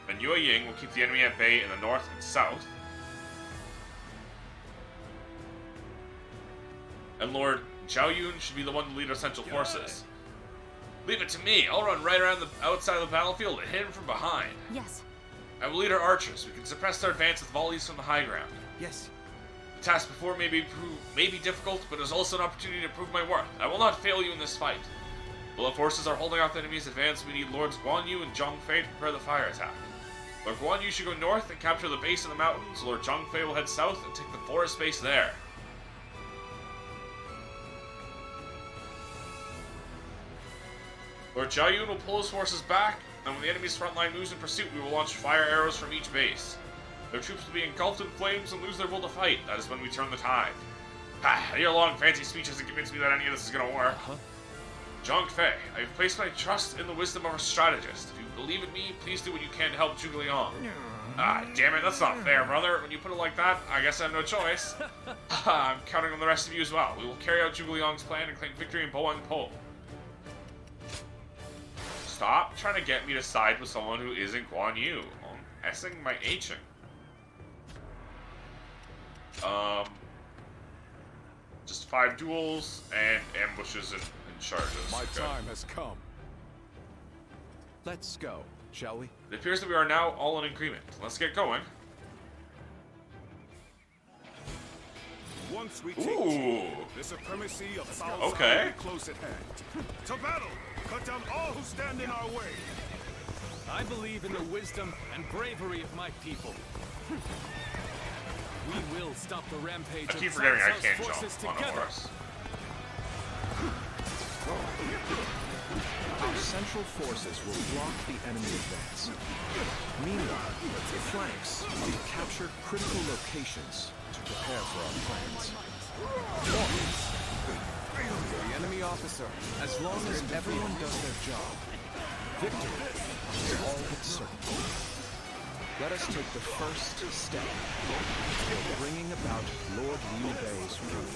and Yue Ying will keep the enemy at bay in the north and south. And Lord Zhao Yun should be the one to lead our central forces. Leave it to me. I'll run right around the outside of the battlefield and hit him from behind. Yes. I will lead our archers. We can suppress their advance with volleys from the high ground. Yes. The task before may be difficult, but is also an opportunity to prove my worth. I will not fail you in this fight. While the forces are holding off the enemy's advance, we need Lords Guan Yu and Zhang Fei to prepare the fire attack. Lord Guan Yu should go north and capture the base of the mountains. Lord Zhang Fei will head south and take the forest base there. Lord Zhao Yun will pull his forces back, and when the enemy's front line moves in pursuit, we will launch fire arrows from each base. Their troops will be engulfed in flames and lose their will to fight. That is when we turn the tide. A year-long fancy speech hasn't convinced me that any of this is going to work. Zhang Fei, I have placed my trust in the wisdom of our strategist. If you believe in me, please do what you can to help Zhuge Liang. Damn it, that's not fair, brother. When you put it like that, I guess I have no choice. I'm counting on the rest of you as well. We will carry out Zhuge Liang's plan and claim victory in Boang Po. Stop trying to get me to side with someone who isn't Guan Yu. I'm S-ing my H-ing. Just 5 duels and ambushes and charges. My time has come. Let's go, shall we? It appears that we are now all in agreement. Let's get going. Once we take the supremacy of Cao Cao Okay. will be close at hand. To battle! Cut down all who stand in our way! I believe in the wisdom and bravery of my people. We will stop the rampage I keep of forgetting I Cao Cao's can't forces jump on a together. horse. Our central forces will block the enemy advance. Meanwhile, the flanks will capture critical locations to prepare for our plans. The enemy officer, As long as everyone does their job, victory is all but certain. Let us take the first step toward bringing about Lord Liu Bei's rule.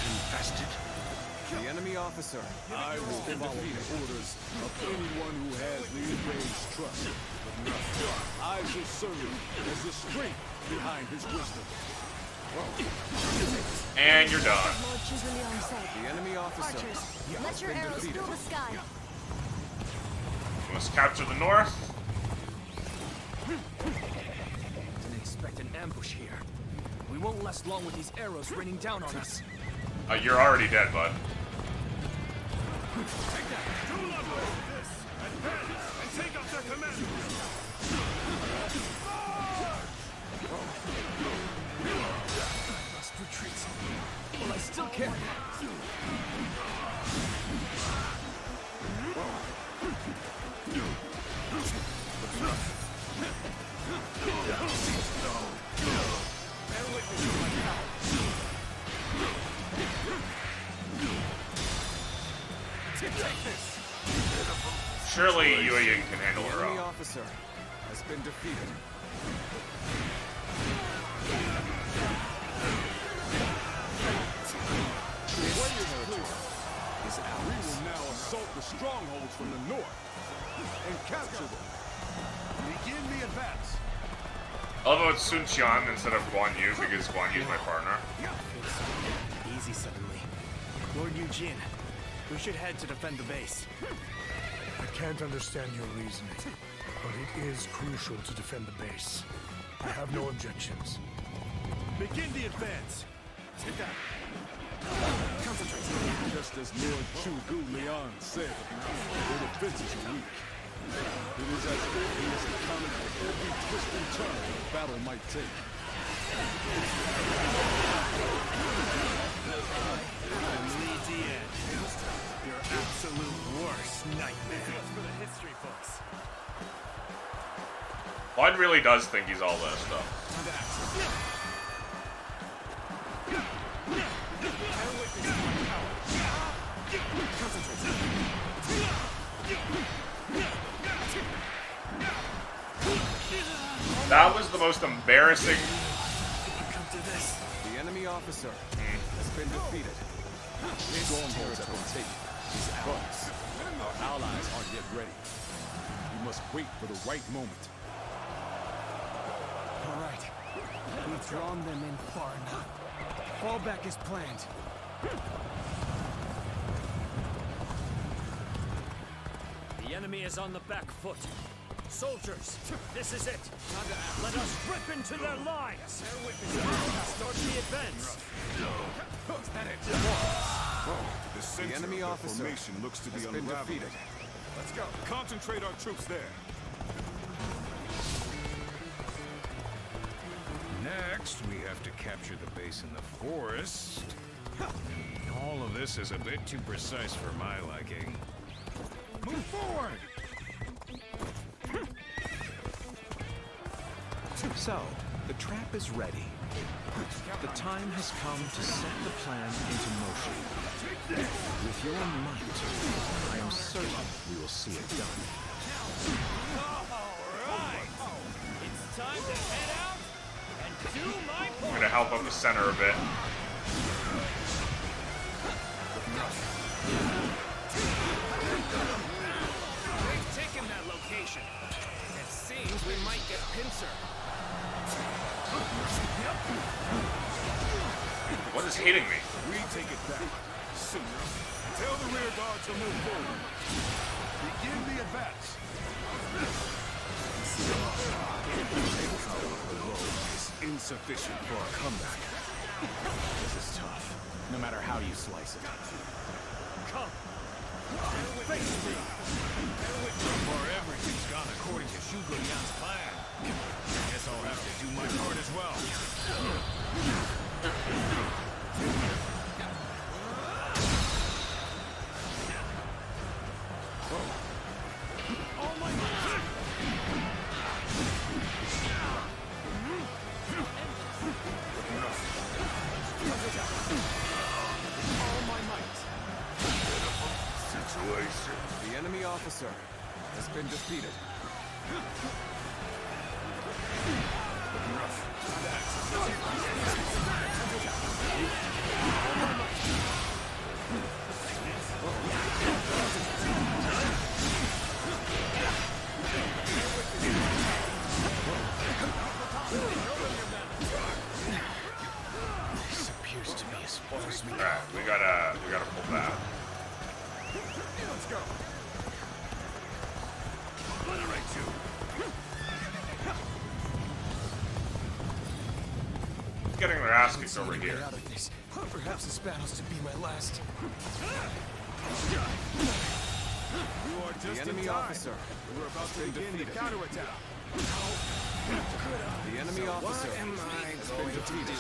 Infested. the enemy officer. I will follow the orders of anyone who has Liu Bei's trust. I shall serve as the strength behind his wisdom. And you're done. Lord Zhuge Liang said, The enemy officer. Archers, let your arrows fill the sky. We must capture the north. Didn't expect an ambush here. We won't last long with these arrows raining down on us. You're already dead, bud. And take up their command! I must retreat. Well, I still can. Surely Yue Ying can handle The her enemy own. officer has been defeated. We will now assault the strongholds from the north and capture them. Begin the advance. I love how it's Sun Qian instead of Guan Yu because Guan Yu's my partner. Easy suddenly. Lord Eugene, we should head to defend the base. I can't understand your reasoning, but it is crucial to defend the base. I have no objections. Begin the advance. Take that. Concentrate. Just as Lord Zhuge Liang said, their defenses are weak. It is as if he has accounted for every twist and turn the battle might take. And lead the end. Your absolute worst nightmare. For the history books. Bud really does think he's all this, though. That was the most embarrassing. The enemy officer has been defeated. Strongholds have been taken. But our allies aren't yet ready. We must wait for the right moment. All right. We've drawn them in far enough. Fall back as planned. The enemy is on the back foot. Soldiers, this is it. Let us rip into their lines. Start the advance. Is that it? The center enemy of the officer formation looks to be has been unraveled. defeated. Let's go. Concentrate our troops there. Next, we have to capture the base in the forest. All of this is a bit too precise for my liking. Move forward! So, the trap is ready. The time has come to set the plan into motion. With your might, I am certain we will see it done. Alright! It's time to head out and do my I'm part! gonna help up the center a bit. They've taken that location. It seems we might get pincer. What is hitting me? We take it back. Soon. Tell the rear guard to move forward. Begin the advance. Is insufficient for a comeback. This is tough, no matter how you slice it. Come. Face me. So far, everything's gone according to Zhuge Liang's plan. Guess I'll have to do my part as well. Oh my God! All my might. Situation. The enemy officer has been defeated. This appears to be as far as we Alright, we gotta pull back. Let's go. Obliterate you. Getting their ass kicked over here. Get out of this. Perhaps this battle's to be my last. You are just The enemy in time. officer We're about to begin the counterattack. The enemy officer am I has been defeated.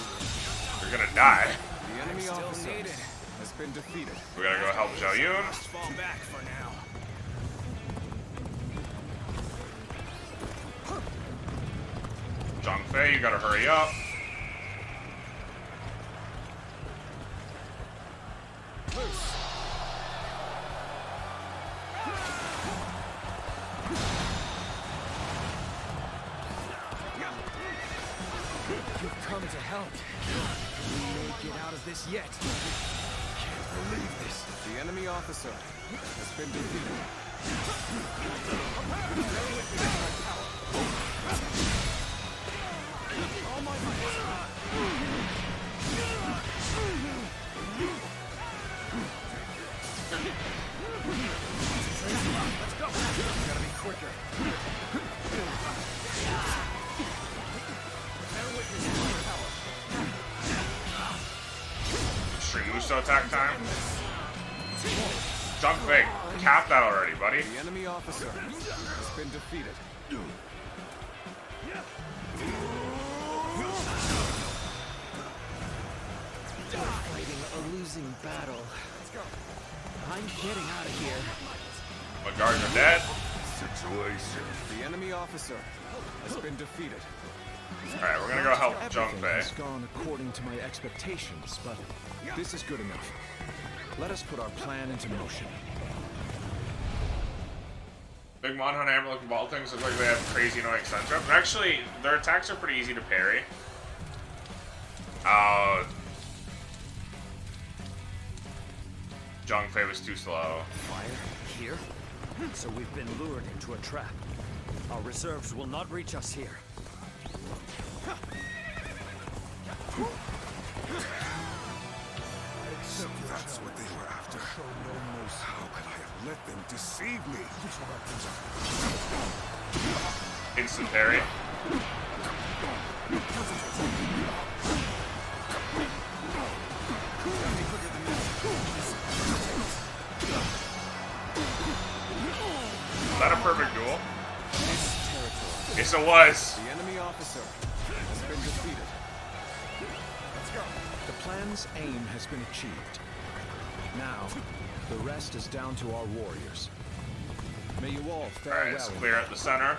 You're gonna die. The enemy Still officer needed. has been defeated. We gotta go help Zhao Yun. Just fall back for now. Zhang Fei, you gotta hurry up. You've come to help. We may get out of this yet. Can't believe this. The enemy officer has been defeated. All my Let's go. Gotta be quicker. Extreme Muso attack time. Zhang Fei, cap that already, buddy. The enemy officer has been defeated. Fighting a losing battle. I'm getting out of here. My guards are dead. Situation. The enemy officer has been defeated. Alright, we're gonna go help Zhang Everything Fei. has gone according to my expectations, but this is good enough. Let us put our plan into motion. Big Mon Hunt Hammer looking ball things look like they have crazy annoying stun traps. But actually, their attacks are pretty easy to parry. Zhang Fei was too slow. Fire? Here? So we've been lured into a trap. Our reserves will not reach us here. So that's what they were after. How could I have let them deceive me? Instant parry. Is that a perfect duel? Yes, it was. The enemy officer has been defeated. Let's go. The plan's aim has been achieved. Now, the rest is down to our warriors. May you all fare well. Alright, let's clear out the center.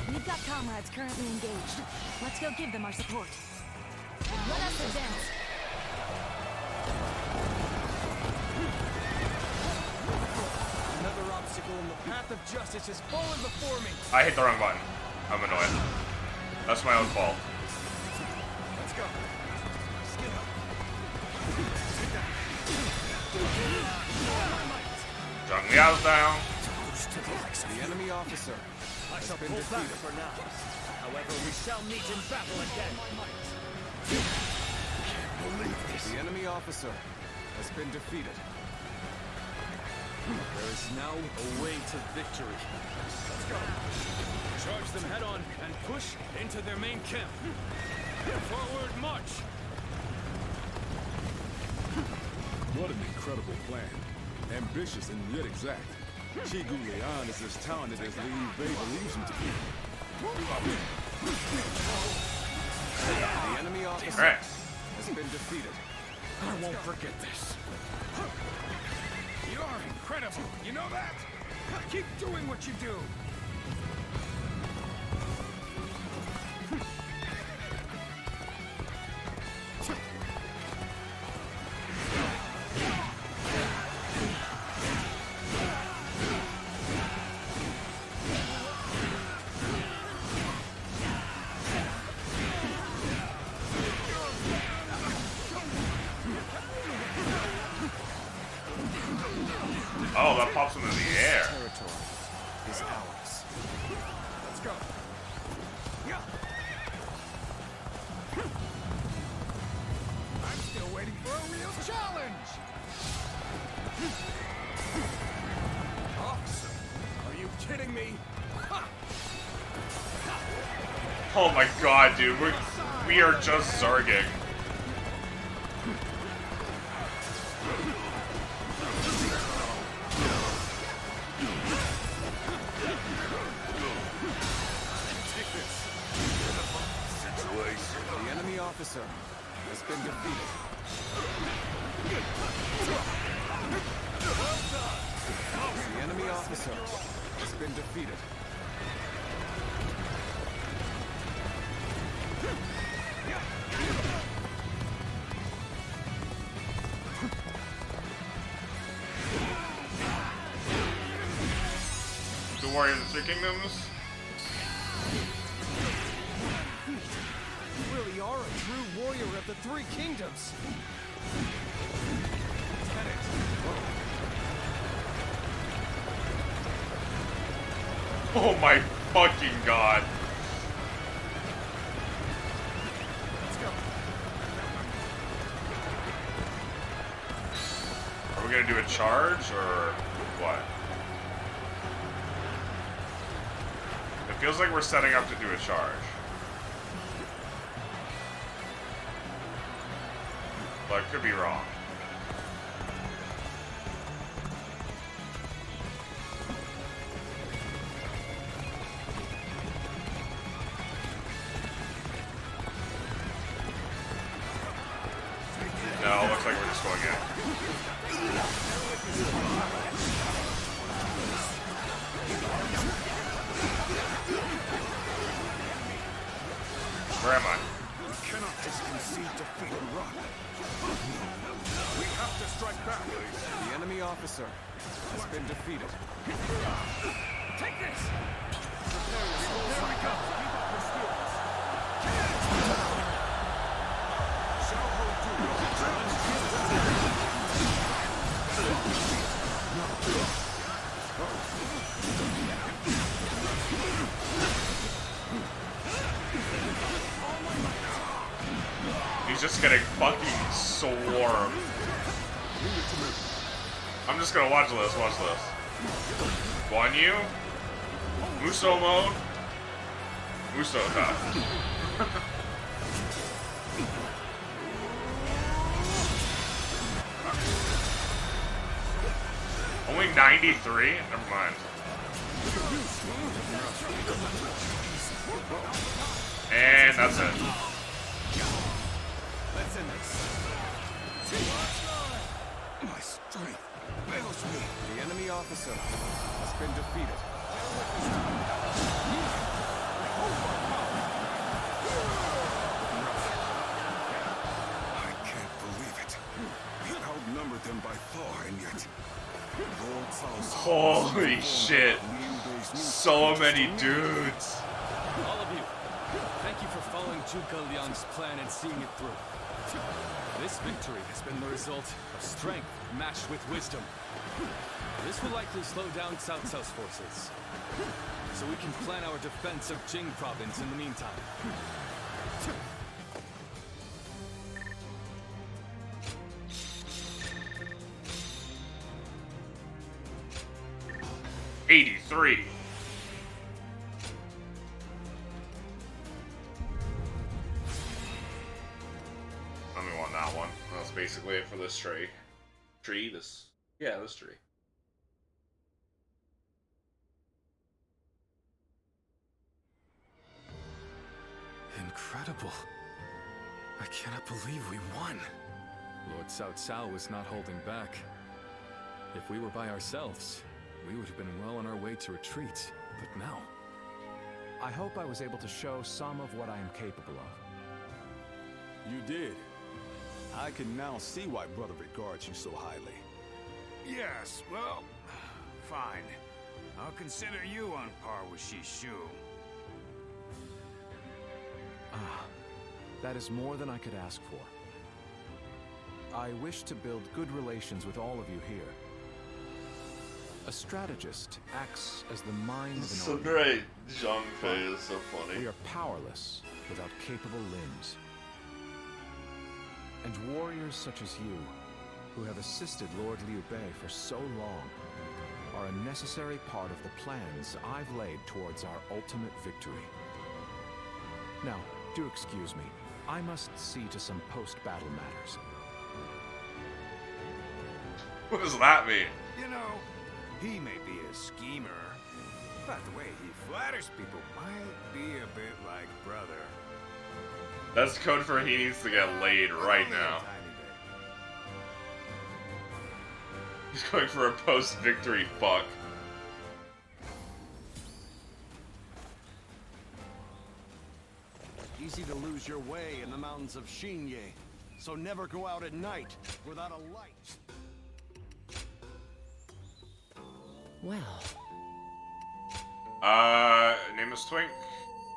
We've got comrades currently engaged. Let's go give them our support. Let us advance. Another obstacle in the path of justice has fallen before me. I hit the wrong button. I'm annoyed. That's my own fault. Let's go. Skin up. Zhang Liao's down. The enemy officer I shall been pull back defeated. for now. However, we shall meet in battle again. The enemy officer has been defeated. There is now a way to victory. Let's go. Charge them head on and push into their main camp. Forward march. What an incredible plan. Ambitious and yet exact. Gu Liang is as talented as Liu Bei believes him to be. The enemy officer has been defeated. I won't forget this. You are incredible. You know that? Keep doing what you do. Oh, that pops him in the air. Territory is ours. Let's go. Yeah. I'm still waiting for a real challenge. Officer, are you kidding me? Oh my god, dude. We are just zarging. The enemy officer has been defeated. The enemy officer has been defeated. The Warrior of the Three Kingdoms. You really are a true warrior of the Three Kingdoms. Oh my fucking god. Let's go. Are we gonna do a charge or what? It feels like we're setting up to do a charge. But I could be wrong. No, looks like we're just going in. Where am I? This conceit defeated rock. We have to strike back. The enemy officer has been defeated. Take this! There we go. Keep up your spirits. Shall hold He's just getting fucking swarmed. I'm just gonna watch this, Guan Yu? Muso mode? Muso attack. Only 93? Never mind. And that's it. Let's end this. My strength fails me. The enemy officer has been defeated. I can't believe it. He outnumbered them by far, and yet Lord Cao's Holy shit. So many dudes. All of you, thank you for following Zhuge Liang's plan and seeing it through. This victory has been the result of strength matched with wisdom. This will likely slow down Cao Cao's forces, so we can plan our defense of Jing province in the meantime. 83. I only want that one. That's basically it for this tree. This tree. Incredible. I cannot believe we won. Lord Cao Cao was not holding back. If we were by ourselves, we would have been well on our way to retreat. But now... I hope I was able to show some of what I am capable of. You did. I can now see why Brother regards you so highly. Yes, well, fine. I'll consider you on par with Shishu. Ah, that is more than I could ask for. I wish to build good relations with all of you here. A strategist acts as the mind of an So army. great. Zhang Fei is so funny. We are powerless without capable limbs. And warriors such as you, who have assisted Lord Liu Bei for so long, are a necessary part of the plans I've laid towards our ultimate victory. Now, do excuse me. I must see to some post-battle matters. What does that mean? You know, he may be a schemer, but the way he flatters people might be a bit like brother. That's code for he needs to get laid right now. He's going for a post-victory fuck. Easy to lose your way in the mountains of Xinye, so never go out at night without a light. Well. Name is Twink.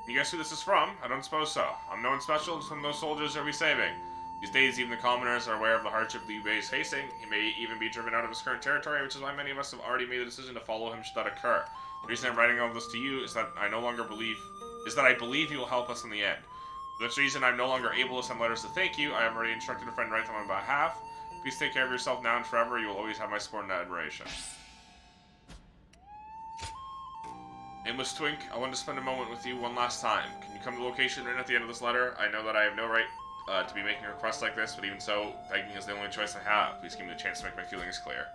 You guess who this is from? I don't suppose so. I'm no one special from those soldiers are we saving. These days, even the commoners are aware of the hardship Liu Bei is facing. He may even be driven out of his current territory, which is why many of us have already made the decision to follow him should that occur. The reason I'm writing all this to you is that I believe you will help us in the end. For this reason, I'm no longer able to send letters to thank you. I have already instructed a friend to write them on my behalf. Please take care of yourself now and forever. You will always have my support and admiration. Nameless Twink, I want to spend a moment with you one last time. Can you come to the location written at the end of this letter? I know that I have no right to be making a request like this, but even so, begging is the only choice I have. Please give me the chance to make my feelings clear.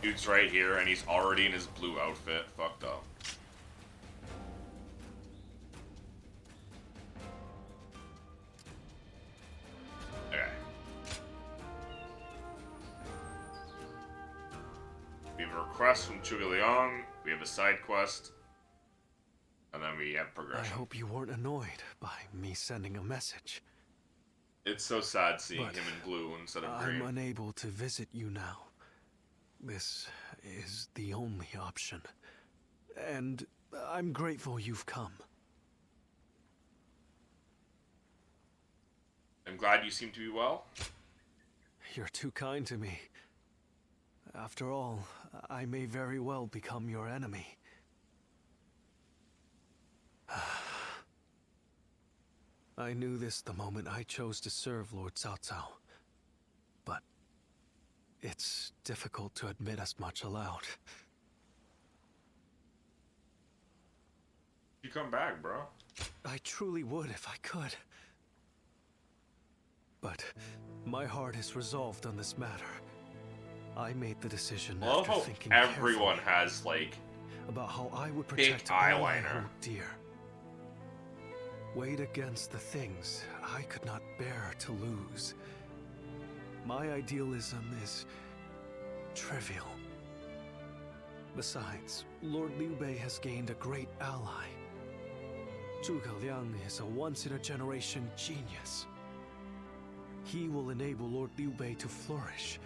Dude's right here, and he's already in his blue outfit. Fucked up. Okay. Be have a request from Zhuge Liang, we have a side quest, and then we have I progression. hope you weren't annoyed by me sending a message. It's so sad seeing But him in blue instead of I'm green. unable to visit you now. This is the only option. And I'm grateful you've come. I'm glad you seem to be well. You're too kind to me. After all, I may very well become your enemy. I knew this the moment I chose to serve Lord Cao Cao. But it's difficult to admit as much aloud. You come back, bro. I truly would if I could. But my heart is resolved on this matter. I made the decision I love after how thinking everyone carefully has, like, about how I would big protect all I eyeliner. hold dear. Weighed against the things I could not bear to lose. My idealism is trivial. Besides, Lord Liu Bei has gained a great ally. Zhuge Liang is a once-in-a-generation genius. He will enable Lord Liu Bei to flourish.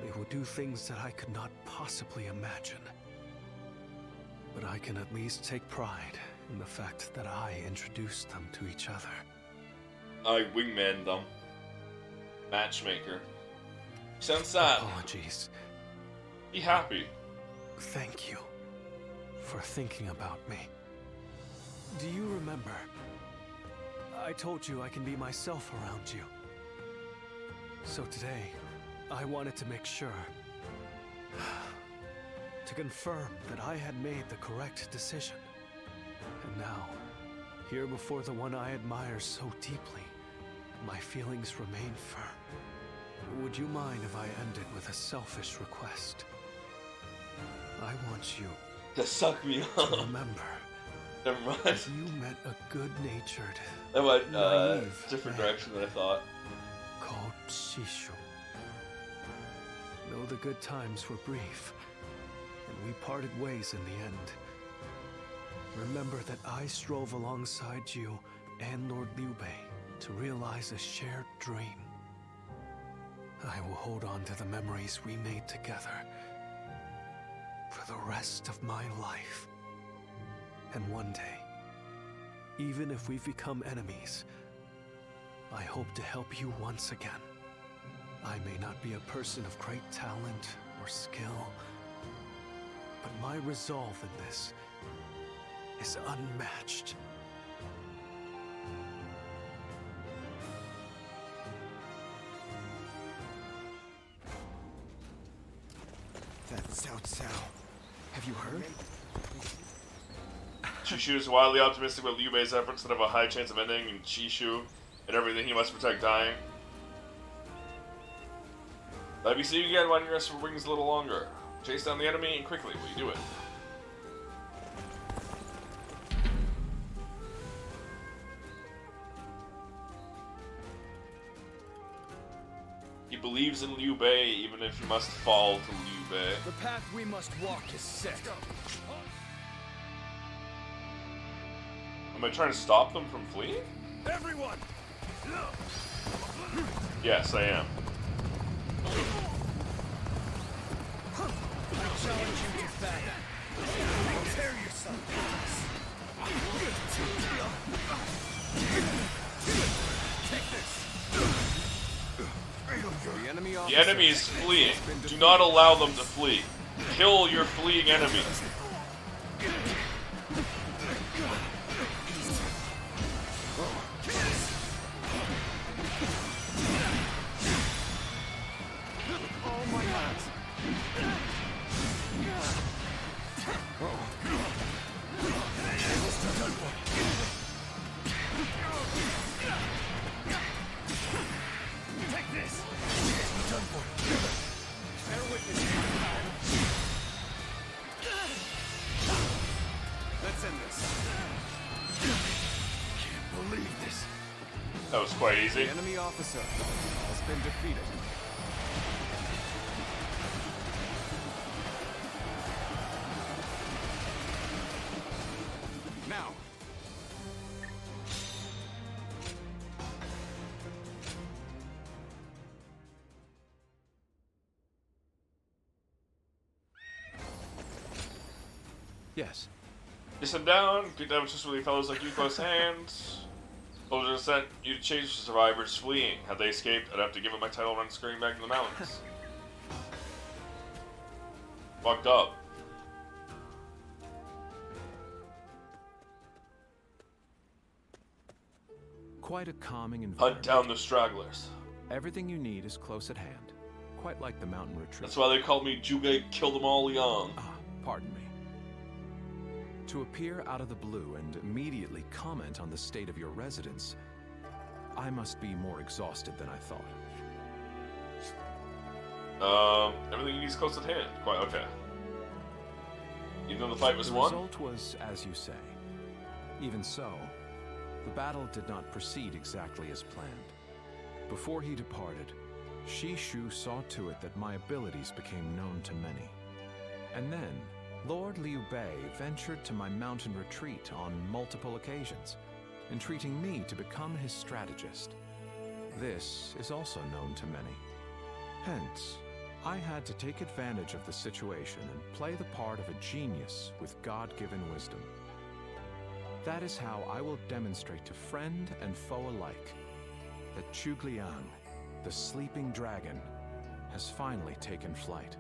They will do things that I could not possibly imagine. But I can at least take pride in the fact that I introduced them to each other. I wingman them. Matchmaker. Sounds sad. Apologies. Be happy. Thank you for thinking about me. Do you remember? I told you I can be myself around you. So today, I wanted to make sure, to confirm that I had made the correct decision. And now, here before the one I admire so deeply, my feelings remain firm. Would you mind if I ended with a selfish request? I want you to suck me to up. remember Never mind. that you met a good-natured, That went naive different man direction than I thought. called Shishu. Though the good times were brief, and we parted ways in the end, remember that I strove alongside you and Lord Liu Bei to realize a shared dream. I will hold on to the memories we made together for the rest of my life. And one day, even if we've become enemies, I hope to help you once again. I may not be a person of great talent or skill, but my resolve in this is unmatched. That's Cao Cao. Have you heard? Chishu is wildly optimistic about Liu Bei's efforts that have a high chance of ending in Chishu and everything he must protect dying. Let me see you again while you rest your wings a little longer. Chase down the enemy and quickly will you do it? He believes in Liu Bei even if he must fall to Liu Bei. The path we must walk is set. Am I trying to stop them from fleeing? Everyone! Yes, I am. I challenge you to battle. Prepare yourself. Take this. The enemy is fleeing. Do not allow them to flee. Kill your fleeing enemy. Oh my God. Take this. Done for. Bear witness. Let's end this. Can't believe this. That was quite easy. The enemy officer has been defeated. Yes. Chase them down, get down with trustworthy fellows like you close hands. Soldiers sent you to chase the survivors fleeing. Had they escaped, I'd have to give up my title and run scurrying back to the mountains. Fucked up. Quite a calming environment. Hunt down the stragglers. Everything you need is close at hand. Quite like the mountain retreat. That's why they called me Juga Kill Them All Young. Ah, pardon me. To appear out of the blue and immediately comment on the state of your residence, I must be more exhausted than I thought. Everything you need is close at hand. Quite okay. Even though the fight was The won? result was as you say. Even so, the battle did not proceed exactly as planned. Before he departed, Shishu saw to it that my abilities became known to many. And then, Lord Liu Bei ventured to my mountain retreat on multiple occasions, entreating me to become his strategist. This is also known to many. Hence, I had to take advantage of the situation and play the part of a genius with God-given wisdom. That is how I will demonstrate to friend and foe alike that Zhugliang, the sleeping dragon, has finally taken flight.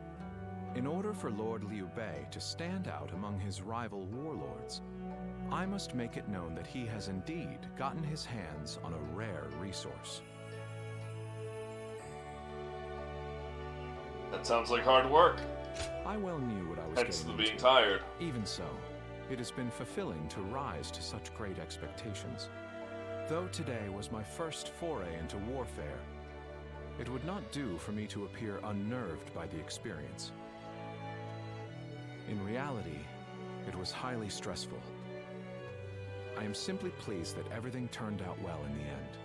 In order for Lord Liu Bei to stand out among his rival warlords, I must make it known that he has indeed gotten his hands on a rare resource. That sounds like hard work. I well knew what I was Hence the getting being into. tired. Even so, it has been fulfilling to rise to such great expectations. Though today was my first foray into warfare, it would not do for me to appear unnerved by the experience. In reality, it was highly stressful. I am simply pleased that everything turned out well in the end.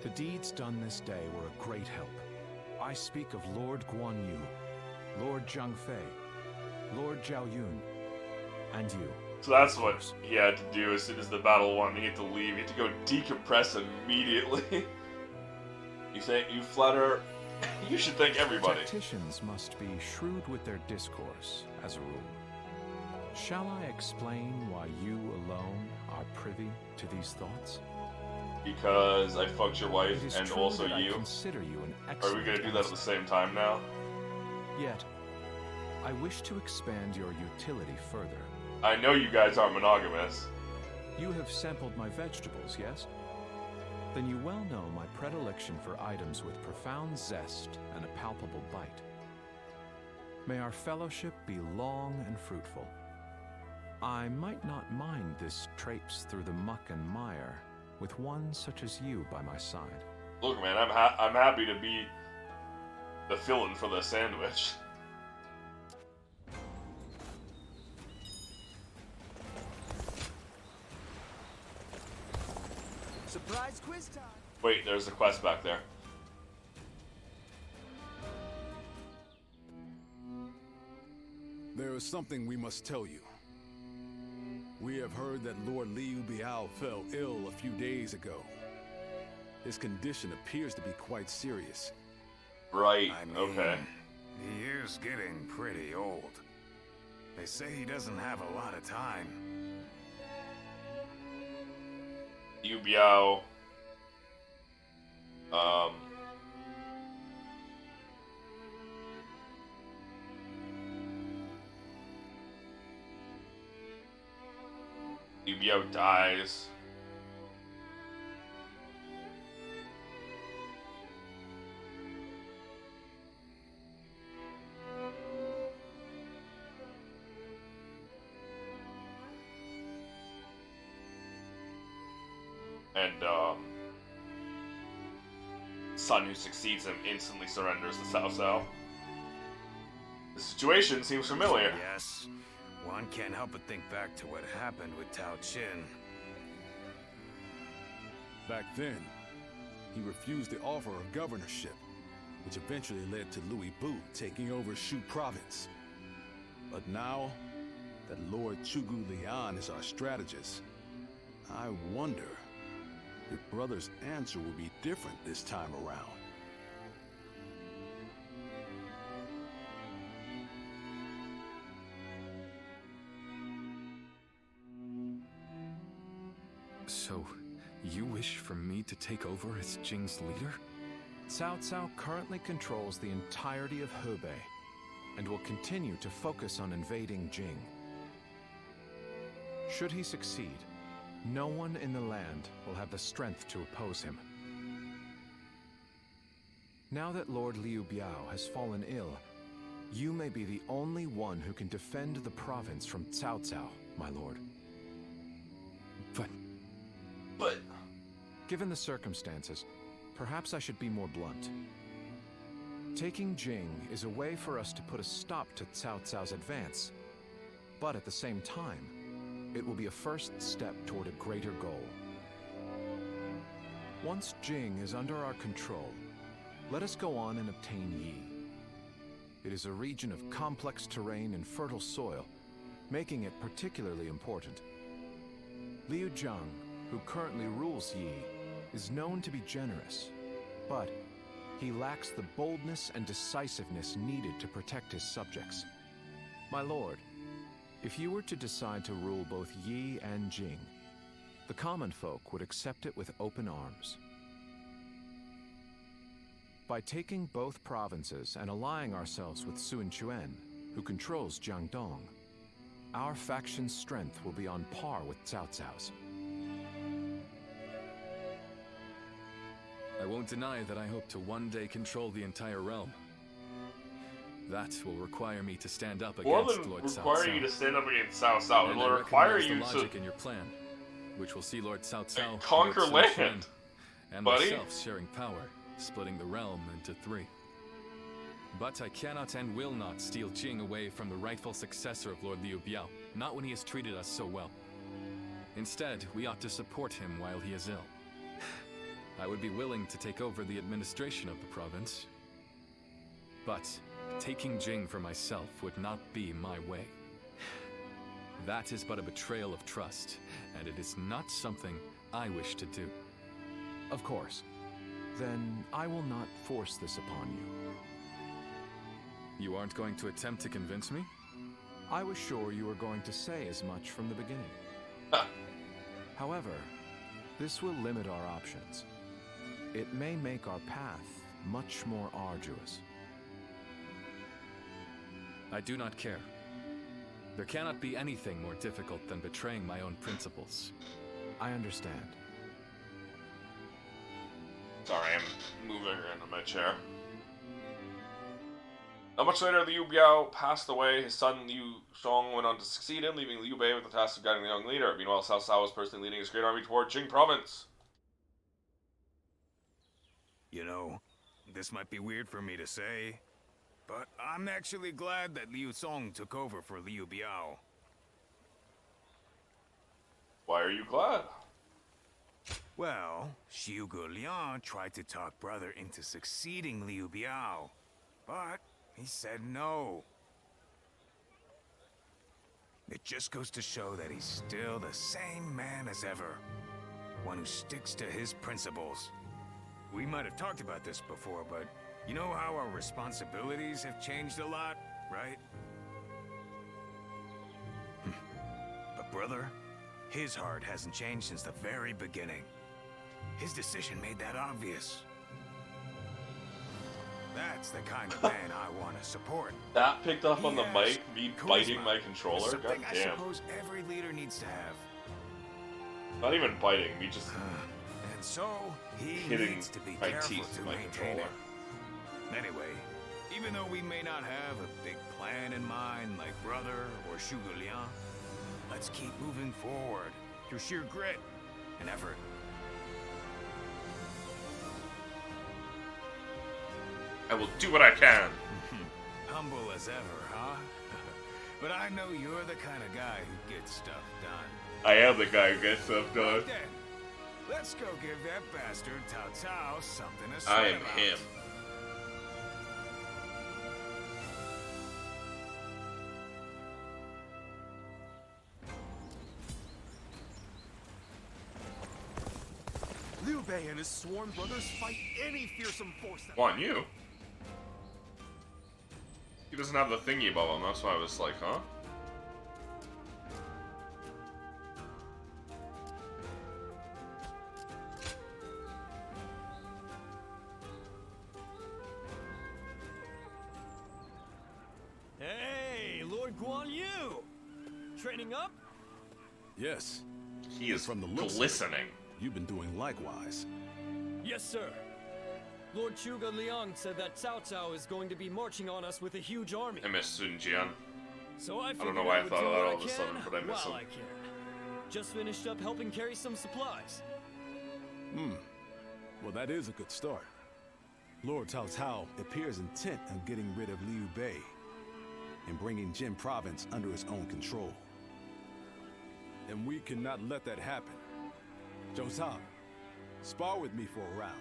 The deeds done this day were a great help. I speak of Lord Guan Yu, Lord Zhang Fei, Lord Zhao Yun, and you. So that's what he had to do as soon as the battle won. He had to leave. He had to go decompress immediately. You flatter. You should thank everybody. Tacticians must be shrewd with their discourse, as a rule. Shall I explain why you alone are privy to these thoughts? Because I fucked your wife It is and true also that you. I consider you an Are we excellent gonna do that at the same time now? Yet, I wish to expand your utility further. I know you guys aren't monogamous. You have sampled my vegetables, yes? Then you well know my predilection for items with profound zest and a palpable bite. May our fellowship be long and fruitful. I might not mind this traipse through the muck and mire with one such as you by my side. Look, man, I'm happy to be the fill-in for the sandwich. Surprise quiz time! Wait, there's a quest back there. There is something we must tell you. We have heard that Lord Liu Biao fell ill a few days ago. His condition appears to be quite serious. Right, I mean, okay. He is getting pretty old. They say he doesn't have a lot of time. Yu Biao. Yu Biao dies. And, son who succeeds him instantly surrenders to Cao Cao. The situation seems familiar. Yes. One can't help but think back to what happened with Tao Qin. Back then, he refused the offer of governorship, which eventually led to Louis Bu taking over Shu province. But now that Lord Zhugliang is our strategist, I wonder if brother's answer will be different this time around. So, you wish for me to take over as Jing's leader? Cao Cao currently controls the entirety of Hebei, and will continue to focus on invading Jing. Should he succeed, no one in the land will have the strength to oppose him. Now that Lord Liu Biao has fallen ill, you may be the only one who can defend the province from Cao Cao, my lord. But... Given the circumstances, perhaps I should be more blunt. Taking Jing is a way for us to put a stop to Cao Cao's advance, but at the same time, it will be a first step toward a greater goal. Once Jing is under our control, let us go on and obtain Yi. It is a region of complex terrain and fertile soil, making it particularly important. Liu Zhang, who currently rules Yi, is known to be generous, but he lacks the boldness and decisiveness needed to protect his subjects. My lord, if you were to decide to rule both Yi and Jing, the common folk would accept it with open arms. By taking both provinces and allying ourselves with Sun Quan, who controls Jiangdong, our faction's strength will be on par with Cao Cao's. I won't deny that I hope to one day control the entire realm. That will require me to stand up More against than Lord require Cao you Cao. to stand up against Cao Cao, it And will I require recognize you the to logic in your plan, which will see Lord Cao Cao conquer Lord Sun land, Quan, and buddy. myself sharing power, splitting the realm into 3. But I cannot and will not steal Jing away from the rightful successor of Lord Liu Biao, not when he has treated us so well. Instead, we ought to support him while he is ill. I would be willing to take over the administration of the province, but taking Jing for myself would not be my way. That is but a betrayal of trust, and it is not something I wish to do. Of course. Then I will not force this upon you. You aren't going to attempt to convince me? I was sure you were going to say as much from the beginning. However, this will limit our options. It may make our path much more arduous. I do not care. There cannot be anything more difficult than betraying my own principles. I understand. Sorry, I'm moving into my chair. Not much later, Liu Biao passed away. His son Liu Shong went on to succeed him, leaving Liu Bei with the task of guiding the young leader. Meanwhile, Cao Cao was personally leading his great army toward Jing province. You know, this might be weird for me to say, but I'm actually glad that Liu Song took over for Liu Biao. Why are you glad? Well, Xiu Liang tried to talk brother into succeeding Liu Biao, but he said no. It just goes to show that he's still the same man as ever. One who sticks to his principles. We might have talked about this before, but you know how our responsibilities have changed a lot, right? But brother, his heart hasn't changed since the very beginning. His decision made that obvious. That's the kind of man I want to support. That picked up on the mic, me charisma. biting my controller? God Something I damn. suppose every leader needs to have. Not even biting, me just And so, he hitting needs to be my careful teeth to with my maintain controller. it. Anyway, even though we may not have a big plan in mind like brother or Xiu Liang, let's keep moving forward through sheer grit and effort. I will do what I can. Humble as ever, huh? But I know you're the kind of guy who gets stuff done. I am the guy who gets stuff done. Right then, let's go give that bastard Cao Cao something to sweat I am about. him. Liu Bei and his sworn brothers fight any fearsome force that... Guan Yu? He doesn't have the thingy above him, that's why I was like, huh? Guan Yu! Training up? Yes. He is from the looks of it, glistening. You've been doing likewise. Yes, sir. Lord Zhuge Liang said that Cao Cao is going to be marching on us with a huge army. I miss Sun Jian. So I don't know why I would thought do of that what all I of a can sudden, but I miss while him. I can. Just finished up helping carry some supplies. Well, that is a good start. Lord Cao Cao appears intent on getting rid of Liu Bei and bringing Jin province under his own control. And we cannot let that happen. Zhou Zhang, spar with me for a round.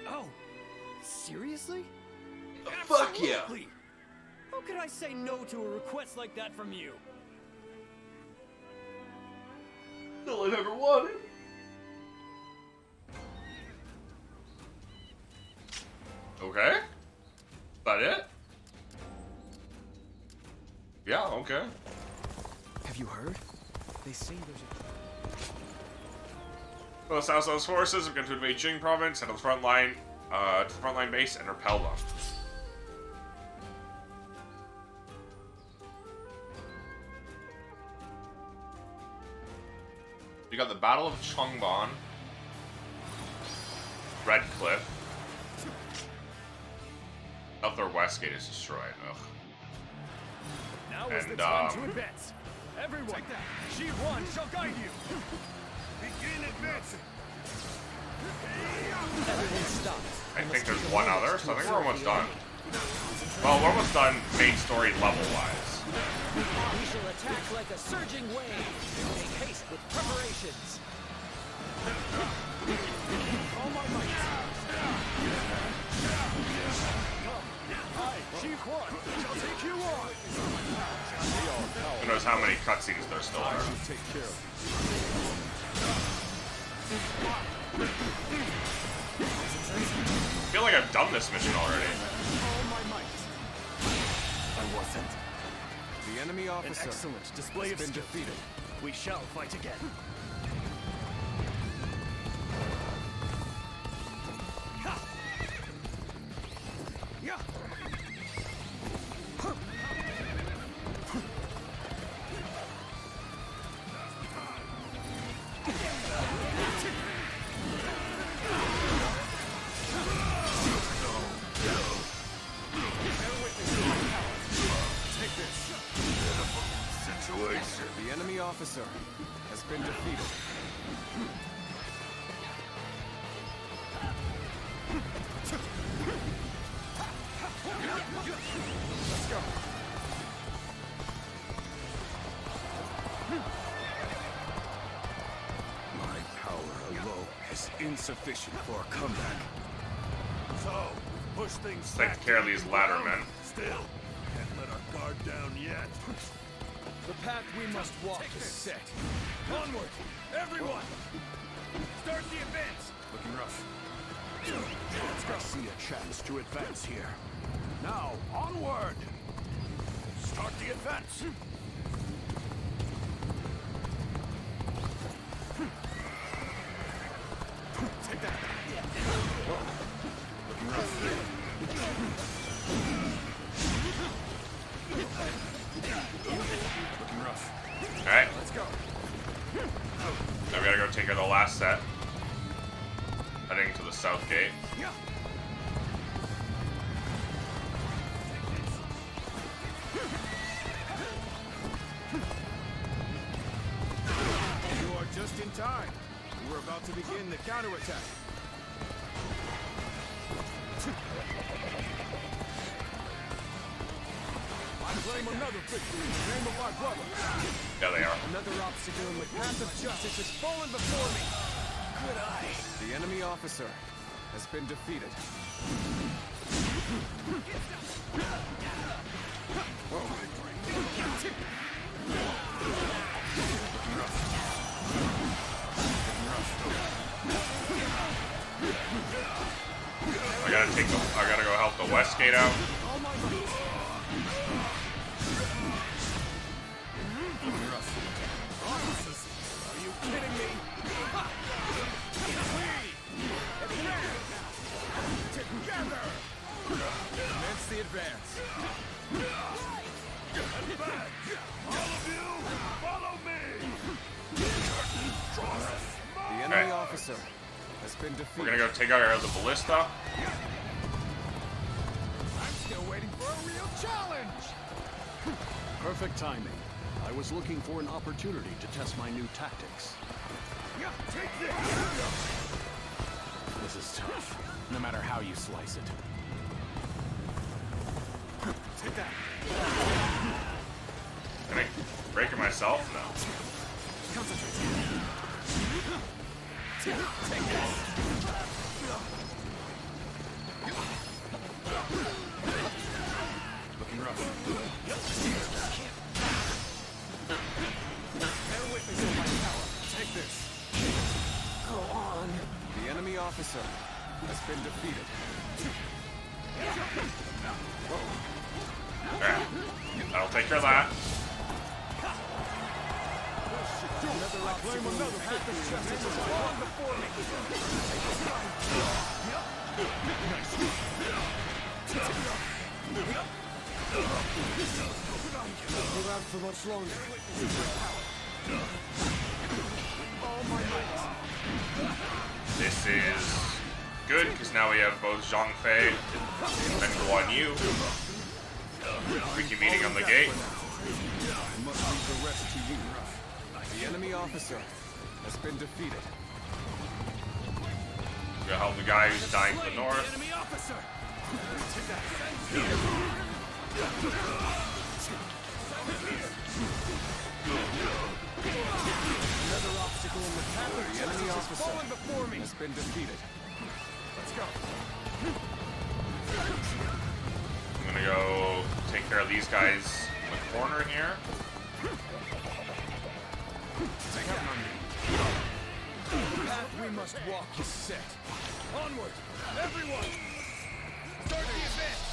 Oh, seriously? Fuck yeah! Absolutely. How could I say no to a request like that from you? All I've ever wanted. Okay. Is that it? Yeah, okay. Have you heard? They say there's a... The Cao Cao's forces have begun to invade Jing province, head to the front line, base, and repel them. You got the Battle of Changban, Red Cliff. Other West Gate is destroyed. Ugh. Now is the time to advance. Everyone, Ji-Wan shall guide you. Begin advancing. Everyone stops. I think there's one other, so I think we're almost done. Well, we're almost done main story level-wise. We shall attack like a surging wave. Make haste with preparations. All my might. Come, I, Ji-Wan, shall take you on. Who knows how many cutscenes there still are. Take care of I feel like I've done this mission already. All my might. I wasn't. The enemy officer An excellent display has of been skill. defeated. We shall fight again. The enemy officer has been defeated. Let's go. My power alone is insufficient for a comeback. So, push things Take care of these ladder men. Still, can't let our guard down yet. The path we must walk is set. Onward, everyone! Start the advance! Looking rough. I see a chance to advance here. Now, onward! Start the advance. Take that. Looking rough. Looking rough. Alright. Let's go. Now we gotta go take care of the last set. Heading to the south gate. You are just in time. We're about to begin the counterattack. I claim another victory in the name of my brother. Yeah, they are. Another obstacle in the path of justice has fallen before me. Good eye. The enemy officer has been defeated. I gotta go help the west gate out. Are you kidding me? Together! Commence the advance. officer has been defeated. We're gonna go take out the ballista. I'm still waiting for a real challenge! Perfect timing. I was looking for an opportunity to test my new tactics. Take this! This is tough, no matter how you slice it. Take that! Can I break it myself? No. Concentrate. Take this! Looking rough. Bear witness of my power. Take this. Go on. The enemy officer has been defeated. There. That'll take care of that. Claim another path of justice is long before me. Can't hold out for much longer. All my might. This is good, because now we have both Zhang Fei and Guan Yu freaking meeting on the gate. I must leave the rest to you. The enemy officer has been defeated. Gonna help the guy who's dying to the north. Enemy officer! Take that. Another obstacle in the path of the enemy officer before me. has been defeated. Let's go. I'm gonna go take care of these guys in the corner here. Take out on me. The path we must walk is set. Onward, everyone! Start the advance!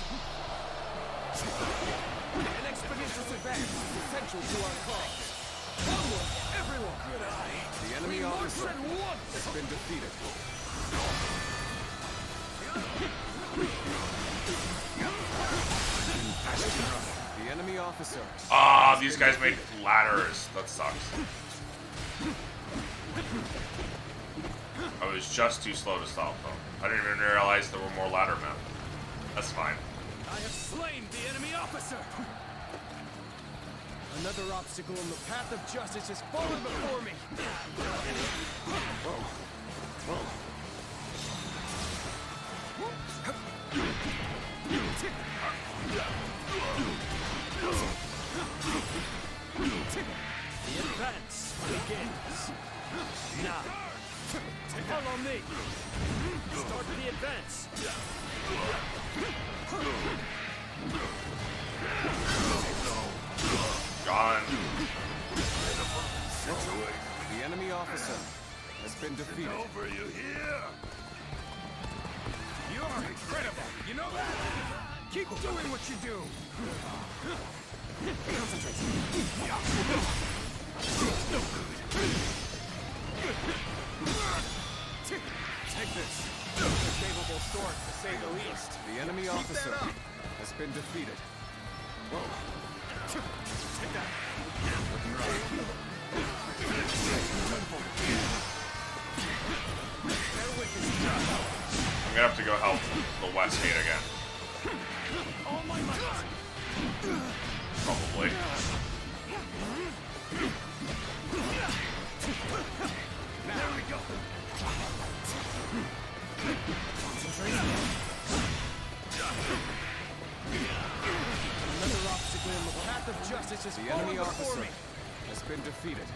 An expeditious advance is essential to our cause. Onward, everyone! Good eye. The enemy officer has been defeated. The enemy officer. Ah, these guys made ladders. That sucks. I was just too slow to stop them. I didn't even realize there were more ladder men. That's fine. I have slain the enemy officer! Another obstacle in the path of justice has fallen before me! The advance begins! Now! Follow me! Start the advance! Gone. The enemy officer has been defeated. Over, you hear? You're incredible! You know that? Keep doing what you do! Concentrate. Take this. A capable sword, to say the least. The enemy officer has been defeated. Take that. Looking rough. I'm gonna have to go help the West Gate again. All my might. Probably. There we go. Another obstacle in the path of justice is The enemy officer has been defeated.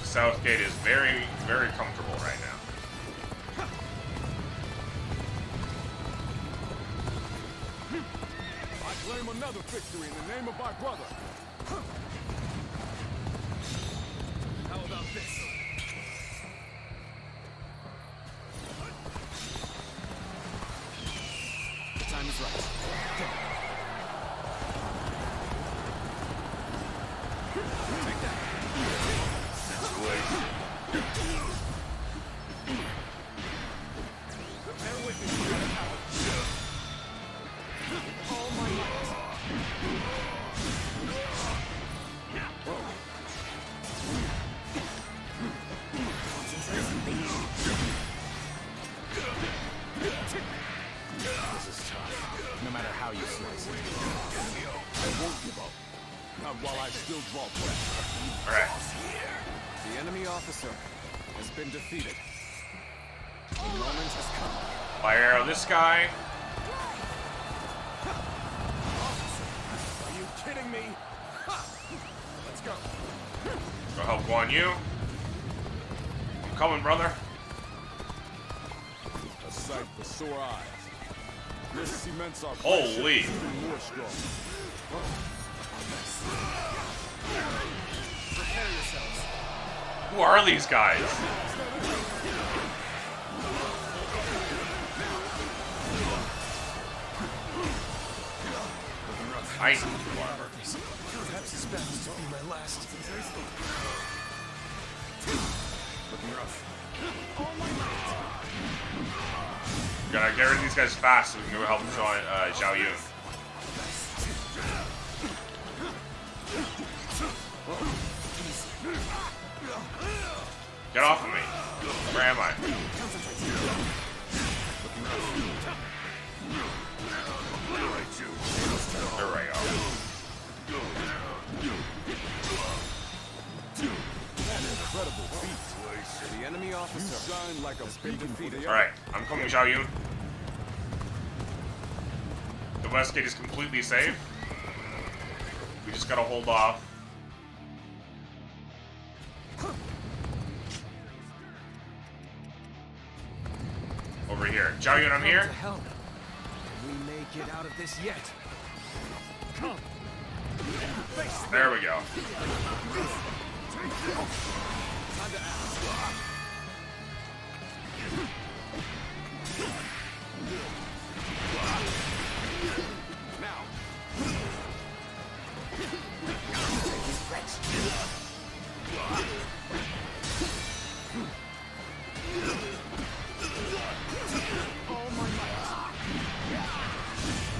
South Gate is very, very comfortable right now. I claim another victory in the name of my brother. How about this? The time is right. Take that. Bear with me. All my might. slicing. I won't give up. Not while I still draw breath. Alright. The enemy officer has been defeated. The moment has come. Fire arrow this guy. Are you kidding me? Ha! Let's go. Go help Guan Yu. I'm coming, brother. A sight for sore eyes. This cements our Holy. friendship even more strong. Prepare yourselves. Who are these guys? I need armor. Perhaps this battle will be my last. Looking rough. Gotta get rid of these guys fast so we can go help Xiao Yun. Get off of me. Where am I? There we go. An incredible feat. The enemy officer You shine like a beacon for the Alright, I'm coming, Xiao Yun. The west gate is completely safe. We just gotta hold off. Over here. Xiao Yun, I'm here. To hell. We may get out of this yet. Come. There we go. Time to act. Now.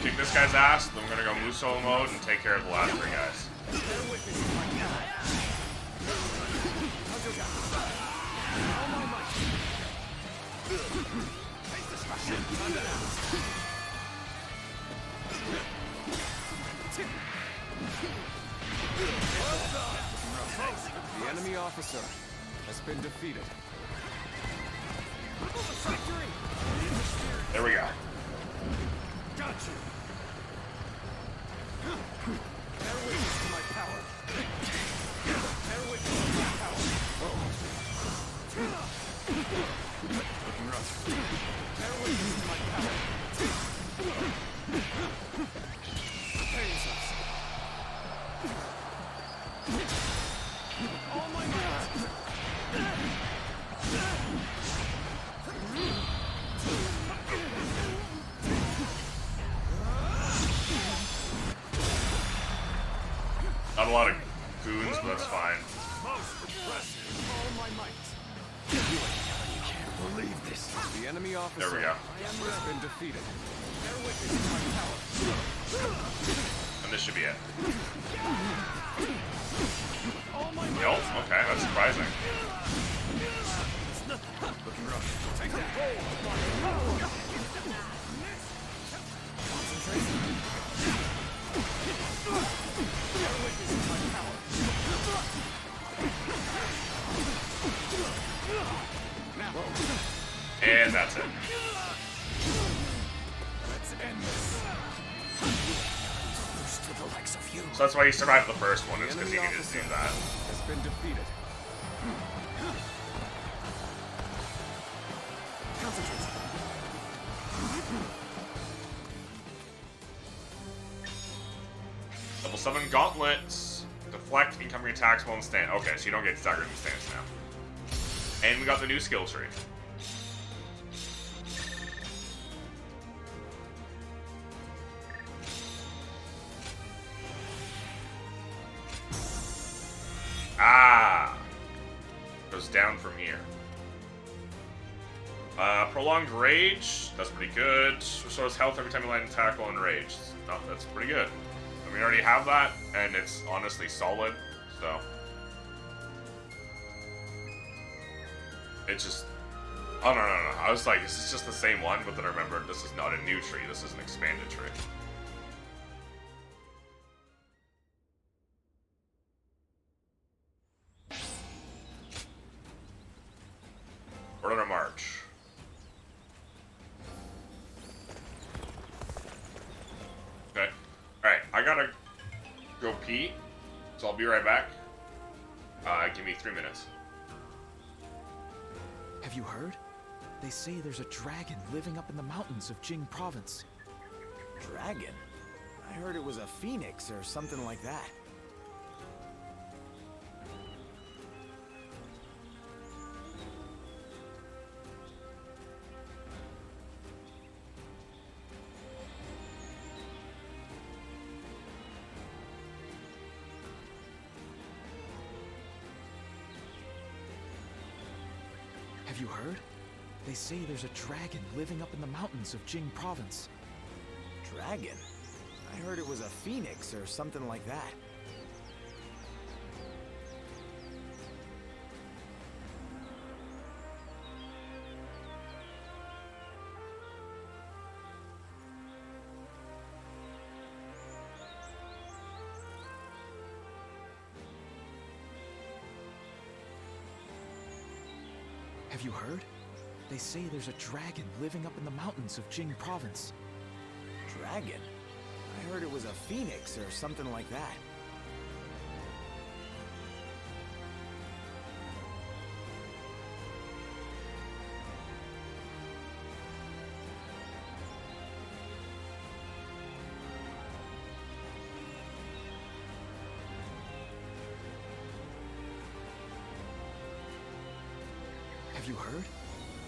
Kick this guy's ass, then we're gonna go Muso mode and take care of the last three guys. The enemy officer has been defeated. There we go. Got you. Bear witness to my power. Bear witness to my power. Looking rough. Bear witness to my power. Prepare yourselves. All my might. Not a lot of goons, but that's fine. Most impressive. All my might. You can't believe this. The enemy officer There we go. has been defeated. Bear witness to my power. And this should be it. All my might. Nope, okay, that's surprising. Looking rough. Take that. Concentration. Bear witness to my power. Now. And that's it. Let's end this. To the likes of you. So that's why he survived the first one, is because he needed to do that. Has been defeated. Concentrate. Level 7 gauntlets. Deflect incoming attacks while in stand. Okay, so you don't get staggered in stance now. And we got the new skill tree. Ah! Goes down from here. Prolonged rage. That's pretty good. Restores health every time you land an attack while enraged. No, that's pretty good. And we already have that, and it's honestly solid, so. It's just. Oh, no. I was like, this is just the same one, but then I remembered this is not a new tree, this is an expanded tree. I gotta go pee, so I'll be right back. Give me 3 minutes. Have you heard? They say there's a dragon living up in the mountains of Jing province. Dragon? I heard it was a phoenix or something like that. Have you heard? They say there's a dragon living up in the mountains of Jing province. Dragon? I heard it was a phoenix or something like that. Have you heard? They say there's a dragon living up in the mountains of Jing province. Dragon? I heard it was a phoenix or something like that. Have you heard?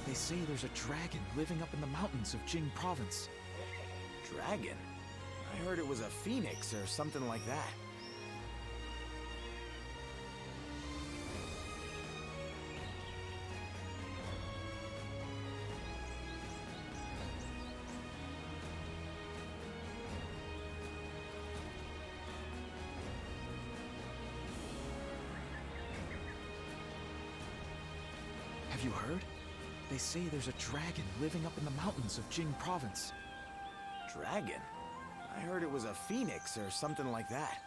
They say there's a dragon living up in the mountains of Jing province. Dragon? I heard it was a phoenix or something like that. Have you heard? They say there's a dragon living up in the mountains of Jing province. Dragon? I heard it was a phoenix or something like that.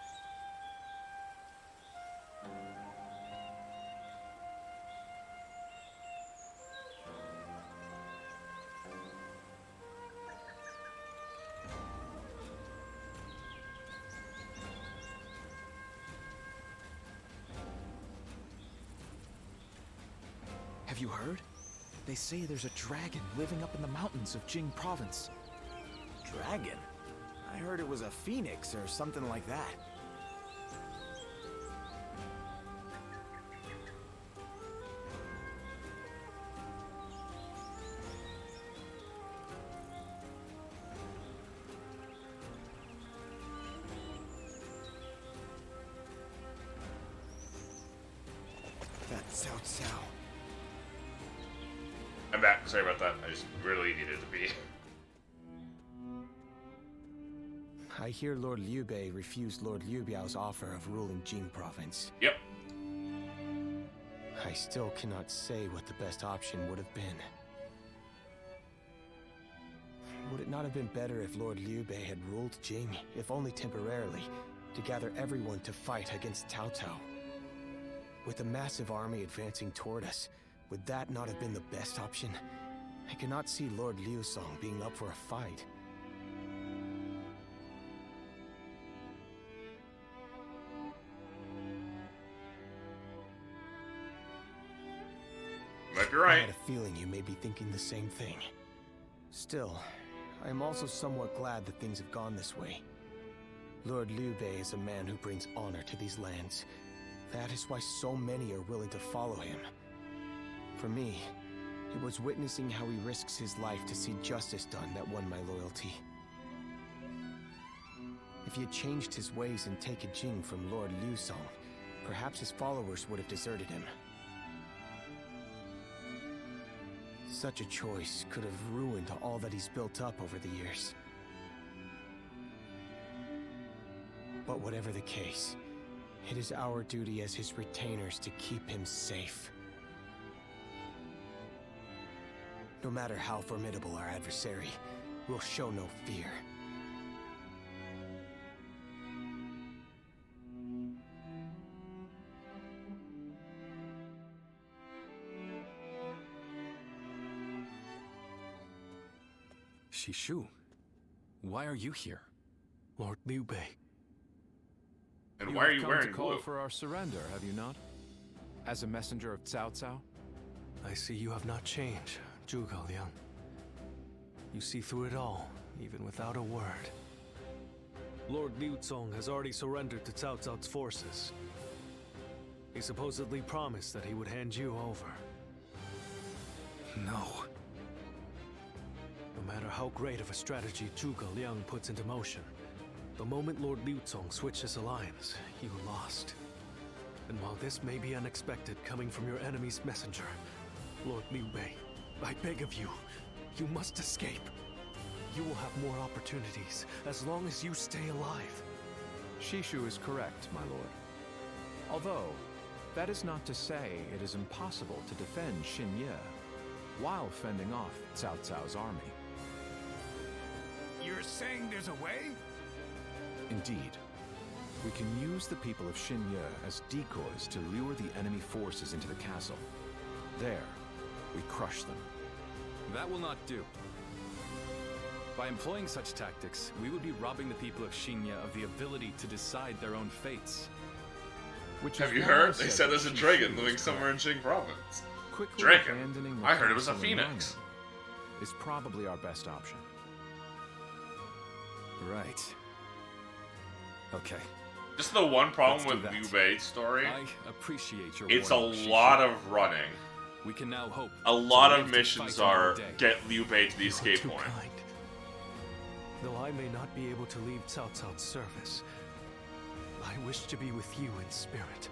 Have you heard? They say there's a dragon living up in the mountains of Jing province. Dragon? I heard it was a phoenix or something like that. That's Cao Cao. I'm back. Sorry about that. I just really needed to pee. I hear Lord Liu Bei refused Lord Liu Biao's offer of ruling Jing province. Yep. I still cannot say what the best option would have been. Would it not have been better if Lord Liu Bei had ruled Jing, if only temporarily, to gather everyone to fight against Cao Cao? With a massive army advancing toward us, would that not have been the best option? I cannot see Lord Liu Song being up for a fight. Might be right. I had a feeling you may be thinking the same thing. Still, I am also somewhat glad that things have gone this way. Lord Liu Bei is a man who brings honor to these lands. That is why so many are willing to follow him. For me, it was witnessing how he risks his life to see justice done that won my loyalty. If he had changed his ways and taken Jing from Lord Liu Song, perhaps his followers would have deserted him. Such a choice could have ruined all that he's built up over the years. But whatever the case, it is our duty as his retainers to keep him safe. No matter how formidable our adversary, we'll show no fear. Shishu, why are you here? Lord Liu Bei, And You why are have you come wearing to call blue? for our surrender, have you not? As a messenger of Cao Cao? I see you have not changed, Zhuge Liang. You see through it all, even without a word. Lord Liu Cong has already surrendered to Cao Cao's forces. He supposedly promised that he would hand you over. No. No matter how great of a strategy Zhuge Liang puts into motion, the moment Lord Liu Cong switched his alliance, you lost. And while this may be unexpected coming from your enemy's messenger, Lord Liu Bei, I beg of you, you must escape. You will have more opportunities as long as you stay alive. Shishu is correct, my lord. Although, that is not to say it is impossible to defend Xinye while fending off Cao Cao's army. You're saying there's a way? Indeed. We can use the people of Xinye as decoys to lure the enemy forces into the castle. There, we crush them. That will not do. By employing such tactics, we would be robbing the people of Xinye of the ability to decide their own fates. Have you heard? They said there's a dragon living somewhere in Qing province. Quickly Dragon? abandoning the I heard it was a castle and phoenix. running is probably our best option. Right. Okay. Just the one problem Let's do with that. Liu Bei's story. I appreciate your It's a warning, lot Shishu. of running. We can now hope. A lot to of live to missions fight another are day. get Liu Bei to the escape Too point. kind. Though I may not be able to leave Cao Cao's service, I wish to be with you in spirit.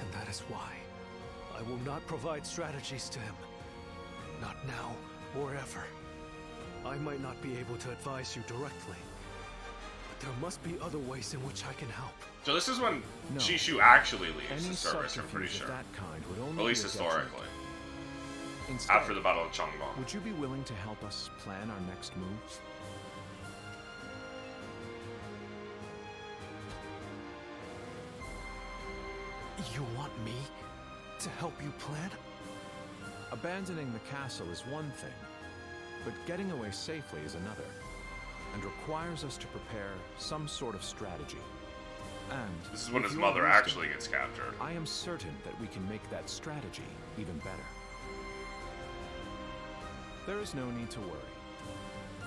And that is why I will not provide strategies to him. Not now or ever. I might not be able to advise you directly, but there must be other ways in which I can help. So this is when No. Shishu actually leaves Any the service, I'm pretty subterfuge sure. of that kind would only At least be a detriment. historically. Instead, After the Battle of Chang'an. would you be willing to help us plan our next moves? You want me to help you plan? Abandoning the castle is one thing, but getting away safely is another, and requires us to prepare some sort of strategy. And This is when with his your mother wisdom, actually gets captured. I am certain that we can make that strategy even better. There is no need to worry.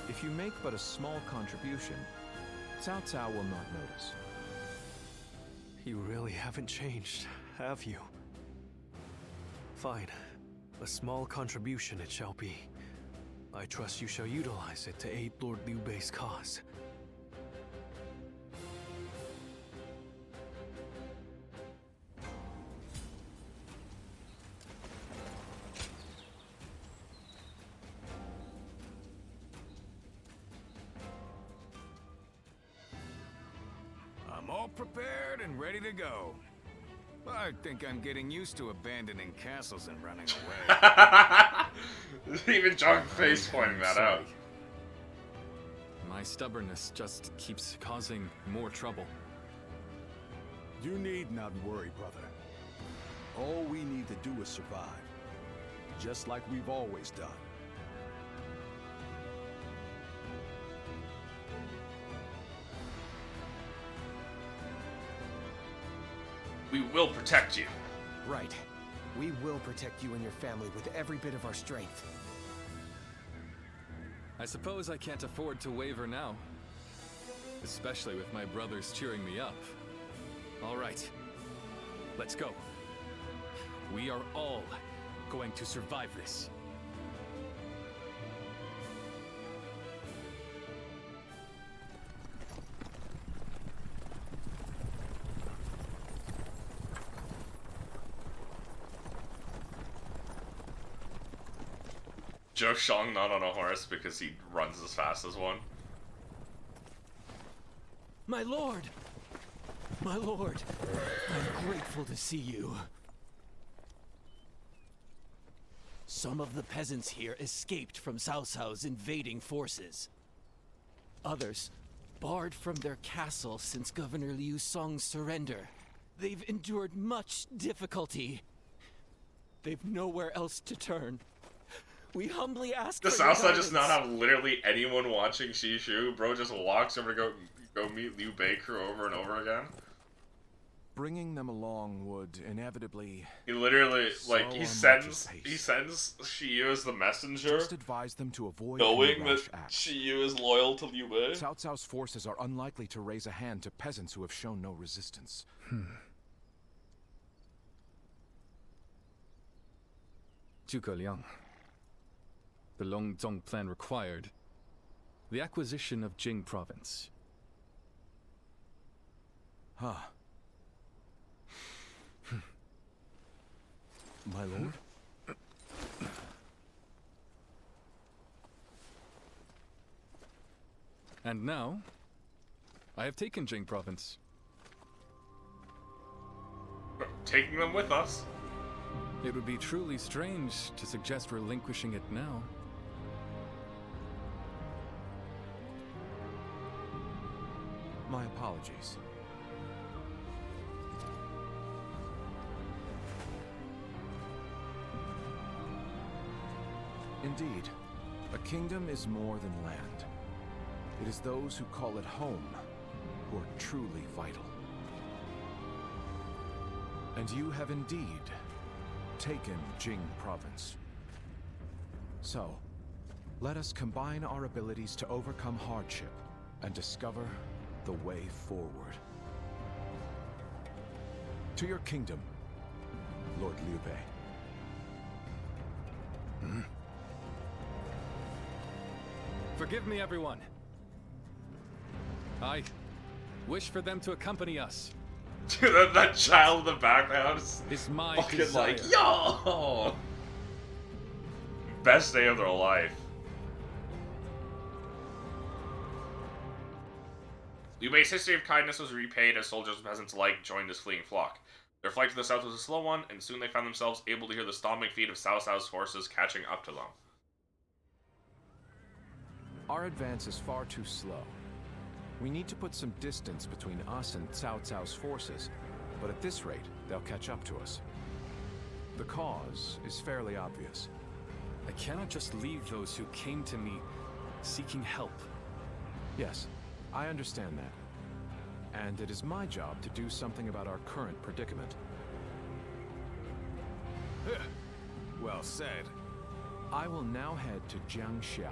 If you make but a small contribution, Cao Cao will not notice. You really haven't changed, have you? Fine. A small contribution it shall be. I trust you shall utilize it to aid Lord Liu Bei's cause. I'm all prepared and ready to go. I think I'm getting used to abandoning castles and running away. Even John Face pointing that Sorry. out. My stubbornness just keeps causing more trouble. You need not worry, brother. All we need to do is survive. Just like we've always done. We will protect you. Right. We will protect you and your family with every bit of our strength. I suppose I can't afford to waver now. Especially with my brothers cheering me up. All right. Let's go. We are all going to survive this. Zhou Shang not on a horse because he runs as fast as one. My lord! My lord! I'm grateful to see you. Some of the peasants here escaped from Cao Cao's invading forces. Others barred from their castle since Governor Liu Song's surrender. They've endured much difficulty. They've nowhere else to turn. We humbly ask Does for your Southside just not guidance. have literally anyone watching Shishu? Bro just walks over to go meet Liu Bei crew over and over again. Bringing them along would inevitably. He literally, like, slow he our sends march's pace. Shiyu as the messenger, Just advise them to avoid knowing any that rash acts. Shiyu is loyal to Liu Bei. Cao Cao's forces are unlikely to raise a hand to peasants who have shown no resistance. Zhuge Liang. The Longzong plan required the acquisition of Jing province. Huh. My lord? And now, I have taken Jing province. Taking them with us. It would be truly strange to suggest relinquishing it now. My apologies. Indeed, a kingdom is more than land. It is those who call it home who are truly vital. And you have indeed taken Jing province. So, let us combine our abilities to overcome hardship and discover the way forward. To your kingdom, Lord Liu Bei. Forgive me, everyone. I wish for them to accompany us. Dude, that child in the background is my fucking desire. like, yo! Best day of their life. Liu Bei's history of kindness was repaid as soldiers and peasants alike joined his fleeing flock. Their flight to the south was a slow one, and soon they found themselves able to hear the stomping feet of Cao Cao's forces catching up to them. Our advance is far too slow. We need to put some distance between us and Cao Cao's forces, but at this rate, they'll catch up to us. The cause is fairly obvious. I cannot just leave those who came to me seeking help. Yes, I understand that. And it is my job to do something about our current predicament. Well said. I will now head to Jiangxia.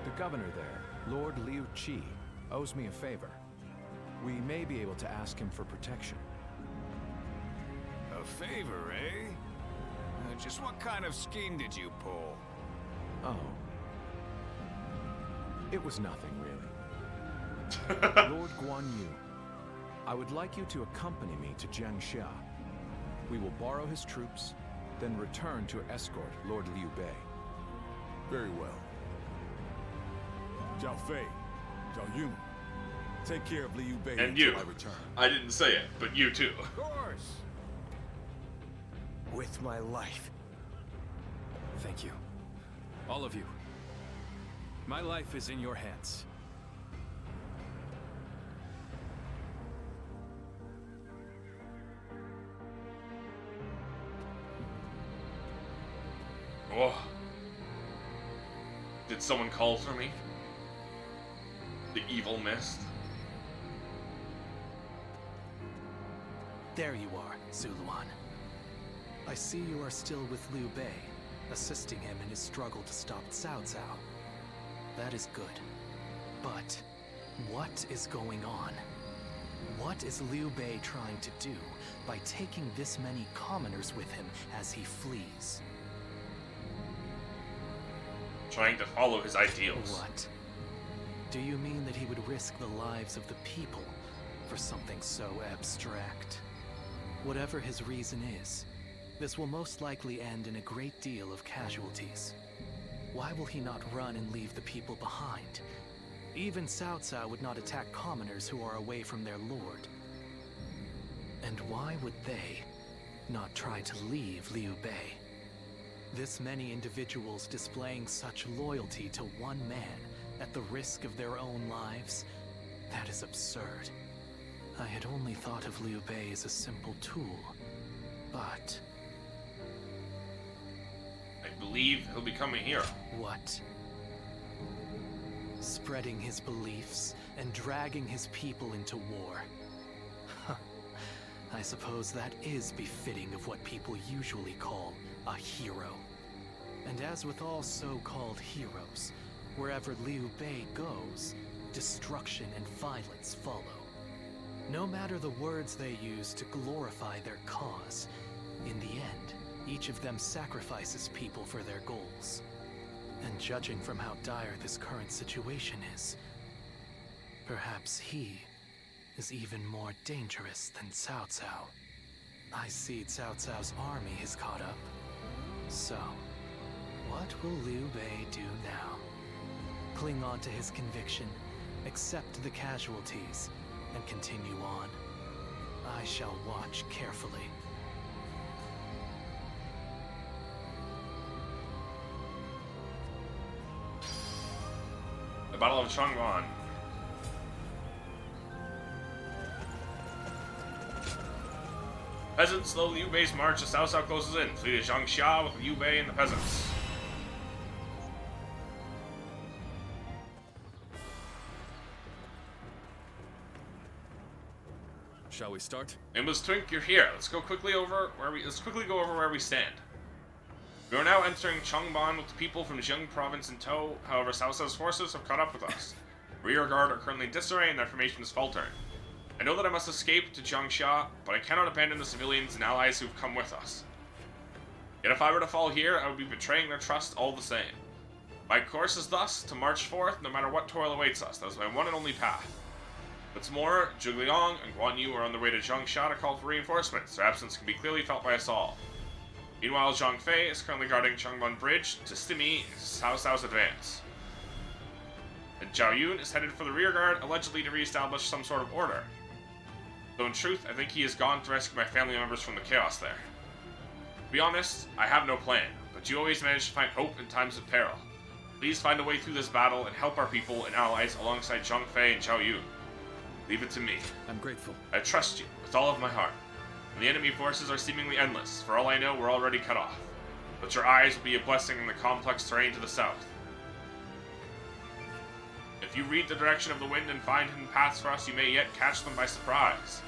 The governor there, Lord Liu Qi, owes me a favor. We may be able to ask him for protection. A favor, eh? Just what kind of scheme did you pull? Oh. It was nothing, really. Lord Guan Yu, I would like you to accompany me to Jiangxia. We will borrow his troops, then return to escort Lord Liu Bei. Very well. Zhao Fei, Zhao Yun, take care of Liu Bei And until you. I return. I didn't say it, but you too. Of course. With my life. Thank you. All of you. My life is in your hands. Oh. Did someone call for me? The evil mist? There you are, Zuluan. I see you are still with Liu Bei, assisting him in his struggle to stop Cao Cao. That is good. But what is going on? What is Liu Bei trying to do by taking this many commoners with him as he flees? Trying to follow his ideals. What? Do you mean that he would risk the lives of the people for something so abstract? Whatever his reason is, this will most likely end in a great deal of casualties. Why will he not run and leave the people behind? Even Cao Cao would not attack commoners who are away from their lord. And why would they not try to leave Liu Bei? This many individuals displaying such loyalty to one man at the risk of their own lives, that is absurd. I had only thought of Liu Bei as a simple tool, but... I believe he'll become a hero. What? Spreading his beliefs and dragging his people into war. Huh. I suppose that is befitting of what people usually call a hero. And as with all so-called heroes, wherever Liu Bei goes, destruction and violence follow. No matter the words they use to glorify their cause, in the end, each of them sacrifices people for their goals. And judging from how dire this current situation is, perhaps he is even more dangerous than Cao Cao. I see Cao Cao's army has caught up. So, what will Liu Bei do now? Cling on to his conviction, accept the casualties, and continue on. I shall watch carefully. The Battle of Chang'an. Peasants slow Liu Bei's march as Cao Cao closes in. Flee to Zhangxia with Liu Bei and the peasants. Shall we start? Nameless Twink, you're here. Let's quickly go over where we stand. We are now entering Changban with the people from Jiang province in tow. However, Cao Cao's forces have caught up with us. Rear guard are currently in disarray and their formation is faltering. I know that I must escape to Zhangxia, but I cannot abandon the civilians and allies who've come with us. Yet if I were to fall here, I would be betraying their trust all the same. My course is thus to march forth no matter what toil awaits us. That is my one and only path. What's more, Zhuge Liang and Guan Yu are on their way to Zhangxia to call for reinforcements. Their absence can be clearly felt by us all. Meanwhile, Zhang Fei is currently guarding Changban Bridge to stymie Cao Cao's advance. And Zhao Yun is headed for the rear guard, allegedly to reestablish some sort of order. Though in truth, I think he has gone to rescue my family members from the chaos there. To be honest, I have no plan, but you always manage to find hope in times of peril. Please find a way through this battle and help our people and allies alongside Zhang Fei and Zhao Yun. Leave it to me. I'm grateful. I trust you with all of my heart. And the enemy forces are seemingly endless. For all I know, we're already cut off. But your eyes will be a blessing in the complex terrain to the south. If you read the direction of the wind and find hidden paths for us, you may yet catch them by surprise.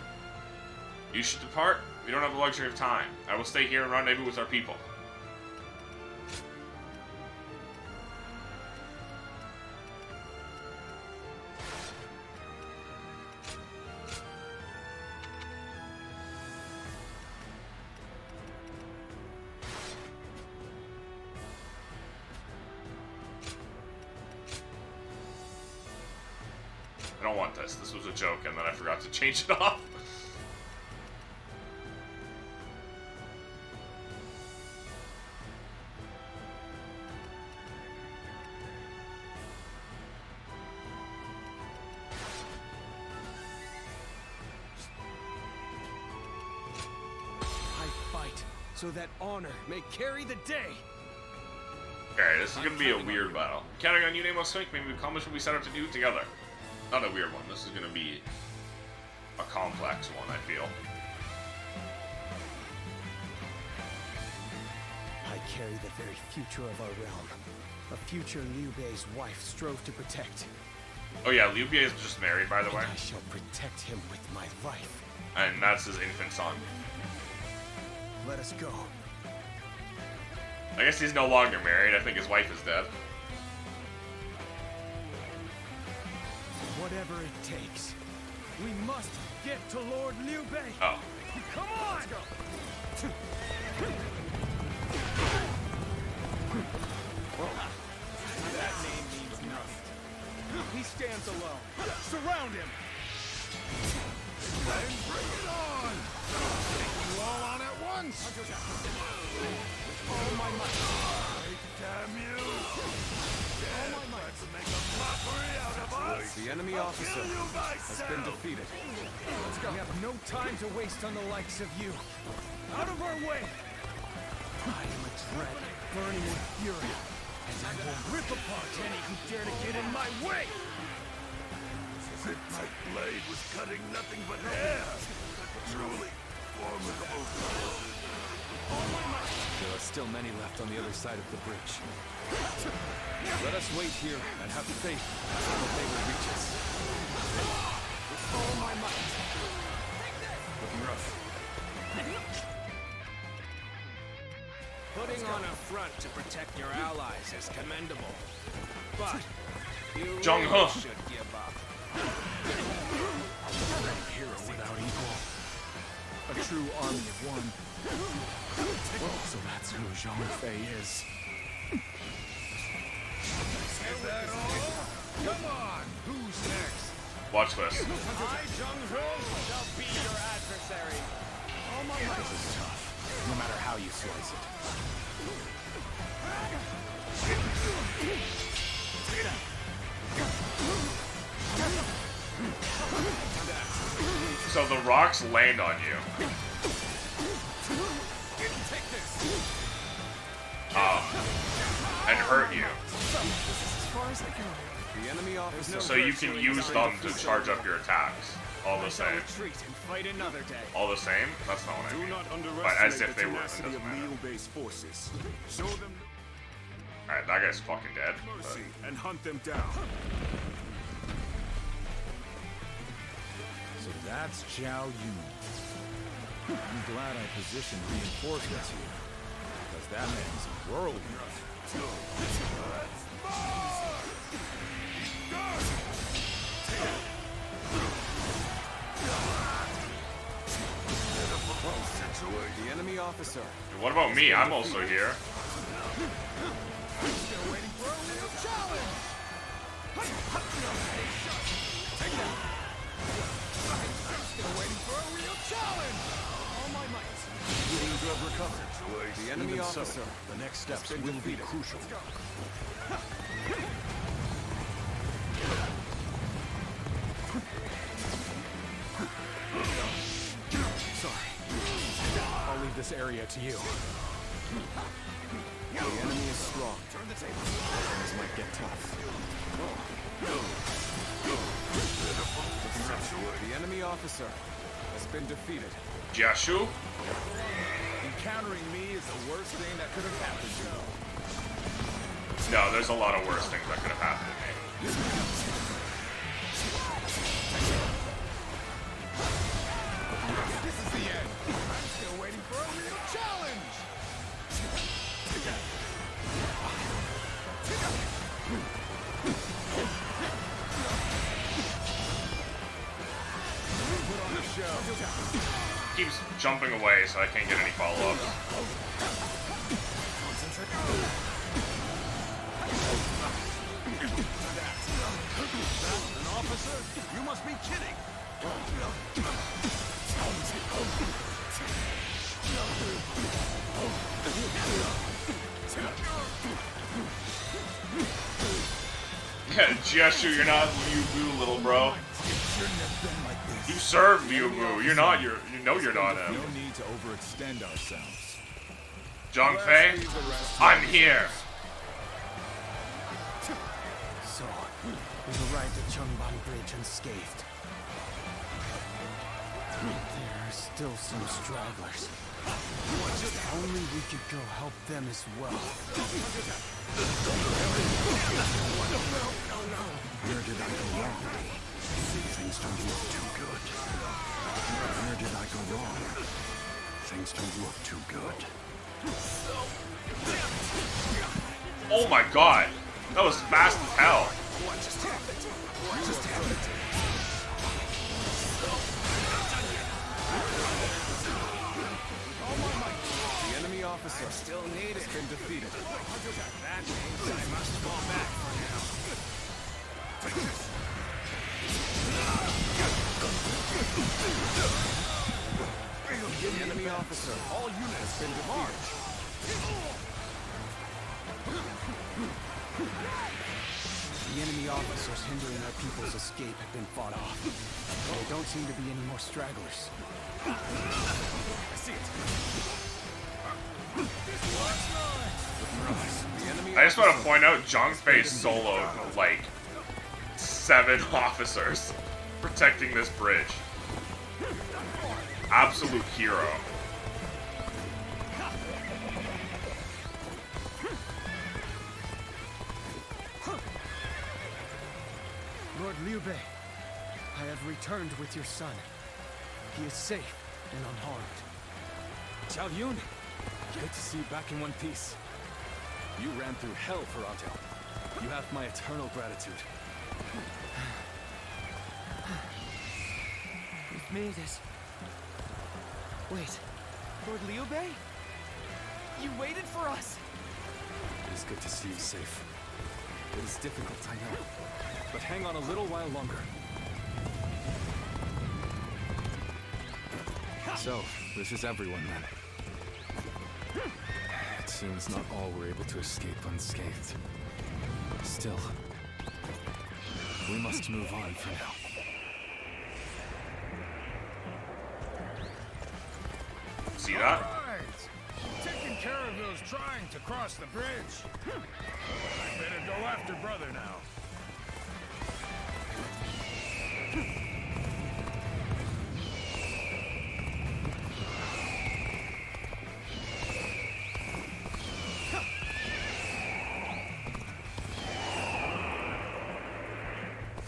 You should depart. We don't have the luxury of time. I will stay here and rendezvous with our people. I don't want this. This was a joke, and then I forgot to change it off. I fight so that honor may carry the day. Okay, this is gonna be a weird battle. Counting on you, Nameless Twink, maybe we accomplish what we set out to do together. Not a weird one. This is gonna be a complex one, I feel. I carry the very future of our realm. A future Liu Bei's wife strove to protect. Oh yeah, Liu Bei is just married, by the way. I shall protect him with my life. And that's his infant son. Let us go. I guess he's no longer married. I think his wife is dead. Whatever it takes, we must get to Lord Liu Bei. Oh. Come on! Let's go. That name means nothing. He stands alone. Surround him. Then bring it on! Take you all on at once! All my might. Damn you! All my might to make a mockery out of us! The enemy officer has been defeated. Let's go. We have no time to waste on the likes of you. Out of our way! I am a dread, burning with fury, and I will rip apart any who dare to get in my way! As if my blade was cutting nothing but hair! Truly formidable. There are still many left on the other side of the bridge. Let us wait here and have faith that they will reach us. With all my might. Looking rough. Putting on a front to protect your allies is commendable. But you Jung-ho. really should give up. Hero without equal. A true army of one. So that's who Zhang Fei is. Is that all? Come on, who's next? Watch this. I, Jung-ho, shall be your adversary. All my might. This is tough, no matter how you slice it. So the rocks land on you. And hurt you. The enemy officer. So you can use them to charge up your attacks. All the same. Retreat and fight another day. All the same? That's not what I mean. Do not But underestimate as if the they were. It tenacity doesn't of matter. Liu-Bei's forces. Show them Alright, that guy's fucking dead. mercy and hunt them down. So that's Zhao Yun. I'm glad I positioned reinforcements here, because that man's a whirlwind. The enemy officer. Dude, what about me? I'm also here. Still waiting for a real challenge. Take that. Still waiting for a real challenge. All my might. You seem to have recovered. The enemy Even officer. so, the next steps will be crucial. Sorry. I'll leave this area to you. The enemy is strong. Turn the table. Things might get tough. The enemy officer has been defeated. Jiashu? Encountering me is the worst thing that could have happened to you. No, there's a lot of worse things that could have happened to me. This is the end. I'm still waiting for a real challenge. Put on the show. Keeps jumping away, so I can't get any follow-ups. An officer? You must be kidding. Yeah, Jiashu, you're not Liu Bu, little bro. You serve Liu Bu. You're not. You know you're not him. No need to overextend ourselves. Zhang Fei, I'm here. So, we've arrived at Changban Bridge unscathed. There are still some stragglers. If only we could go help them as well. Where did I go wrong? Things don't look too good. Where did I go wrong? Things don't look too good. Oh my god. That was fast as hell. What just happened? What just happened? The enemy officer still needed. Has been defeated. That means I must fall back for now. The enemy officer. All units has been defeated. The enemy officers hindering our people's escape have been fought off. There don't seem to be any more stragglers. I see it. I just want to point out Zhang Fei soloed like 7 officers protecting this bridge. Absolute hero. Liu Bei, I have returned with your son. He is safe and unharmed. Zhao Yun, good to see you back in one piece. You ran through hell for Otto. You have my eternal gratitude. We've made it. Wait, Lord Liu Bei? You waited for us! It is good to see you safe. It is difficult, I know. But hang on a little while longer. So, this is everyone then. It seems not all were able to escape unscathed. Still, we must move on for now. See that? Right. Taking care of those trying to cross the bridge. I better go after brother now.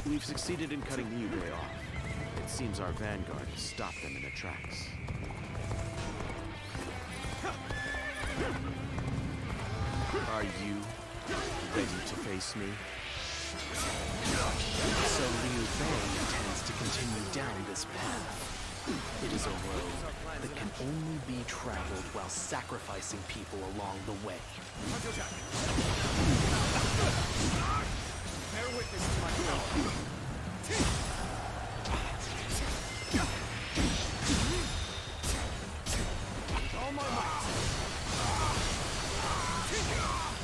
We've succeeded in cutting Liu Bei off. It seems our vanguard has stopped them in their tracks. Are you ready to face me? So Liu Bei intends to continue down this path. It is a road that can only be traveled while sacrificing people along the way. Bear witness to my power. All my might.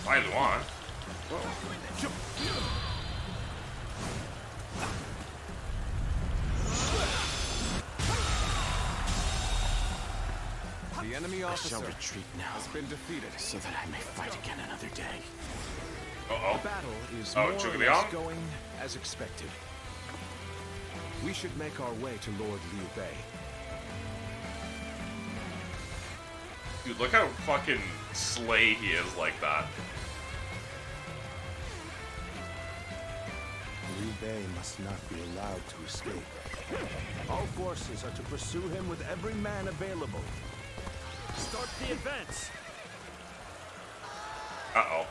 By Luan. The enemy officer I shall retreat now, has been defeated, so that I may fight again another day. Uh-oh. The battle is Oh, more or Zhuge less Liang? going as expected. We should make our way to Lord Liu Bei. Dude, look how fucking slay he is like that. Liu Bei must not be allowed to escape. All forces are to pursue him with every man available. Start the advance. Uh-oh.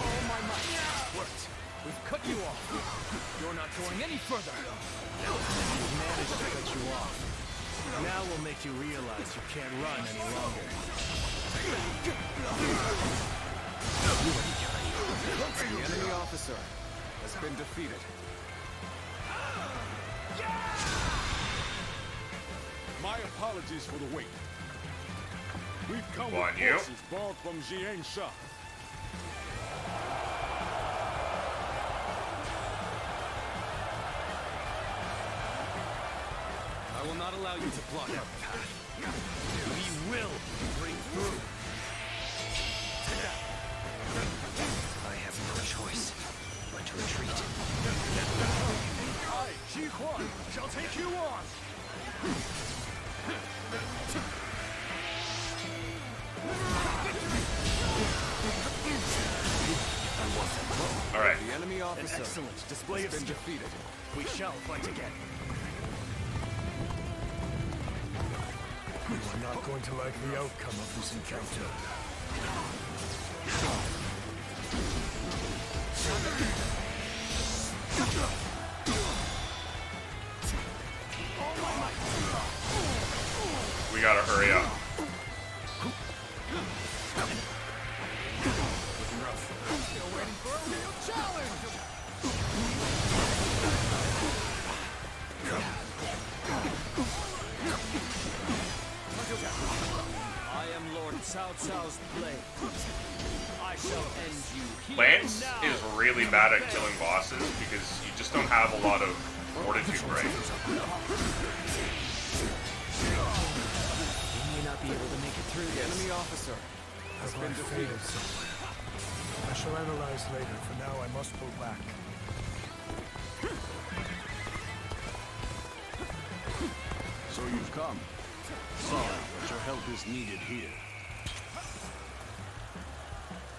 All my might. Worked. We've cut you off. You're not going any further. We've managed to cut you off. Now we'll make you realize you can't run any longer. The enemy officer has been defeated. My apologies for the wait. We've come Guan with Yu. forces borrowed from Jian Sha. I will not allow you to block our path. We will break through. I have no choice but to retreat. I, Ji Huan, shall take you on. Alright. The enemy officer An excellent display has of been skill. defeated. We shall fight again. You are not going to like the outcome of this encounter. We gotta hurry up. Still waiting for a real challenge. I am Lord Cao Cao's blade. I shall end you here Lance now. is really bad at killing bosses because you just don't have a lot of fortitude, right? You may not be able to make it through The this. enemy officer has Have been I failed defeated. somewhere? I shall analyze later. For now, I must pull back. So you've come. Sorry, but your help is needed here.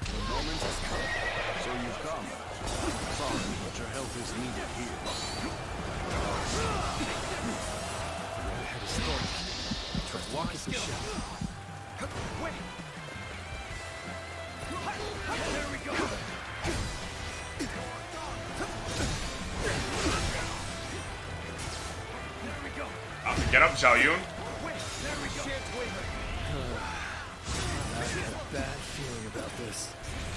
The moment So you've come. Sorry, but your help is needed here. The road ahead is thorny. Try to walk as we shall. Wait! There we go! There we go! Get up, Xiao Yun. Wait, there we go! Shan't waver! I had a bad feeling about this.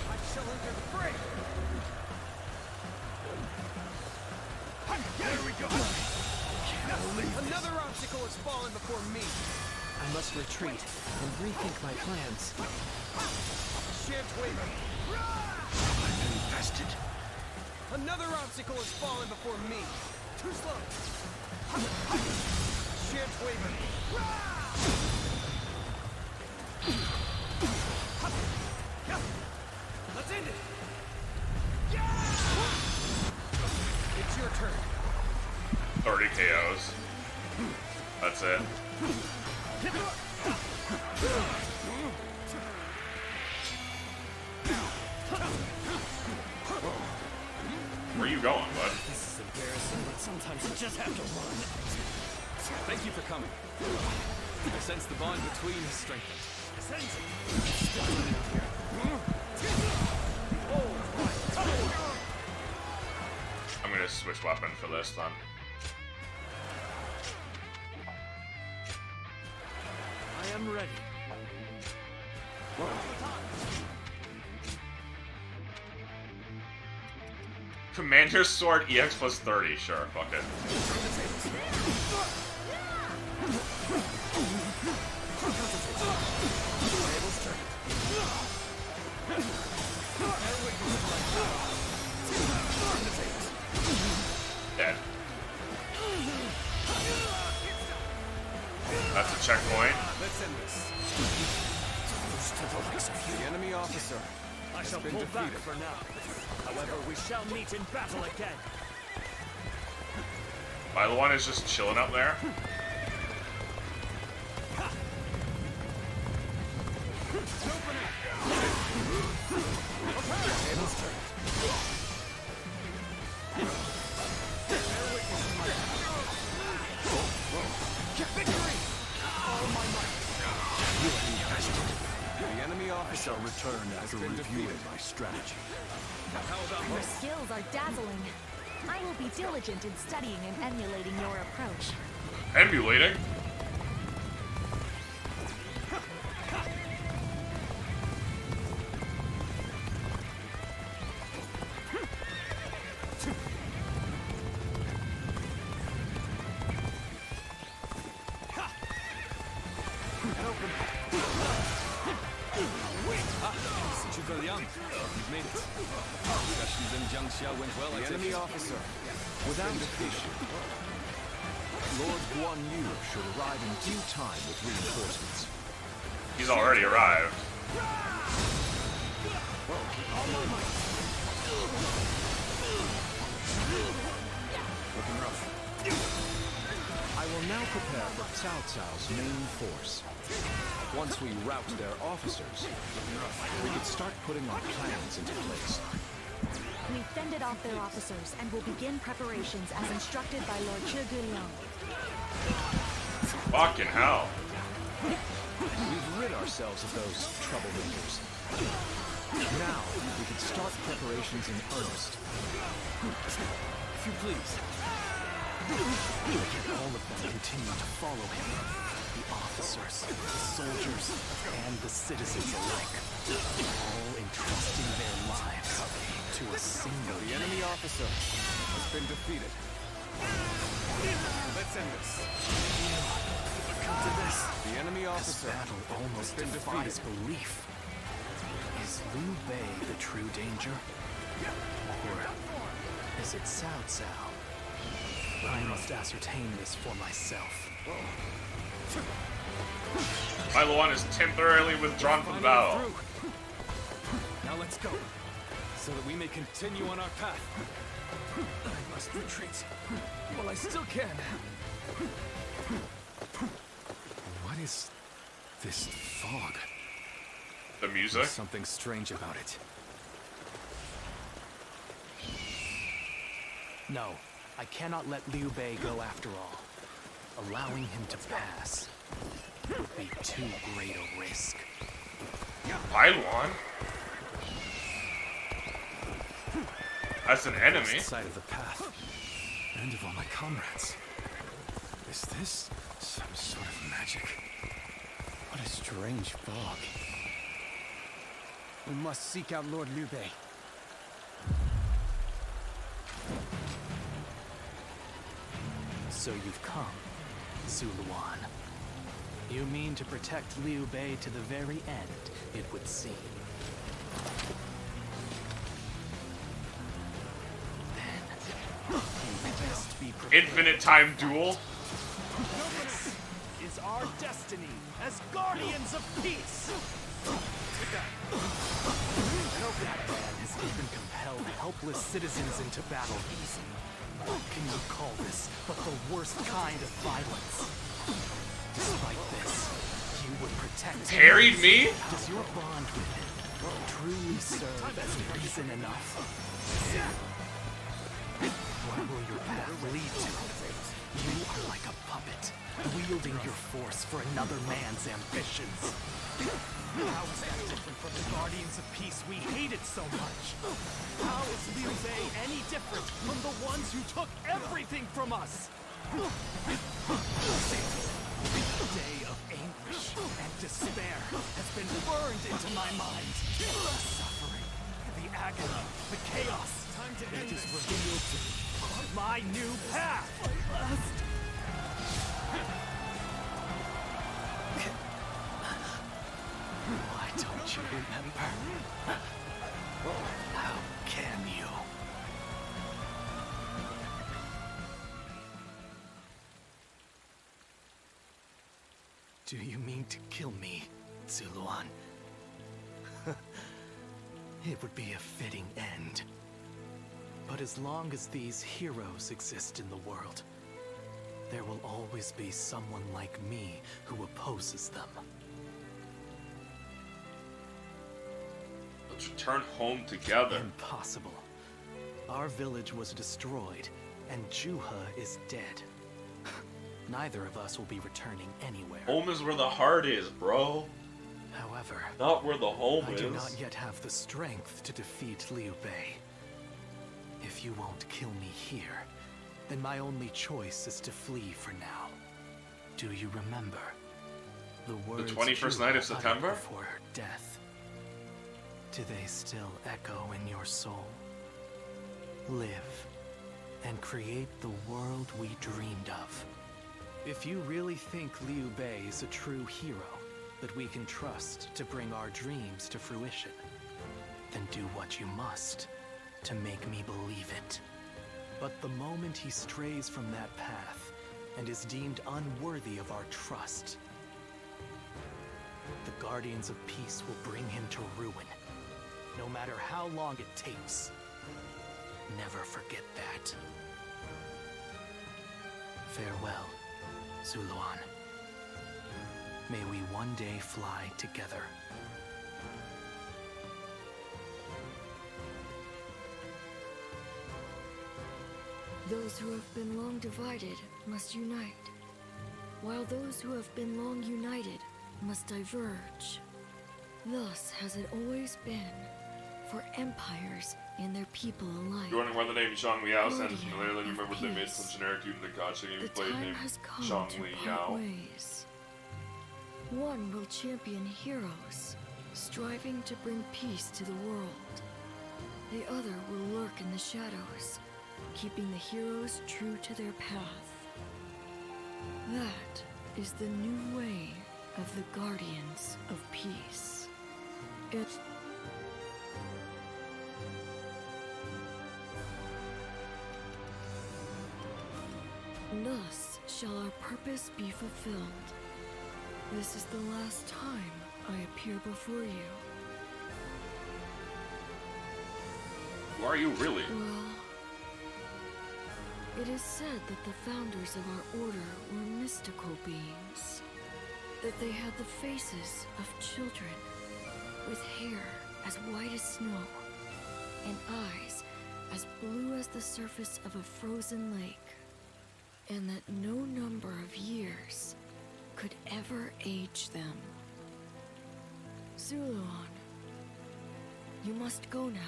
I shall enter the fray! There we go! Another obstacle has fallen before me! I must retreat and rethink my plans. Shan't waver! I'm infested. Another obstacle has fallen before me! Too slow! Shan't waver! Let's end it! It's your turn. 30 KOs. That's it. Where are you going, bud? This is embarrassing, but sometimes you just have to run. Thank you for coming. I sense the bond between has strengthened. I'm gonna switch weapon for this then. I am ready. Commander Sword EX plus 30, sure, fuck it. Dead. That's a checkpoint. Let's end this. The enemy officer. I shall pull back for now. However, we shall meet in battle again. Milo is just chilling up there. The enemy officer Return after reviewing my strategy. Your skills are dazzling. I will be diligent in studying and emulating your approach. Emulating? You've made it. Discussions in Jiangxia went well, The enemy officer, without defeat. Lord Guan Yu should arrive in due time with reinforcements. He's already arrived. Looking rough. I will now prepare for Cao Cao's main force. Once we rout their officers, we can start putting our plans into place. We fended off their officers and will begin preparations as instructed by Lord Liang. Fucking hell. We've rid ourselves of those troublemakers. Now, we can start preparations in earnest. If you please. Yet all of them continue to follow him. The officers, the soldiers, and the citizens alike. All entrusting their lives to a single... The enemy officer has been defeated. Let's end this. Come to this. The enemy officer This battle almost has been defies defeated. belief. Is Liu Bei the true danger? Or is it Cao Cao? I must ascertain this for myself. Milo is temporarily withdrawn from the battle. Through. Now let's go, so that we may continue on our path. I must retreat while I still can. What is this fog? The music? There's something strange about it. No, I cannot let Liu Bei go after all. Allowing him to pass would be too great a risk. Pylon? That's an enemy. Side of the path. End of all my comrades. Is this some sort of magic? What a strange fog. We must seek out Lord Liu Bei. So you've come, Zuluan. You mean to protect Liu Bei to the very end, it would seem. Then, you best be prepared. Infinite time duel. This is our destiny as guardians of peace. That man has even compelled helpless citizens into battle. What can you call this but the worst kind of violence? Despite this, you would protect him. Carried me? Does your bond with him truly serve as reason enough? What will your path lead to? You are like a puppet, wielding your force for another man's ambitions. How is that different from the Guardians of Peace we hated so much? How is Liu Bei any different from the ones who took everything from us? The day of anguish and despair has been burned into my mind. The suffering, the agony, the chaos. Time to end this. It is revealed to me my new path. Why don't you remember? How can you? Do you mean to kill me, Zuluan? It would be a fitting end. But as long as these heroes exist in the world, there will always be someone like me who opposes them. Let's return home together. Impossible. Our village was destroyed, and Juha is dead. Neither of us will be returning anywhere. Home is where the heart is, bro. However, not where the home I is. do not yet have the strength to defeat Liu Bei. If you won't kill me here, then my only choice is to flee for now. Do you remember the words the 21st night of Juha September? uttered before her death? Do they still echo in your soul? Live and create the world we dreamed of. If you really think Liu Bei is a true hero that we can trust to bring our dreams to fruition, then do what you must to make me believe it. But the moment he strays from that path and is deemed unworthy of our trust, the Guardians of Peace will bring him to ruin, no matter how long it takes. Never forget that. Farewell, Zuluan. May we one day fly together. Those who have been long divided must unite, while those who have been long united must diverge. Thus has it always been for empires and their people alike. Joining by the name Shang Liao sounds familiar. Then you remember they made some generic dude in the gacha game you played named Shang Liao. Ways. One will champion heroes, striving to bring peace to the world. The other will lurk in the shadows, keeping the heroes true to their path. That is the new way of the Guardians of Peace. Thus shall our purpose be fulfilled. This is the last time I appear before you. Who are you really? Well, it is said that the founders of our order were mystical beings. That they had the faces of children, with hair as white as snow, and eyes as blue as the surface of a frozen lake, and that no number of years could ever age them. Zuluon, you must go now.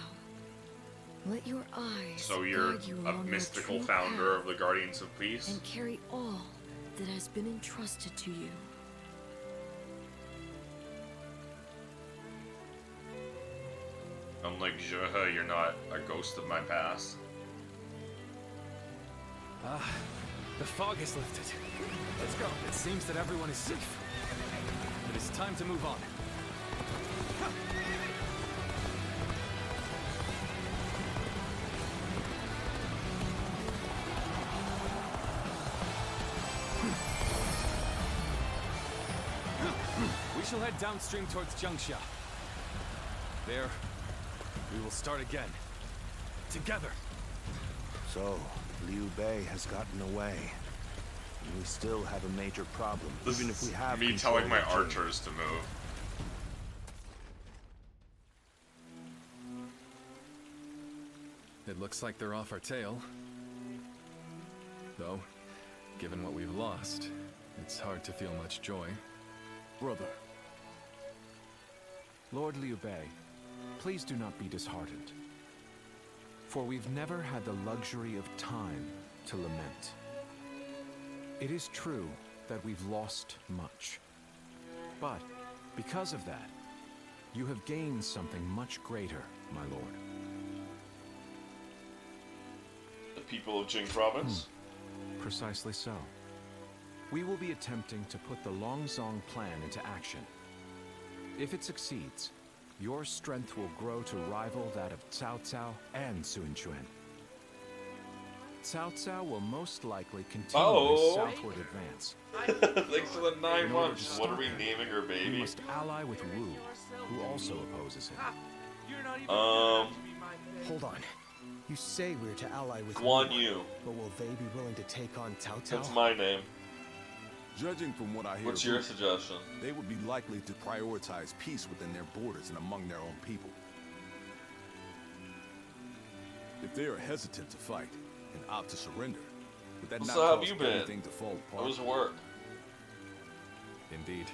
Let your eyes So you're guide you a along mystical your true founder path of the Guardians of Peace? and carry all that has been entrusted to you. Unlike Zhehe, you're not a ghost of my past. The fog has lifted. Let's go. It seems that everyone is safe. It is time to move on. We shall head downstream towards Jiangxia. There, we will start again. Together. So, Liu Bei has gotten away. And we still have a major problem, This even if we have me control telling my of Jing. archers to move. It looks like they're off our tail. Though, given what we've lost, it's hard to feel much joy. Brother. Lord Liu Bei, please do not be disheartened. For we've never had the luxury of time to lament. It is true that we've lost much. But, because of that, you have gained something much greater, my lord. The people of Jing Province? Precisely so. We will be attempting to put the Longzong plan into action. If it succeeds, your strength will grow to rival that of Cao Cao and Sun Quan. Cao Cao will most likely continue his southward advance. Thanks for the 9 In order months. to What are stop we him, naming her We baby? must ally with Wu, who also opposes him. Hold on. You say we're to ally with Guan Wu, Yu. but will they be willing to take on Cao Cao? That's my name. Judging from what I hear, What's your suggestion? They would be likely to prioritize peace within their borders and among their own people. If they are hesitant to fight and opt to surrender, would that So not how have cause you been? everything to fall apart? How was work? Indeed.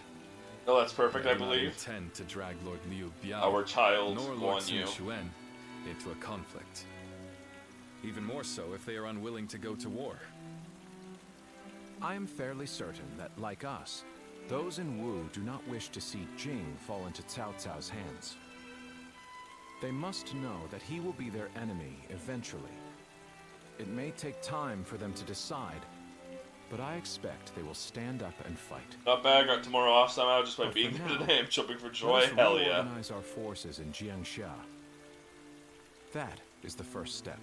No, that's perfect, I do not believe. intend to drag Lord Liu Biao, Our child, nor Lord Guan Yu. Sun Quan, into a conflict. Even more so if they are unwilling to go to war. I am fairly certain that, like us, those in Wu do not wish to see Jing fall into Cao Cao's hands. They must know that he will be their enemy eventually. It may take time for them to decide, but I expect they will stand up and fight. Not bad, I got tomorrow off somehow just by But being for here now, today. I'm jumping for joy. Let us Hell yeah. reorganize our forces in Jiangxia. That is the first step.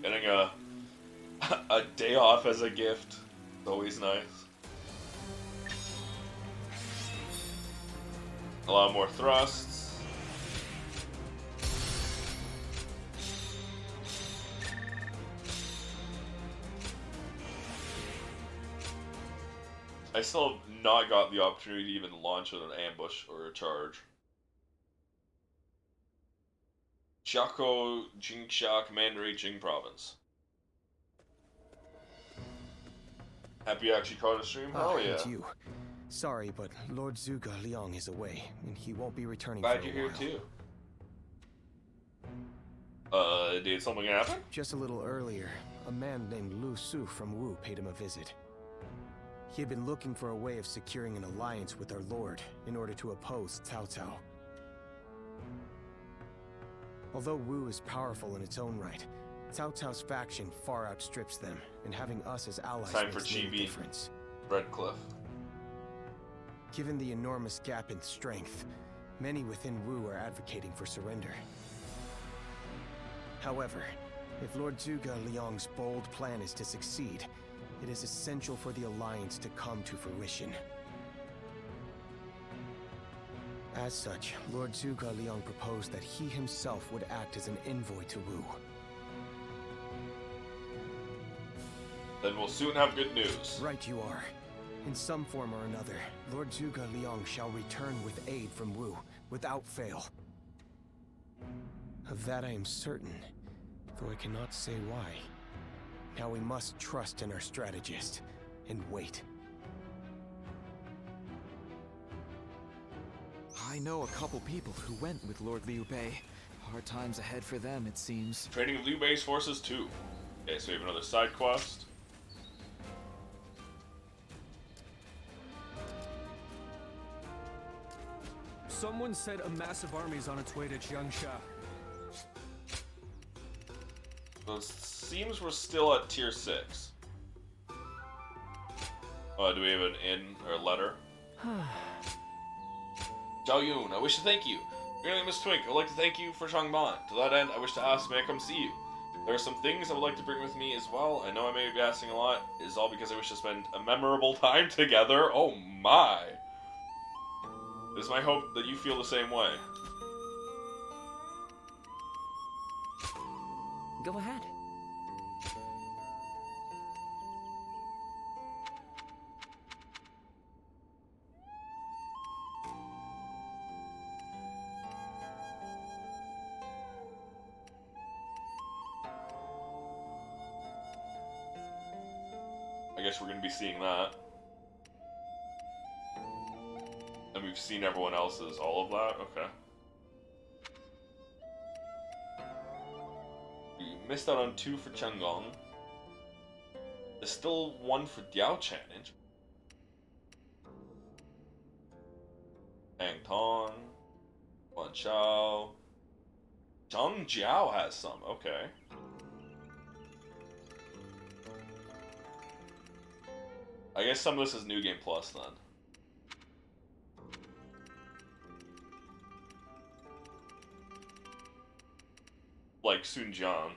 Getting a day off as a gift. It's always nice. A lot more thrusts. I still have not got the opportunity to even launch an ambush or a charge. Jiako Jingsha Commandery Jing Province. Happy you actually caught a stream? Hell yeah. It's you. Sorry, but Lord Zhuge Liang is away, and he won't be returning Glad for a you're here while. too. Did something happen? Just a little earlier, a man named Lu Su from Wu paid him a visit. He had been looking for a way of securing an alliance with our lord in order to oppose Cao Cao. Although Wu is powerful in its own right, Cao Cao's faction far outstrips them, and having us as allies Time for makes little Chibi. difference. Redcliffe. Given the enormous gap in strength, many within Wu are advocating for surrender. However, if Lord Zhuge Liang's bold plan is to succeed, it is essential for the alliance to come to fruition. As such, Lord Zhuge Liang proposed that he himself would act as an envoy to Wu. Then we'll soon have good news. Right you are. In some form or another, Lord Zhuge Liang shall return with aid from Wu, without fail. Of that I am certain. though I cannot say why. Now we must trust in our strategist and wait. I know a couple people who went with Lord Liu Bei. Hard times ahead for them, it seems. Training Liu Bei's forces too. Okay, so we have another side quest. Someone said a massive army is on its way to Jiangsha. So it seems we're still at tier 6. Do we have an in or letter? Zhao Yun, I wish to thank you. Your name is Twink. I would like to thank you for Changban. To that end, I wish to ask, may I come see you? There are some things I would like to bring with me as well. I know I may be asking a lot. It is all because I wish to spend a memorable time together. Oh my. It is my hope that you feel the same way. Go ahead. I guess we're going to be seeing that. And we've seen everyone else's, all of that? Okay. You missed out on 2 for Changong. There's still 1 for Diao Challenge. Hang Tong. Guan Chao. Zhang Jiao has some, okay. I guess some of this is New Game Plus then. Like Sun Jian.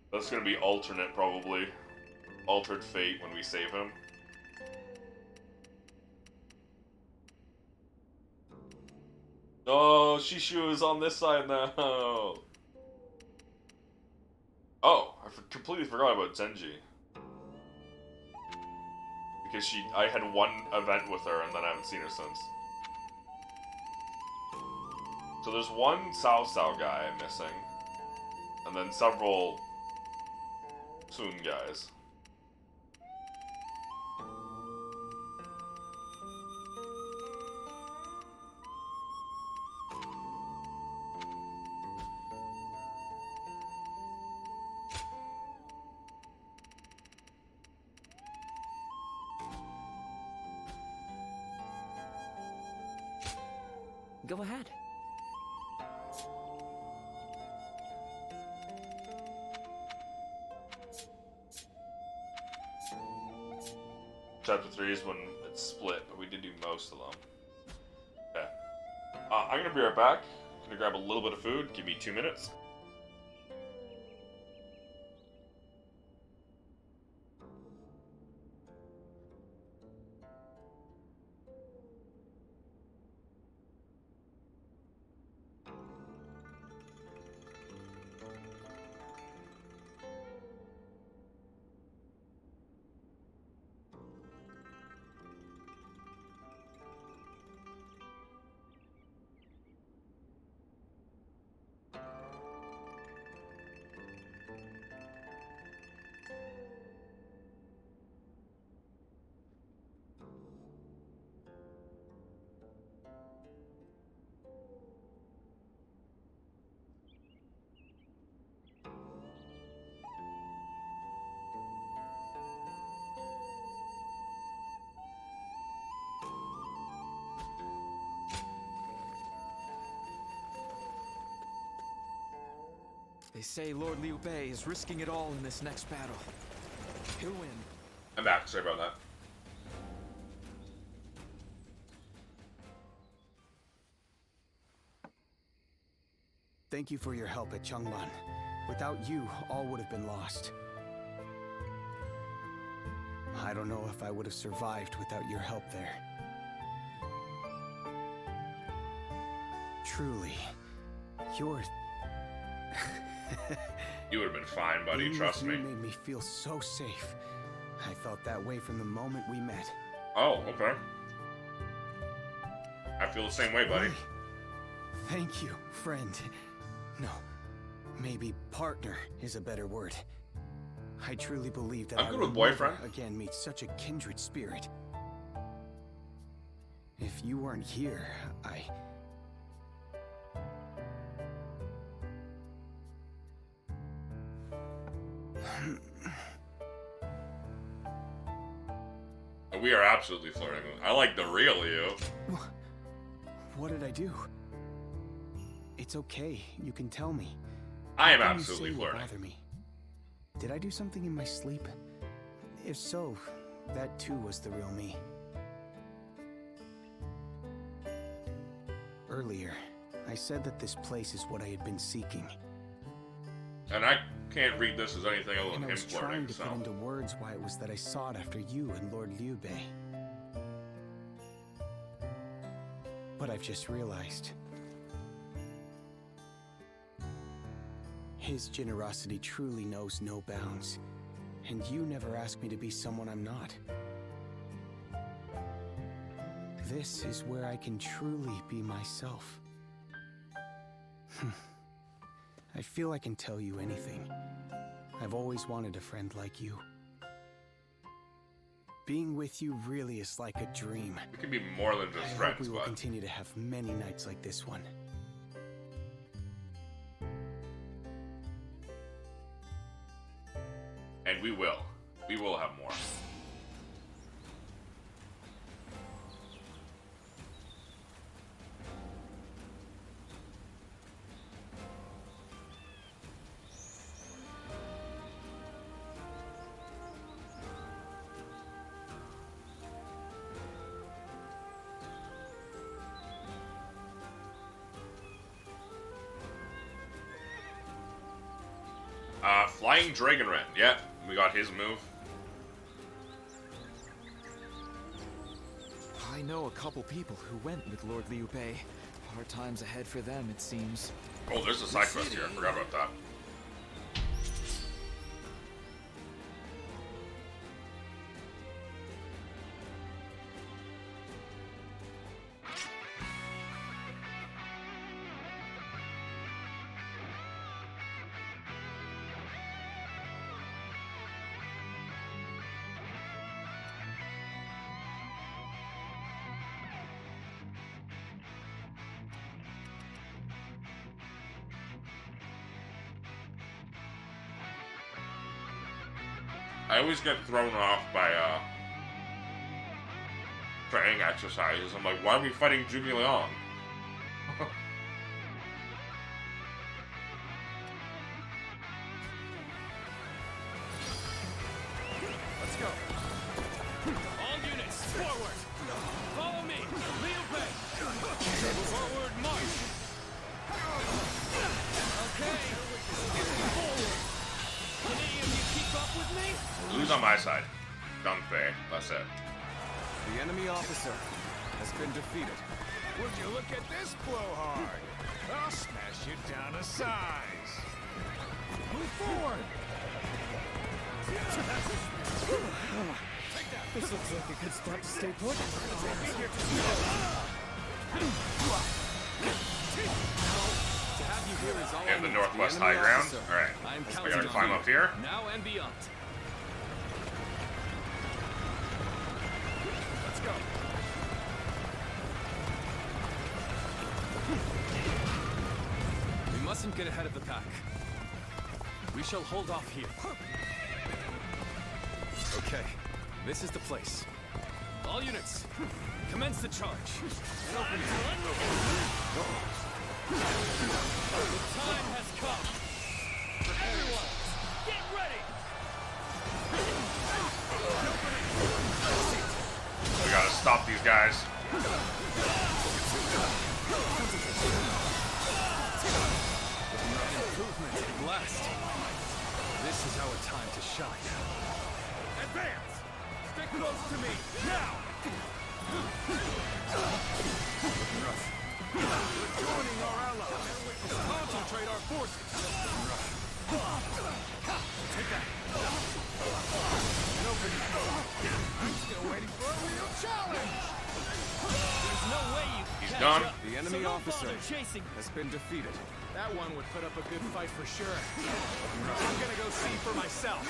That's gonna be alternate probably. Altered fate when we save him. Oh, Shishu is on this side now. Oh, I completely forgot about Zenji. Because I had 1 event with her and then I haven't seen her since. So there's 1 Cao Cao guy I'm missing. And then several Sun guys. Go ahead. Chapter 3 is when it's split, but we did do most of them. Okay. I'm gonna be right back. I'm gonna grab a little bit of food. Give me 2 minutes. They say Lord Liu Bei is risking it all in this next battle. He'll win. I'm back. Sorry about that. Thank you for your help at Changban. Without you, all would have been lost. I don't know if I would have survived without your help there. Truly, you're... You would have been fine, buddy. Being Trust with me. you made me feel so safe. I felt that way from the moment we met. Oh, okay. I feel the same way, buddy. Thank you, friend. No, Maybe partner is a better word. I truly believe that I'm I good will with boyfriend. never again meet such a kindred spirit. If you weren't here, We are absolutely flirting. I like the real you. What did I do? It's okay. You can tell me. I am What can you absolutely say will flirting. bother me? Did I do something in my sleep? If so, that too was the real me. Earlier, I said that this place is what I had been seeking. And I can't read this as anything other And than I him was trying flirting, to so. put into words why it was that I sought after you and Lord Liu Bei. But I've just realized. His generosity truly knows no bounds. And you never asked me to be someone I'm not. This is where I can truly be myself. I feel I can tell you anything. I've always wanted a friend like you. Being with you really is like a dream. We can be more than just I friends, hope we will but continue to have many nights like this one. and we will. We will have more. Flying Dragon Ren. Yeah, we got his move. I know a couple people who went with Lord Liu Bei. Hard times ahead for them, it seems. Oh, there's a side quest here. I forgot about that. I always get thrown off by training exercises. I'm like, why are we fighting Zhuge Liang? Let's go. All units, forward. Follow me. Liu Bei. Forward march. Okay. Forward. Can any of you keep up with me? Who's on my side? Dong Fei. That's it. The enemy officer has been defeated. Would you look at this blowhard? I'll smash you down to size. Move forward. This looks like a good spot to stay put. To have you here is all In the northwest high ground. Alright. I gotta climb up here. Now and beyond. Let's go. We mustn't get ahead of the pack. We shall hold off here. Okay, this is the place. All units, commence the charge. The time has come. Everyone, get ready. We gotta stop these guys. Improvement at last. This is our time to shine. Advance. Stick close to me. Now. We're joining our allies. Concentrate our forces. Take that. An opening. I'm still waiting for a real challenge. There's no way you can He's catch done. up, The enemy so don't officer bother chasing. has been defeated. That one would put up a good fight for sure. I'm gonna go see for myself.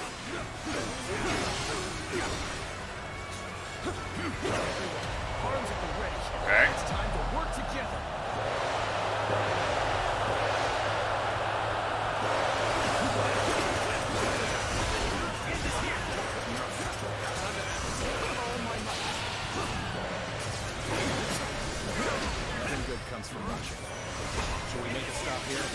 Arms at the ready. Okay. It's time to work together. Nothing good comes from rushing. Shall we make a stop here?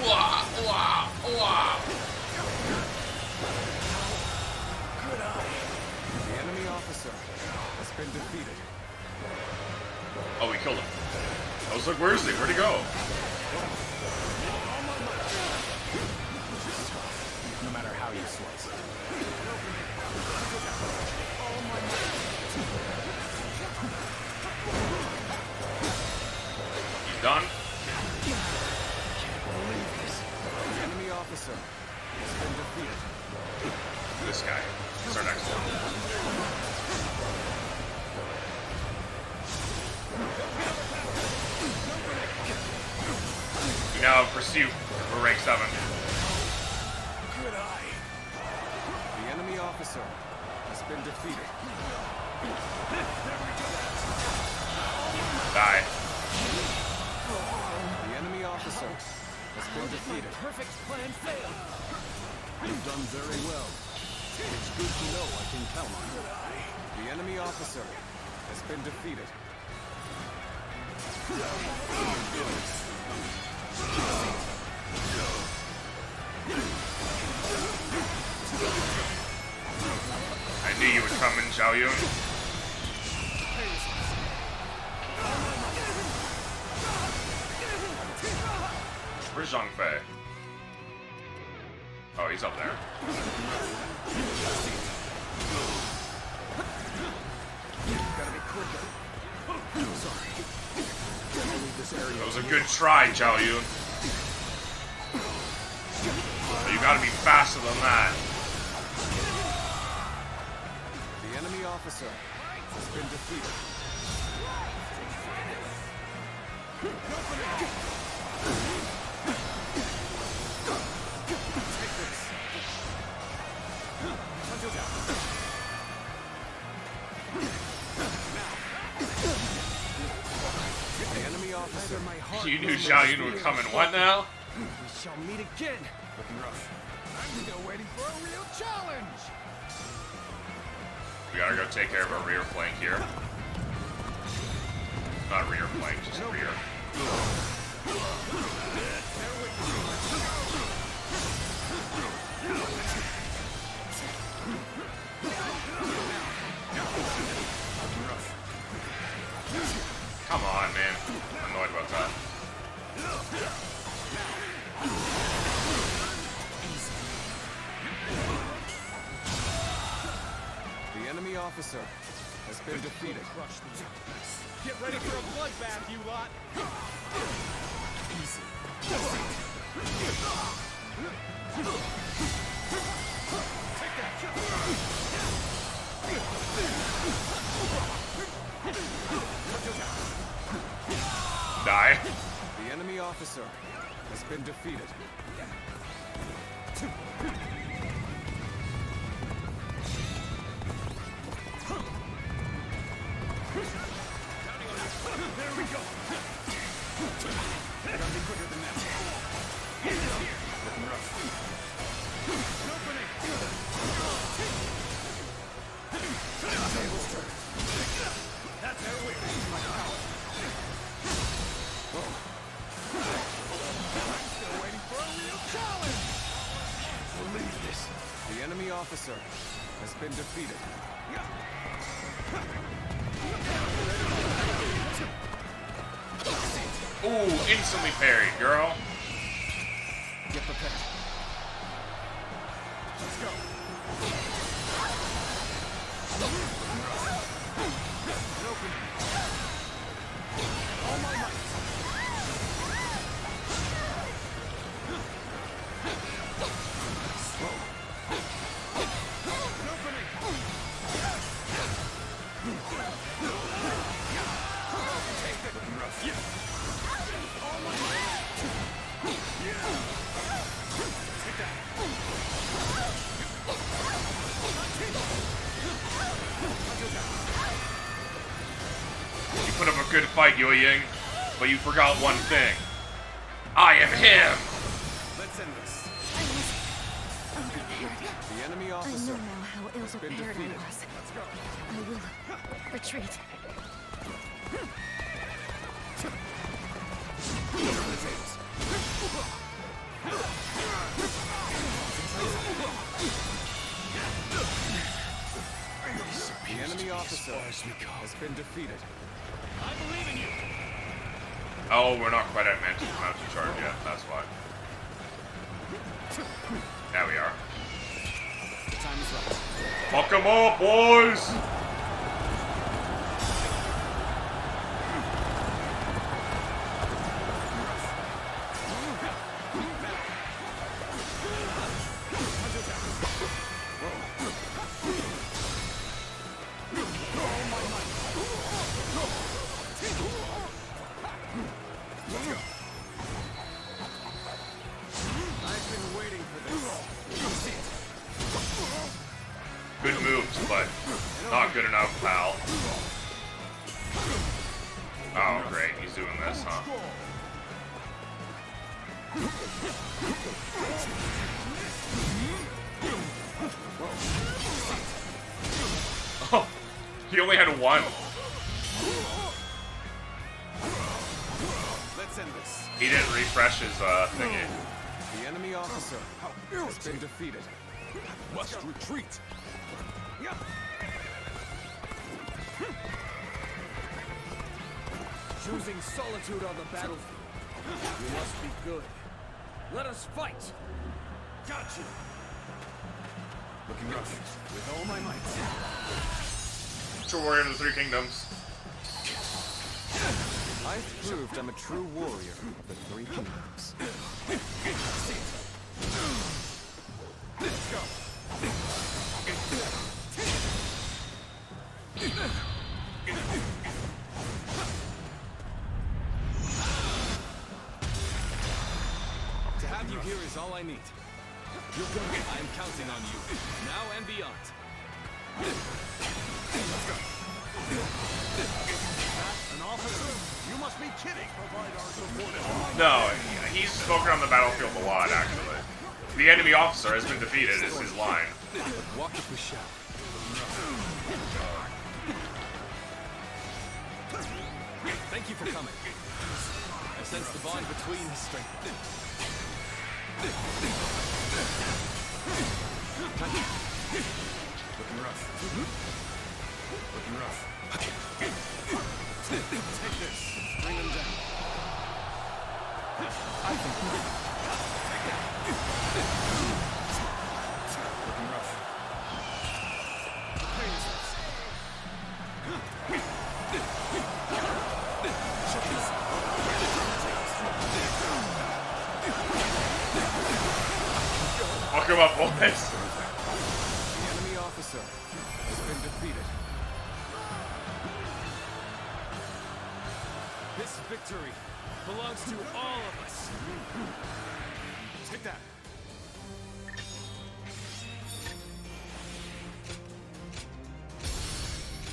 Wow, wow, wow. The enemy officer has been defeated. Oh, we killed him. I was like, where is he? Where'd he go? No matter how you slice it. He's done. The enemy officer has been defeated. This guy. That's our next one. We now have pursuit for rank 7. Good eye. The enemy officer has been defeated. Die. The enemy officer has been defeated. Perfect plan failed. You've done very well. It's good to know I can count on you. The enemy officer has been defeated. I knew you would come in, Xiao Yun. Where's Zhang Fei? Oh, he's up there. Gotta be quicker. Sorry. That was a good try, Xiao Yun. But you gotta be faster than that. The enemy officer has been defeated. Take this. The enemy officer. You knew Xiao Yun would come in what now? We shall meet again. Looking rough. I'm still waiting for a real challenge. We gotta go take care of our rear flank here. Not rear flank, just rear. Come on, man. I'm annoyed about that. The enemy officer has been defeated. Get ready for a bloodbath, you lot. Die. The enemy officer has been defeated. There we go. Gotta be quicker than that. Looking rough. Opening. That's our way. I'm still waiting for a real challenge. Believe this. The enemy officer has been defeated. Ooh, instantly parried, girl. Get prepared. Let's go. All my might. Slow. An opening. Take it. Looking rough. All my might. Take that. You put up a good fight, Yu Ying, but you forgot one thing. I am him! Let's end this. Unprepared. The enemy I officer know now how has been ill-prepared I defeated. was. I will retreat. The enemy officer has been defeated. I believe in you. Oh, we're not quite at Mantis Mountain charge yet, that's why. There we are. Time is right. Fuck 'em up, boys! I've been waiting for this. Good moves, but not good enough, pal. Oh, great, he's doing this, huh? Oh, he only had one. Let's end this. He didn't refresh his thingy. The enemy officer has been defeated. Must retreat. Choosing solitude on the battlefield. You must be good. Let us fight. Gotcha. Looking rough. With all my might. True warrior of the Three Kingdoms. I've proved I'm a true warrior of the Three Kingdoms. Let's go. To have you here is all I need. You're good. I am counting on you, now and beyond. An officer? You must be kidding. Provide our support. No, he's spoken on the battlefield a lot, actually. The enemy officer has been defeated, is his line. Walk if we shall. Thank you for coming. I sense the bond between us strengthened. Looking rough. Looking rough. Take this. Bring him down. I think. Take that. Looking rough. Prepare yourselves. Fuck him up, boys. The enemy officer has been defeated. This victory belongs to all of us. Take that.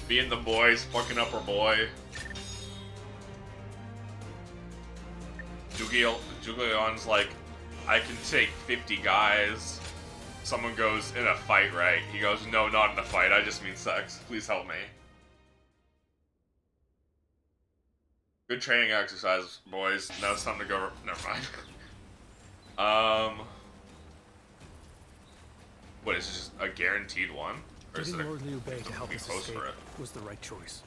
Being the boys, fucking up our boy. Juglion's like, I can take 50 guys. Someone goes, in a fight, right? He goes, no, not in a fight, I just mean sex. Please help me. Good training exercise, boys. Now it's time to go. Never mind. What, is it just a guaranteed one? Or is it Getting a Lord Liu Bei to help be us close escape for it? was the right choice.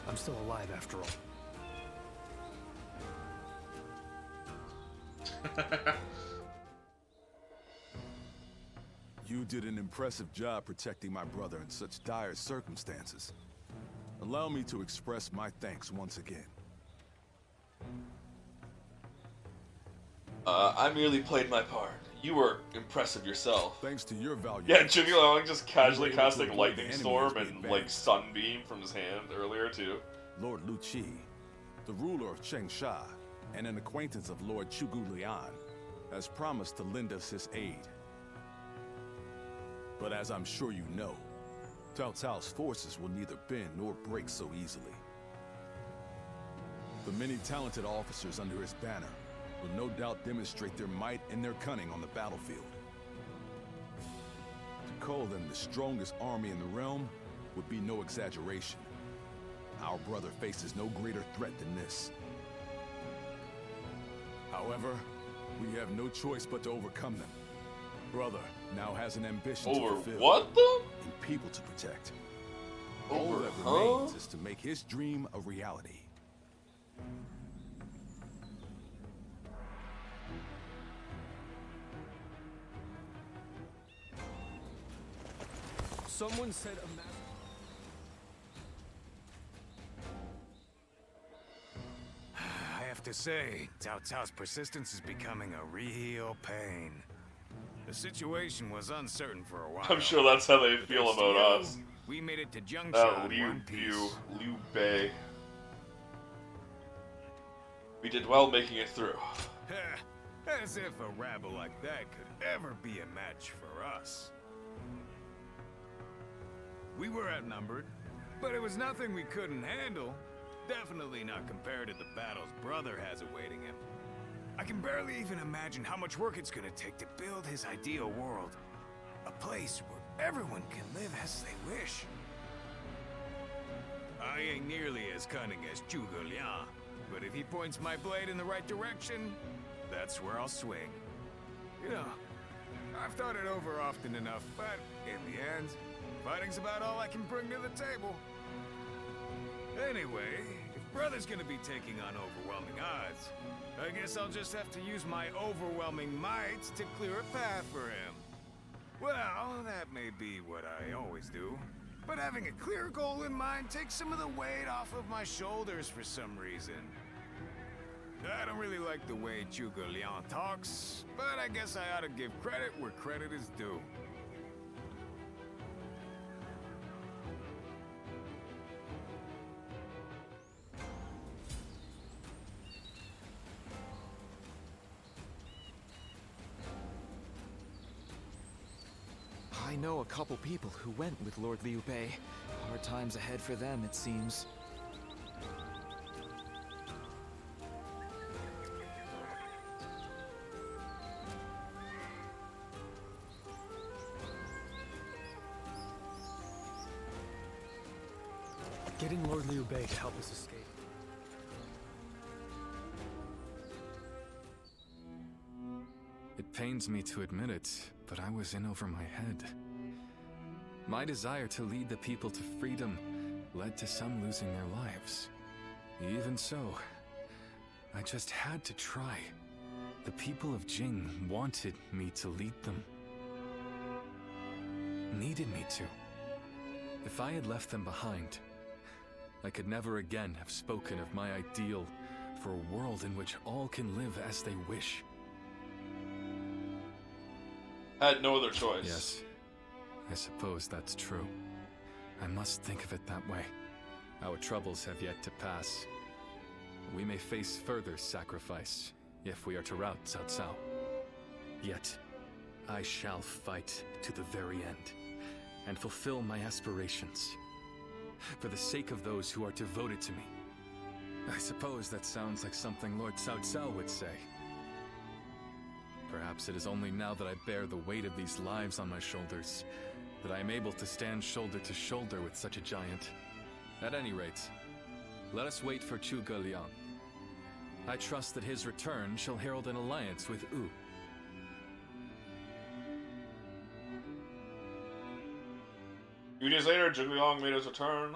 I'm still alive after all. You did an impressive job protecting my brother in such dire circumstances. Allow me to express my thanks once again. I merely played my part. You were impressive yourself. Thanks to your value. Yeah, Zhuge Liang just casually we were able to casting avoid lightning the enemy storm as we and like advanced. sunbeam from his hand earlier too. Lord Lu Qi, the ruler of Chengsha, and an acquaintance of Lord Zhuge Liang, has promised to lend us his aid. But as I'm sure you know, Cao Cao's forces will neither bend nor break so easily. The many talented officers under his banner will no doubt demonstrate their might and their cunning on the battlefield. To call them the strongest army in the realm would be no exaggeration. Our brother faces no greater threat than this. However, we have no choice but to overcome them. Brother now has an ambition to fulfill. What them? And people to protect. Over, All that remains is to make his dream a reality. Someone said I have to say, Cao Cao's persistence is becoming a real pain. The situation was uncertain for a while. I'm sure that's how they but feel thanks about to you, us. We made it to Jiangxia That in one piece. Liu Bei. We did well making it through. As if a rabble like that could ever be a match for us. We were outnumbered, but it was nothing we couldn't handle. Definitely not compared to the battles Brother has awaiting him. I can barely even imagine how much work it's gonna take to build his ideal world. A place where everyone can live as they wish. I ain't nearly as cunning as Zhuge Liang, but if he points my blade in the right direction, that's where I'll swing. You know, I've thought it over often enough, but in the end, fighting's about all I can bring to the table. Anyway, if Brother's gonna be taking on overwhelming odds, I guess I'll just have to use my overwhelming might to clear a path for him. Well, that may be what I always do, but having a clear goal in mind takes some of the weight off of my shoulders for some reason. I don't really like the way Zhuge Liang talks, but I guess I ought to give credit where credit is due. I know a couple people who went with Lord Liu Bei. Hard times ahead for them, it seems. Getting Lord Liu Bei to help us escape. It pains me to admit it, but I was in over my head. My desire to lead the people to freedom led to some losing their lives. Even so, I just had to try. The people of Jing wanted me to lead them. Needed me to. If I had left them behind, I could never again have spoken of my ideal for a world in which all can live as they wish. I had no other choice. Yes, I suppose that's true. I must think of it that way. Our troubles have yet to pass. We may face further sacrifice if we are to rout Cao Cao. Yet, I shall fight to the very end and fulfill my aspirations for the sake of those who are devoted to me. I suppose that sounds like something Lord Cao Cao would say. Perhaps it is only now that I bear the weight of these lives on my shoulders that I am able to stand shoulder to shoulder with such a giant. At any rate, let us wait for Zhuge Liang. I trust that his return shall herald an alliance with Wu. A few days later, Zhuge Liang made his return.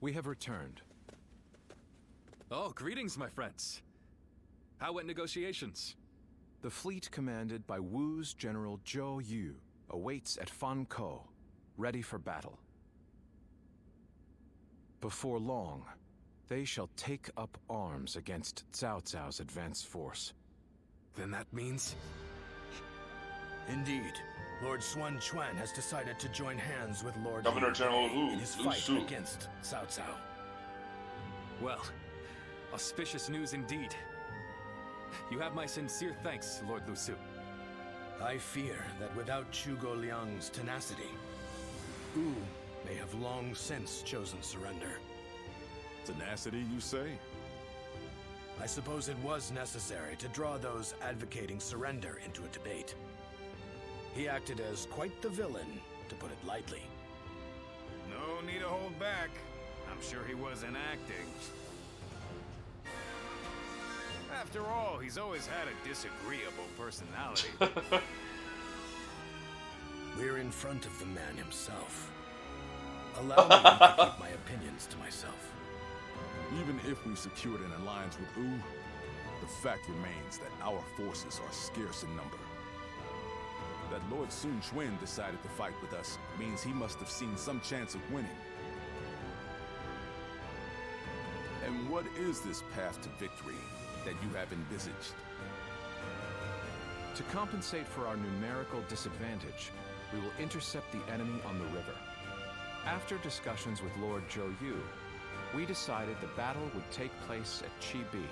We have returned. Oh, greetings, my friends. How went negotiations? The fleet commanded by Wu's General Guan Yu awaits at Fan Ko, ready for battle. Before long, they shall take up arms against Cao Cao's advance force. Then that means... Indeed, Lord Xuan Chuan has decided to join hands with Lord Governor General Wu in his Lu fight Su. against Cao Cao. Well, auspicious news indeed. You have my sincere thanks, Lord Lu Su. I fear that without Zhuge Liang's tenacity, Wu may have long since chosen surrender. Tenacity, you say? I suppose it was necessary to draw those advocating surrender into a debate. He acted as quite the villain, to put it lightly. No need to hold back. I'm sure he wasn't acting. After all, he's always had a disagreeable personality. We're in front of the man himself. Allow me to keep my opinions to myself. Even if we secured an alliance with Wu, the fact remains that our forces are scarce in number. That Lord Sun Quan decided to fight with us means he must have seen some chance of winning. And what is this path to victory that you have envisaged? To compensate for our numerical disadvantage, we will intercept the enemy on the river. After discussions with Lord Guan Yu, we decided the battle would take place at Chibi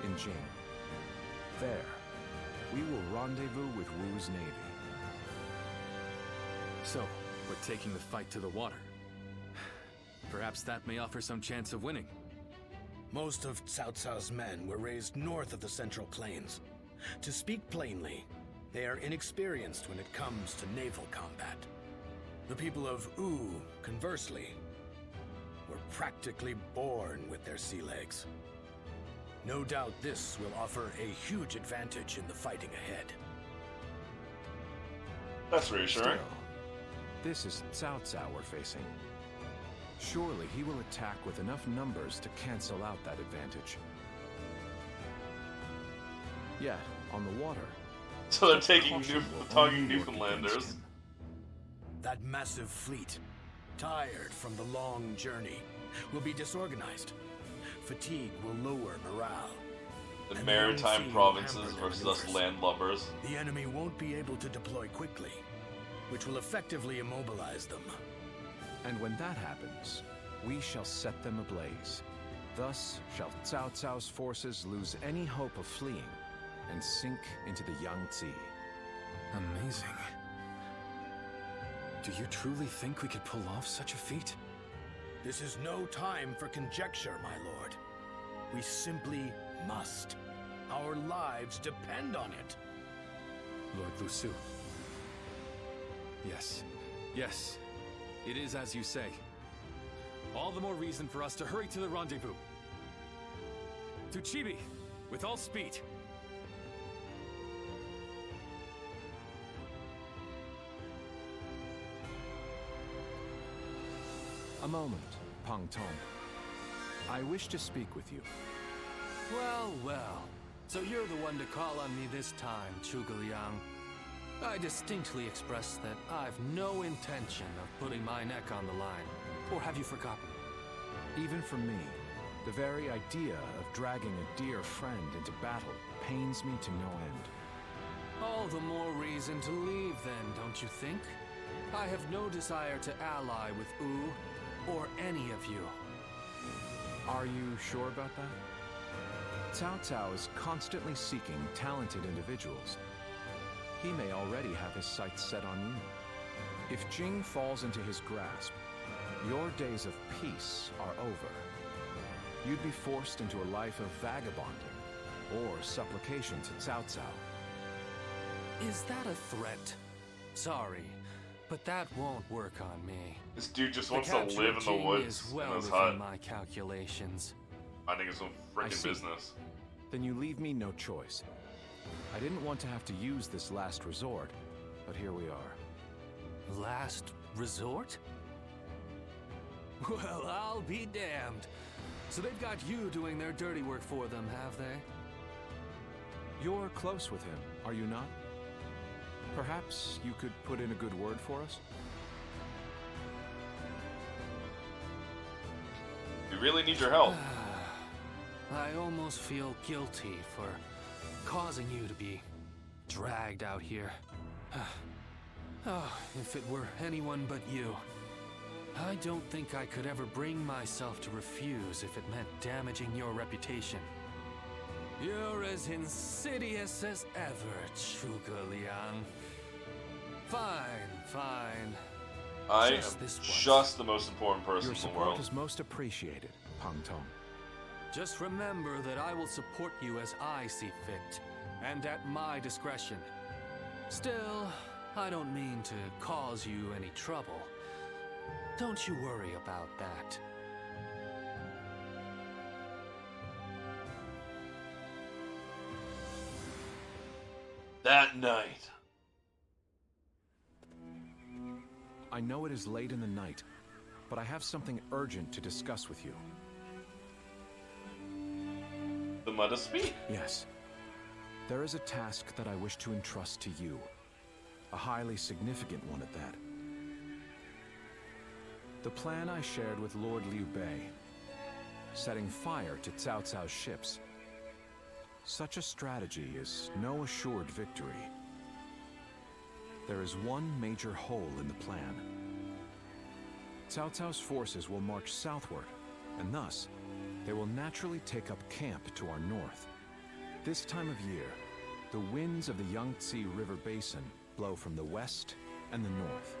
in Jing. There, we will rendezvous with Wu's navy. So, we're taking the fight to the water. Perhaps that may offer some chance of winning. Most of Cao Cao's men were raised north of the Central Plains. To speak plainly, they are inexperienced when it comes to naval combat. The people of Wu, conversely, were practically born with their sea legs. No doubt this will offer a huge advantage in the fighting ahead. That's reassuring. Still, this is Cao Cao we're facing. Surely he will attack with enough numbers to cancel out that advantage. Yet, on the water... So they're taking Newfoundlanders. That massive fleet, tired from the long journey, will be disorganized. Fatigue will lower morale. The maritime provinces versus us landlubbers. The enemy won't be able to deploy quickly, which will effectively immobilize them. And when that happens, we shall set them ablaze. Thus shall Cao Cao's forces lose any hope of fleeing and sink into the Yangtze. Amazing. Do you truly think we could pull off such a feat? This is no time for conjecture, my lord. We simply must. Our lives depend on it. Lord Lu Su. Yes. Yes. It is as you say. All the more reason for us to hurry to the rendezvous. To Chibi, with all speed. A moment, Pang Tong. I wish to speak with you. Well, well. So you're the one to call on me this time, Zhuge Liang. I distinctly expressed that I've no intention of putting my neck on the line. Or have you forgotten? Even for me, the very idea of dragging a dear friend into battle pains me to no end. All the more reason to leave then, don't you think? I have no desire to ally with Wu, or any of you. Are you sure about that? Cao Cao is constantly seeking talented individuals. He may already have his sights set on you. If Jing falls into his grasp, your days of peace are over. You'd be forced into a life of vagabonding or supplication to Cao Cao. Is that a threat? Sorry, but that won't work on me. This dude just wants to live in the woods in his hut. My calculations. Minding his own freaking business. Then you leave me no choice. I didn't want to have to use this last resort, but here we are. Last resort? Well, I'll be damned. So they've got you doing their dirty work for them, have they? You're close with him, are you not? Perhaps you could put in a good word for us? We really need your help. I almost feel guilty for causing you to be dragged out here. Oh, if it were anyone but you. I don't think I could ever bring myself to refuse if it meant damaging your reputation. You're as insidious as ever, Zhuge Liang. Fine, fine. I am just the most important person Your in the support world. is most appreciated, Pang Tong. Just remember that I will support you as I see fit, and at my discretion. Still, I don't mean to cause you any trouble. Don't you worry about that. That night. I know it is late in the night, but I have something urgent to discuss with you. The mud of speed? Yes. There is a task that I wish to entrust to you. A highly significant one at that. The plan I shared with Lord Liu Bei, setting fire to Cao Cao's ships. Such a strategy is no assured victory. There is one major hole in the plan. Cao Cao's forces will march southward, and thus, they will naturally take up camp to our north. This time of year, the winds of the Yangtze River Basin blow from the west and the north.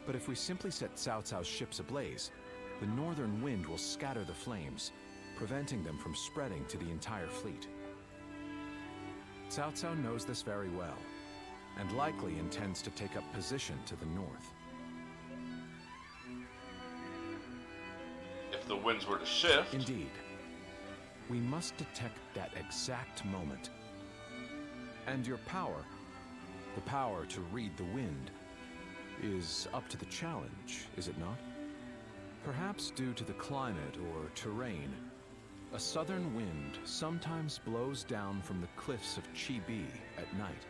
But if we simply set Cao Cao's ships ablaze, the northern wind will scatter the flames, preventing them from spreading to the entire fleet. Cao Cao knows this very well, and likely intends to take up position to the north. If the winds were to shift... Indeed. We must detect that exact moment. And your power, the power to read the wind, is up to the challenge, is it not? Perhaps due to the climate or terrain, a southern wind sometimes blows down from the cliffs of Chibi at night.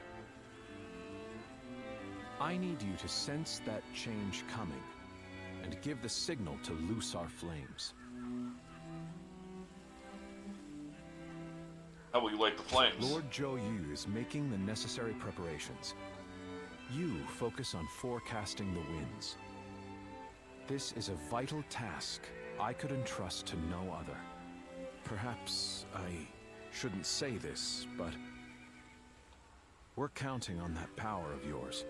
I need you to sense that change coming, and give the signal to loose our flames. How will you light the flames? Lord Zhou Yu is making the necessary preparations. You focus on forecasting the winds. This is a vital task I could entrust to no other. Perhaps I shouldn't say this, but we're counting on that power of yours.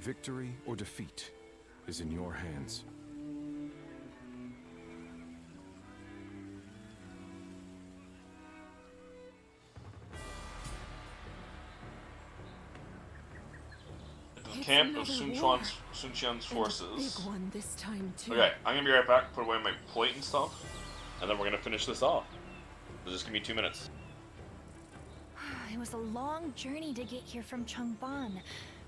Victory or defeat is in your hands. Camp of Sun Qian's forces. Big one this time too. Okay, I'm gonna be right back, put away my plate and stuff, and then we're gonna finish this off. Just give me 2 minutes. It was a long journey to get here from Changban.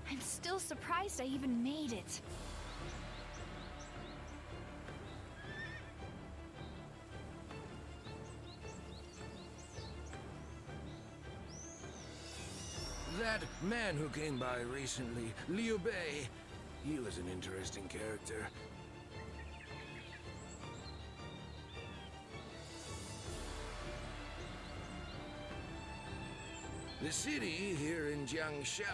I'm still surprised I even made it. That man who came by recently, Liu Bei, he was an interesting character. The city here in Jiangxia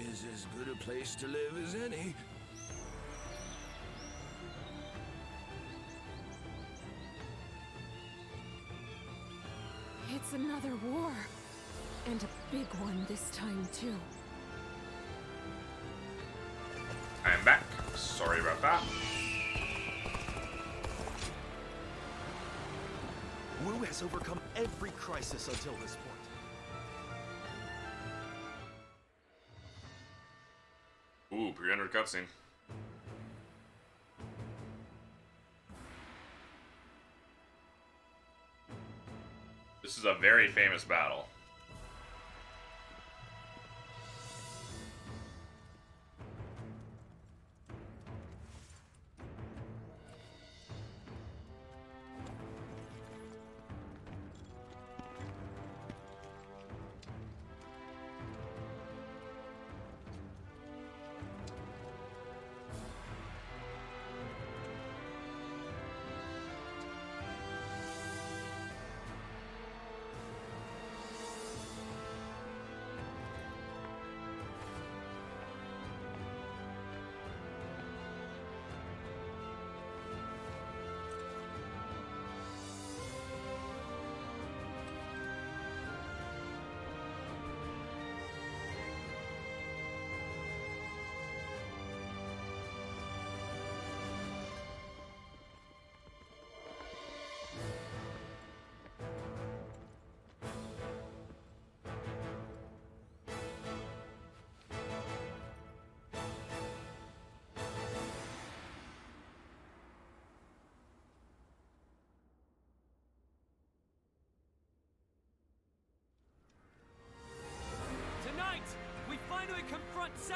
is as good a place to live as any. It's another war. And a big one this time too. I am back. Sorry about that. Wu has overcome every crisis until this point. Ooh, pre-rendered cutscene. This is a very famous battle.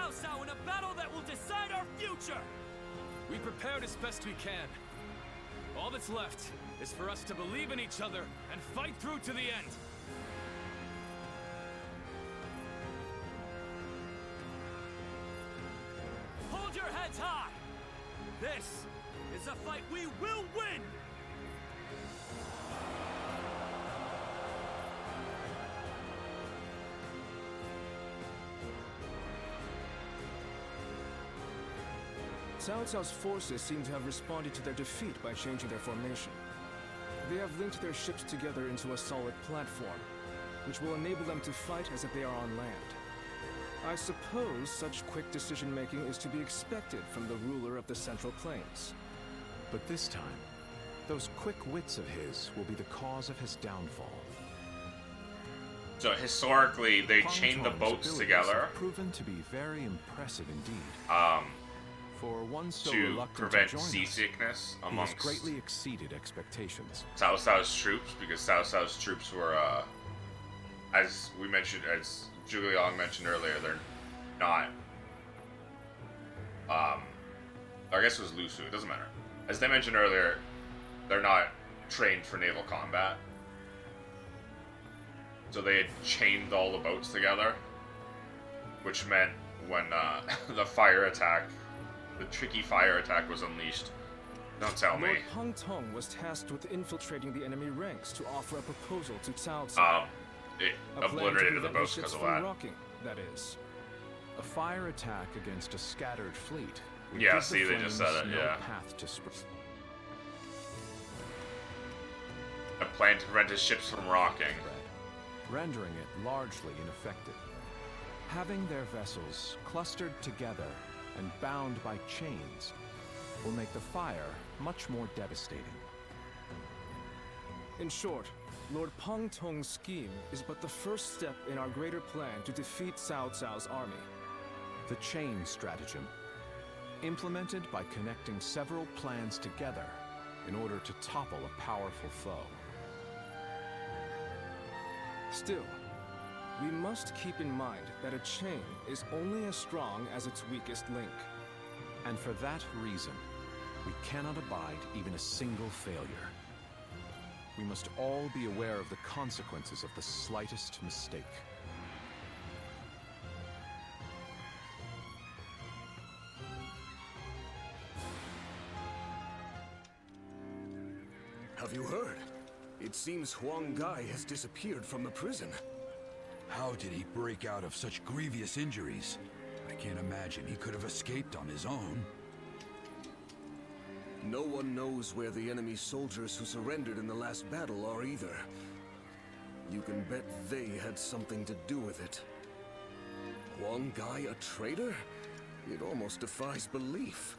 Cao Cao in a battle that will decide our future! We prepared as best we can. All that's left is for us to believe in each other and fight through to the end. Hold your heads high! This is a fight we will win! Cao Cao's forces seem to have responded to their defeat by changing their formation. They have linked their ships together into a solid platform, which will enable them to fight as if they are on land. I suppose such quick decision-making is to be expected from the ruler of the Central Plains. But this time, those quick wits of his will be the cause of his downfall. So historically, they chained the boats together. Have proven to be very impressive indeed. For one so to reluctant prevent to join seasickness us, amongst he has greatly exceeded expectations. Cao Cao's troops, because Cao Cao's troops were, as we mentioned, as Zhuge Liang mentioned earlier, they're not, I guess it was Lu Su, it doesn't matter. As they mentioned earlier, they're not trained for naval combat. So they had chained all the boats together, which meant when the fire attack, the tricky fire attack was unleashed. Don't tell me. Lord Peng Tong was tasked with infiltrating the enemy ranks to offer a proposal to Cao Cao. It obliterated the boats because of that. Rocking, that is. A fire attack against a scattered fleet. Yeah, see, they just said it, no yeah. Path to A plan to prevent his ships from rocking. Rendering it largely ineffective. Having their vessels clustered together and bound by chains will make the fire much more devastating. In short, Lord Peng Tong's scheme is but the first step in our greater plan to defeat Cao Cao's army. The chain stratagem, implemented by connecting several plans together in order to topple a powerful foe. Still, we must keep in mind that a chain is only as strong as its weakest link. And for that reason, we cannot abide even a single failure. We must all be aware of the consequences of the slightest mistake. Have you heard? It seems Huang Gai has disappeared from the prison. How did he break out of such grievous injuries? I can't imagine he could have escaped on his own. No one knows where the enemy soldiers who surrendered in the last battle are either. You can bet they had something to do with it. Huang Gai a traitor? It almost defies belief.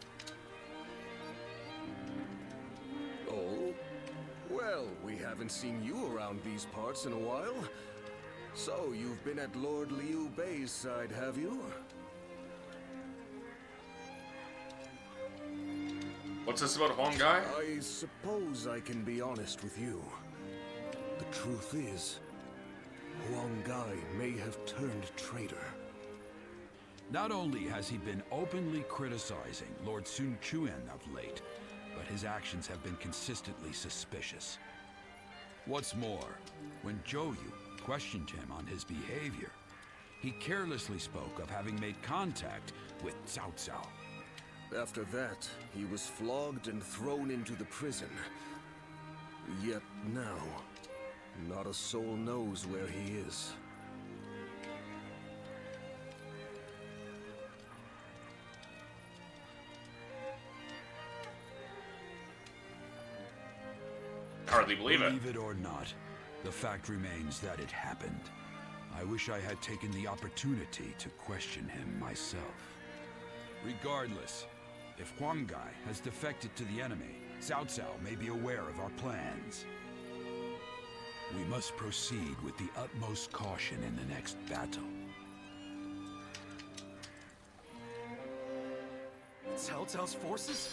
Oh? Well, we haven't seen you around these parts in a while. So, you've been at Lord Liu Bei's side, have you? What's this about Huang Gai? I suppose I can be honest with you. The truth is, Huang Gai may have turned traitor. Not only has he been openly criticizing Lord Sun Quan of late, but his actions have been consistently suspicious. What's more, when Zhou Yu questioned him on his behavior, he carelessly spoke of having made contact with Cao Cao. After that, he was flogged and thrown into the prison. Yet now, not a soul knows where he is. Hardly believe it. Believe it or not, the fact remains that it happened. I wish I had taken the opportunity to question him myself. Regardless, if Huang Gai has defected to the enemy, Cao Cao may be aware of our plans. We must proceed with the utmost caution in the next battle. Cao Cao's forces?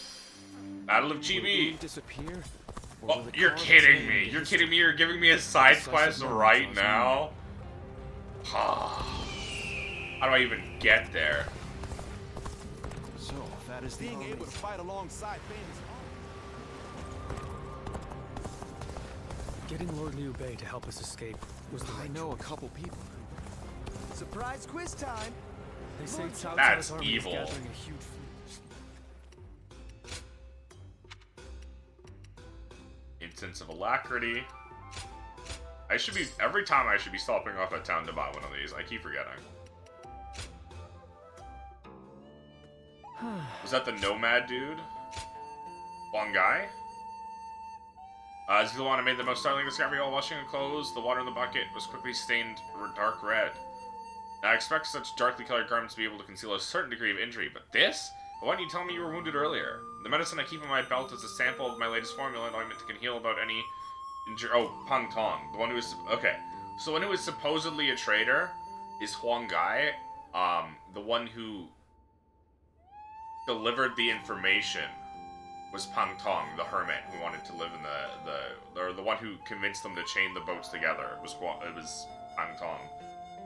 Battle of Chibi. Disappear? Oh, you're kidding me. You're kidding me. You're giving me a side quest right now? How do I even get there? That is the being able to fight alongside famous armies. Getting Lord Liu Bei to help us escape was the right I know choice. a couple people. Surprise quiz time. They say Cao That's Cao's army is evil. gathering a huge fleet. Instance of alacrity. I should be, every time I should be stopping off at town to buy one of these. I keep forgetting. Was that the nomad dude? One guy? Is he the one who made the most startling discovery while washing her clothes? The water in the bucket was quickly stained dark red. Now, I expect such darkly colored garments to be able to conceal a certain degree of injury, but this? Why didn't you tell me you were wounded earlier? The medicine I keep in my belt is a sample of my latest formula and ointment that can heal about any injury. Oh, Pang Tong. The one who was... Okay. So the one who was supposedly a traitor is Huang Gai. The one who delivered the information was Pang Tong, the hermit who wanted to live in or the one who convinced them to chain the boats together. It was Pang Tong,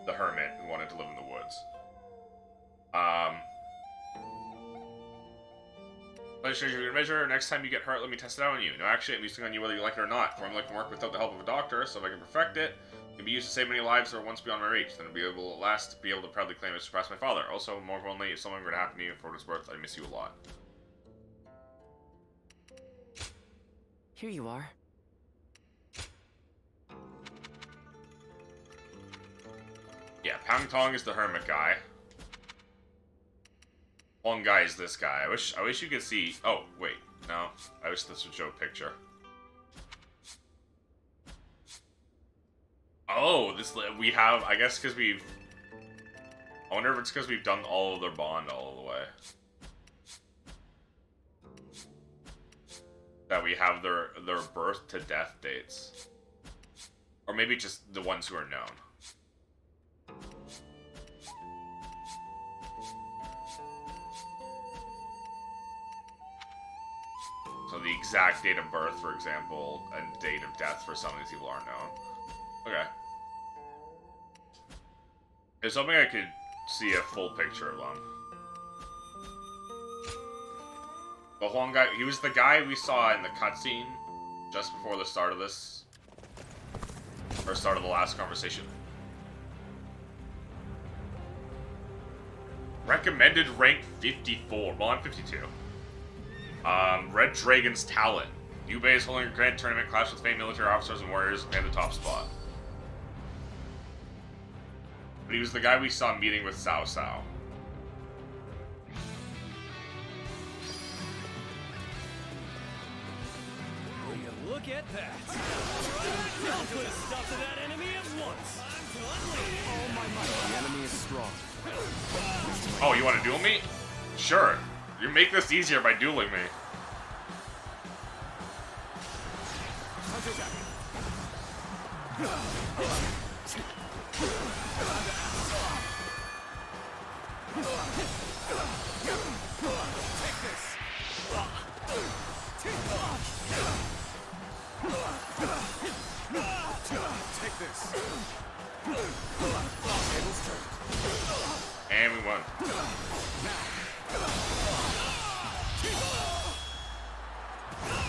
the hermit who wanted to live in the woods. Let's change your measure. Next time you get hurt, let me test it out on you. No, actually, I'm using on you whether you like it or not. Formula can work without the help of a doctor, so if I can perfect it, it can be used to save many lives that are once beyond my reach. Then I'll be able at last to be able to proudly claim I surpassed my father. Also, more importantly, if something were to happen to you for what it's worth, I miss you a lot. Here you are. Yeah, Pang Tong is the hermit guy. One guy is this guy. I wish you could see. Oh wait, no. I wish this would show a picture. Oh, this we have. I guess because we've. I wonder if it's because we've done all of their bond all the way. That we have their birth to death dates, or maybe just the ones who are known. So the exact date of birth, for example, and date of death for some of these people aren't known. Okay. There's something I could see a full picture of them. The Huang guy, he was the guy we saw in the cutscene just before the start of this, or start of the last conversation. Recommended rank 54. Well, I'm 52. Red Dragon's Talon. Liu Bei is holding a grand tournament, clash with famed military officers and warriors, and the top spot. But he was the guy we saw meeting with Cao Cao. Will you look at that? Don't put a stop to that enemy at once. Oh my might. The enemy is strong. Oh, you want to duel me? Sure. You make this easier by dueling me. Take this. Take this. And we won.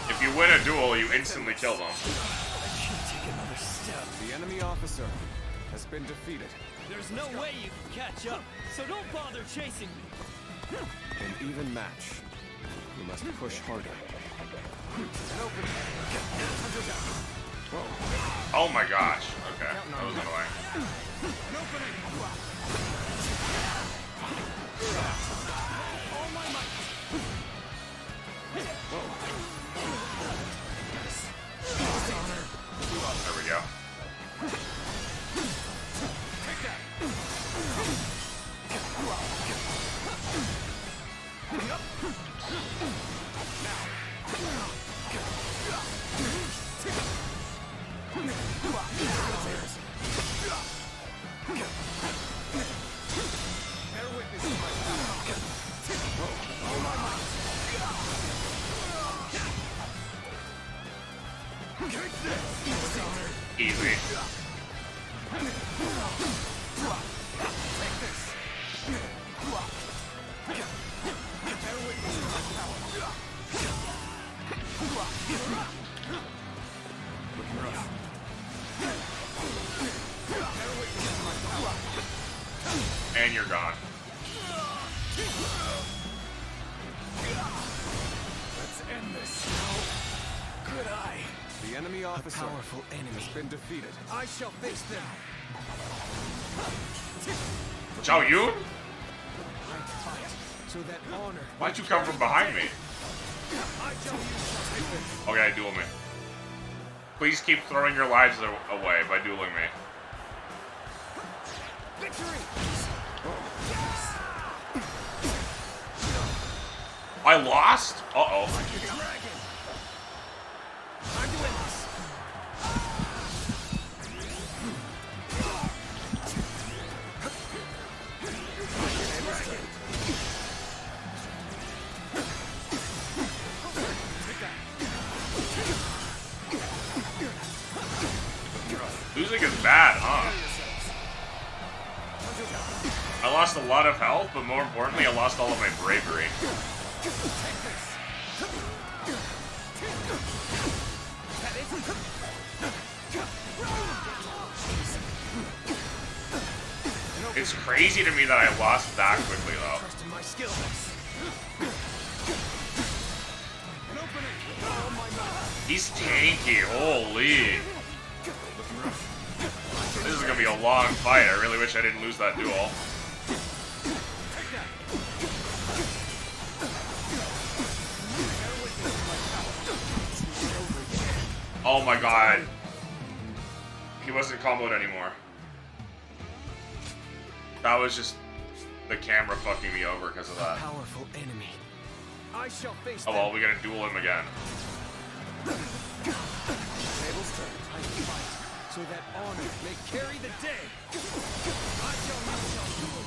If you win a duel, you instantly kill them. Take another step. The enemy officer has been defeated. There's no way you can catch up, so don't bother chasing me. An even match. You must push harder. Oh my gosh. Okay, that was annoying. All my might. There we go. Take that. Bear witness to my all my might. Easy. Take this. Bear witness. you're gone. Let's end this. Good eye. The enemy officer powerful enemy has been defeated. I shall face them. Zhao Yun? So that honor. Why'd you come from behind me? Okay, duel me. Please keep throwing your lives away by dueling me. Victory. I lost? Uh-oh. I'm doing this. Losing is bad, huh? I lost a lot of health, but more importantly, I lost all of my bravery. It's crazy to me that I lost that quickly, though. He's tanky, holy. This is gonna be a long fight. I really wish I didn't lose that duel. Oh my god. He wasn't comboed anymore. That was just the camera fucking me over because of that. Powerful enemy. I shall face Oh well, we gotta duel him again. Tables turn. I fight so that honor may carry the day. I shall duel.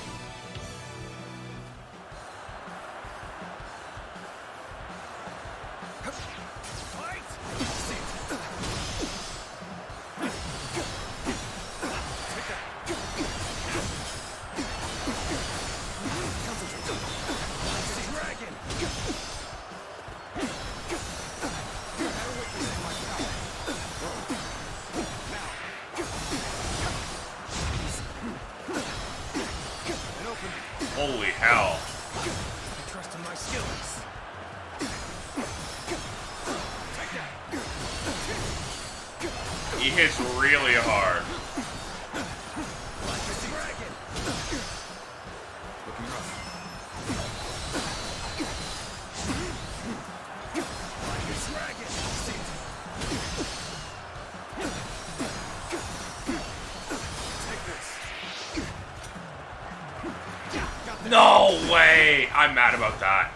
Holy hell. I trust in my skills. He hits really hard. No way! I'm mad about that.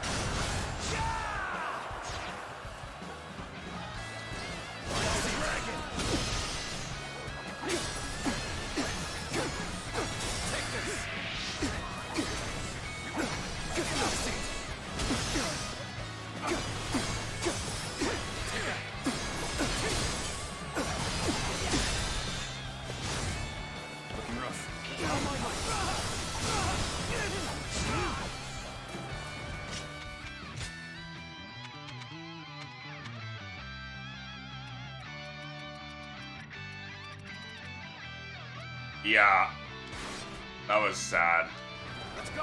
Yeah, that was sad. Let's go.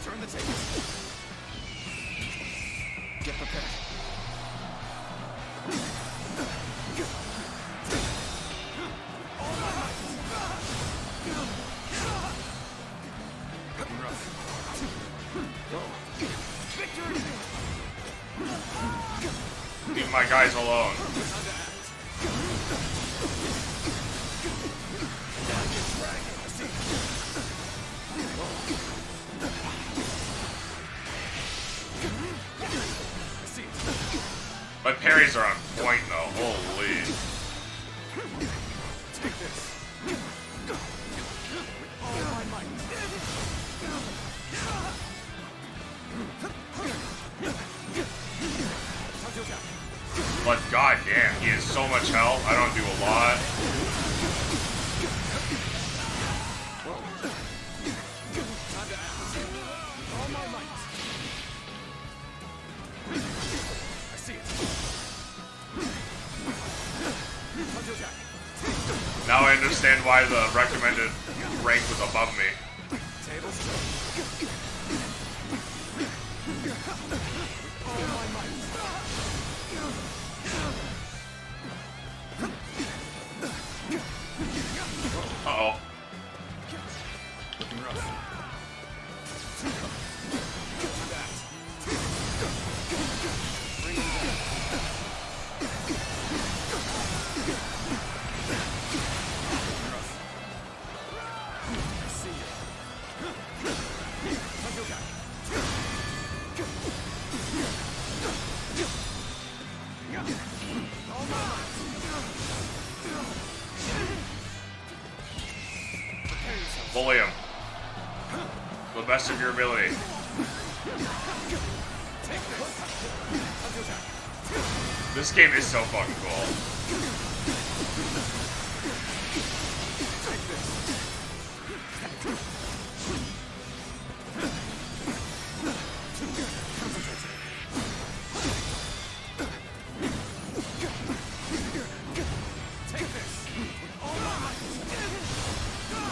Turn the tables. Get prepared. Leave my guys alone. My parries are on point though, holy. Take this. But goddamn, he has so much health. I don't do a lot. Now I understand why the recommended rank was above me. Uh-oh. Bully him. To the best of your ability. This game is so fucking cool.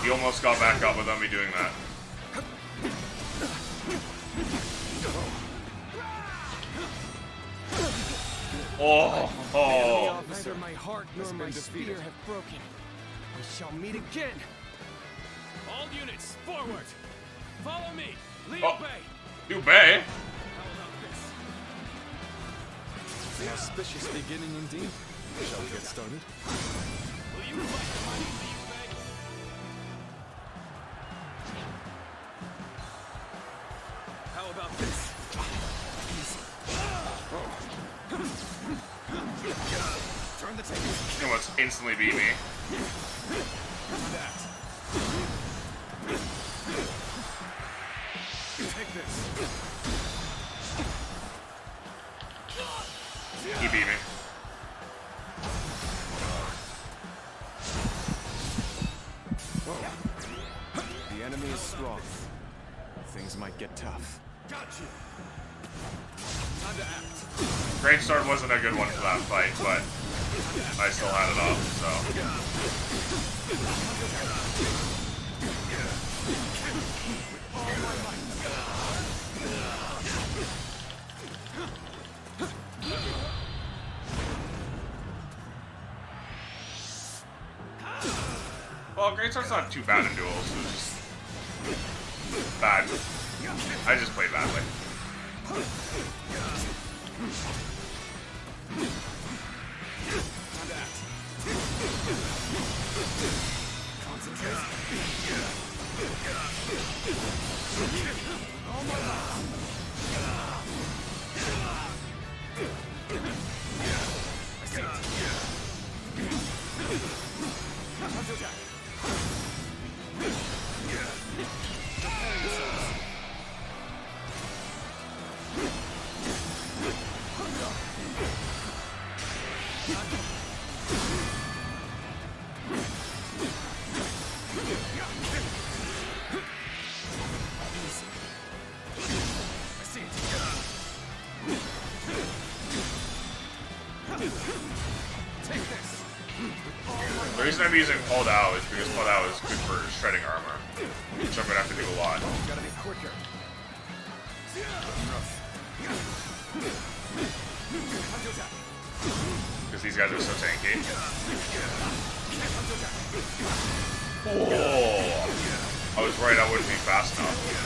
He almost got back up without me doing that. Oh, oh. Neither my heart nor my spear have broken. We shall meet again. All units, forward! Follow me! Liu Bei! Liu Bei? An auspicious beginning indeed. Shall we get started? Will you fight the mighty Liu Bei? How about this? Turn the tables. He almost instantly beat me. Take this. He beat me. The enemy is strong. Things might get tough. Got you. Time to act. Great Sword wasn't a good one for that fight, but I still had it off, so. Well, Great Sword's not too bad in duels, it's just bad. I just played badly. The reason I'm using Pulled Out is because Pulled Out is good for shredding armor, which I'm gonna have to do a lot. Gotta be quicker. Because these guys are so tanky. Oh, I was right, I wouldn't be fast enough.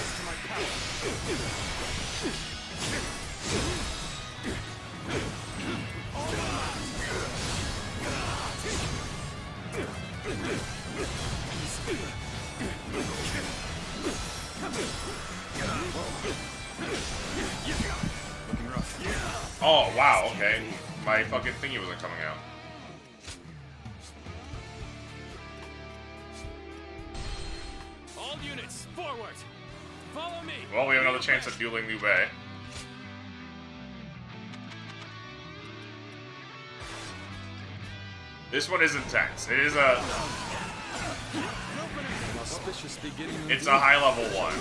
Oh, wow, okay. My fucking thingy wasn't coming out. All units, forward! Follow me! Well, we have another chance at dueling Liu Bei. This one is intense. It is a... It's a high level one.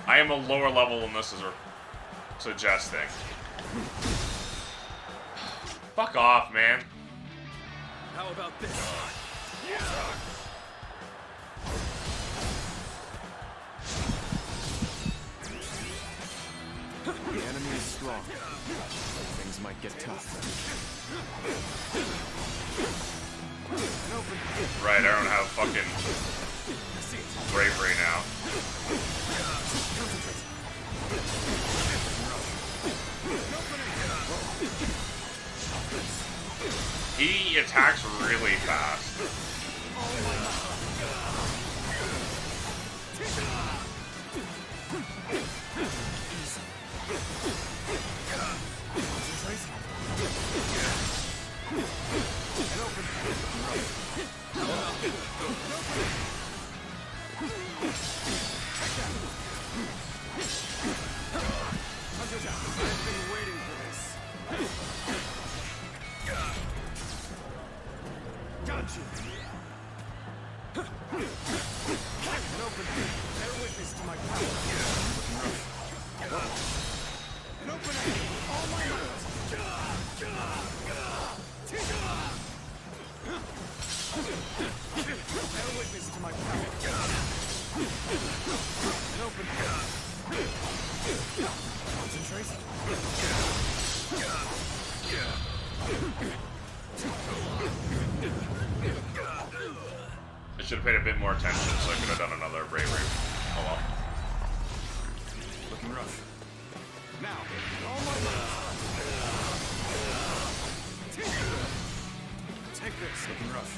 I am a lower level than this is. suggesting. Fuck off, man. How about this? The enemy is strong. Things might get tough. Right, I don't have fucking bravery now. He attacks really fast. I've been waiting for this. Got you. An open. Bear witness to my power. An opening. All my might. Bear witness to my power. An open. Concentrate. I should have paid a bit more attention so I could have done another bravery. Oh well. Looking rough. Now, all my might. Take this. Looking rough.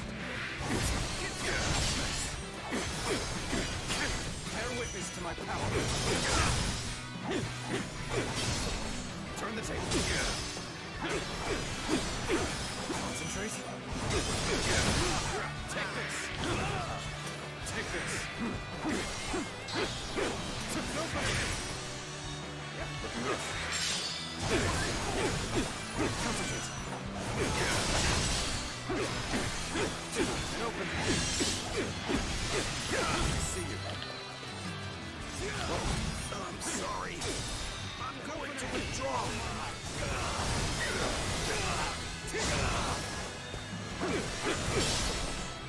Bear witness to my power. Turn the table. Concentrate. Take this. Take this. Looking rough. Concentrate. Open. I see you. I'm sorry. I'm going to withdraw.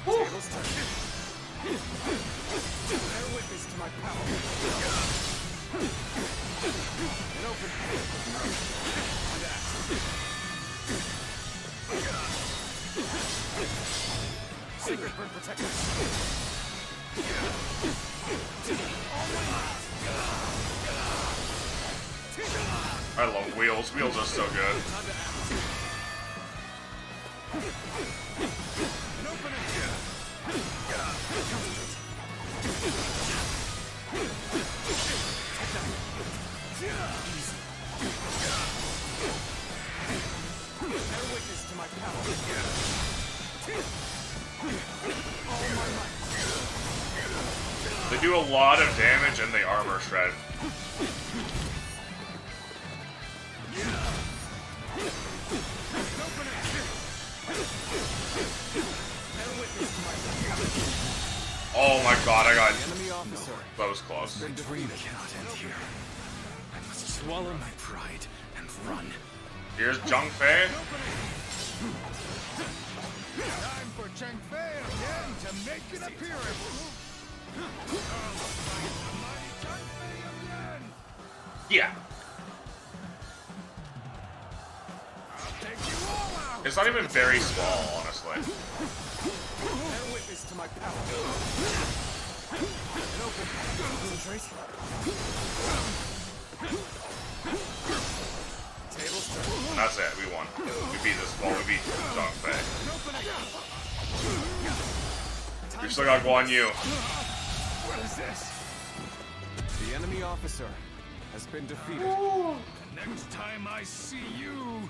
Tables turn. Bear witness to my power. An open. And act. Secret bird protectors. I love wheels. Wheels are so good. An opening. Bear witness to my power. All my might. They do a lot of damage and they armor shred. Oh my god, I got... That was close. The dream cannot end here. I must swallow my pride and run. Here's Zhang Fei. Time for Cheng Fei again to make an appearance. Yeah. It's not even very small, honestly. Bear witness to my power. An open. Concentrate. Tables turn. That's it, we won. We beat this ball, we beat Zhang Fei. We still got Guan Yu. What is this? The enemy officer has been defeated. The next time I see you,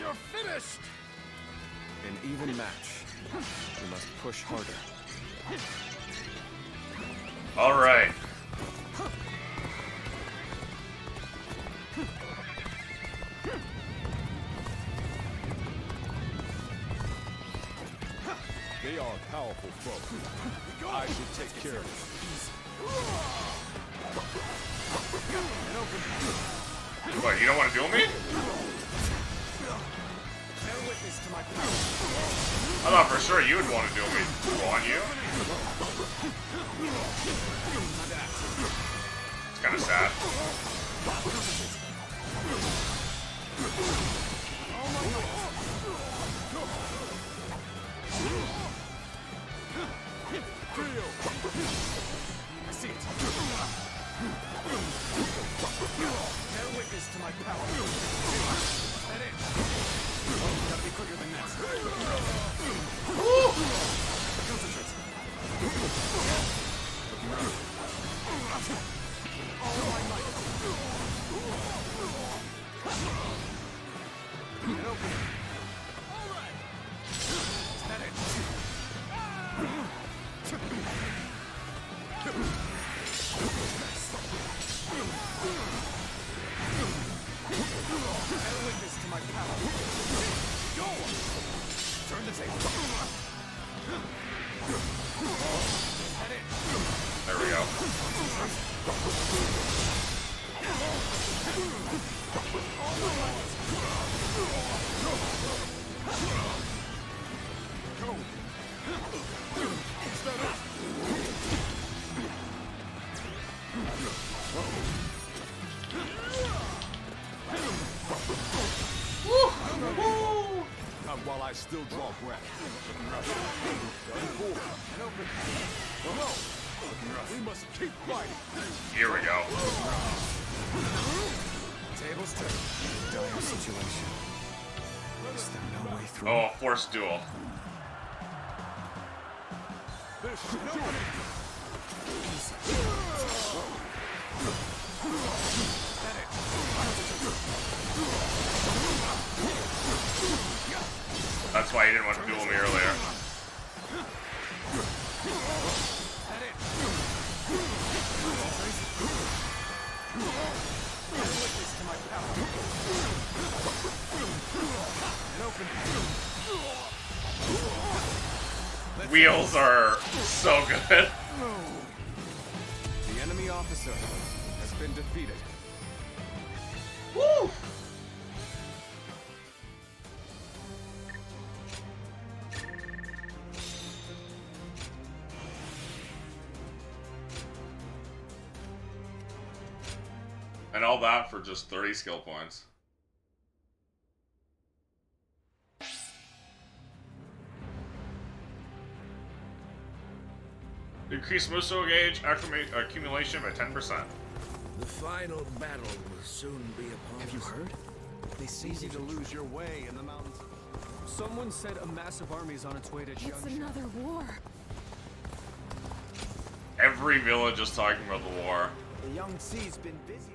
you're finished. An even match. We must push harder. Alright. They are powerful folk. I should take care of them. An open. What, you don't want to duel me? I thought for sure you would want to duel me. Guan Yu? It's kind of sad. I see it. Bear witness to my power. That it. Oh, gotta be quicker than that. Concentrate. Looking around. All my might. Get open. All right. Is that it? Bear witness to my power. Go! Turn the table. Head in. There we go. Go! Is that it? Not while I still draw breath. Looking rough. Going forward and open. No! Looking rough. We must keep fighting. Here we go. Tables turn. Dire situation. Is there no way through? Oh, forced duel. This should do it. That's why you didn't want to duel me earlier. Wheels are so good. The enemy officer has been defeated. Woo! And all that for just 30 skill points. Increase Muso gauge accumulation by 10%. The final battle will soon be upon us. Have you heard? They say Easy to lose your way in the mountains. Someone said a massive army is on its way to It's Jiangxi. another war. Every village is talking about the war. The Young Sea's been busy.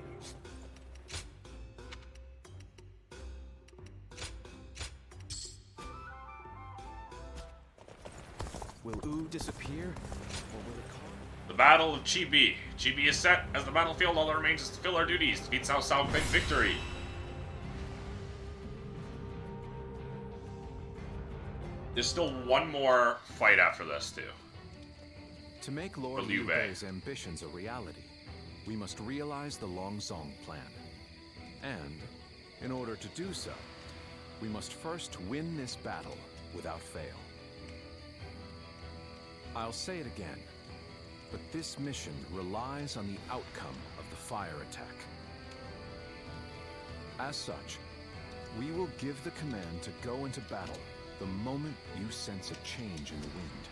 Will U disappear? Or will it call? The Battle of Chibi. Chibi is set as the battlefield. All that remains is to fulfill our duties. Defeat Cao Cao, claim victory. There's still one more fight after this, too. To make Lord Liu Bei's ambitions a reality, we must realize the Longzong plan. And, in order to do so, we must first win this battle without fail. I'll say it again, but this mission relies on the outcome of the fire attack. As such, we will give the command to go into battle the moment you sense a change in the wind.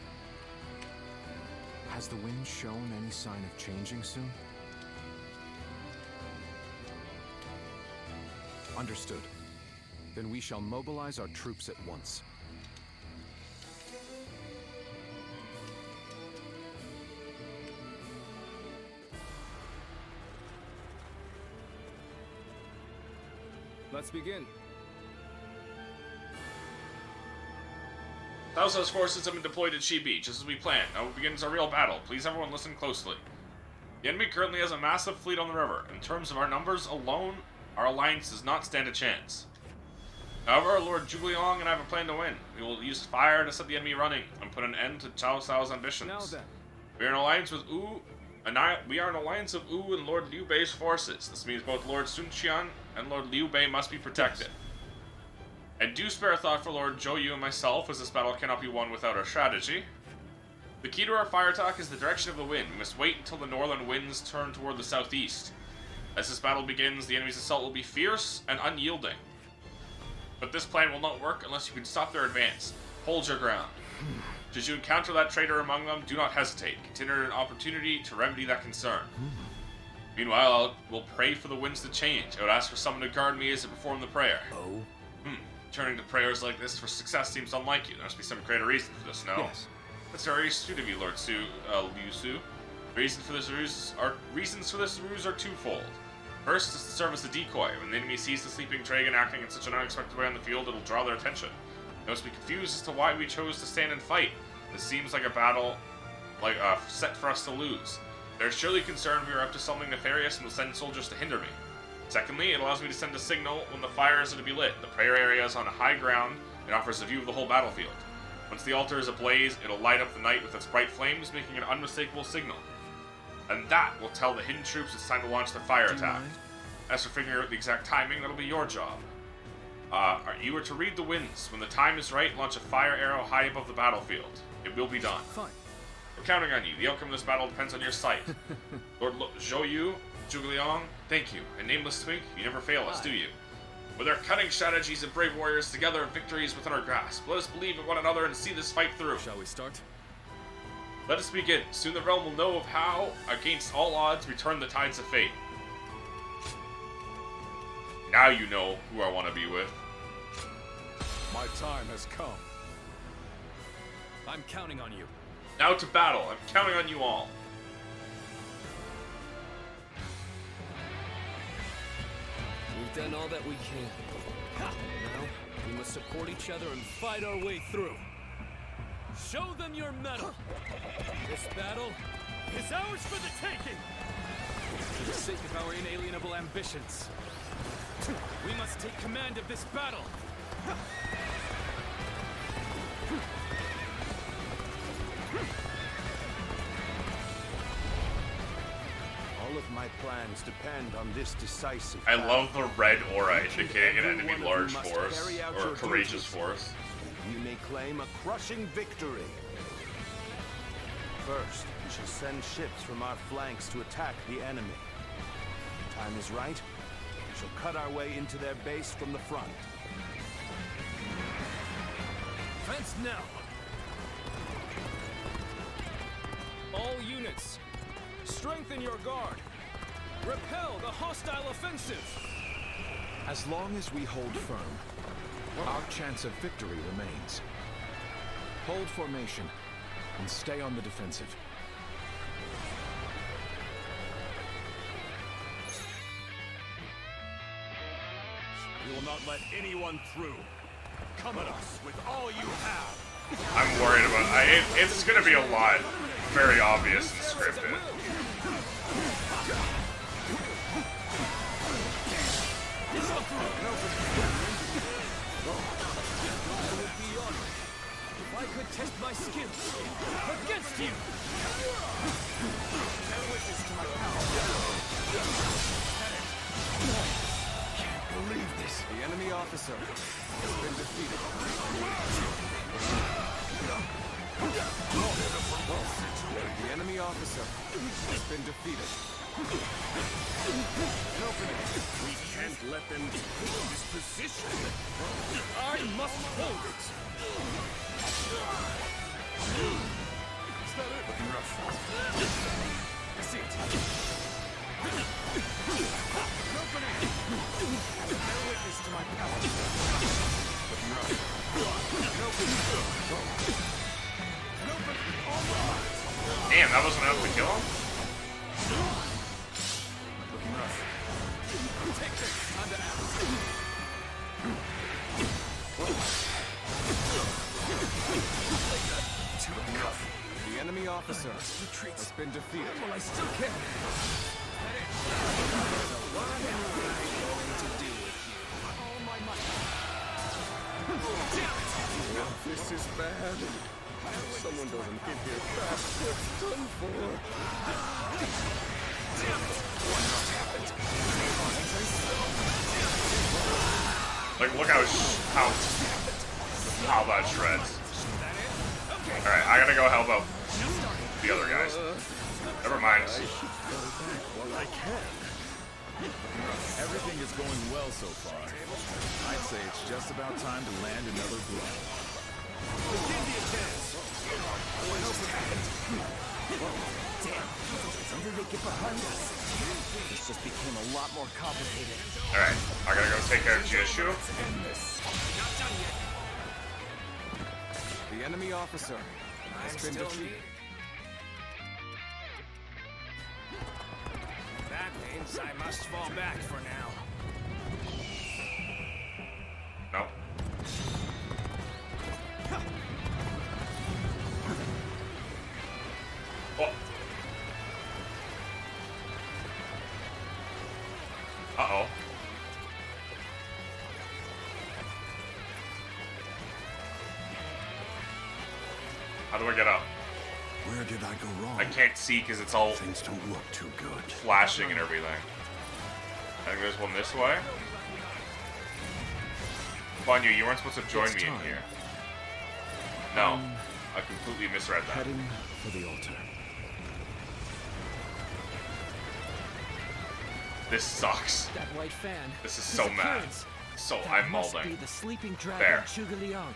Has the wind shown any sign of changing soon? Understood. Then we shall mobilize our troops at once. Let's begin. Cao Cao's forces have been deployed at Chibi, just as we planned. Now begins our real battle. Please everyone listen closely. The enemy currently has a massive fleet on the river. In terms of our numbers alone, our alliance does not stand a chance. However, our Lord Zhuge and I have a plan to win. We will use fire to set the enemy running and put an end to Cao Cao's ambitions. Now then. We are in alliance with U We are an alliance of Wu and Lord Liu Bei's forces. This means both Lord Sun Qian and Lord Liu Bei must be protected. And do spare a thought for Lord Zhou Yu and myself, as this battle cannot be won without our strategy. The key to our fire attack is the direction of the wind. We must wait until the northern winds turn toward the southeast. As this battle begins, the enemy's assault will be fierce and unyielding. But this plan will not work unless you can stop their advance. Hold your ground. Should you encounter that traitor among them, do not hesitate. Consider it an opportunity to remedy that concern. Meanwhile, we'll pray for the winds to change. I would ask for someone to guard me as I perform the prayer. Oh? Turning to prayers like this for success seems unlike you. There must be some greater reason for this, no? Yes. That's very astute of you, Lord Liu Su. Reasons for this ruse are twofold. First is to serve as a decoy. When the enemy sees the sleeping dragon acting in such an unexpected way on the field, it'll draw their attention. They must be confused as to why we chose to stand and fight. This seems like a battle, set for us to lose. They're surely concerned we are up to something nefarious and will send soldiers to hinder me. Secondly, it allows me to send a signal when the fires are to be lit. The prayer area is on a high ground and offers a view of the whole battlefield. Once the altar is ablaze, it'll light up the night with its bright flames, making an unmistakable signal. And that will tell the hidden troops it's time to launch the fire attack. As for figuring out the exact timing, that'll be your job. You are to read the winds. When the time is right, launch a fire arrow high above the battlefield. It will be done. Fine. We're counting on you. The outcome of this battle depends on your sight. Lord Zhou Yu, Zhuge Liang, thank you. And Nameless Twink, you never fail us, do you? With our cunning strategies and brave warriors together, victory is within our grasp. Let us believe in one another and see this fight through. Shall we start? Let us begin. Soon the realm will know of how, against all odds, we turn the tides of fate. Now you know who I want to be with. My time has come. I'm counting on you. Now to battle. I'm counting on you all. We've done all that we can. Now, we must support each other and fight our way through. Show them your mettle. This battle is ours for the taking. For the sake of our inalienable ambitions, we must take command of this battle. All of my plans depend on this decisive I battle. love the red aura indicating an enemy large force, or a courageous force. You may claim a crushing victory. First, we shall send ships from our flanks to attack the enemy. When the time is right, we shall cut our way into their base from the front. Fence now. All units, strengthen your guard. Repel the hostile offensive. As long as we hold firm, our chance of victory remains. Hold formation and stay on the defensive. We will not let anyone through. Come at us with all you have. I'm worried about it's gonna be a lot. Very obvious and scripted. If I could test my skills against you. Bear witness to my power. Can't believe this. The enemy officer has been defeated. The enemy officer has been defeated. An opening. We can't let them take this position. I must hold it. Is that it? Looking rough. I see it. An opening. Bear witness to my power. Looking rough. An opening. An opening. All right. Damn, that wasn't enough to kill him? Looking rough. Take this. Time to act. Looking rough. The enemy officer has been defeated. Well, I still can. So what am I going to do with you? All my might. Damn it! This is bad. Someone doesn't get here fast, it's done for. Like, look how that shreds. Alright, I gotta go help out the other guys. Never mind. Everything is going well so far. I'd say it's just about time to land another blow. Begin the advance. Damn. When did they get behind us? This just became a lot more complicated. Alright, I gotta go take care of Jishu. The enemy officer has been defeated. That means I must fall back for now. No. Oh. Uh-oh. How do I get up? Where did I go wrong? I can't see because it's all things don't look too good. Flashing and everything. I think there's one this way. Guan Yu, you weren't supposed to join me in here. No, I completely misread that. Heading for the altar. This sucks. That white fan. This is so mad. So I'm must molding. be the sleeping dragon, There. Zhuge Liang.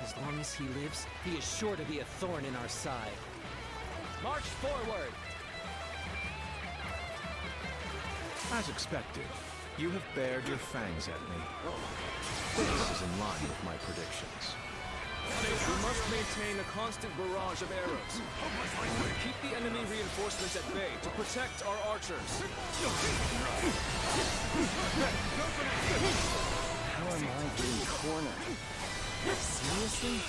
As long as he lives, he is sure to be a thorn in our side. March forward! As expected, you have bared your fangs at me. This is in line with my predictions. We must maintain a constant barrage of arrows. Keep the enemy reinforcements at bay to protect our archers. How am I getting cornered? Seriously?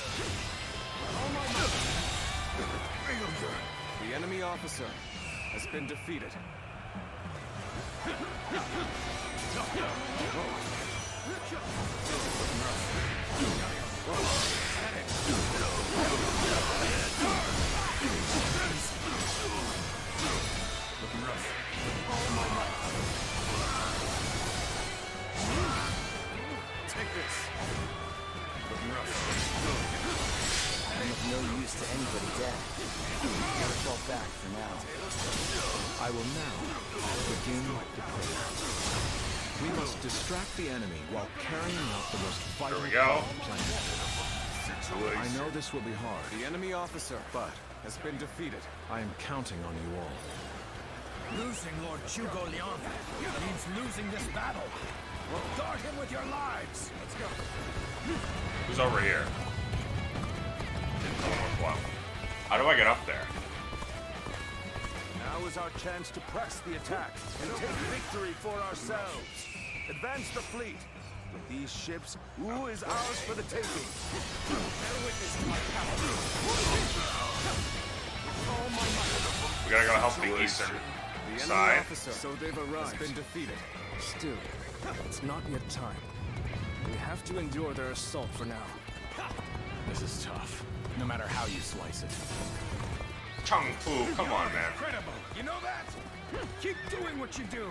The enemy officer has been defeated. Take this. I'm of no use to anybody dead. Gotta fall back for now. I will now begin the prayer. We must distract the enemy while carrying out the most vital part of the plan. I know this will be hard. The enemy officer, but has been defeated. I am counting on you all. Losing Lord Zhuge Liang means losing this battle. Guard him with your lives. Let's go. Who's over here? Wow. How do I get up there? Now is our chance to press the attack and take victory for ourselves. Advance the fleet. With these ships, Wu is ours for the taking. Bear witness to my power. Oh my might. We gotta go help the eastern The enemy side. officer So they've arrived. has been defeated. Still, it's not yet time. We have to endure their assault for now. This is tough, no matter how you slice it. Chung Fu, come on, man. Incredible. You know that? Keep doing what you do.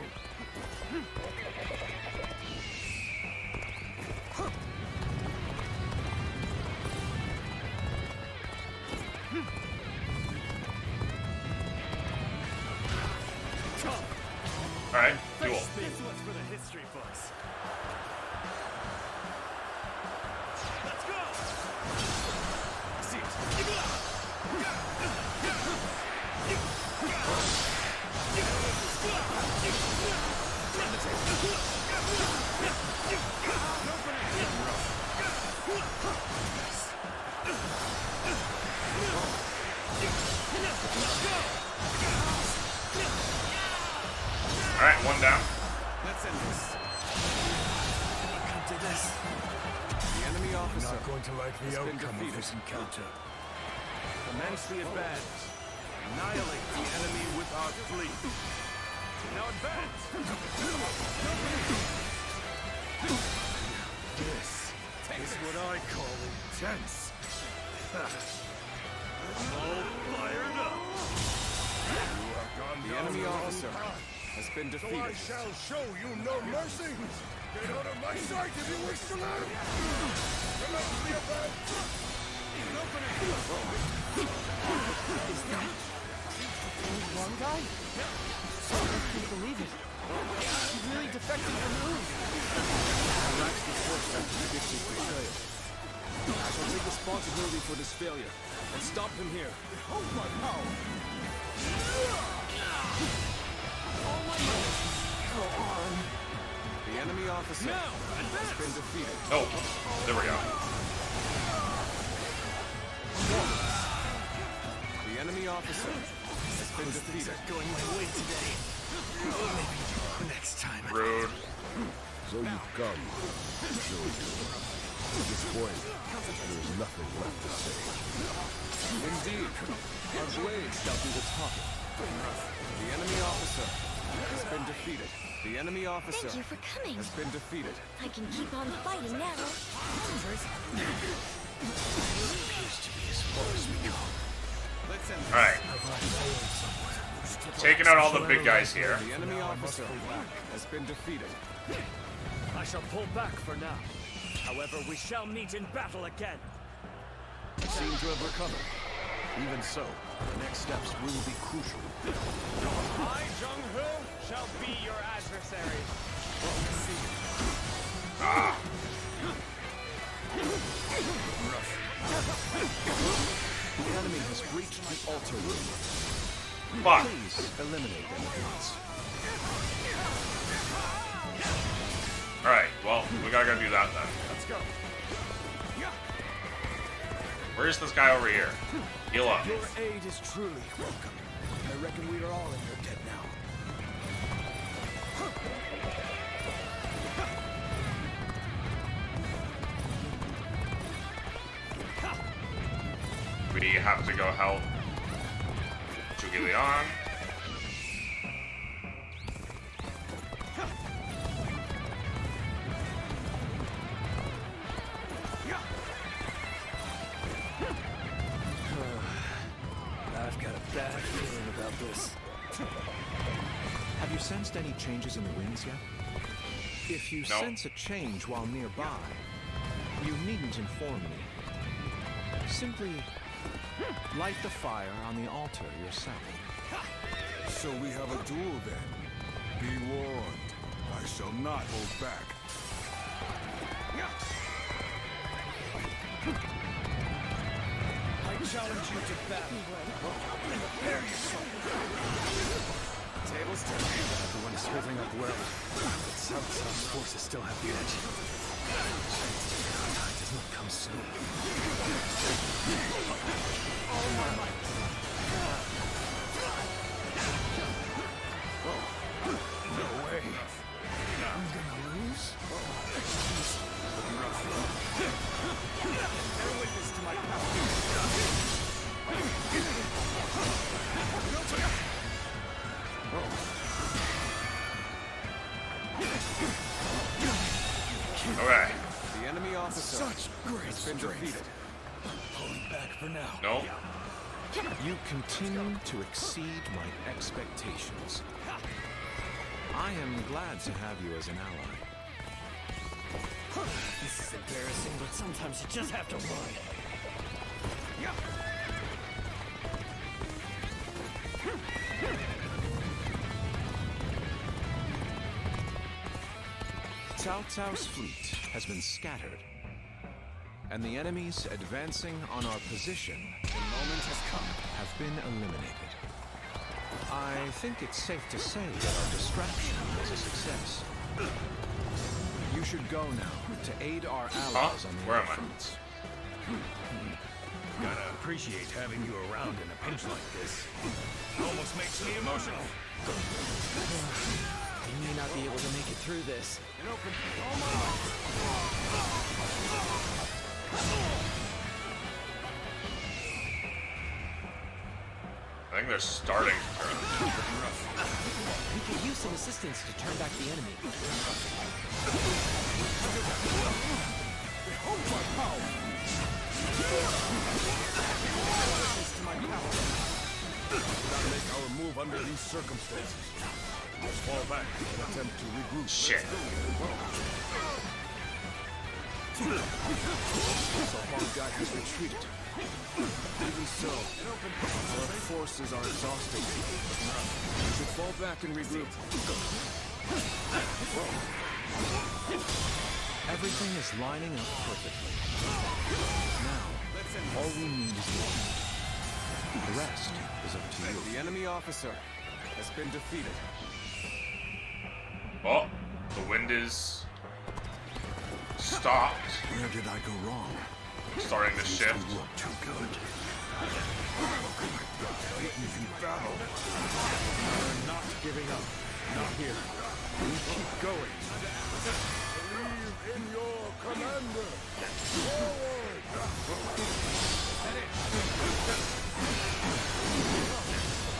Alright, duel. This one's for the history books. Let's go. See Alright, one down. Let's end this. Come to this. The enemy officer Not going to like has the been outcome of defeated. this encounter. Commence the advance. Annihilate the enemy with our fleet. Now advance. This is what I call intense. The enemy officer has been defeated. So I shall show you no mercy. Get out of my sight if you wish to live. Remains me a bad. Is that the one guy? I can't believe it. He really defected from Earth. Relax the force after he gets his betrayal. I shall take responsibility for this failure and stop him here. Hold my power. All my might. Go on. The enemy officer has been defeated. Oh, there we go. The enemy officer has been defeated. Going my way today. Maybe next time. Rude. So you've come. So at this point, there's nothing left to say. Indeed, our blades shall do the talking. The enemy officer has been defeated. The enemy officer Thank you for coming. has been defeated. I can keep on fighting now. Appears to be as far as we go. Alright. Taking out all the big guys here. The enemy officer has been defeated. I shall pull back for now. However, we shall meet in battle again. You seem to have recovered. Even so, the next steps will be crucial. I, Jung-Hu, shall be your adversary. Ah. The enemy has breached the altar room. Fuck. Please eliminate them at once. Alright, well, we gotta go do that then. Let's go. Where's this guy over here? Heal up. Your aid is truly welcome. I reckon we are all in your debt now. We have to go help Zhuge Liang. I've got a bad feeling about this. Have you sensed any changes in the winds yet? If you No. sense a change while nearby, you needn't inform me. Simply light the fire on the altar yourself. So we have a duel then. Be warned. I shall not hold back. I challenge you to battle. Prepare yourself. Tables turn. Everyone is holding up well. But South's forces still have the edge. It does not come soon. All my might. No way. I'm gonna lose? Bear witness to my power. Okay. The enemy officer Such great has been strength. defeated. Pulling back for now. No. You continue to exceed my expectations. I am glad to have you as an ally. This is embarrassing, but sometimes you just have to run. Cao Cao's fleet has been scattered, and the enemies advancing on our position have been eliminated. I think it's safe to say that our distraction was a success. You should go now to aid our allies on the Where other am I? fronts. Gotta appreciate having you around in a pinch like this. Almost makes me emotional. We may not be able to make it through this. An open. All my might. I think they're starting to turn. We could use some assistance to turn back the enemy. Behold my power! Cannot make our move under these circumstances. Let's fall back and attempt to regroup. Shit. So Huang Gai has retreated. Even so, our forces are exhausted. We should fall back and regroup. Everything is lining up perfectly. Now, all we need is one. The rest is up to you. The enemy officer has been defeated. Oh, the wind is stopped. Where did I go wrong? Starting to shift. Doesn't look too good. Battle. We're not giving up. Not here. We keep going. Believe in your commander. Forward.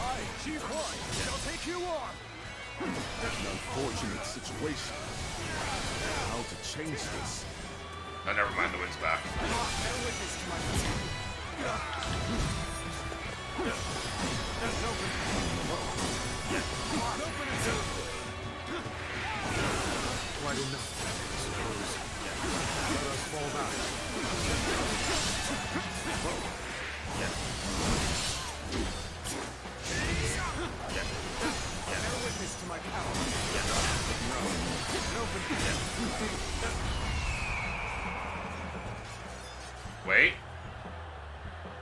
I, Chief Huang, shall take you on. An unfortunate situation. How to change this? Oh, never mind, the wind's back. Quite enough, I suppose. Let us fall back. Bear witness to my power. Wait.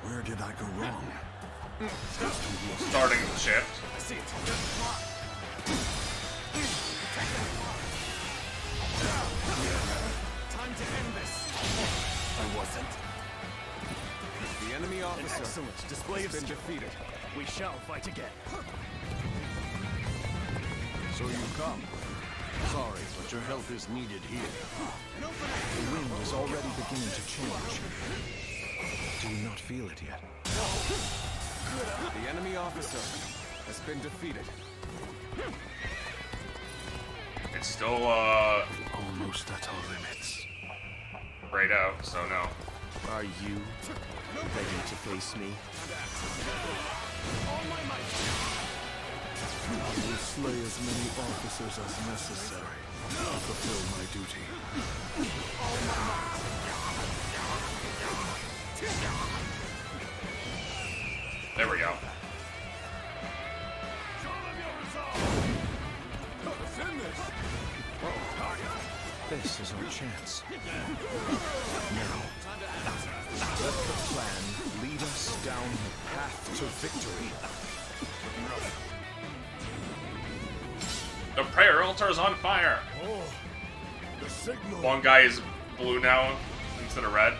Where did I go wrong? Starting to shift. I see it. Time to end this. I wasn't. The enemy officer. An excellent display has of been defeated. We shall fight again. So you come. Sorry, but your help is needed here. The wind is already beginning to change. Do you not feel it yet? The enemy officer has been defeated. It's still, almost at our limits. Right out, so no. Are you ready to face me? All my might. I will slay as many officers as necessary to fulfill my duty. There we go. This is our chance. Now, let the plan lead us down the path to victory. The prayer altar is on fire. Oh, the signal. One guy is blue now instead of red.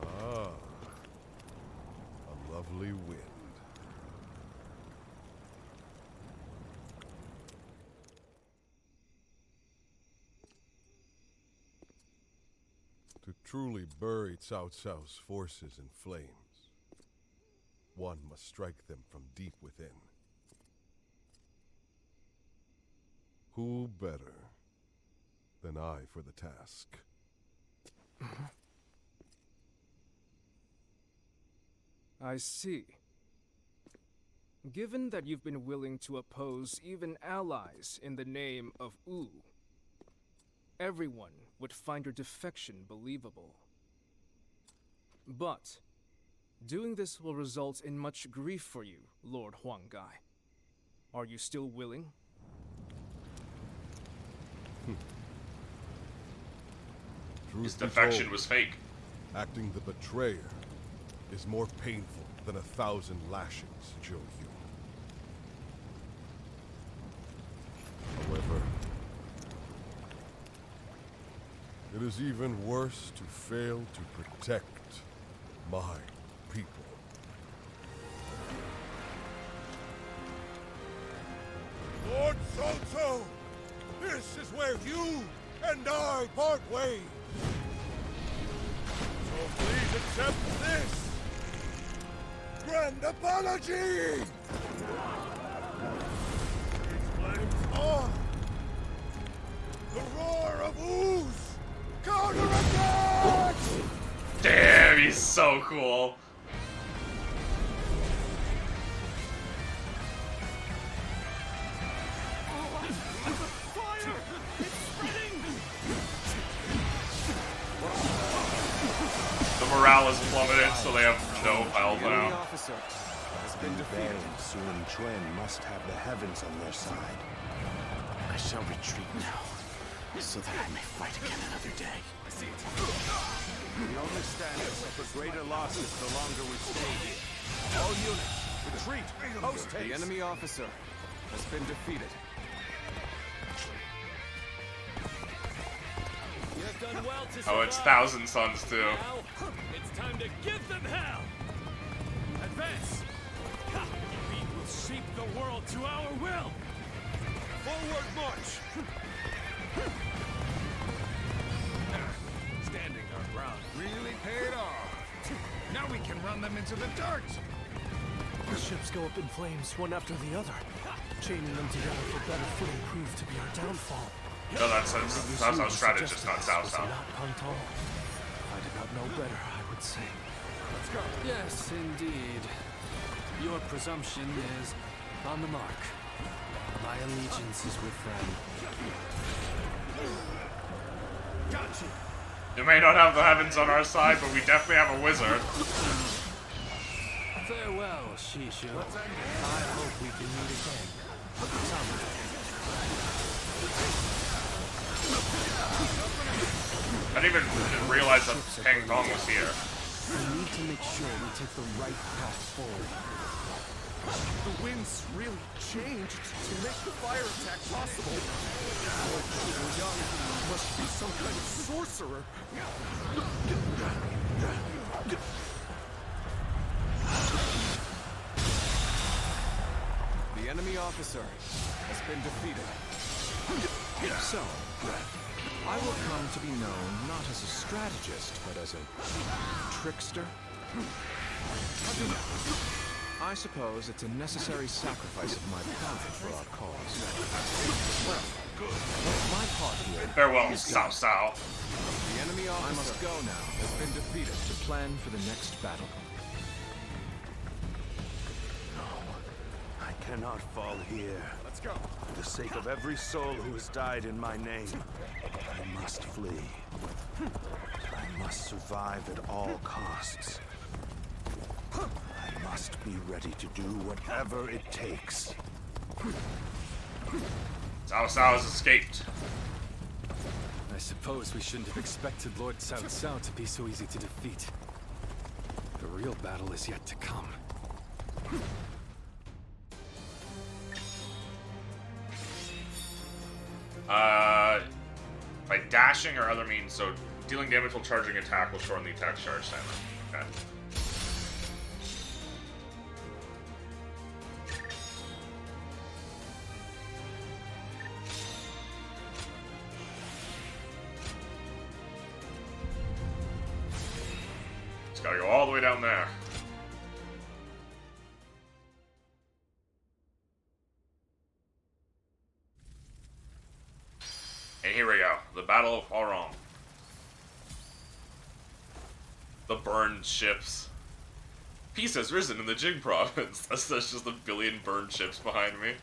Ah, a lovely wind. To truly bury Cao Cao's forces in flames, one must strike them from deep within. Who better than I for the task? I see. Given that you've been willing to oppose even allies in the name of Wu, everyone would find your defection believable. But doing this will result in much grief for you, Lord Huang Gai. Are you still willing? His defection was fake. Acting the betrayer is more painful than 1,000 lashings, Zhou Yu. However, it is even worse to fail to protect my people. Lord Cao Cao, this is where you and I part ways. So please accept this grand apology! He's so cool. The morale is plummeted, so they have no health now. Liu Bei and Sun Quan must have the heavens on their side. I shall retreat now, so that I may fight again another day. We only stand to suffer greater losses the longer we stay here. All units, retreat! Post haste! The enemy officer has been defeated. You've done well to Oh, it's survive. Thousand Suns too. Now, it's time to give them hell! Advance! We will shape the world to our will! Forward march! Standing our ground really paid off. Now we can run them into the dirt! The ships go up in flames, one after the other. Chaining them together for better footing proved to be our downfall. No, that's how strategist, not Cao Cao. Not Pantong. If I did not know better, I would say. Let's go. Yes, indeed. Your presumption is on the mark. My allegiance is with them. Gotcha. You may not have the heavens on our side, but we definitely have a wizard. Farewell, Shishu. I hope we can meet again. Someday. I didn't even realize that Peng Tong was here. We need to make sure we take the right path forward. The winds really changed to make the fire attack possible. Lord Zhuge Liang must be some kind of sorcerer. The enemy officer has been defeated. So, I will come to be known not as a strategist, but as a trickster. I suppose it's a necessary sacrifice of my pride for our cause. Well, my part here. Farewell, is Cao done. Cao. The enemy officer I must go now has been defeated to plan for the next battle. I cannot fall here. Let's go. For the sake of every soul who has died in my name, I must flee. I must survive at all costs. I must be ready to do whatever it takes. Cao Cao has escaped. I suppose we shouldn't have expected Lord Cao Cao to be so easy to defeat. The real battle is yet to come. By dashing or other means, so dealing damage while charging attack will shorten the attack charge time. Okay. Just gotta go all the way down there. And here we go. The Battle of Huarong. The burned ships. Peace has risen in the Jing province. That's just a billion burned ships behind me.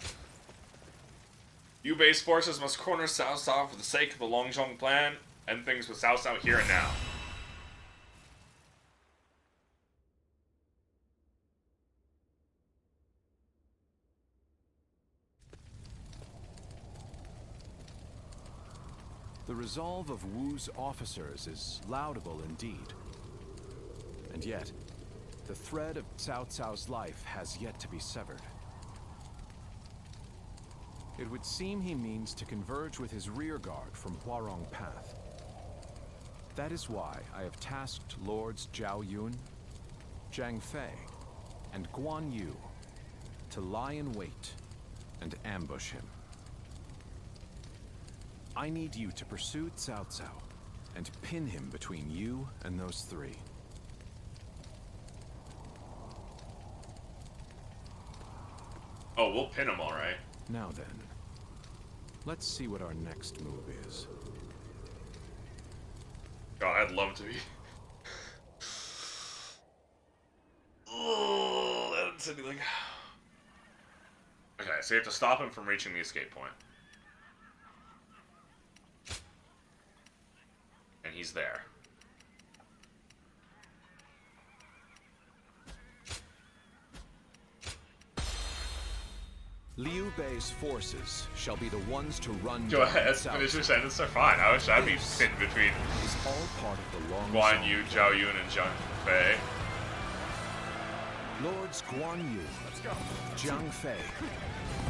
Liu Bei's forces must corner Cao Cao for the sake of the Longzhong plan, end things with Cao Cao here and now. The resolve of Wu's officers is laudable indeed. And yet, the thread of Cao Cao's life has yet to be severed. It would seem he means to converge with his rearguard from Huarong Path. That is why I have tasked Lords Zhao Yun, Zhang Fei, and Guan Yu to lie in wait and ambush him. I need you to pursue Cao Cao and pin him between you and those three. Oh, we'll pin him alright. Now then, let's see what our next move is. God, I'd love to be... So be like, okay, so you have to stop him from reaching the escape point. And he's there. Liu Bei's forces shall be the ones to run Go ahead, finish your sentence, they're fine. I wish I'd be pinned between all part of the long Guan Yu, Zhao Yun, and Zhang Fei. Lords Guan Yu, Zhang Fei,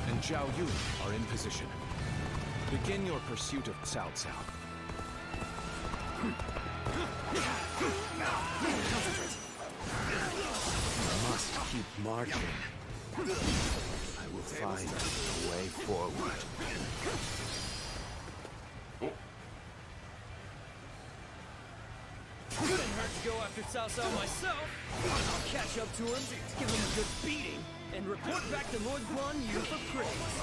and Zhao Yun are in position. Begin your pursuit of Cao Cao. I must keep marching. I will find a way forward. Couldn't hurt to go after Cao Cao myself. I'll catch up to him, give him a good beating, and report back to Lord Guan Yu for praise.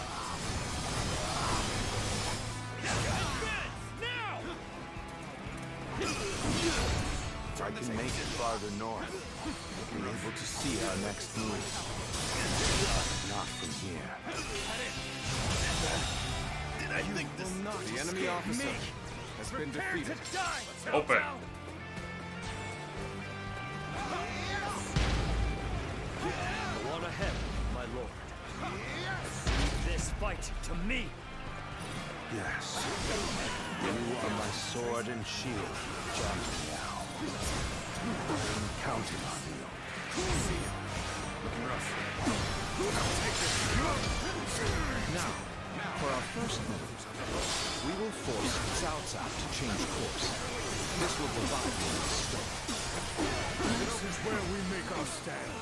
Now! If I can make it farther north, I'll be able to see our next move. Not from here. Did I think this The enemy officer has been defeated. Open. Go on ahead, my lord. Leave this fight to me. Yes. You are my sword and shield, Zhang Liao. I'm counting on you. Looking rough. Now, for our first move, we will force Cao Cao to change course. This will provide you with strength. This is where we make our stand.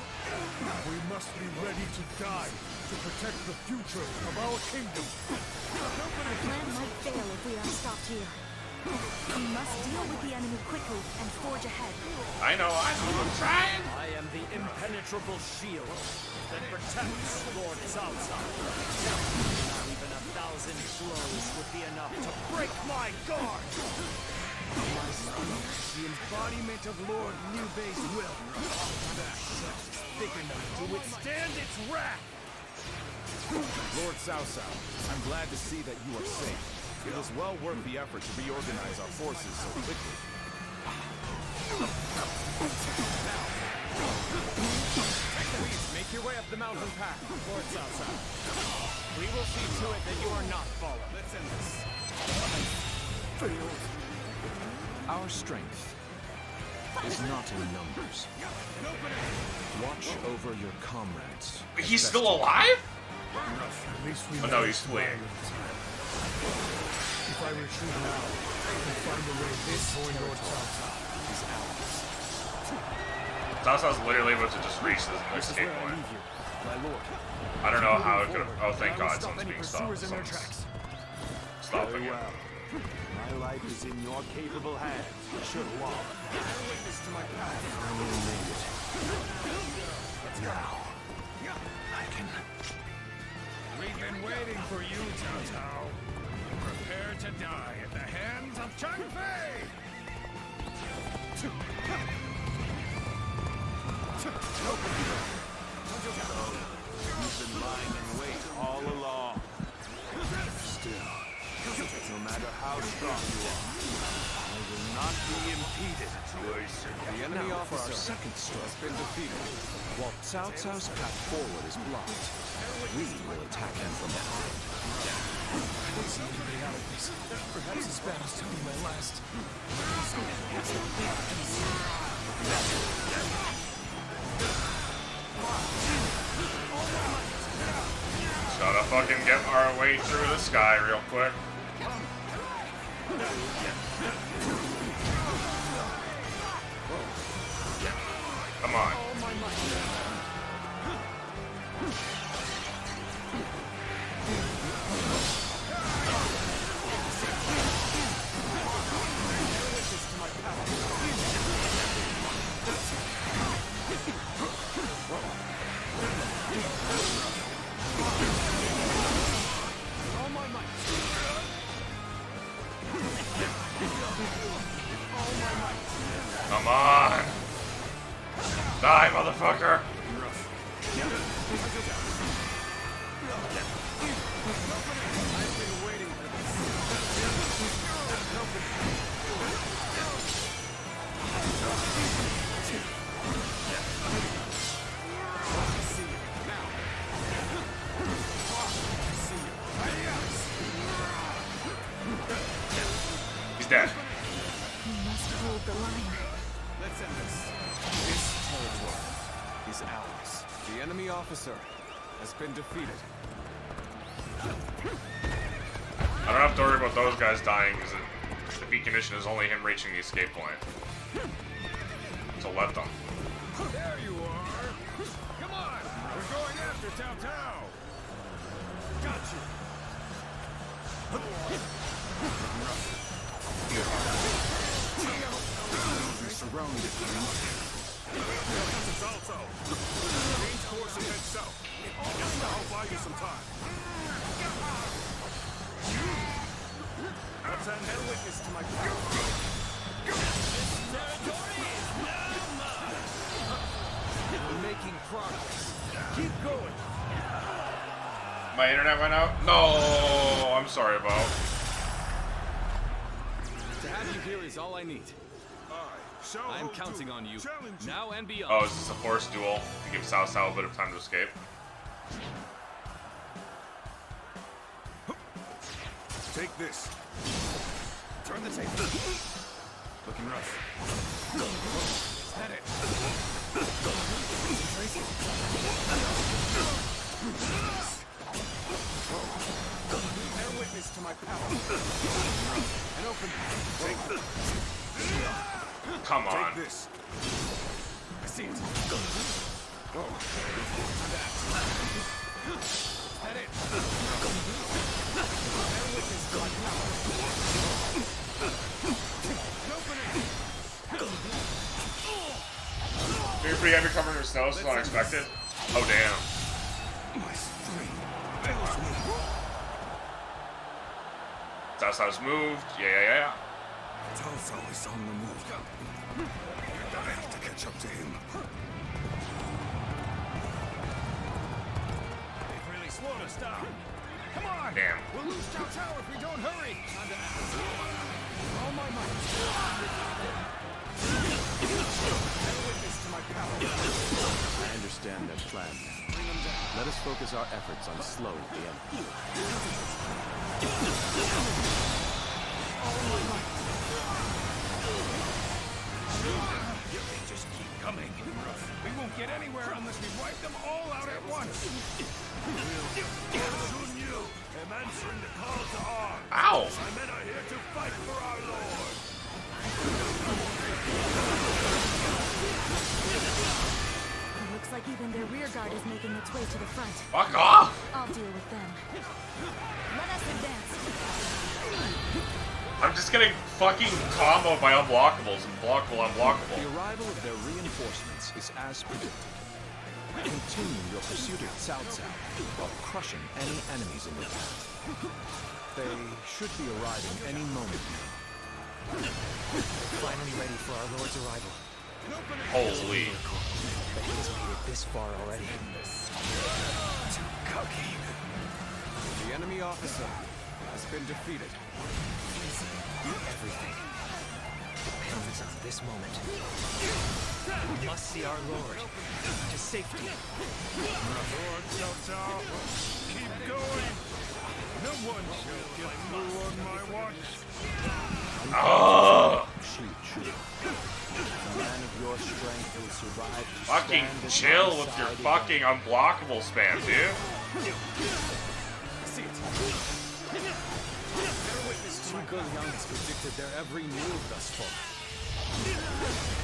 We must be ready to die to protect the future of our kingdom. Our plan might fail if we are stopped here. We must deal with the enemy quickly and forge ahead. I know, I'm trying. I am the impenetrable shield that protects Lord Cao Cao. Not even 1,000 blows would be enough to break my guard. My speed, the embodiment of Lord Liu Bei's will. That ship is thick enough to withstand its wrath. Lord Cao Cao, I'm glad to see that you are safe. It was well worth the effort to reorganize our forces so quickly. Please, make your way up the mountain path, Lord Cao Cao. We will see to it that you are not followed. Let's end this. Our strength is not in numbers. Watch over your comrades. He's still alive? At least we Oh no, he's fleeing. If I retreat now, I can find a way to destroy Lord Cao Cao. His allies. Cao Cao's literally about to just reach the escape point. I don't know how it could have. Oh, thank God, someone's being stopped. Someone's stopping him. My life is in your capable hands. You should walk. Witness to my path. Finally made it. Now, I can. We've been waiting for you, Cao Cao. Prepare to die at the hands of Zhang Fei! You've been lying in wait all along. Still, no matter how strong you are, I will not be impeded. The enemy officer, our second stroke, has been defeated. While Cao Cao's path forward is blocked, we will attack him from behind. I don't see anybody out of this. Perhaps this battle's to be my last. Just gotta fucking get our way through the sky real quick. Come on. Come on! Die, motherfucker! been waiting for this. He's dead. We must hold the line. Let's end this. This territory is ours. The enemy officer has been defeated. I don't have to worry about those guys dying because the beat condition is only him reaching the escape point. So let them. There you are! Come on! We're going after Tao Tao! Got you! We're surrounded. It's also. Change course and head south. I'll buy you some time. That's an head witness to my power. This territory is now mine! We're making progress. Keep going. My internet went out? No, I'm sorry about. To have you here is all I need. I'm counting on you, now and beyond. Oh, is this a forced duel to give Cao Cao a bit of time to escape? Take this. Turn the table. Looking rough. Is that it? Bear witness to my power. And open. Take this. Come on. Take this. I see it. Oh. That it. Bear witness to my power. You're pretty heavy covering your snow, so it's unexpected. Oh damn. My strength fails me. Cao Cao's moved. Yeah. Cao Cao is on the move. And I have to catch up to him. They've really slowed us down. Come on! Damn. We'll lose Cao Cao if we don't hurry! Time to act. All my might. Witness to my power. I understand their plan. Let us focus our efforts on slowing the enemy. They just keep coming. We won't get anywhere unless we wipe them all out at once. Guan Yu I'm answering the call to arms. Ow! My men are here to fight for our lord. It looks like even their rear guard is making its way to the front. Fuck off! I'll deal with them. Let us advance. I'm just getting fucking comboed by unblockables and blockable. The arrival of their reinforcements is as predicted. Continue your pursuit of Cao Cao while crushing any enemies in your path. They should be arriving any moment now. Finally ready for our Lord's arrival. Holy. But he has made it this far already. Too cocky. The enemy officer has been defeated. Everything depends on this moment. We must see our Lord to safety. Lord Cao Cao, keep going. No one shall get through on my watch. Oh! A man of your strength will survive. Fucking chill with your fucking unblockable spam, dude. See it. Zhuge Liang has predicted their every move thus far.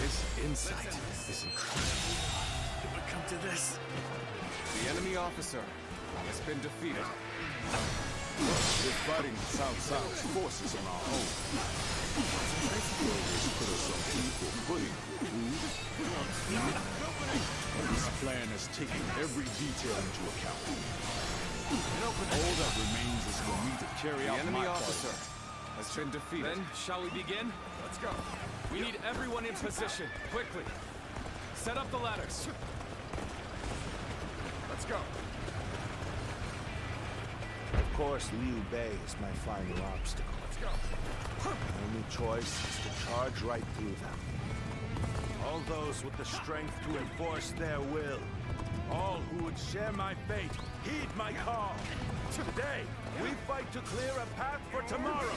His insight is incredible. It would come to this. The enemy officer has been defeated. We're fighting Cao Cao's forces on our own. This put us on equal footing. This plan has taken every detail into account. All that remains is for me to carry out The enemy my officer part. has been defeated. Then, shall we begin? Let's go. We need everyone in position, quickly. Set up the ladders. Let's go. Of course, Liu Bei is my final obstacle. Let's go. My only choice is to charge right through them. All those with the strength to enforce their will. All who would share my fate, heed my call. Today, we fight to clear a path for tomorrow.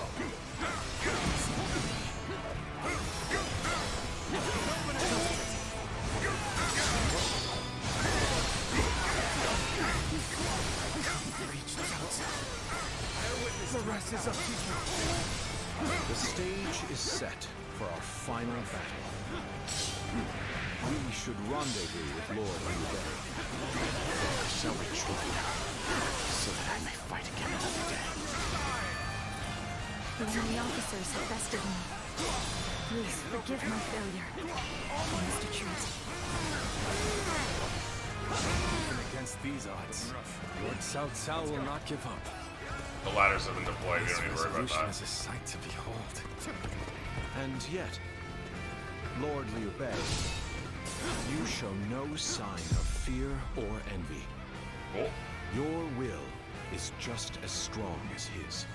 The rest is up to you. The stage is set for our final battle. We should rendezvous with Lord Liu Bei. I shall retreat so that I may fight again another day. The enemy officers have bested me. Please forgive my failure. I must retreat. Even against these odds, Lord Cao Cao will not give up. The ladders have been deployed, you This don't need to worry about resolution that. is a sight to behold. And yet, Lord Liu Bei, you show no sign of fear or envy. Oh. Your will is just as strong as his.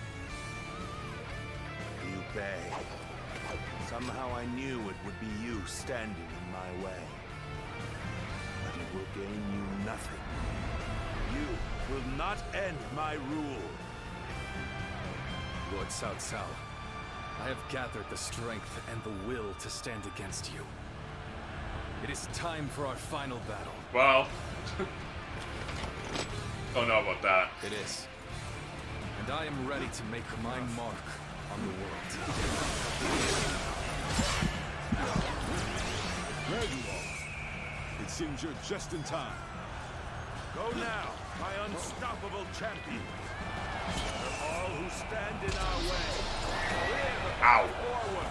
Liu Bei. Somehow I knew it would be you standing in my way. But it will gain you nothing. You will not end my rule. Lord Cao Cao, I have gathered the strength and the will to stand against you. It is time for our final battle. Well, don't know about that. It is. And I am ready to make my mark on the world. There you are. It seems you're just in time. Go now, my unstoppable champion. For all who stand in our way. Clear the path forward.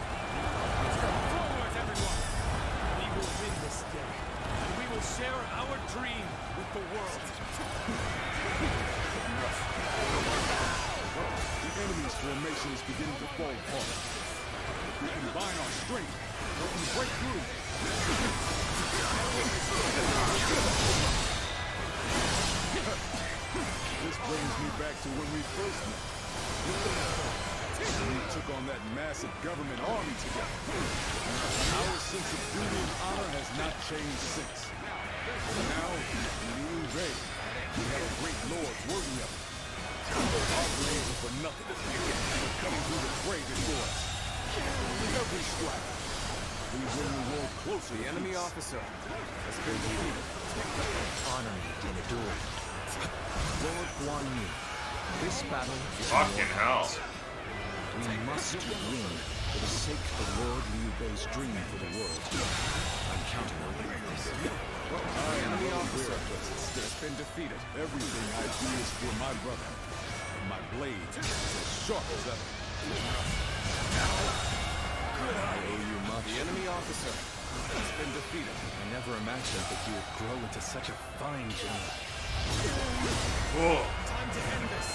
Forward, everyone! We will win this day, and we will share our dream with the world. The enemy's formation is beginning to fall apart. If we combine our strength, we can break through. This brings me back to when we first met. We took on that massive government army together. Our sense of duty and honor has not changed since. Now, Liu Bei, we have a great lord worthy of it. Our blades are for nothing. We're coming through the fray before us. With every strike, we bring the world closer. The enemy officer has been defeated. Honor me to endure. Lord Guan Yu, this battle is Fucking hell. We must win for the sake of Lord Liu Bei's dream for the world. I'm counting on you. The enemy officer has been defeated. Everything I do is for my brother. And my blade is as sharp as ever. I owe you much. The enemy officer has been defeated. I never imagined that you would grow into such a fine general. Whoa. Time to end this.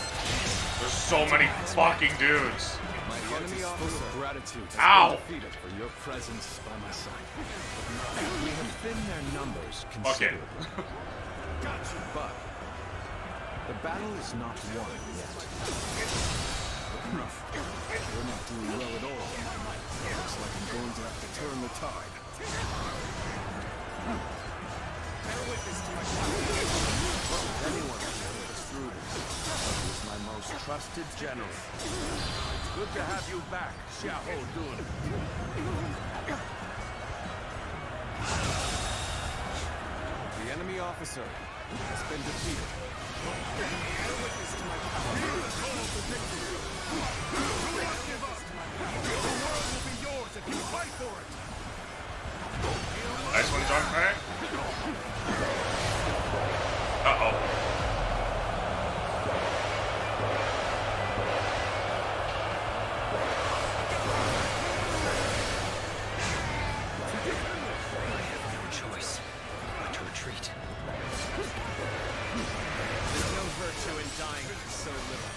There's so many fucking dudes. My enemy officer gratitude has Ow. been defeated for your presence by my side. We have thinned their numbers Okay. considerably. But the battle is not won yet. We're not doing well at all. Looks like I'm going to have to turn the tide. Bear witness to my If anyone can help us through this, he is my most trusted general. It's good to have you back, Xiahou Dun. The enemy officer has been defeated. Bear witness to my power. The world will be yours if you fight for it. Nice one, John Frank. Uh-oh. No choice but to retreat. There's no virtue in dying for so little.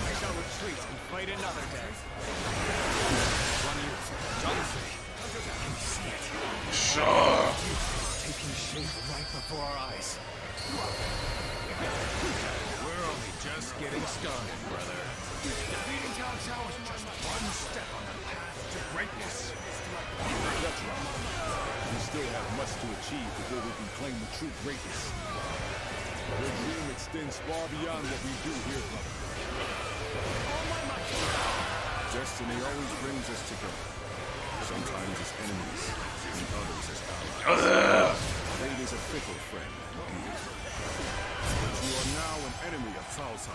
I shall retreat and fight another day. Guan Yu, Dynasty. Sure. Taking shape. fate right before our eyes. We're only just getting started, brother. Defeating Cao Cao is just one step on the path to greatness. That's right. We still have much to achieve before we can claim the true greatness. Your dream extends far beyond what we do here, brother. Destiny always brings us together. Sometimes as enemies, and others as allies. Fate is a fickle friend. But you are now an enemy of Cao Cao.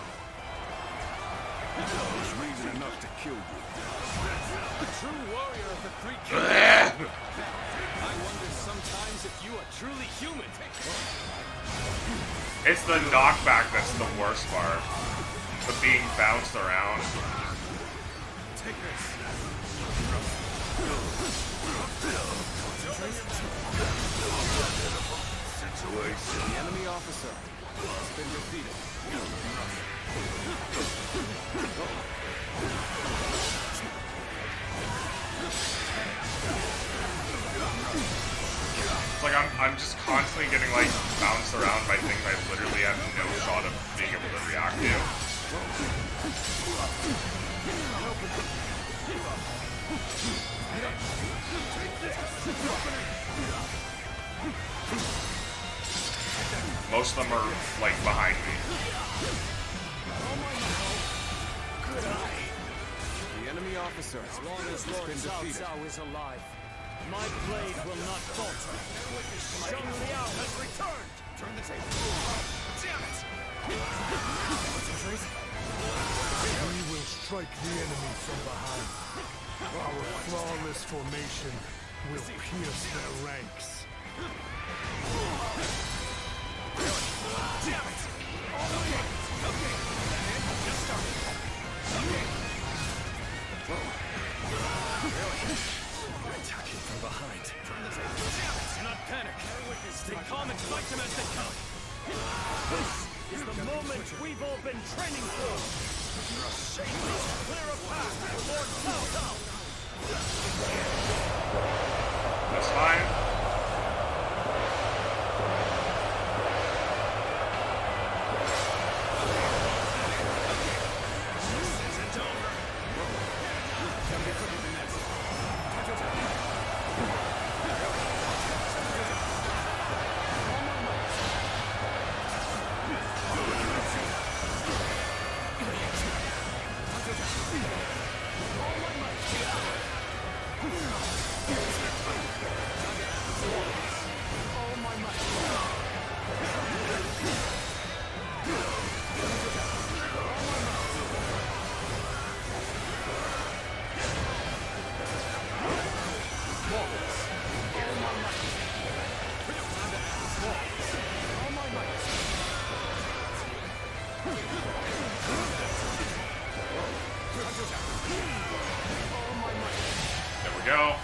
There's reason enough to kill you. The true warrior of the three kingdoms. I wonder sometimes if you are truly human. It's the knockback that's the worst part. The being bounced around. Take this. Situation. The enemy officer has been defeated. It's like I'm just constantly getting like bounced around by things I literally have no shot of being able to react to. Most of them are like behind me. The enemy officer As long as Lord been Cao defeated. Cao is alive, my blade will not falter. Zhang Liao has returned! Turn the table. Damn it! We will strike the enemy from behind. Our flawless formation will pierce their ranks. Damn it! Okay, okay. Just started. Okay. You're attacking from behind. Turn the table. Damn it! Do not panic. Stay calm and fight them as they come. This is the moment we've all been training for. Shameless, clear a path for Lord Cao Cao. That's fine. There we go.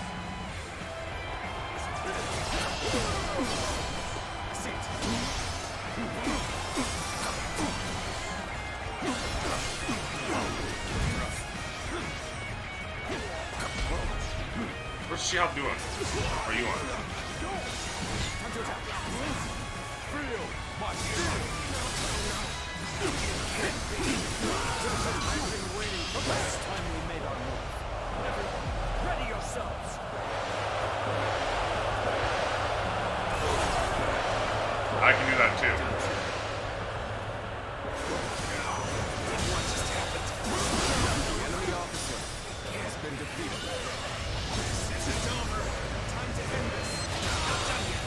Where's Xiao doing? Are you on? Last time we made our move. Everyone, ready yourselves. I can do that too. What just happened? The enemy officer has been defeated. This isn't over. Time to end this. Not done yet.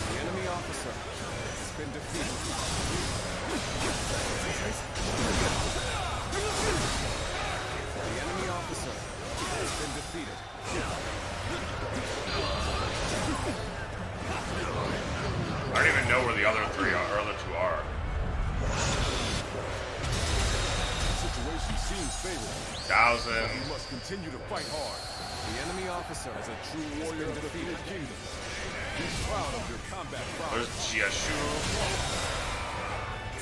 The enemy officer has been defeated. The enemy officer has been defeated. I don't even know where the other three are, or other two are. The situation seems favorable. 1,000. We must continue to fight hard. The enemy officer As a true warrior of the defeated kingdom, be proud of your combat There's prowess. Jiashu.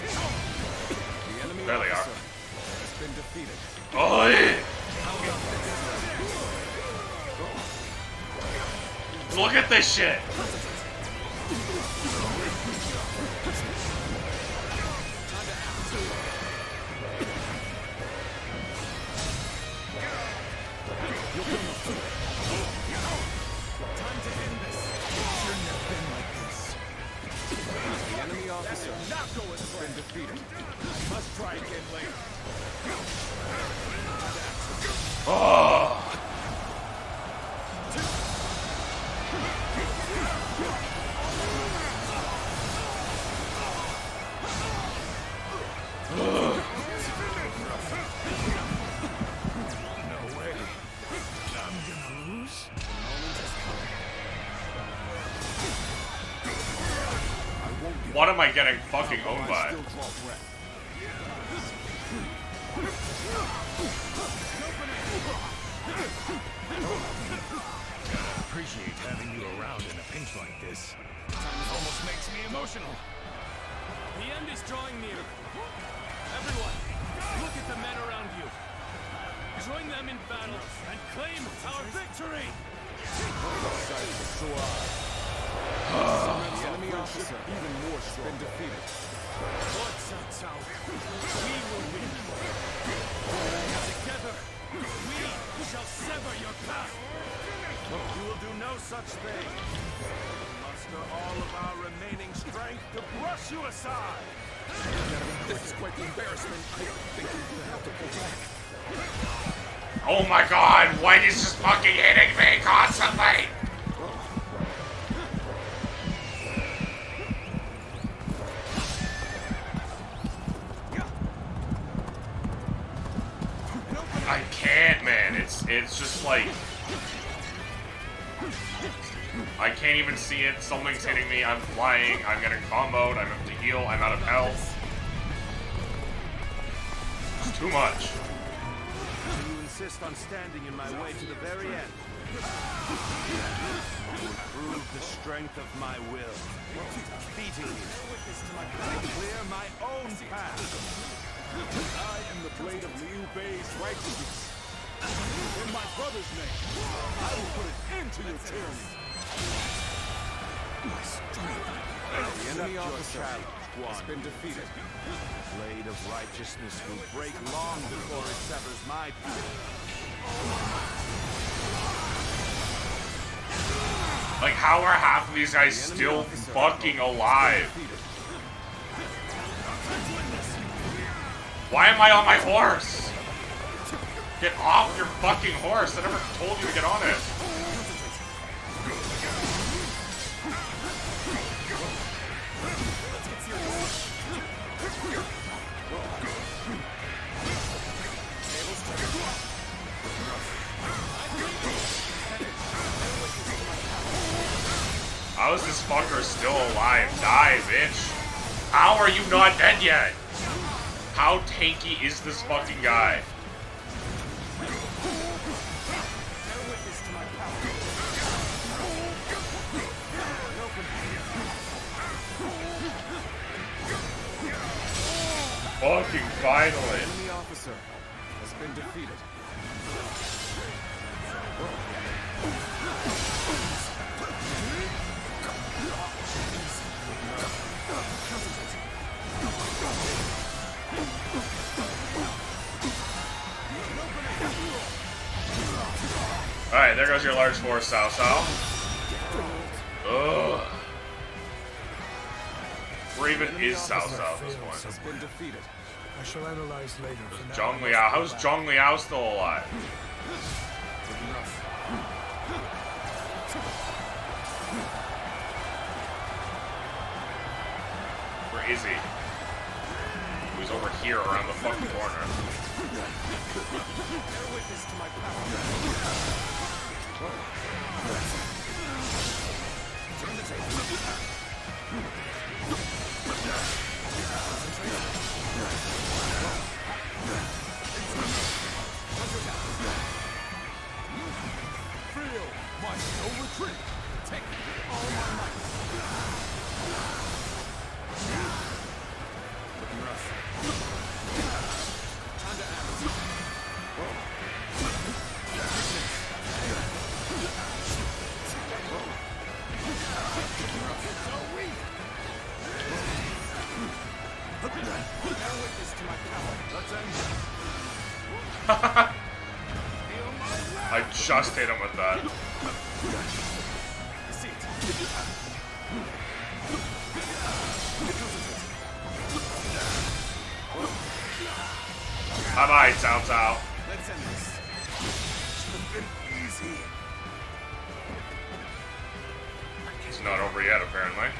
The enemy There they are. officer has been defeated. Oi! Look at this shit! The enemy officer has been defeated. I must try again later. Oh. No way. I'm gonna lose. What am I getting fucking owned by? Appreciate having you around in a pinch like this. Almost makes me emotional. The end is drawing near. Everyone, look at the men around you. Join them in battle and claim our victory! The enemy officer, even more strong, defeated. Lord Cao Cao, we will win. Together, we shall sever your path. You will do no such thing. Muster all of our remaining strength to brush you aside. This is quite the embarrassment. I think we'll have to pull back. Oh my god, White is just fucking hitting me constantly! I can't, man. It's just like... I can't even see it. Something's hitting me. I'm flying. I'm getting comboed. I'm up to heal. I'm out of health. It's too much. You insist on standing in my way to the very end. You will prove the strength of my will. Defeating you. I clear my own path. I am the blade of Liu Bei's righteousness. In my brother's name, I will put an end to your tyranny. My strength. The enemy officer has been defeated. Blade of righteousness will break long before it severs my path. Like, how are half of these guys still fucking alive? Why am I on my horse? Get off your fucking horse! I never told you to get on it. How is this fucker still alive? Die, bitch. How are you not dead yet? How tanky is this fucking guy? Fucking finally. The enemy officer has been defeated. Alright, there goes your large force, Cao Cao. Ugh. Where even is Cao Cao at this point? Has been defeated. I shall analyze later. Zhong Liao. How's Zhong Liao still alive? Where is he? He's over here around the fucking corner. Feel my no retreat. Take all my might. Looking rough. Time to act. just hit him with that. Bye-bye, Cao Cao. Let's end this. Easy. It's not over yet, apparently.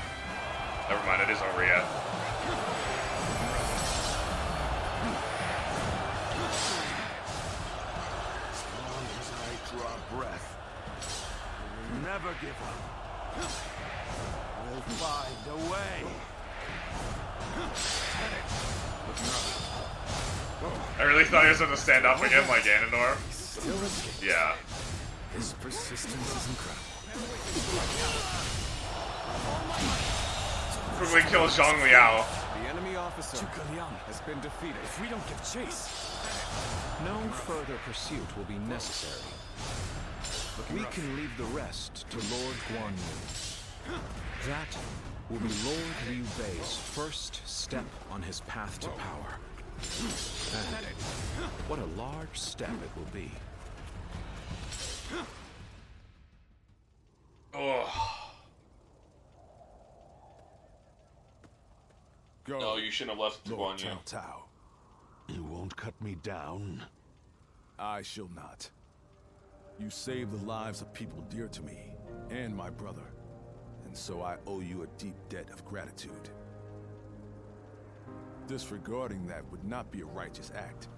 Never mind, it is over yet. As long as I draw breath, we'll never give up. We'll find a way. I really thought he was going to stand up again like Ganondorf. Yeah. His persistence is incredible. Quickly kill Zhang Liao. The enemy officer has been defeated. If we don't give chase, no further pursuit will be necessary. We can leave the rest to Lord Guan Yu. That will be Lord Liu Bei's first step on his path to power. And what a large step it will be. Oh. Go. No, you shouldn't have left Lord Guan Yu. Cao Cao. You won't cut me down. I shall not. You saved the lives of people dear to me, and my brother, and so I owe you a deep debt of gratitude. Disregarding that would not be a righteous act,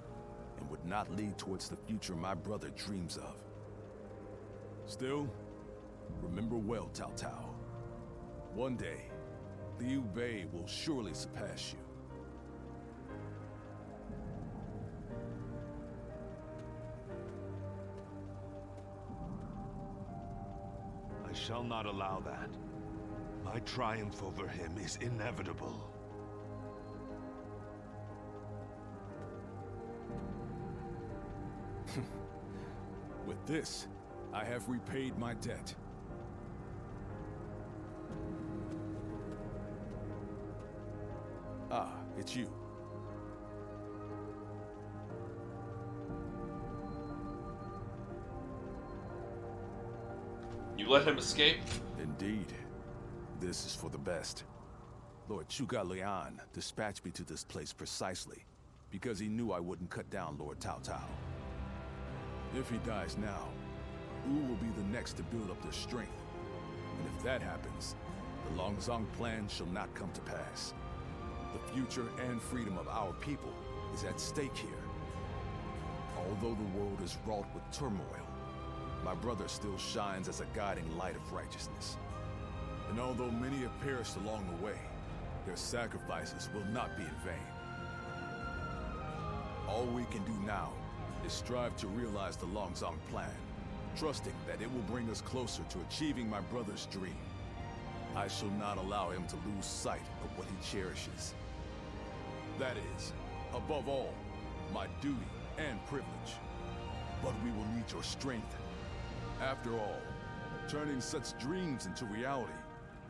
and would not lead towards the future my brother dreams of. Still, remember well, Cao Cao. One day, Liu Bei will surely surpass you. I shall not allow that. My triumph over him is inevitable. With this, I have repaid my debt. Ah, it's you. You let him escape? Indeed. This is for the best. Lord Zhuge Liang dispatched me to this place precisely because he knew I wouldn't cut down Lord Cao Cao. If he dies now, Wu will be the next to build up their strength. And if that happens, the Longzong plan shall not come to pass. The future and freedom of our people is at stake here. Although the world is wrought with turmoil, my brother still shines as a guiding light of righteousness. And although many have perished along the way, their sacrifices will not be in vain. All we can do now is strive to realize the Longzong plan, trusting that it will bring us closer to achieving my brother's dream. I shall not allow him to lose sight of what he cherishes. That is, above all, my duty and privilege. But we will need your strength. After all, turning such dreams into reality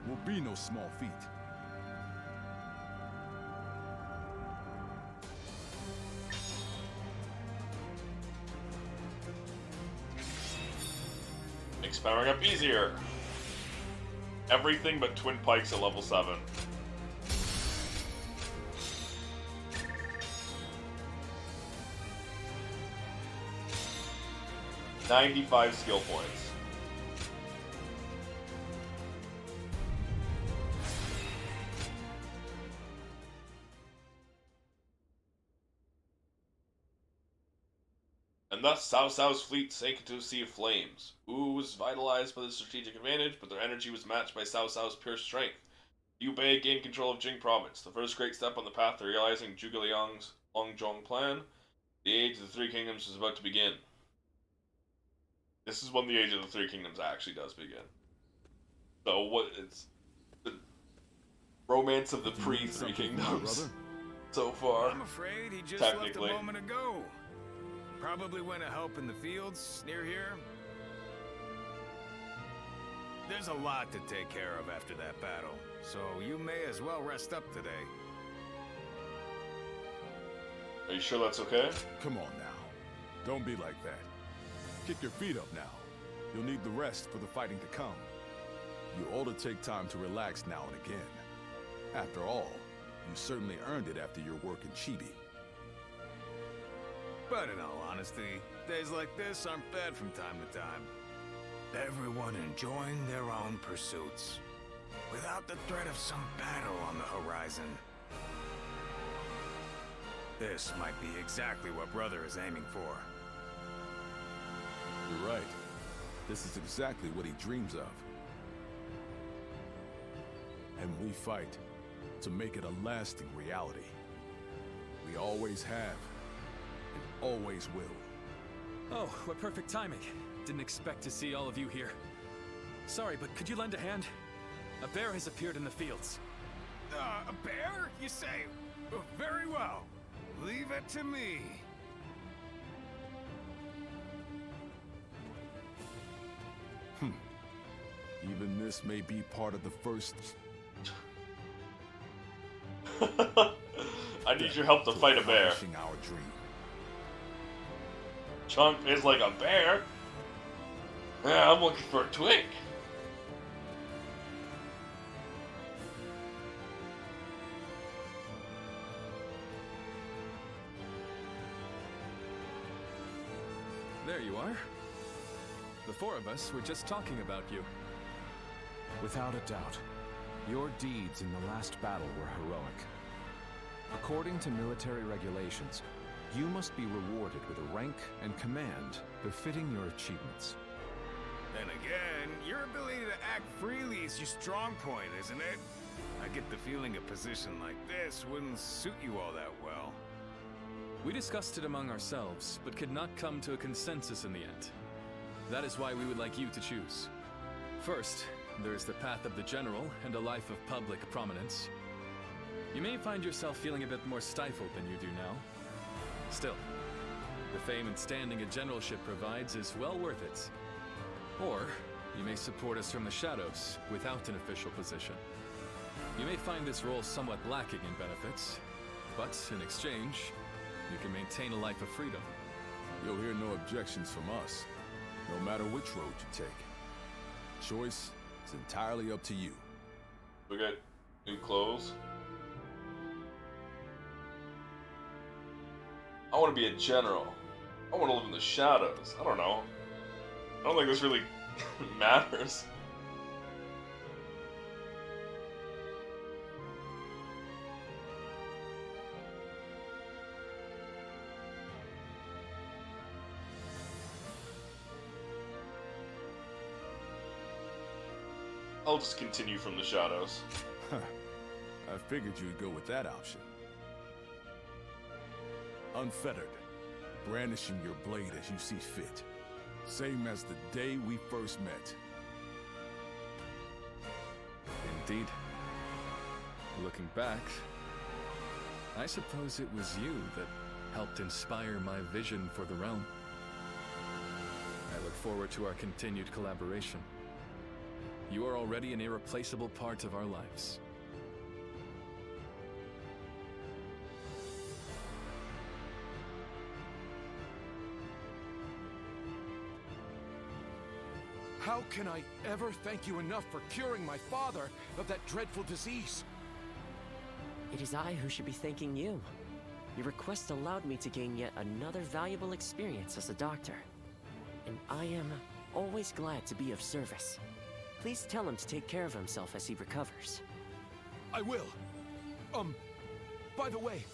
will be no small feat. Makes powering up easier. Everything but Twin Pikes at level 7. $95 skill points. And thus, Cao Cao's fleet sank into a sea of flames. Wu was vitalized by the strategic advantage, but their energy was matched by Cao Cao's pure strength. Liu Bei gained control of Jing province, the first great step on the path to realizing Zhuge Liang's Longzhong plan. The Age of the Three Kingdoms was about to begin. This is when the Age of the Three Kingdoms actually does begin. So what it's the romance of the pre-Three Kingdoms so far. I'm afraid he just left a technically. moment ago. Probably went to help in the fields near here. There's a lot to take care of after that battle, so you may as well rest up today. Are you sure that's okay? Come on now. Don't be like that. Kick your feet up now. You'll need the rest for the fighting to come. You ought to take time to relax now and again. After all, you certainly earned it after your work in Chibi. But in all honesty, days like this aren't bad from time to time. Everyone enjoying their own pursuits, without the threat of some battle on the horizon. This might be exactly what Brother is aiming for. You're right. This is exactly what he dreams of. And we fight to make it a lasting reality. We always have, and always will. Oh, what perfect timing. Didn't expect to see all of you here. Sorry, but could you lend a hand? A bear has appeared in the fields. A bear, you say? Very well. Leave it to me. Even this may be part of the first... I need your help to fight a bear. Our dream. Chunk is like a bear? Yeah, I'm looking for a twig. There you are. The four of us were just talking about you. Without a doubt, your deeds in the last battle were heroic. According to military regulations, you must be rewarded with a rank and command befitting your achievements. Then again, your ability to act freely is your strong point, isn't it? I get the feeling a position like this wouldn't suit you all that well. We discussed it among ourselves, but could not come to a consensus in the end. That is why we would like you to choose. First, there is the path of the general and a life of public prominence. You may find yourself feeling a bit more stifled than you do now. Still, the fame and standing a generalship provides is well worth it. Or, you may support us from the shadows without an official position. You may find this role somewhat lacking in benefits, but in exchange, you can maintain a life of freedom. You'll hear no objections from us, no matter which road you take. Choice is entirely up to you. We got new clothes. I want to be a general. I want to live in the shadows. I don't know. I don't think this really matters. I'll just continue from the shadows. I figured you'd go with that option. Unfettered, brandishing your blade as you see fit. Same as the day we first met. Indeed. Looking back, I suppose it was you that helped inspire my vision for the realm. I look forward to our continued collaboration. You are already an irreplaceable part of our lives. How can I ever thank you enough for curing my father of that dreadful disease? It is I who should be thanking you. Your request allowed me to gain yet another valuable experience as a doctor. And I am always glad to be of service. Please tell him to take care of himself as he recovers. I will. By the way,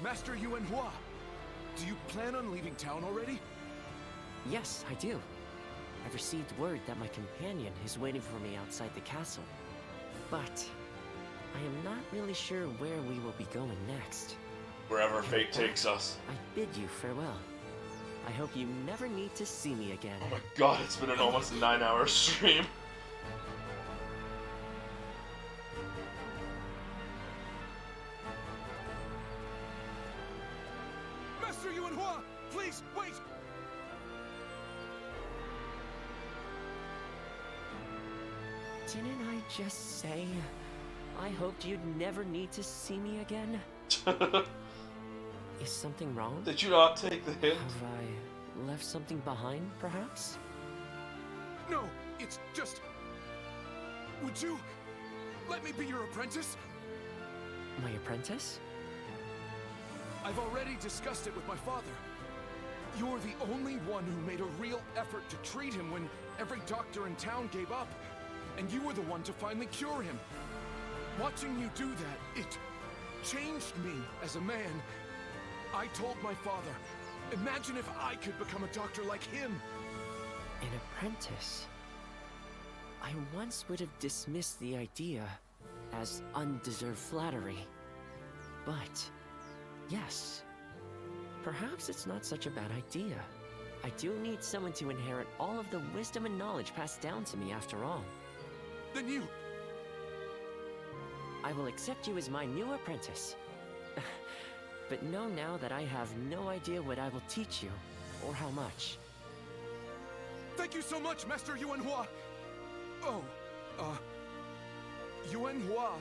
Master Yuan, do you plan on leaving town already? Yes, I do. I've received word that my companion is waiting for me outside the castle. But I am not really sure where we will be going next. Wherever fate takes us. I bid you farewell. I hope you never need to see me again. Oh my god, it's been an almost 9-hour stream. Master Yuan, please, wait! Didn't I just say I hoped you'd never need to see me again? Is something wrong? Did you not take the hint? Have I left something behind, perhaps? No, it's just... Would you let me be your apprentice? My apprentice? I've already discussed it with my father. You're the only one who made a real effort to treat him when every doctor in town gave up. And you were the one to finally cure him. Watching you do that, it changed me as a man. I told my father, imagine if I could become a doctor like him. An apprentice? I once would have dismissed the idea as undeserved flattery. But, yes, perhaps it's not such a bad idea. I do need someone to inherit all of the wisdom and knowledge passed down to me after all. Then you... I will accept you as my new apprentice. But know now that I have no idea what I will teach you, or how much. Thank you so much, Master Yuanhua! Oh, Yuanhua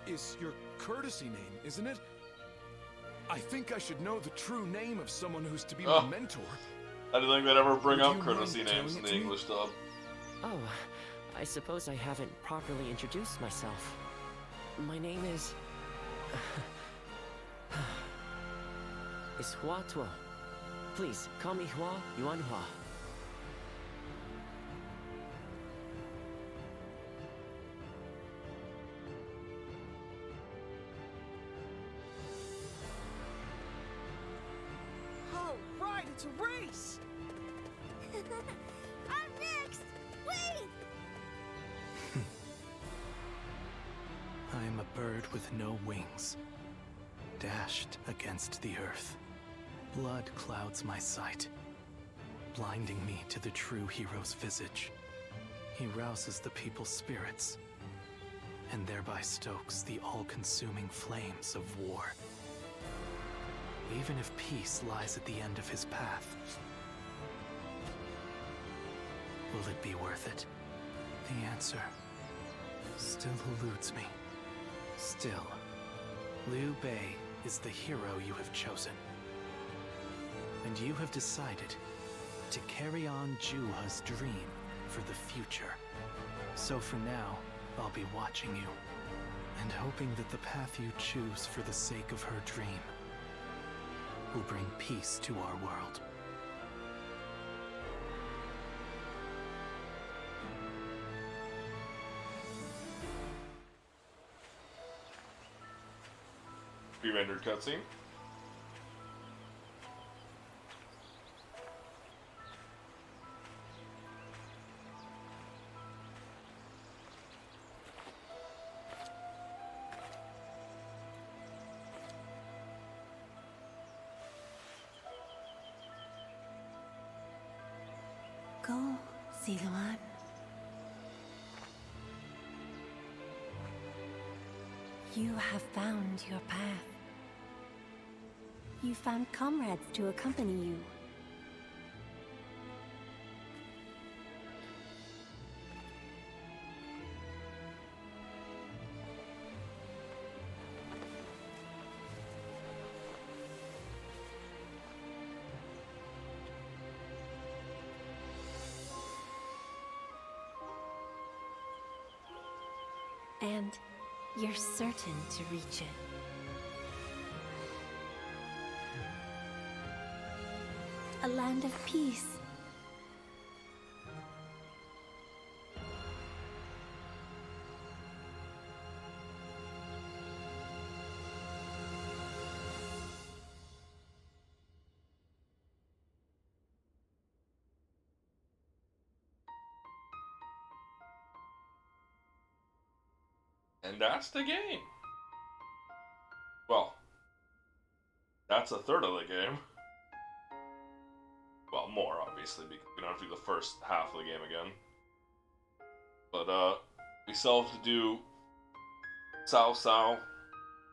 is your courtesy name, isn't it? I think I should know the true name of someone who's to be my mentor. I didn't think they'd ever bring Would up you courtesy mind names in telling the it to me? English dub. Oh, I suppose I haven't properly introduced myself. My name is... is Hua Tuo. Please, call me Hua Yuanhua. All right, it's a race! I'm next! Wait! I am a bird with no wings, dashed against the earth. Blood clouds my sight, blinding me to the true hero's visage. He rouses the people's spirits, and thereby stokes the all-consuming flames of war. Even if peace lies at the end of his path, will it be worth it? The answer still eludes me. Still, Liu Bei is the hero you have chosen. And you have decided to carry on Juha's dream for the future. So for now, I'll be watching you, and hoping that the path you choose for the sake of her dream will bring peace to our world. Pre-rendered cutscene. Go, Ziluan. You have found your path. You found comrades to accompany you. And you're certain to reach it. A land of peace. And that's the game. Well, that's a third of the game. Well, more, obviously, because we don't have to do the first half of the game again. But, we still have to do Cao Cao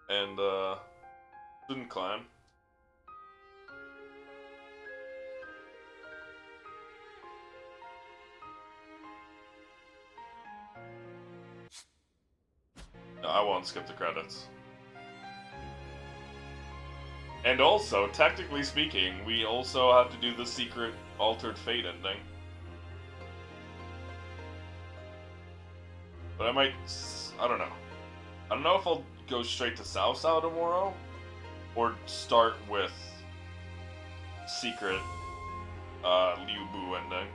and, Sun Clan. No, I won't skip the credits. And also, technically speaking, we also have to do the secret Altered Fate ending. But I don't know. I don't know if I'll go straight to Cao Cao tomorrow, or start with Secret Liu Bu ending.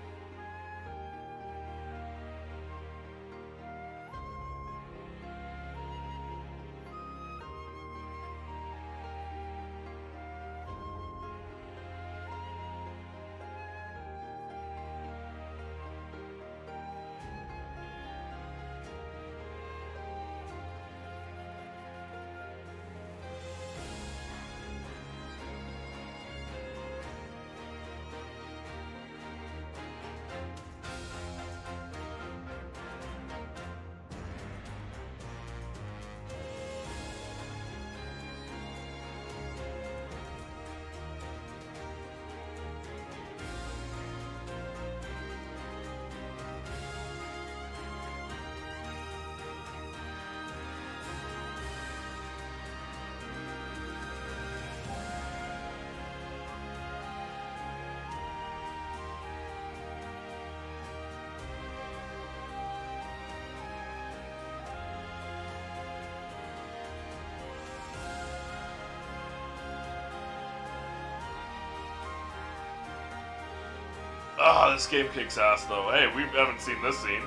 Ah, this game kicks ass, though. Hey, we haven't seen this scene.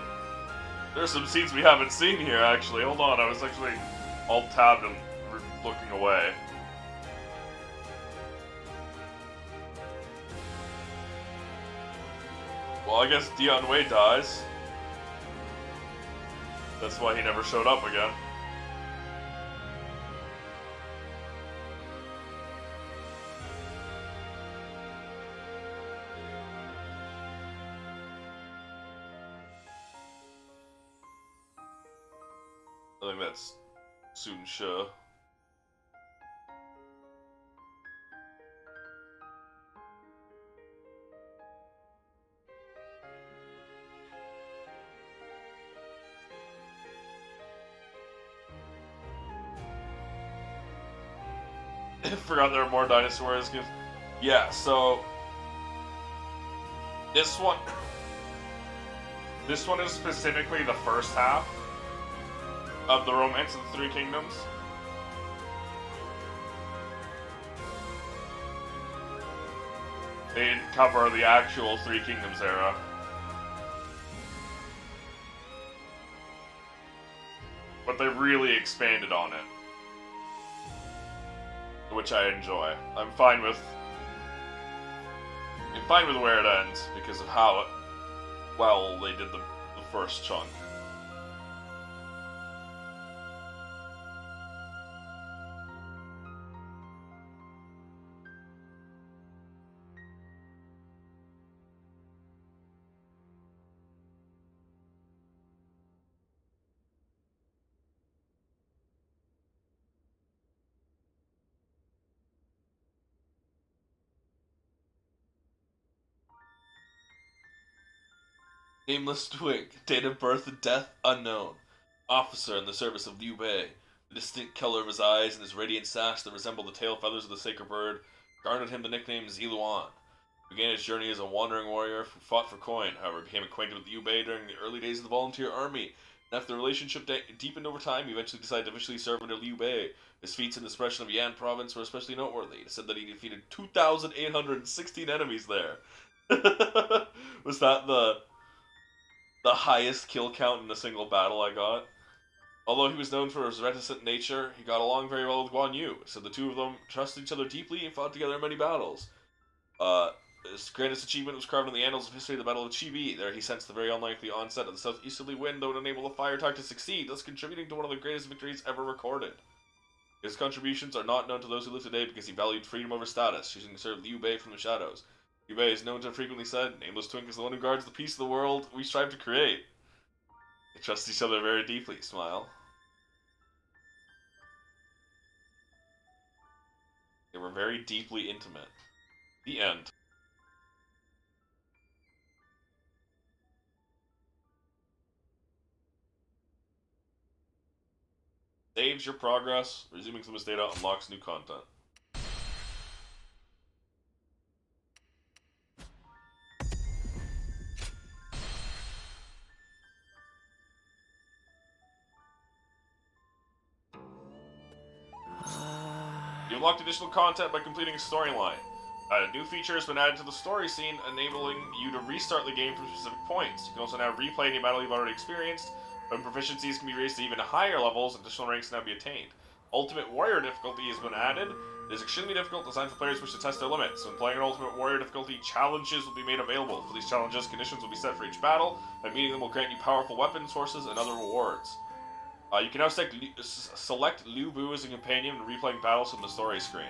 There's some scenes we haven't seen here, actually. Hold on, I was actually alt-tabbed and looking away. Well, I guess Dion Wei dies. That's why he never showed up again. I think that's Sun She. I forgot there were more dinosaurs. Yeah, so this one is specifically the first half of the Romance of the Three Kingdoms. They didn't cover the actual Three Kingdoms era. But they really expanded on it. Which I enjoy. I'm fine with where it ends because of how well they did the first chunk. Nameless twig, date of birth and death unknown. Officer in the service of Liu Bei. The distinct color of his eyes and his radiant sash that resembled the tail feathers of the sacred bird garnered him the nickname Ziluan. He began his journey as a wandering warrior who fought for coin, however, became acquainted with Liu Bei during the early days of the volunteer army. And after the relationship deepened over time, he eventually decided to officially serve under Liu Bei. His feats in the suppression of Yan province were especially noteworthy. It said that he defeated 2,816 enemies there. Was that the highest kill count in a single battle I got? Although he was known for his reticent nature, he got along very well with Guan Yu, so the two of them trusted each other deeply and fought together in many battles. His greatest achievement was carved in the annals of history of the Battle of Chibi. There he sensed the very unlikely onset of the southeasterly wind that would enable the fire attack to succeed, thus contributing to one of the greatest victories ever recorded. His contributions are not known to those who live today because he valued freedom over status, choosing to serve Liu Bei from the shadows. Liu Bei is known to have frequently said, "Nameless Twink is the one who guards the peace of the world we strive to create." They trust each other very deeply, smile. They were very deeply intimate. The end. Saves your progress. Resuming some of this data unlocks new content. You unlocked additional content by completing a storyline. New feature has been added to the story scene, enabling you to restart the game from specific points. You can also now replay any battle you've already experienced. When proficiencies can be raised to even higher levels, additional ranks can now be attained. Ultimate Warrior difficulty has been added. It is extremely difficult, designed for players who wish to test their limits. When playing an Ultimate Warrior difficulty, challenges will be made available. For these challenges, conditions will be set for each battle, and meeting them will grant you powerful weapon sources and other rewards. You can now select Liu Bu as a companion when replaying battles from the story screen.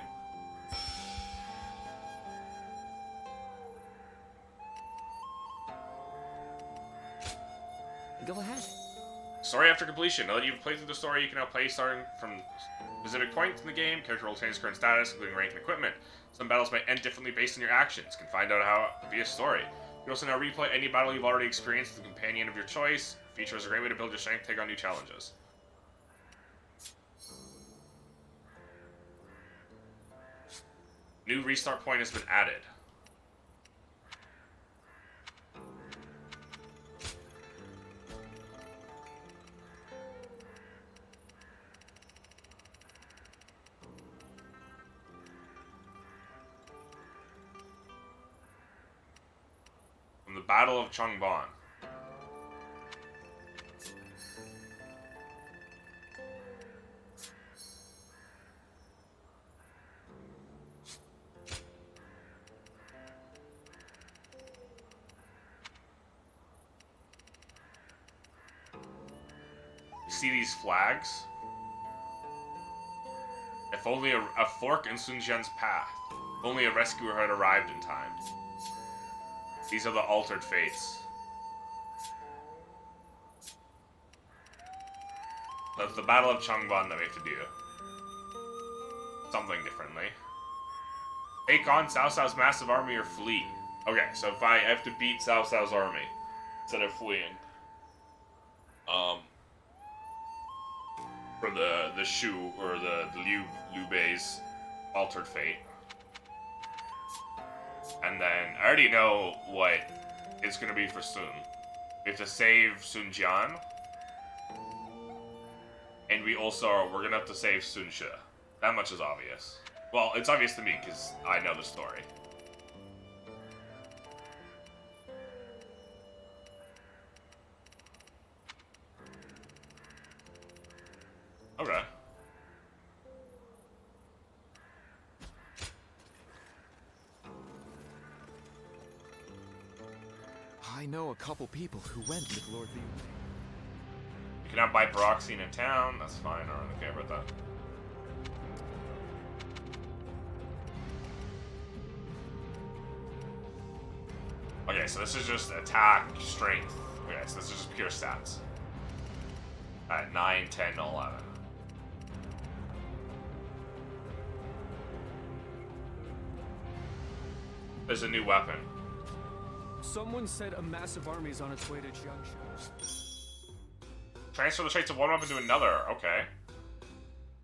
Go ahead. Story after completion. Now that you've played through the story, you can now play starting from specific points in the game. Character will change current status, including rank and equipment. Some battles may end differently based on your actions. You can find out how via story. You can also now replay any battle you've already experienced with a companion of your choice. Feature is a great way to build your strength, take on new challenges. New restart point has been added. From the Battle of Changban. See these flags? If only a fork in Sun Jian's path. If only a rescuer had arrived in time. These are the altered fates. That's the Battle of Changban that we have to do. Something differently. Take on Cao Cao's massive army or flee. Okay, so if I have to beat Cao Cao's army instead of fleeing. For the Shu, or the Liu Bei's altered fate. And then, I already know what it's gonna be for Sun. We have to save Sun Jian. And we're gonna have to save Sun She. That much is obvious. Well, it's obvious to me, because I know the story. Okay. I know a couple people who went with Lord Liu. You cannot buy peroxine in town. That's fine. I don't really care about that. Okay, so this is just attack, strength. Okay, so this is just pure stats. At 9, 10, 11. There's a new weapon. Someone said a massive army is on its way to Jiangsu. Transfer the traits of one weapon to another. Okay.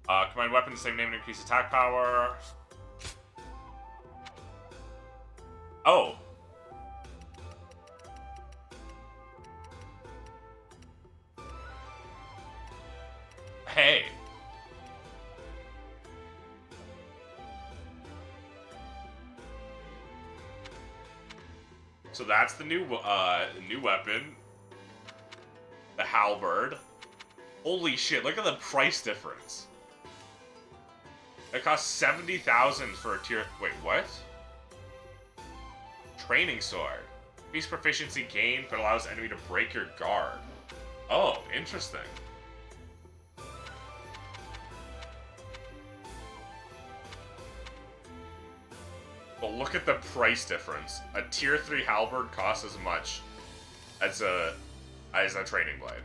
Combine weapons, same name, and increase attack power. Oh. Hey. So that's the new weapon. The halberd. Holy shit, look at the price difference. It costs 70,000 for a tier... Wait, what? Training sword. Increase proficiency gained, but allows enemy to break your guard. Oh, interesting. But look at the price difference. A tier 3 halberd costs as much as a training blade.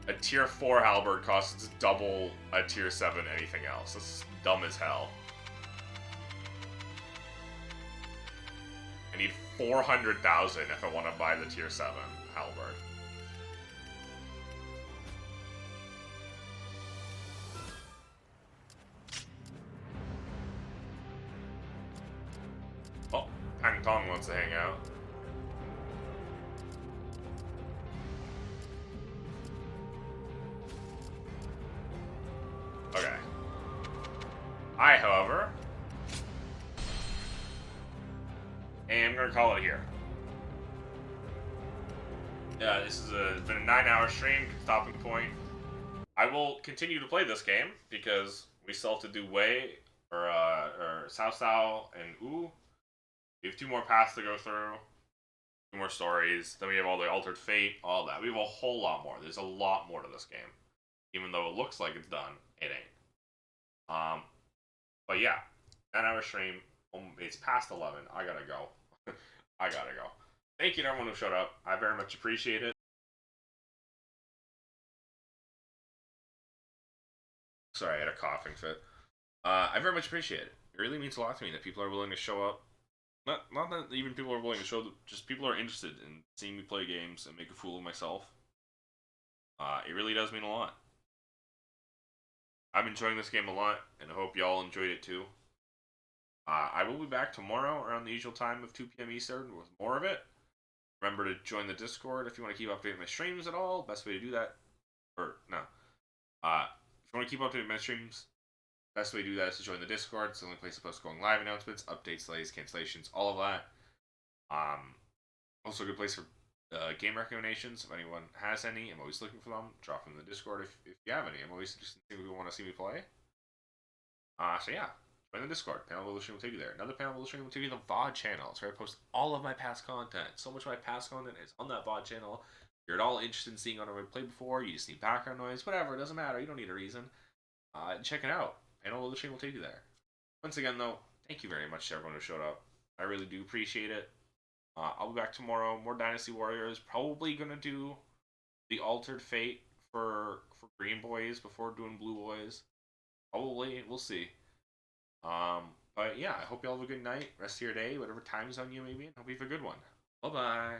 A tier 4 halberd costs double a tier 7 anything else. That's dumb as hell. I need 400,000 if I want to buy the tier 7 halberd. Oh, Pang Tong wants to hang out. Okay. I, however, am going to call it here. This is been a 9-hour stream, stopping point. I will continue to play this game because we still have to do Wei or Cao Cao and Wu. We have 2 more paths to go through, 2 more stories. Then we have all the Altered Fate, all that. We have a whole lot more. There's a lot more to this game, even though it looks like it's done. It ain't. But yeah, 9-hour stream. It's past 11. I gotta go. I gotta go. Thank you to everyone who showed up. I very much appreciate it. Sorry, I had a coughing fit. I very much appreciate it. It really means a lot to me that people are willing to show up. Not that even people are willing to show up, just people are interested in seeing me play games and make a fool of myself. It really does mean a lot. I'm enjoying this game a lot, and I hope y'all enjoyed it too. I will be back tomorrow around the usual time of 2 p.m. Eastern with more of it. Remember to join the Discord if you want to keep updating my streams at all. Best way to do that, or no. If you want to keep updating my streams, best way to do that is to join the Discord. It's the only place to post going live announcements, updates, delays, cancellations, all of that. Also a good place for game recommendations. If anyone has any, I'm always looking for them. Drop them in the Discord if you have any. I'm always interested in seeing who want to see me play. So yeah. Join the Discord. Panel Evolution will take you there. Another Panel Evolution will take you to the VOD channel. It's where I post all of my past content. So much of my past content is on that VOD channel. If you're at all interested in seeing what I've played before, you just need background noise, whatever, it doesn't matter. You don't need a reason. Check it out. Panel Evolution will take you there. Once again, though, thank you very much to everyone who showed up. I really do appreciate it. I'll be back tomorrow. More Dynasty Warriors. Probably going to do the Altered Fate for Green Boys before doing Blue Boys. Probably. We'll see. But yeah, I hope you all have a good night, rest of your day, whatever time zone you may be in. Hope you have a good one. Bye-bye.